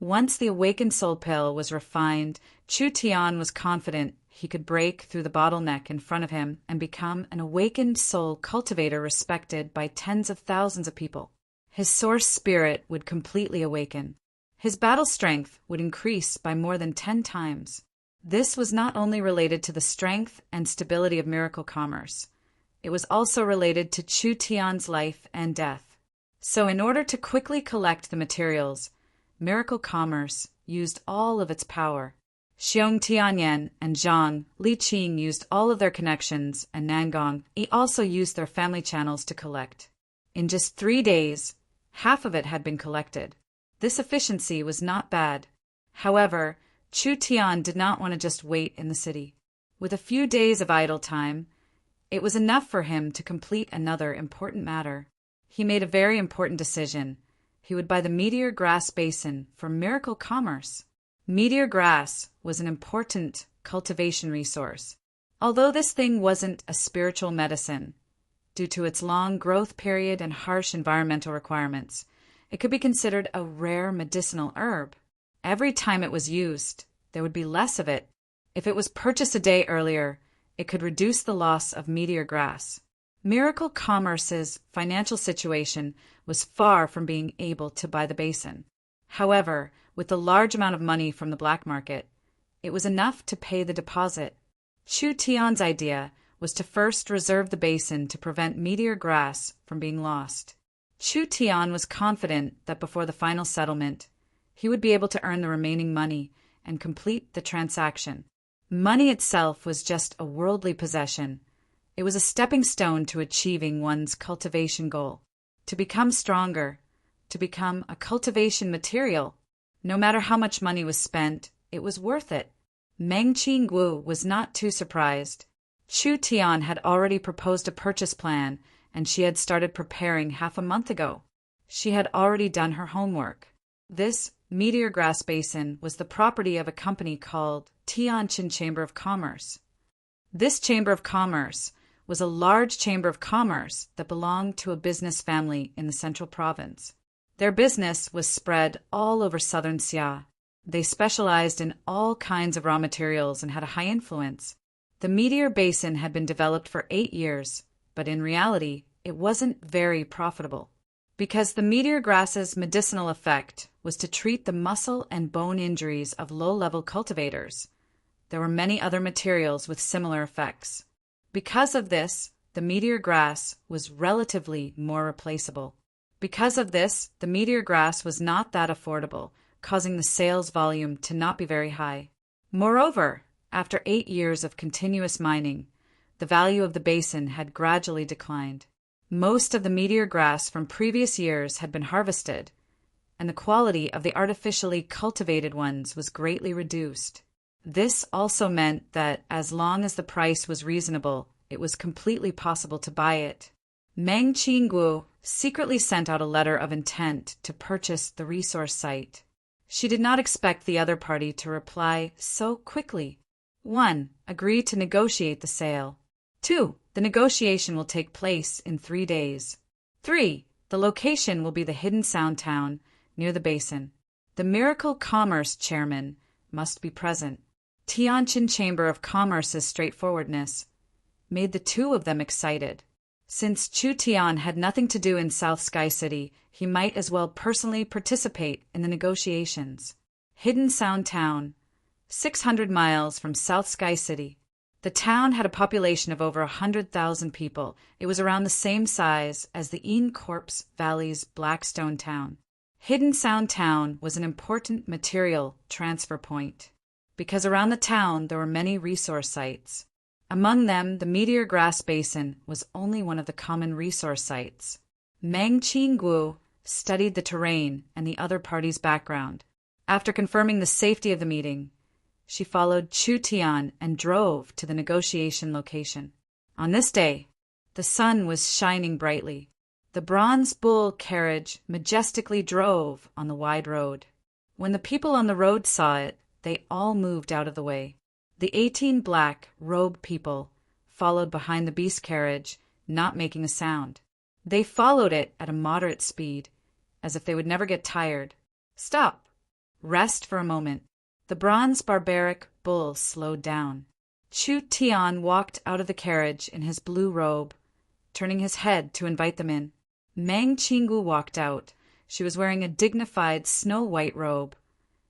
Once the awakened soul pill was refined, Chu Tian was confident he could break through the bottleneck in front of him and become an awakened soul cultivator respected by tens of thousands of people. His source spirit would completely awaken. His battle strength would increase by more than 10 times. This was not only related to the strength and stability of miracle commerce, it was also related to Chu Tian's life and death. So in order to quickly collect the materials, miracle commerce used all of its power. Xiong Tianyan and Zhang Liqing used all of their connections, and Nangong also used their family channels to collect. In just 3 days, half of it had been collected. This efficiency was not bad. However, Chu Tian did not want to just wait in the city. With a few days of idle time, it was enough for him to complete another important matter. He made a very important decision. He would buy the meteor grass basin for miracle commerce. Meteor grass was an important cultivation resource. Although this thing wasn't a spiritual medicine, due to its long growth period and harsh environmental requirements, it could be considered a rare medicinal herb. Every time it was used, there would be less of it. If it was purchased a day earlier, it could reduce the loss of meteor grass. Miracle Commerce's financial situation was far from being able to buy the basin. However, with the large amount of money from the black market, it was enough to pay the deposit. Chu Tian's idea was to first reserve the basin to prevent meteor grass from being lost. Chu Tian was confident that before the final settlement, he would be able to earn the remaining money and complete the transaction. Money itself was just a worldly possession. It was a stepping stone to achieving one's cultivation goal, to become stronger, to become a cultivation material. No matter how much money was spent, it was worth it. Meng Qingguo was not too surprised. Chu Tian had already proposed a purchase plan, and she had started preparing half a month ago. She had already done her homework. This meteor grass basin was the property of a company called Tianjin Chamber of Commerce. This Chamber of Commerce was a large chamber of commerce that belonged to a business family in the central province. Their business was spread all over southern Xia. They specialized in all kinds of raw materials and had a high influence. The meteor basin had been developed for 8 years, but in reality, it wasn't very profitable. Because the meteor grass's medicinal effect was to treat the muscle and bone injuries of low-level cultivators, there were many other materials with similar effects. Because of this, the meteor grass was relatively more replaceable. Because of this, the meteor grass was not that affordable, causing the sales volume to not be very high. Moreover, after 8 years of continuous mining, the value of the basin had gradually declined. Most of the meteor grass from previous years had been harvested, and the quality of the artificially cultivated ones was greatly reduced. This also meant that as long as the price was reasonable, it was completely possible to buy it. Meng Qingguo secretly sent out a letter of intent to purchase the resource site. She did not expect the other party to reply so quickly. 1. Agree to negotiate the sale. 2. The negotiation will take place in 3 days. 3. The location will be the Hidden Sound Town near the basin. The Miracle Commerce Chairman must be present. Tianjin Chamber of Commerce's straightforwardness made the two of them excited. Since Chu Tian had nothing to do in South Sky City, he might as well personally participate in the negotiations. Hidden Sound Town, 600 miles from South Sky City. The town had a population of over 100,000 people. It was around the same size as the Een Corpse Valley's Blackstone Town. Hidden Sound Town was an important material transfer point, because around the town there were many resource sites. Among them, the Meteor Grass Basin was only one of the common resource sites. Meng Qingguo studied the terrain and the other party's background. After confirming the safety of the meeting, she followed Chu Tian and drove to the negotiation location. On this day, the sun was shining brightly. The bronze bull carriage majestically drove on the wide road. When the people on the road saw it, they all moved out of the way. The 18 black robed people followed behind the beast carriage, not making a sound. They followed it at a moderate speed, as if they would never get tired. Stop! Rest for a moment. The bronze barbaric bull slowed down. Chu Tian walked out of the carriage in his blue robe, turning his head to invite them in. Meng Qinggu walked out. She was wearing a dignified snow-white robe.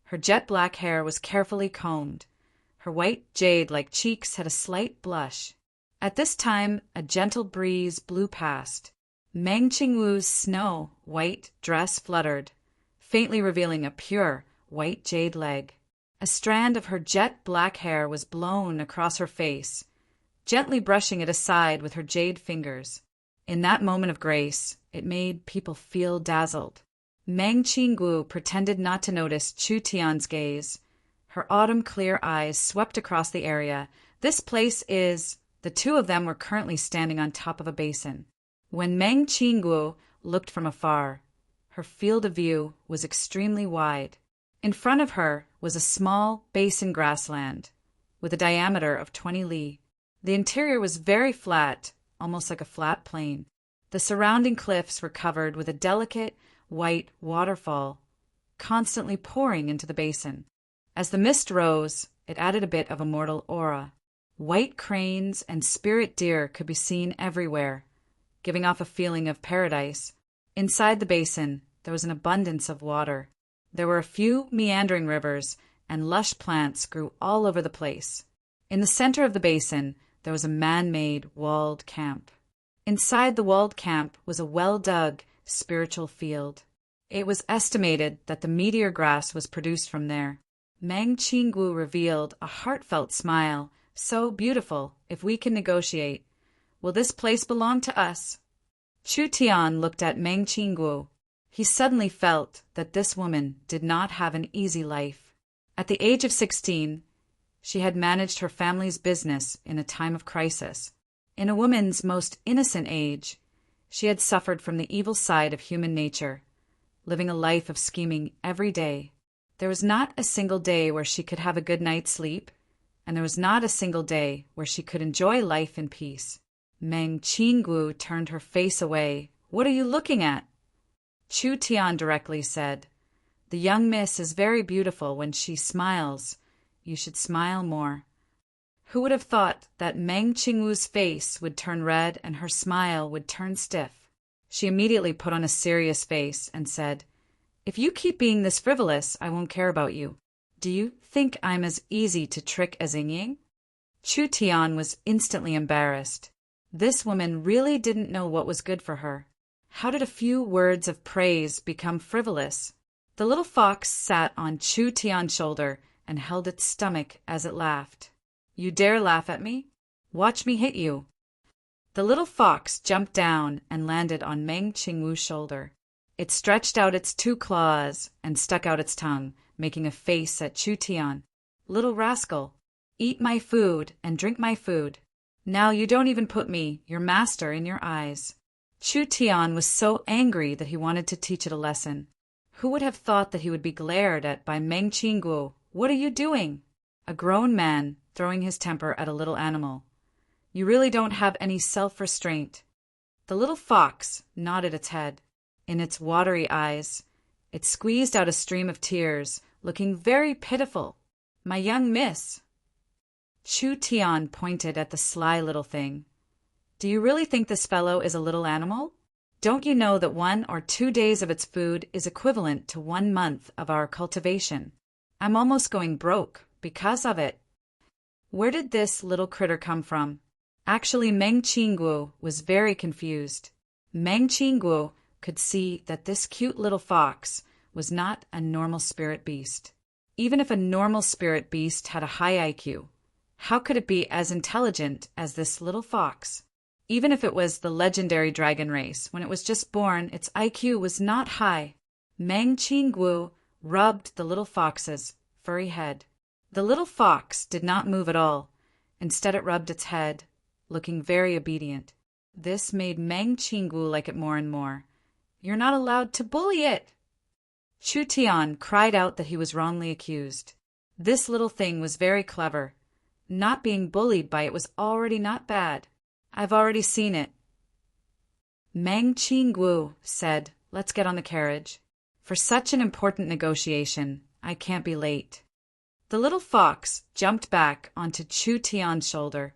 Her jet-black hair was carefully combed. Her white jade-like cheeks had a slight blush. At this time, a gentle breeze blew past. Meng Qinggu's snow-white dress fluttered, faintly revealing a pure, white jade leg. A strand of her jet-black hair was blown across her face, gently brushing it aside with her jade fingers. In that moment of grace, it made people feel dazzled. Meng Qinggu pretended not to notice Chu Tian's gaze. Her autumn-clear eyes swept across the area. This place is... The two of them were currently standing on top of a basin. When Meng Qinggu looked from afar, her field of view was extremely wide. In front of her was a small basin grassland with a diameter of 20 li. The interior was very flat, almost like a flat plain. The surrounding cliffs were covered with a delicate, white waterfall, constantly pouring into the basin. As the mist rose, it added a bit of a mortal aura. White cranes and spirit deer could be seen everywhere, giving off a feeling of paradise. Inside the basin, there was an abundance of water. There were a few meandering rivers, and lush plants grew all over the place. In the center of the basin, there was a man-made walled camp. Inside the walled camp was a well-dug spiritual field. It was estimated that the meteor grass was produced from there. Mang Qinggu revealed a heartfelt smile. So beautiful, if we can negotiate. Will this place belong to us? Chu Tian looked at Mang Qinggu. He suddenly felt that this woman did not have an easy life. At the age of 16, she had managed her family's business in a time of crisis. In a woman's most innocent age, she had suffered from the evil side of human nature, living a life of scheming every day. There was not a single day where she could have a good night's sleep, and there was not a single day where she could enjoy life in peace. Mang Qinggu turned her face away. What are you looking at? Chu Tian directly said, The young miss is very beautiful when she smiles. You should smile more. Who would have thought that Mang Qinggu's face would turn red and her smile would turn stiff? She immediately put on a serious face and said, If you keep being this frivolous, I won't care about you. Do you think I'm as easy to trick as Ying? Chu Tian was instantly embarrassed. This woman really didn't know what was good for her. How did a few words of praise become frivolous? The little fox sat on Chu Tian's shoulder and held its stomach as it laughed. You dare laugh at me? Watch me hit you. The little fox jumped down and landed on Mang Qinggu's shoulder. It stretched out its 2 claws and stuck out its tongue, making a face at Chu Tian. Little rascal, eat my food and drink my food. Now you don't even put me, your master, in your eyes. Chu Tian was so angry that he wanted to teach it a lesson. Who would have thought that he would be glared at by Mang Qinggu? What are you doing? A grown man throwing his temper at a little animal. You really don't have any self-restraint. The little fox nodded its head. In its watery eyes, it squeezed out a stream of tears, looking very pitiful. My young miss. Chu Tian pointed at the sly little thing. Do you really think this fellow is a little animal? Don't you know that 1 or 2 days of its food is equivalent to 1 month of our cultivation? I'm almost going broke because of it. Where did this little critter come from? Actually, Mang Qinggu was very confused. Mang Qinggu could see that this cute little fox was not a normal spirit beast. Even if a normal spirit beast had a high IQ, how could it be as intelligent as this little fox? Even if it was the legendary dragon race, when it was just born, its IQ was not high. Mang Qinggu rubbed the little fox's furry head. The little fox did not move at all. Instead, it rubbed its head, looking very obedient. This made Mang Qinggu like it more and more. You're not allowed to bully it. Chu Tian cried out that he was wrongly accused. This little thing was very clever. Not being bullied by it was already not bad. I've already seen it. Mang Qinggu said, Let's get on the carriage. For such an important negotiation, I can't be late. The little fox jumped back onto Chu Tian's shoulder,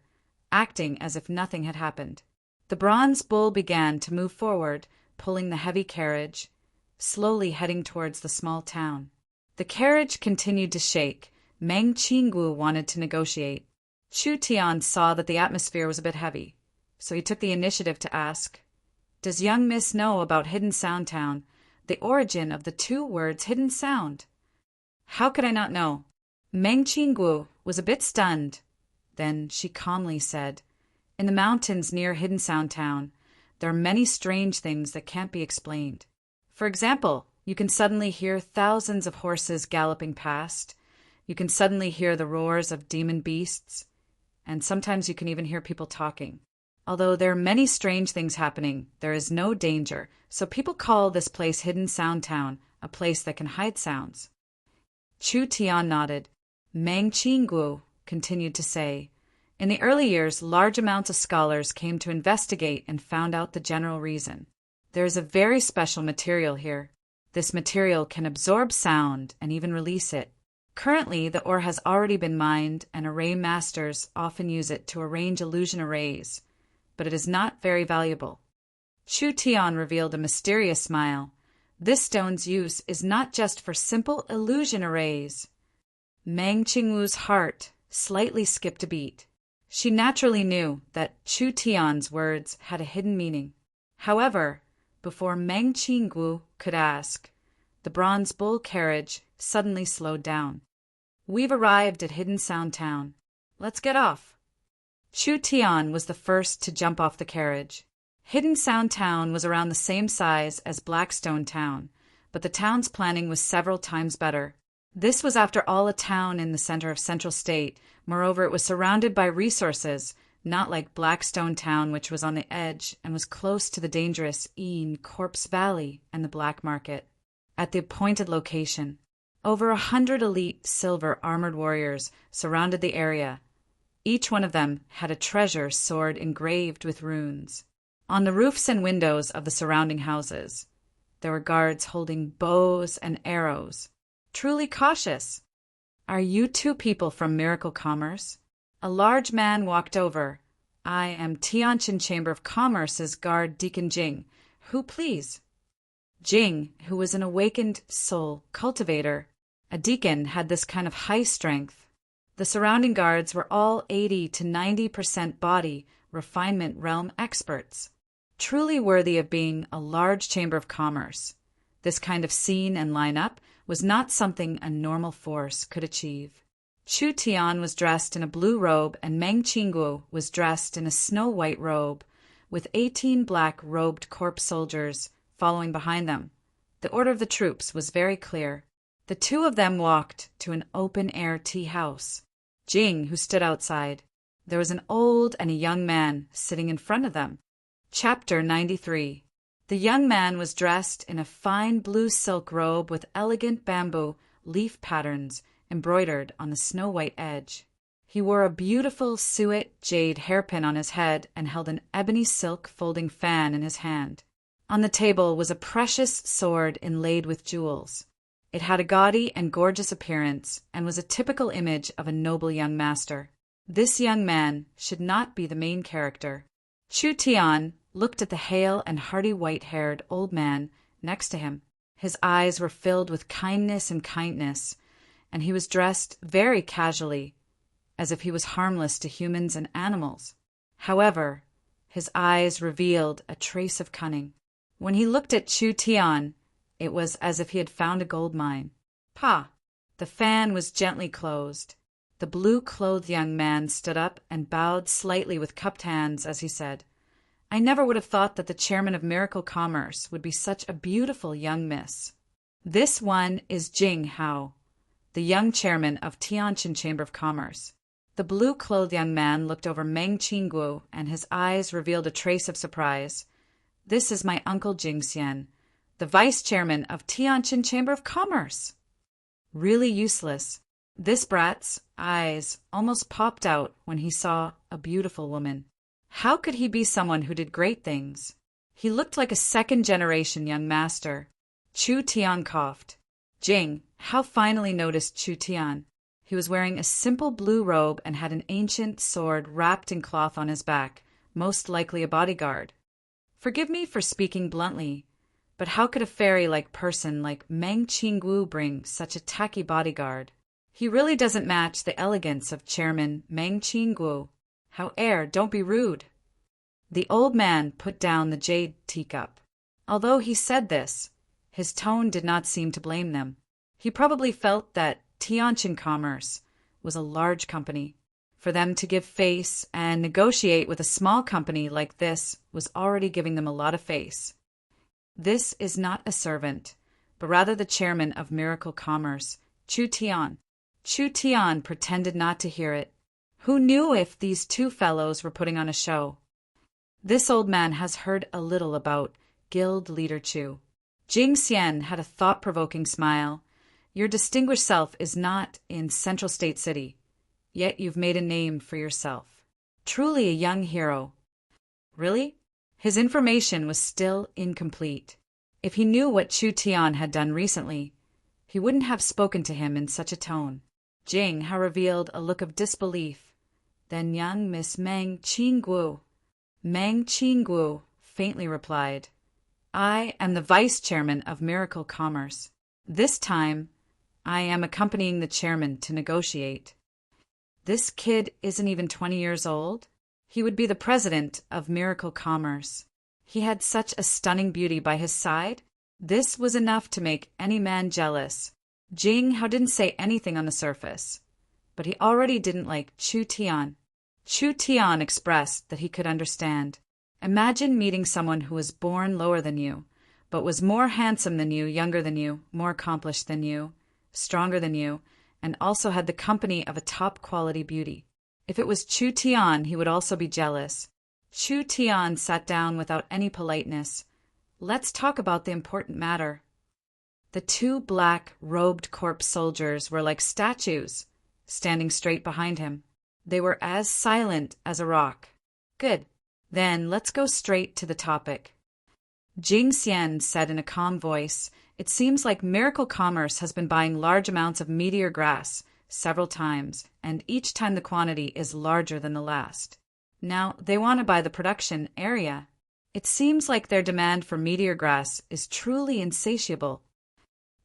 acting as if nothing had happened. The bronze bull began to move forward, pulling the heavy carriage, slowly heading towards the small town. The carriage continued to shake. Mang Qinggu wanted to negotiate. Chu Tian saw that the atmosphere was a bit heavy, so he took the initiative to ask, Does young miss know about Hidden Sound Town, the origin of the 2 words hidden sound? How could I not know? Mang Qinggu was a bit stunned. Then she calmly said, In the mountains near Hidden Sound Town, there are many strange things that can't be explained. For example, you can suddenly hear thousands of horses galloping past. You can suddenly hear the roars of demon beasts. And sometimes you can even hear people talking. Although there are many strange things happening, there is no danger. So people call this place Hidden Sound Town, a place that can hide sounds. Chu Tian nodded. Mang Qinggu continued to say, In the early years, large amounts of scholars came to investigate and found out the general reason. There is a very special material here. This material can absorb sound and even release it. Currently, the ore has already been mined, and array masters often use it to arrange illusion arrays, but it is not very valuable. Chu Tian revealed a mysterious smile. This stone's use is not just for simple illusion arrays. Mang Qinggu's heart slightly skipped a beat. She naturally knew that Chu Tian's words had a hidden meaning. However, before Mang Qinggu could ask, the bronze bull carriage suddenly slowed down. We've arrived at Hidden Sound Town. Let's get off. Chu Tian was the first to jump off the carriage. Hidden Sound Town was around the same size as Blackstone Town, but the town's planning was several times better. This was, after all, a town in the center of Central State. Moreover, it was surrounded by resources, not like Blackstone Town, which was on the edge and was close to the dangerous Corpse Valley and the black market. At the appointed location, over 100 elite silver armored warriors surrounded the area. Each one of them had a treasure sword engraved with runes. On the roofs and windows of the surrounding houses, there were guards holding bows and arrows. Truly cautious. Are you two people from Miracle Commerce? A large man walked over. I am Tianjin Chamber of Commerce's guard Deacon Jing. Who, please? Jing, who was an awakened soul cultivator. A deacon had this kind of high strength. The surrounding guards were all 80 to 90% body refinement realm experts, truly worthy of being a large chamber of commerce. This kind of scene and lineup was not something a normal force could achieve. Chu Tian was dressed in a blue robe, and Meng Qingguo was dressed in a snow-white robe, with 18 black-robed corpse soldiers following behind them. The order of the troops was very clear. The two of them walked to an open-air tea house. Jing, who stood outside. There was an old and a young man sitting in front of them. Chapter 93. The young man was dressed in a fine blue silk robe with elegant bamboo leaf patterns embroidered on the snow-white edge. He wore a beautiful suet jade hairpin on his head and held an ebony silk folding fan in his hand. On the table was a precious sword inlaid with jewels. It had a gaudy and gorgeous appearance and was a typical image of a noble young master. This young man should not be the main character. Chu Tian looked at the hale and hearty white-haired old man next to him. His eyes were filled with kindness, and he was dressed very casually, as if he was harmless to humans and animals. However, his eyes revealed a trace of cunning. When he looked at Chu Tian, it was as if he had found a gold mine. Pa! The fan was gently closed. The blue-clothed young man stood up and bowed slightly with cupped hands as he said, I never would have thought that the chairman of Miracle Commerce would be such a beautiful young miss. This one is Jing Hao, the young chairman of Tianjin Chamber of Commerce. The blue-clothed young man looked over Meng Qingguo, and his eyes revealed a trace of surprise. This is my uncle Jing Xian, the vice chairman of Tianjin Chamber of Commerce. Really useless. This brat's eyes almost popped out when he saw a beautiful woman. How could he be someone who did great things? He looked like a second-generation young master. Chu Tian coughed. Jing, Hao finally noticed Chu Tian. He was wearing a simple blue robe and had an ancient sword wrapped in cloth on his back, most likely a bodyguard. Forgive me for speaking bluntly, but how could a fairy-like person like Meng Qingguo bring such a tacky bodyguard? He really doesn't match the elegance of Chairman Meng Qingguo. Don't be rude. The old man put down the jade teacup. Although he said this, his tone did not seem to blame them. He probably felt that Tianjin Commerce was a large company. For them to give face and negotiate with a small company like this was already giving them a lot of face. This is not a servant, but rather the chairman of Miracle Commerce, Chu Tian. Chu Tian pretended not to hear it. Who knew if these two fellows were putting on a show? This old man has heard a little about Guild Leader Chu. Jing Xian had a thought-provoking smile. Your distinguished self is not in Central State City, yet you've made a name for yourself. Truly a young hero. Really? His information was still incomplete. If he knew what Chu Tian had done recently, he wouldn't have spoken to him in such a tone. Jing Hao revealed a look of disbelief. Then young Miss Meng Qingguo faintly replied, I am the vice chairman of Miracle Commerce. This time, I am accompanying the chairman to negotiate. This kid isn't even 20 years old. He would be the president of Miracle Commerce. He had such a stunning beauty by his side. This was enough to make any man jealous. Jing Hao didn't say anything on the surface, but he already didn't like Chu Tian. Chu Tian expressed that he could understand. Imagine meeting someone who was born lower than you, but was more handsome than you, younger than you, more accomplished than you, stronger than you, and also had the company of a top-quality beauty. If it was Chu Tian, he would also be jealous. Chu Tian sat down without any politeness. Let's talk about the important matter. The two black, robed corpse soldiers were like statues, standing straight behind him. They were as silent as a rock. Good. Then let's go straight to the topic. Jing Xian said in a calm voice, "It seems like Miracle Commerce has been buying large amounts of meteor grass several times, and each time the quantity is larger than the last. Now, they want to buy the production area. It seems like their demand for meteor grass is truly insatiable."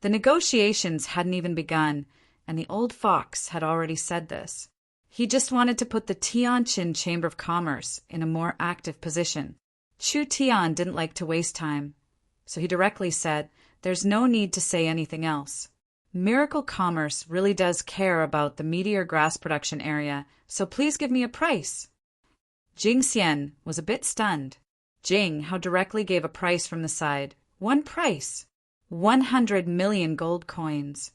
The negotiations hadn't even begun, and the old fox had already said this. He just wanted to put the Tianjin Chamber of Commerce in a more active position. Chu Tian didn't like to waste time, so he directly said, "There's no need to say anything else. Miracle Commerce really does care about the meteor grass production area, so please give me a price." Jing Xian was a bit stunned. Jing Hao directly gave a price from the side. One price. 100 million gold coins.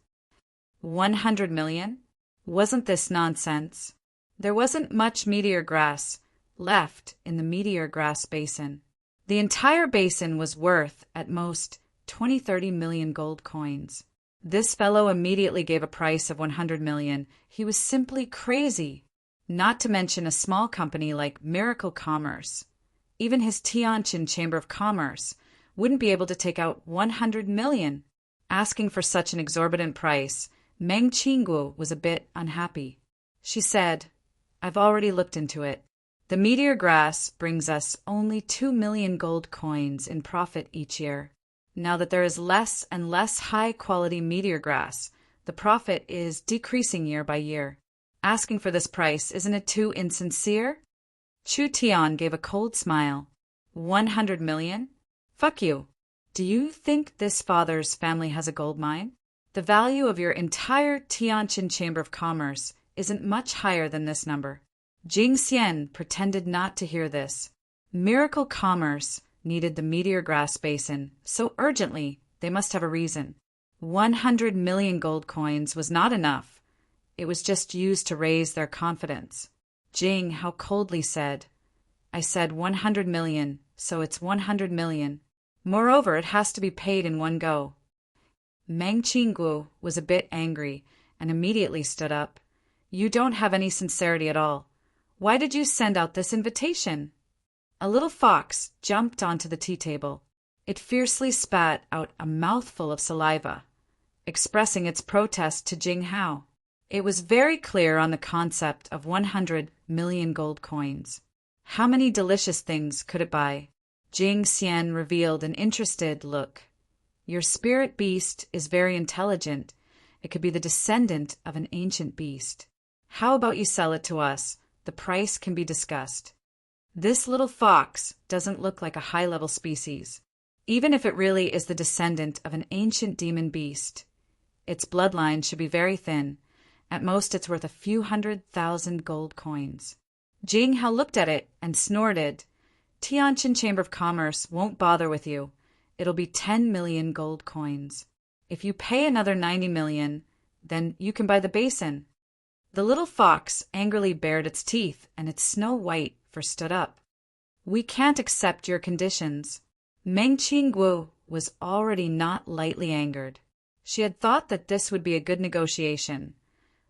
100 million? Wasn't this nonsense? There wasn't much meteor grass left in the meteor grass basin. The entire basin was worth, at most, 20-30 million gold coins. This fellow immediately gave a price of 100 million. He was simply crazy. Not to mention a small company like Miracle Commerce. Even his Tianjin Chamber of Commerce wouldn't be able to take out 100 million. Asking for such an exorbitant price, Meng Qingguo was a bit unhappy. She said, "I've already looked into it. The meteor grass brings us only 2 million gold coins in profit each year. Now that there is less and less high-quality meteor grass, the profit is decreasing year by year. Asking for this price, isn't it too insincere?" Chu Tian gave a cold smile. 100 million? Fuck you. Do you think this father's family has a gold mine? The value of your entire Tianjin Chamber of Commerce isn't much higher than this number. Jing Xian pretended not to hear this. Miracle Commerce needed the meteor grass basin so urgently they must have a reason. 100 million gold coins was not enough. It was just used to raise their confidence. Jing Hao coldly said, "I said 100 million, so it's 100 million. Moreover, it has to be paid in one go." Meng Qingguo was a bit angry and immediately stood up. "You don't have any sincerity at all. Why did you send out this invitation?" A little fox jumped onto the tea table. It fiercely spat out a mouthful of saliva, expressing its protest to Jing Hao. It was very clear on the concept of 100 million gold coins. How many delicious things could it buy? Jing Xian revealed an interested look. "Your spirit beast is very intelligent. It could be the descendant of an ancient beast. How about you sell it to us? The price can be discussed." This little fox doesn't look like a high-level species. Even if it really is the descendant of an ancient demon beast, its bloodline should be very thin. At most, it's worth a few 100,000 gold coins. Jing Hao looked at it and snorted. "Tianjin Chamber of Commerce won't bother with you. It'll be 10 million gold coins. If you pay another 90 million, then you can buy the basin." The little fox angrily bared its teeth, and its snow white fur stood up. "We can't accept your conditions." Meng Qingguo was already not lightly angered. She had thought that this would be a good negotiation.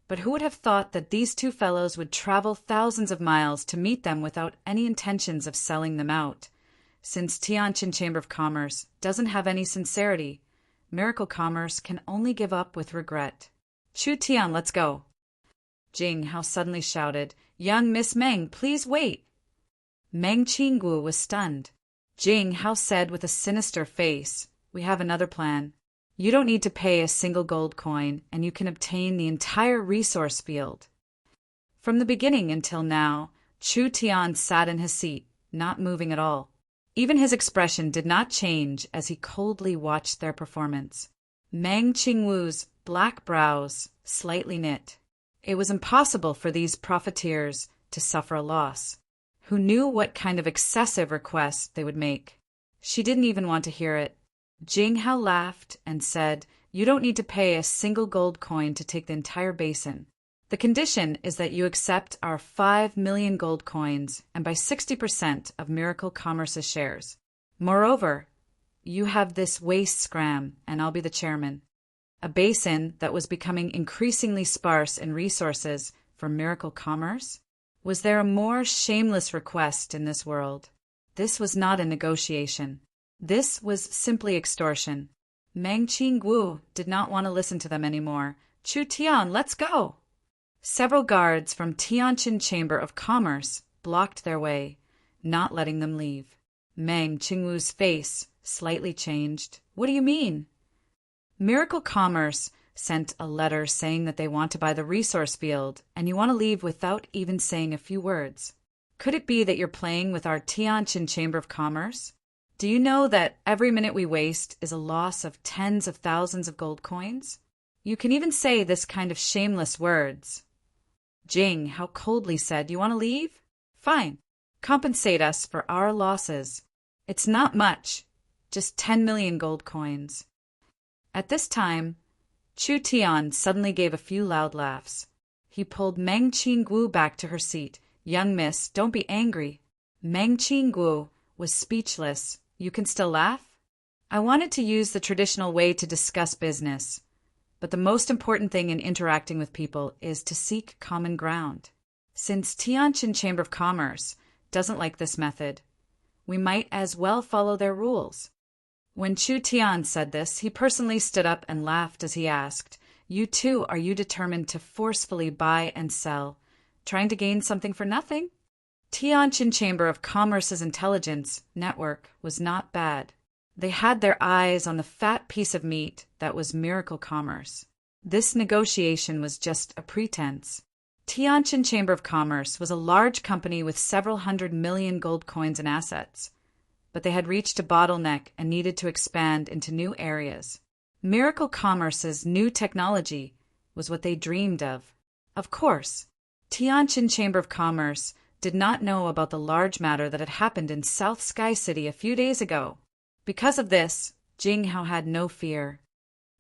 But who would have thought that these two fellows would travel thousands of miles to meet them without any intentions of selling them out? Since Tianjin Chamber of Commerce doesn't have any sincerity, Miracle Commerce can only give up with regret. "Chu Tian, let's go." Jing Hao suddenly shouted, "Young Miss Meng, please wait." Meng Qingguo was stunned. Jing Hao said with a sinister face, "We have another plan. You don't need to pay a single gold coin, and you can obtain the entire resource field." From the beginning until now, Chu Tian sat in his seat, not moving at all. Even his expression did not change as he coldly watched their performance. Meng Qingguo's black brows slightly knit. It was impossible for these profiteers to suffer a loss. Who knew what kind of excessive request they would make? She didn't even want to hear it. Jing Hao laughed and said, "You don't need to pay a single gold coin to take the entire basin. The condition is that you accept our 5 million gold coins and buy 60% of Miracle Commerce's shares. Moreover, you have this waste scram, and I'll be the chairman." A basin that was becoming increasingly sparse in resources for Miracle Commerce? Was there a more shameless request in this world? This was not a negotiation. This was simply extortion. Meng Qingwu did not want to listen to them anymore. "Chu Tian, let's go!" Several guards from Tianjin Chamber of Commerce blocked their way, not letting them leave. Meng Qingwu's face slightly changed. "What do you mean?" "Miracle Commerce sent a letter saying that they want to buy the resource field, and you want to leave without even saying a few words. Could it be that you're playing with our Tianjin Chamber of Commerce? Do you know that every minute we waste is a loss of tens of thousands of gold coins? You can even say this kind of shameless words." Jing Hao coldly said, "You want to leave? Fine. Compensate us for our losses. It's not much, just 10 million gold coins." At this time, Chu Tian suddenly gave a few loud laughs. He pulled Meng Qingwu back to her seat. "Young miss, don't be angry." Meng Qingwu was speechless. "You can still laugh?" "I wanted to use the traditional way to discuss business, but the most important thing in interacting with people is to seek common ground. Since Tianjin Chamber of Commerce doesn't like this method, we might as well follow their rules." When Chu Tian said this, he personally stood up and laughed as he asked, "You too, are you determined to forcefully buy and sell, trying to gain something for nothing?" Tianjin Chamber of Commerce's intelligence network was not bad. They had their eyes on the fat piece of meat that was Miracle Commerce. This negotiation was just a pretense. Tianjin Chamber of Commerce was a large company with several 100 million gold coins and assets, but they had reached a bottleneck and needed to expand into new areas. Miracle Commerce's new technology was what they dreamed of. Of course, Tianjin Chamber of Commerce did not know about the large matter that had happened in South Sky City a few days ago. Because of this, Jing Hao had no fear.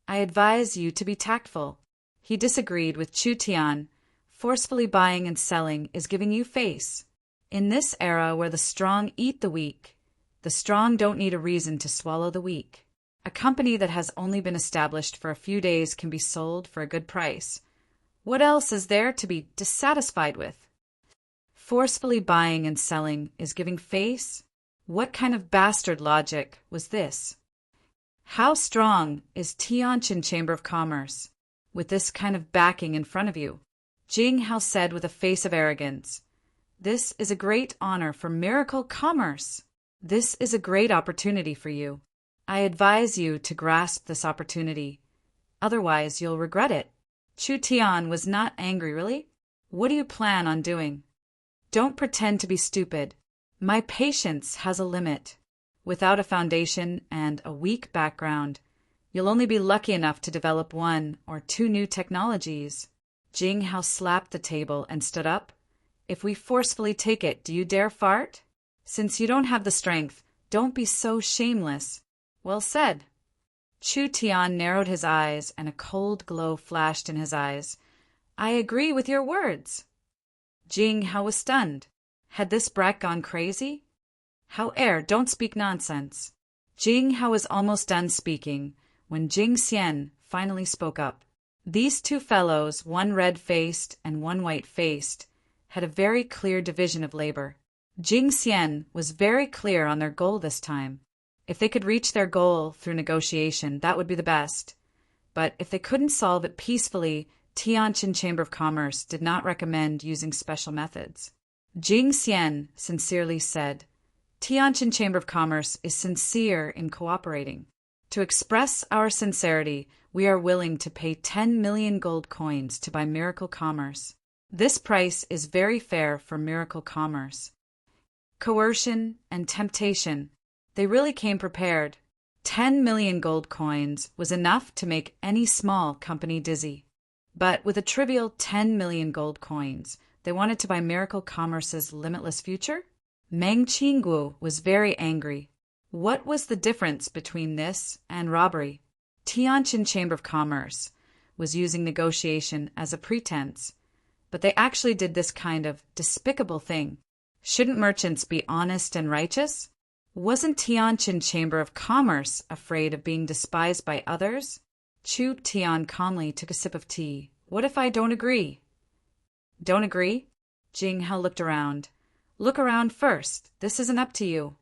"I advise you to be tactful." He disagreed with Chu Tian. "Forcefully buying and selling is giving you face. In this era where the strong eat the weak, the strong don't need a reason to swallow the weak. A company that has only been established for a few days can be sold for a good price. What else is there to be dissatisfied with? Forcefully buying and selling is giving face? What kind of bastard logic was this? How strong is Tianjin Chamber of Commerce with this kind of backing in front of you?" Jing Hao said with a face of arrogance, "This is a great honor for Miracle Commerce. This is a great opportunity for you. I advise you to grasp this opportunity. Otherwise, you'll regret it." Chu Tian was not angry, "Really? What do you plan on doing?" "Don't pretend to be stupid. My patience has a limit. Without a foundation and a weak background, you'll only be lucky enough to develop 1 or 2 new technologies." Jing Hao slapped the table and stood up. "If we forcefully take it, do you dare fart? Since you don't have the strength, don't be so shameless." "Well said." Chu Tian narrowed his eyes and a cold glow flashed in his eyes. "I agree with your words." Jing Hao was stunned. Had this brat gone crazy? Don't speak nonsense." Jing Hao was almost done speaking when Jing Xian finally spoke up. These 2 fellows, one red-faced and one white-faced, had a very clear division of labor. Jing Xian was very clear on their goal this time. If they could reach their goal through negotiation, that would be the best. But if they couldn't solve it peacefully, Tianjin Chamber of Commerce did not recommend using special methods. Jing Xian sincerely said, "Tianjin Chamber of Commerce is sincere in cooperating. To express our sincerity, we are willing to pay 10 million gold coins to buy Miracle Commerce. This price is very fair for Miracle Commerce." Coercion and temptation. They really came prepared. 10 million gold coins was enough to make any small company dizzy. But with a trivial 10 million gold coins, they wanted to buy Miracle Commerce's limitless future? Meng Qingguo was very angry. What was the difference between this and robbery? Tianjin Chamber of Commerce was using negotiation as a pretense, but they actually did this kind of despicable thing. Shouldn't merchants be honest and righteous? Wasn't Tianjin Chamber of Commerce afraid of being despised by others? Chu Tian calmly took a sip of tea. What if I don't agree? Don't agree? Jing Hao looked around. Look around first. This isn't up to you.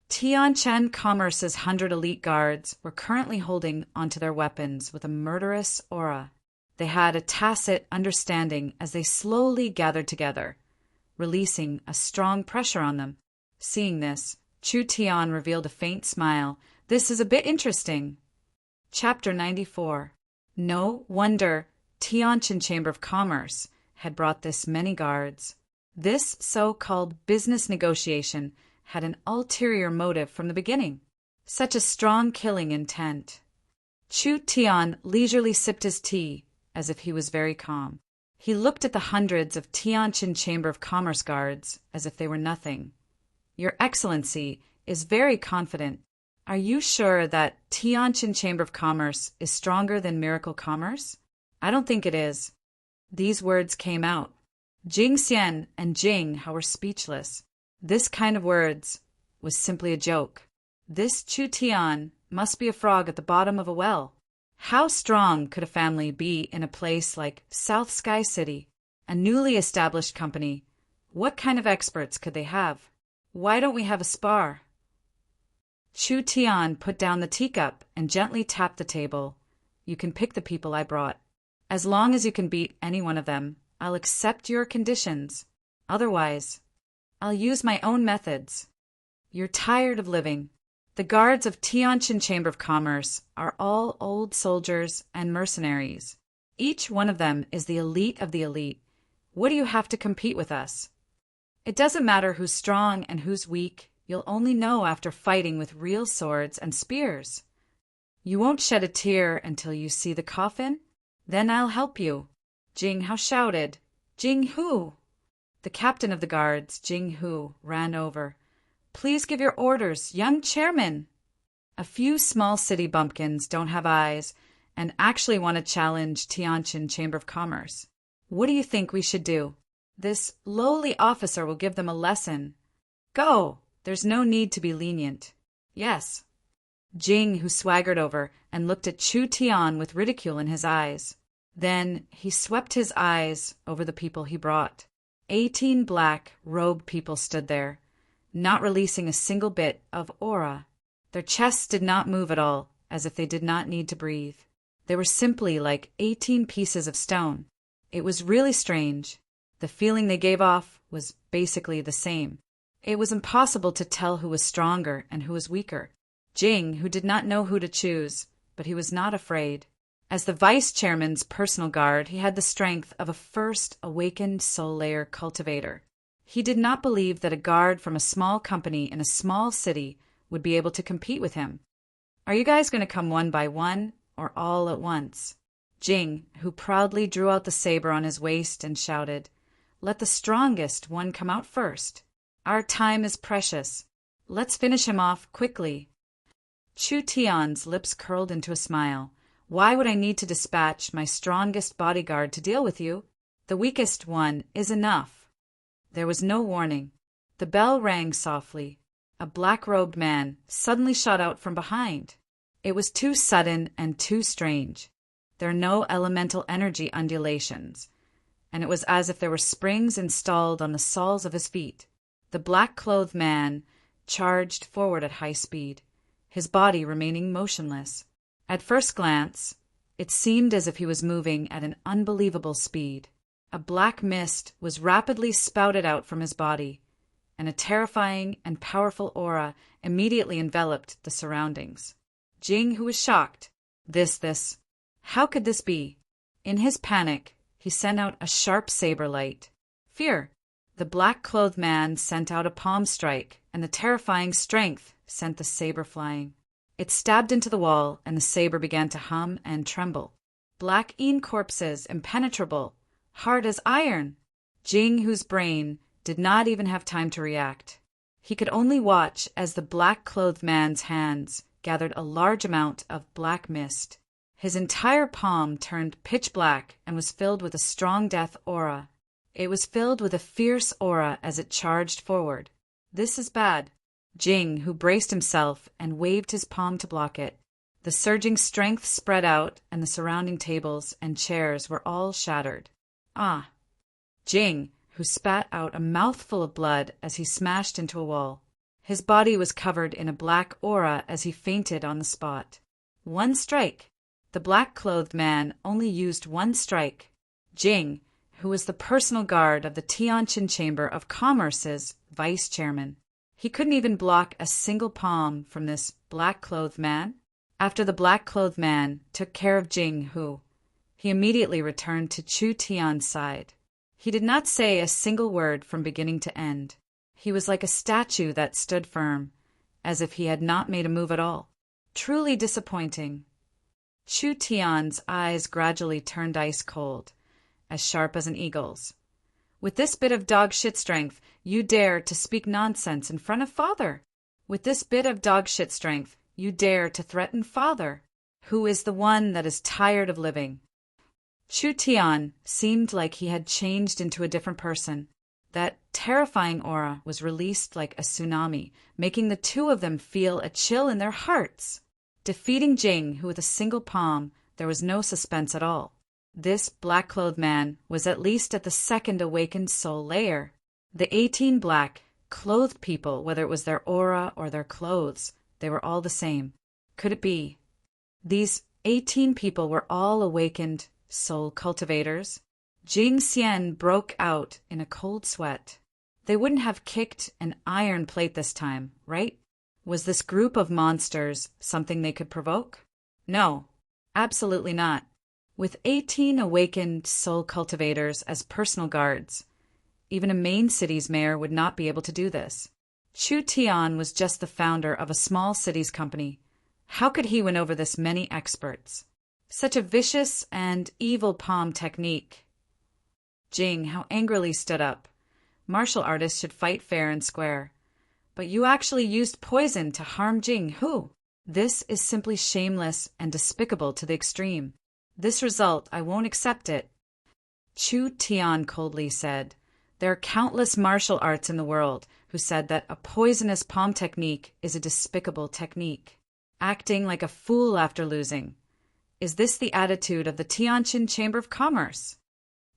Tianjin Commerce's 100 elite guards were currently holding onto their weapons with a murderous aura. They had a tacit understanding as they slowly gathered together, releasing a strong pressure on them. Seeing this, Chu Tian revealed a faint smile. This is a bit interesting. Chapter 94. No wonder Tianjin Chamber of Commerce had brought this many guards. This so-called business negotiation had an ulterior motive from the beginning. Such a strong killing intent. Chu Tian leisurely sipped his tea as if he was very calm. He looked at the hundreds of Tianjin Chamber of Commerce guards as if they were nothing. Your Excellency is very confident. Are you sure that Tianjin Chamber of Commerce is stronger than Miracle Commerce? I don't think it is. These words came out. Jing Xian and Jing Hao were speechless. This kind of words was simply a joke. This Chu Tian must be a frog at the bottom of a well. How strong could a family be in a place like South Sky City, a newly established company? What kind of experts could they have? Why don't we have a spar? Chu Tian put down the teacup and gently tapped the table. You can pick the people I brought. As long as you can beat any one of them, I'll accept your conditions. Otherwise, I'll use my own methods. You're tired of living. The guards of Tianjin Chamber of Commerce are all old soldiers and mercenaries. Each one of them is the elite of the elite. What do you have to compete with us? It doesn't matter who's strong and who's weak. You'll only know after fighting with real swords and spears. You won't shed a tear until you see the coffin? Then I'll help you. Jing Hao shouted. Jing Hu! The captain of the guards, Jing Hu, ran over. Please give your orders, young chairman. A few small city bumpkins don't have eyes and actually want to challenge Tianjin Chamber of Commerce. What do you think we should do? This lowly officer will give them a lesson. Go! There's no need to be lenient. Yes. Jing, who swaggered over and looked at Chu Tian with ridicule in his eyes. Then he swept his eyes over the people he brought. 18 black-robed people stood there, not releasing a single bit of aura. Their chests did not move at all, as if they did not need to breathe. They were simply like 18 pieces of stone. It was really strange. The feeling they gave off was basically the same. It was impossible to tell who was stronger and who was weaker. Jing, who did not know who to choose, but he was not afraid. As the vice-chairman's personal guard, he had the strength of a first awakened soul layer cultivator. He did not believe that a guard from a small company in a small city would be able to compete with him. Are you guys going to come one by one or all at once? Jing, who proudly drew out the saber on his waist and shouted, Let the strongest one come out first. Our time is precious. Let's finish him off quickly. Chu Tian's lips curled into a smile. Why would I need to dispatch my strongest bodyguard to deal with you? The weakest one is enough. There was no warning. The bell rang softly. A black-robed man suddenly shot out from behind. It was too sudden and too strange. There are no elemental energy undulations, and it was as if there were springs installed on the soles of his feet. The black-clothed man charged forward at high speed, his body remaining motionless. At first glance, it seemed as if he was moving at an unbelievable speed. A black mist was rapidly spouted out from his body, and a terrifying and powerful aura immediately enveloped the surroundings. Jing, who was shocked, this, how could this be? In his panic, he sent out a sharp saber light. Fear. The black-clothed man sent out a palm strike, and the terrifying strength sent the saber flying. It stabbed into the wall, and the saber began to hum and tremble. Black Een corpses, impenetrable, hard as iron. Jing, whose brain did not even have time to react. He could only watch as the black-clothed man's hands gathered a large amount of black mist. His entire palm turned pitch black and was filled with a strong death aura. It was filled with a fierce aura as it charged forward. This is bad. Jing, who braced himself and waved his palm to block it. The surging strength spread out, and the surrounding tables and chairs were all shattered. Ah! Jing, who spat out a mouthful of blood as he smashed into a wall. His body was covered in a black aura as he fainted on the spot. One strike. The black-clothed man only used one strike. Jing, who was the personal guard of the Tianjin Chamber of Commerce's vice-chairman. He couldn't even block a single palm from this black-clothed man. After the black-clothed man took care of Jing, he immediately returned to Chu Tian's side. He did not say a single word from beginning to end. He was like a statue that stood firm, as if he had not made a move at all. Truly disappointing. Chu Tian's eyes gradually turned ice cold, as sharp as an eagle's. With this bit of dog-shit strength, you dare to speak nonsense in front of father. With this bit of dog-shit strength, you dare to threaten father, who is the one that is tired of living. Chu Tian seemed like he had changed into a different person. That terrifying aura was released like a tsunami, making the two of them feel a chill in their hearts. Defeating Jing, who with a single palm, there was no suspense at all. This black-clothed man was at least at the second awakened soul layer. The 18 black-clothed people, whether it was their aura or their clothes, they were all the same. Could it be? These 18 people were all awakened soul cultivators. Jing Xian broke out in a cold sweat. They wouldn't have kicked an iron plate this time, right? Was this group of monsters something they could provoke? No, absolutely not. With 18 awakened soul cultivators as personal guards, even a main city's mayor would not be able to do this. Chu Tian was just the founder of a small city's company. How could he win over this many experts? Such a vicious and evil palm technique. Jing, how angrily stood up. Martial artists should fight fair and square. But you actually used poison to harm Jing, who? This is simply shameless and despicable to the extreme. This result, I won't accept it. Chu Tian coldly said, there are countless martial arts in the world who said that a poisonous palm technique is a despicable technique. Acting like a fool after losing. Is this the attitude of the Tianjin Chamber of Commerce?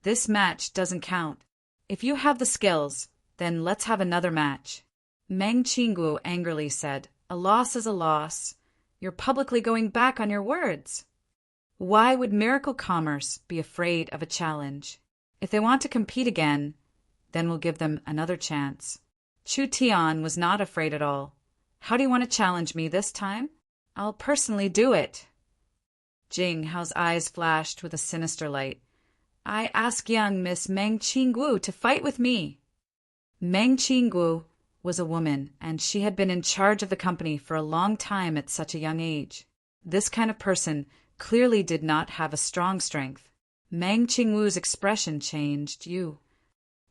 This match doesn't count. If you have the skills, then let's have another match. Meng Qingguo angrily said, a loss is a loss. You're publicly going back on your words. Why would Miracle Commerce be afraid of a challenge? If they want to compete again, then we'll give them another chance. Chu Tian was not afraid at all. How do you want to challenge me this time? I'll personally do it. Jing Hao's eyes flashed with a sinister light. I ask young Miss Meng Qingguo to fight with me. Meng Qingguo was a woman, and she had been in charge of the company for a long time at such a young age. This kind of person clearly did not have a strong strength. Meng Qingguo's expression changed. You.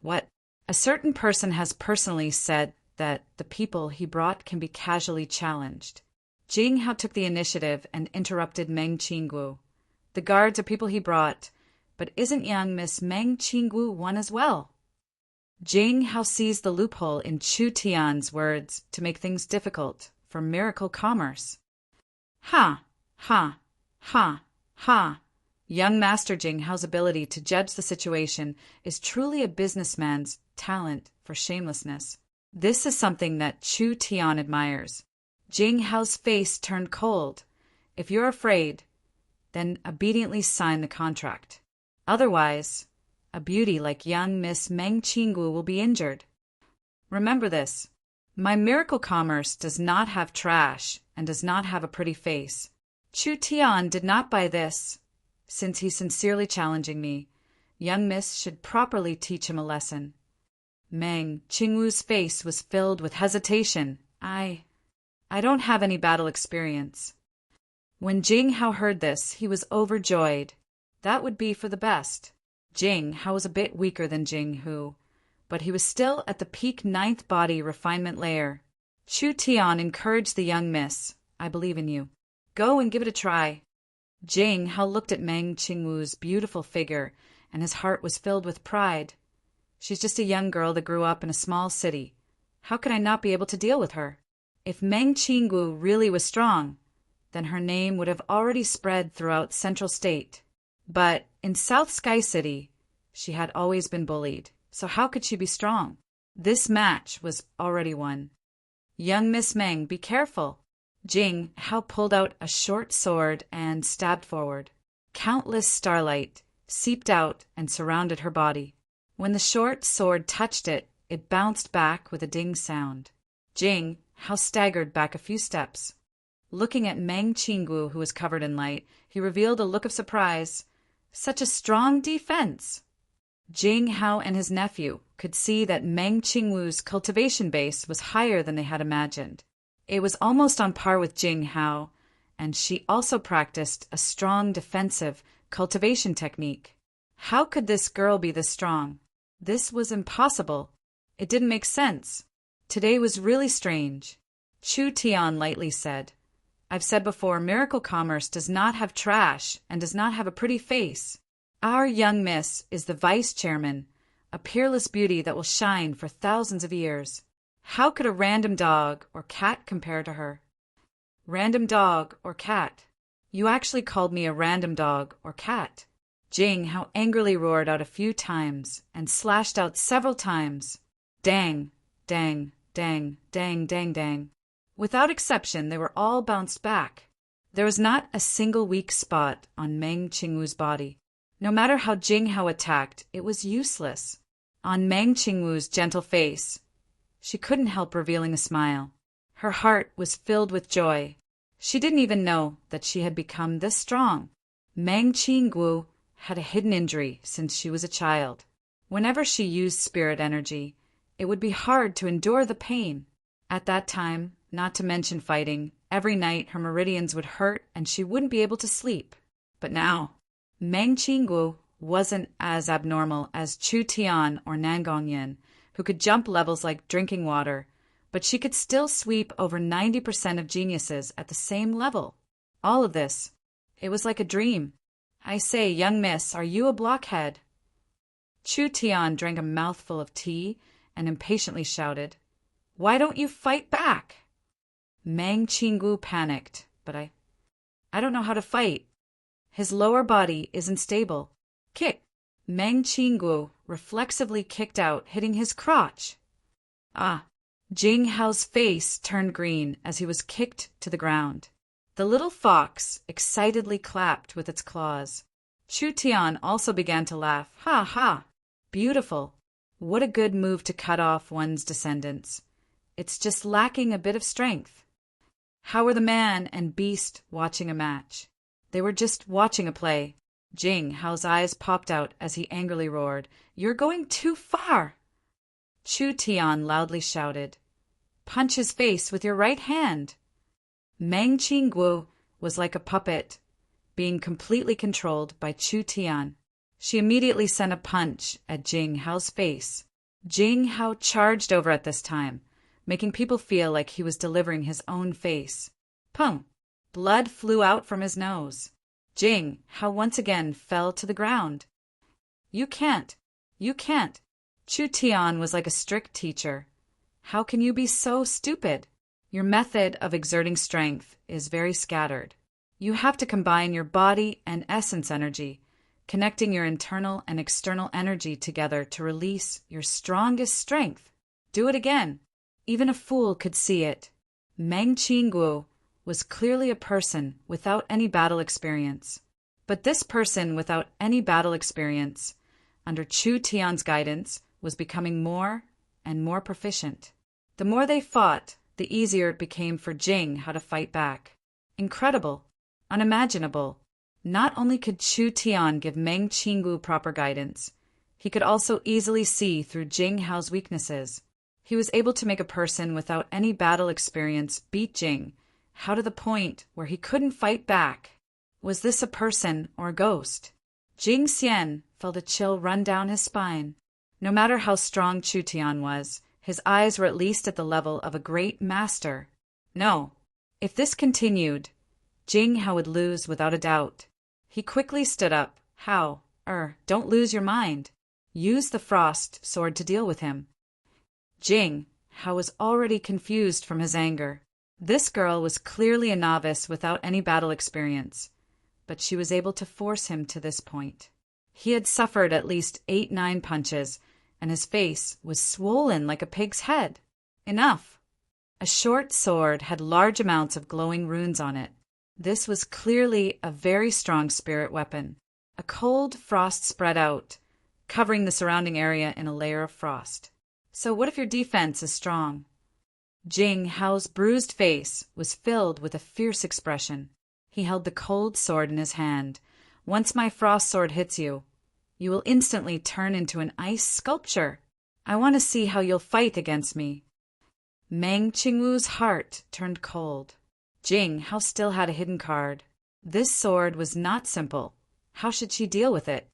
What? A certain person has personally said that the people he brought can be casually challenged. Jing Hao took the initiative and interrupted Meng Qingguo. The guards are people he brought, but isn't young Miss Meng Qingguo one as well? Jing Hao seized the loophole in Chu Tian's words to make things difficult for Miracle Commerce. Ha! Ha! Ha! Ha! Young Master Jing Hao's ability to judge the situation is truly a businessman's talent for shamelessness. This is something that Chu Tian admires. Jing Hao's face turned cold. If you're afraid, then obediently sign the contract. Otherwise, a beauty like young Miss Meng Qingguo will be injured. Remember this. My Miracle Commerce does not have trash and does not have a pretty face. Chu Tian did not buy this. Since he's sincerely challenging me, young Miss should properly teach him a lesson. Meng Qingguo's face was filled with hesitation. I don't have any battle experience. When Jing Hao heard this, he was overjoyed. That would be for the best. Jing Hao was a bit weaker than Jing Hu, but he was still at the peak ninth body refinement layer. Chu Tian encouraged the young miss. I believe in you. Go and give it a try. Jing Hao looked at Meng Qingwu's beautiful figure, and his heart was filled with pride. She's just a young girl that grew up in a small city. How could I not be able to deal with her? If Meng Qingwu really was strong, then her name would have already spread throughout Central State. But in South Sky City, she had always been bullied, so how could she be strong? This match was already won. Young Miss Meng, be careful. Jing Hao pulled out a short sword and stabbed forward. Countless starlight seeped out and surrounded her body. When the short sword touched it, it bounced back with a ding sound. Jing Hao staggered back a few steps. Looking at Meng Qingwu, who was covered in light, he revealed a look of surprise. Such a strong defense! Jing Hao and his nephew could see that Meng Qingwu's cultivation base was higher than they had imagined. It was almost on par with Jing Hao, and she also practiced a strong defensive cultivation technique. How could this girl be this strong? This was impossible. It didn't make sense. Today was really strange. Chu Tian lightly said, I've said before, miracle commerce does not have trash and does not have a pretty face. Our young miss is the vice chairman, a peerless beauty that will shine for thousands of years. How could a random dog or cat compare to her? Random dog or cat? You actually called me a random dog or cat. Jing Hao angrily roared out a few times and slashed out several times. Dang, dang, dang, dang, dang, dang. Without exception, they were all bounced back. There was not a single weak spot on Meng Qingwu's body. No matter how Jing Hao attacked, it was useless. On Meng Qingwu's gentle face, she couldn't help revealing a smile. Her heart was filled with joy. She didn't even know that she had become this strong. Meng Qingwu had a hidden injury since she was a child. Whenever she used spirit energy, it would be hard to endure the pain. At that time, not to mention fighting, every night her meridians would hurt and she wouldn't be able to sleep. But now, Meng Qingwu wasn't as abnormal as Chu Tian or Nangongyan, who could jump levels like drinking water, but she could still sweep over 90% of geniuses at the same level. All of this, it was like a dream. I say, young miss, are you a blockhead? Chu Tian drank a mouthful of tea and impatiently shouted, Why don't you fight back? Meng Qingwu panicked, but I don't know how to fight. His lower body isn't stable. Kick! Meng Qingwu reflexively kicked out, hitting his crotch. Ah! Jing Hao's face turned green as he was kicked to the ground. The little fox excitedly clapped with its claws. Chu Tian also began to laugh. Ha ha! Beautiful. What a good move to cut off one's descendants. It's just lacking a bit of strength. How were the man and beast watching a match? They were just watching a play. Jing Hao's eyes popped out as he angrily roared, You're going too far! Chu Tian loudly shouted, Punch his face with your right hand! Meng Qingwu was like a puppet, being completely controlled by Chu Tian. She immediately sent a punch at Jing Hao's face. Jing Hao charged over at this time, making people feel like he was delivering his own face. Pung! Blood flew out from his nose. Jing Hao once again fell to the ground. You can't. You can't. Chu Tian was like a strict teacher. How can you be so stupid? Your method of exerting strength is very scattered. You have to combine your body and essence energy, connecting your internal and external energy together to release your strongest strength. Do it again. Even a fool could see it. Meng Qingwu was clearly a person without any battle experience. But this person without any battle experience, under Chu Tian's guidance, was becoming more and more proficient. The more they fought, the easier it became for Jing Hao to fight back. Incredible. Unimaginable. Not only could Chu Tian give Meng Qingwu proper guidance, he could also easily see through Jing Hao's weaknesses. He was able to make a person without any battle experience beat Jing, how to the point where he couldn't fight back. Was this a person or a ghost? Jing Xian felt a chill run down his spine. No matter how strong Chu Tian was, his eyes were at least at the level of a great master. No. If this continued, Jing Hao would lose without a doubt. He quickly stood up. Hao, don't lose your mind. Use the frost sword to deal with him. Jing Hao was already confused from his anger. This girl was clearly a novice without any battle experience, but she was able to force him to this point. He had suffered at least 8-9 punches, and his face was swollen like a pig's head. Enough! A short sword had large amounts of glowing runes on it. This was clearly a very strong spirit weapon. A cold frost spread out, covering the surrounding area in a layer of frost. So what if your defense is strong? Jing Hao's bruised face was filled with a fierce expression. He held the cold sword in his hand. Once my frost sword hits you, you will instantly turn into an ice sculpture. I want to see how you'll fight against me. Meng Qingwu's heart turned cold. Jing Hao still had a hidden card. This sword was not simple. How should she deal with it?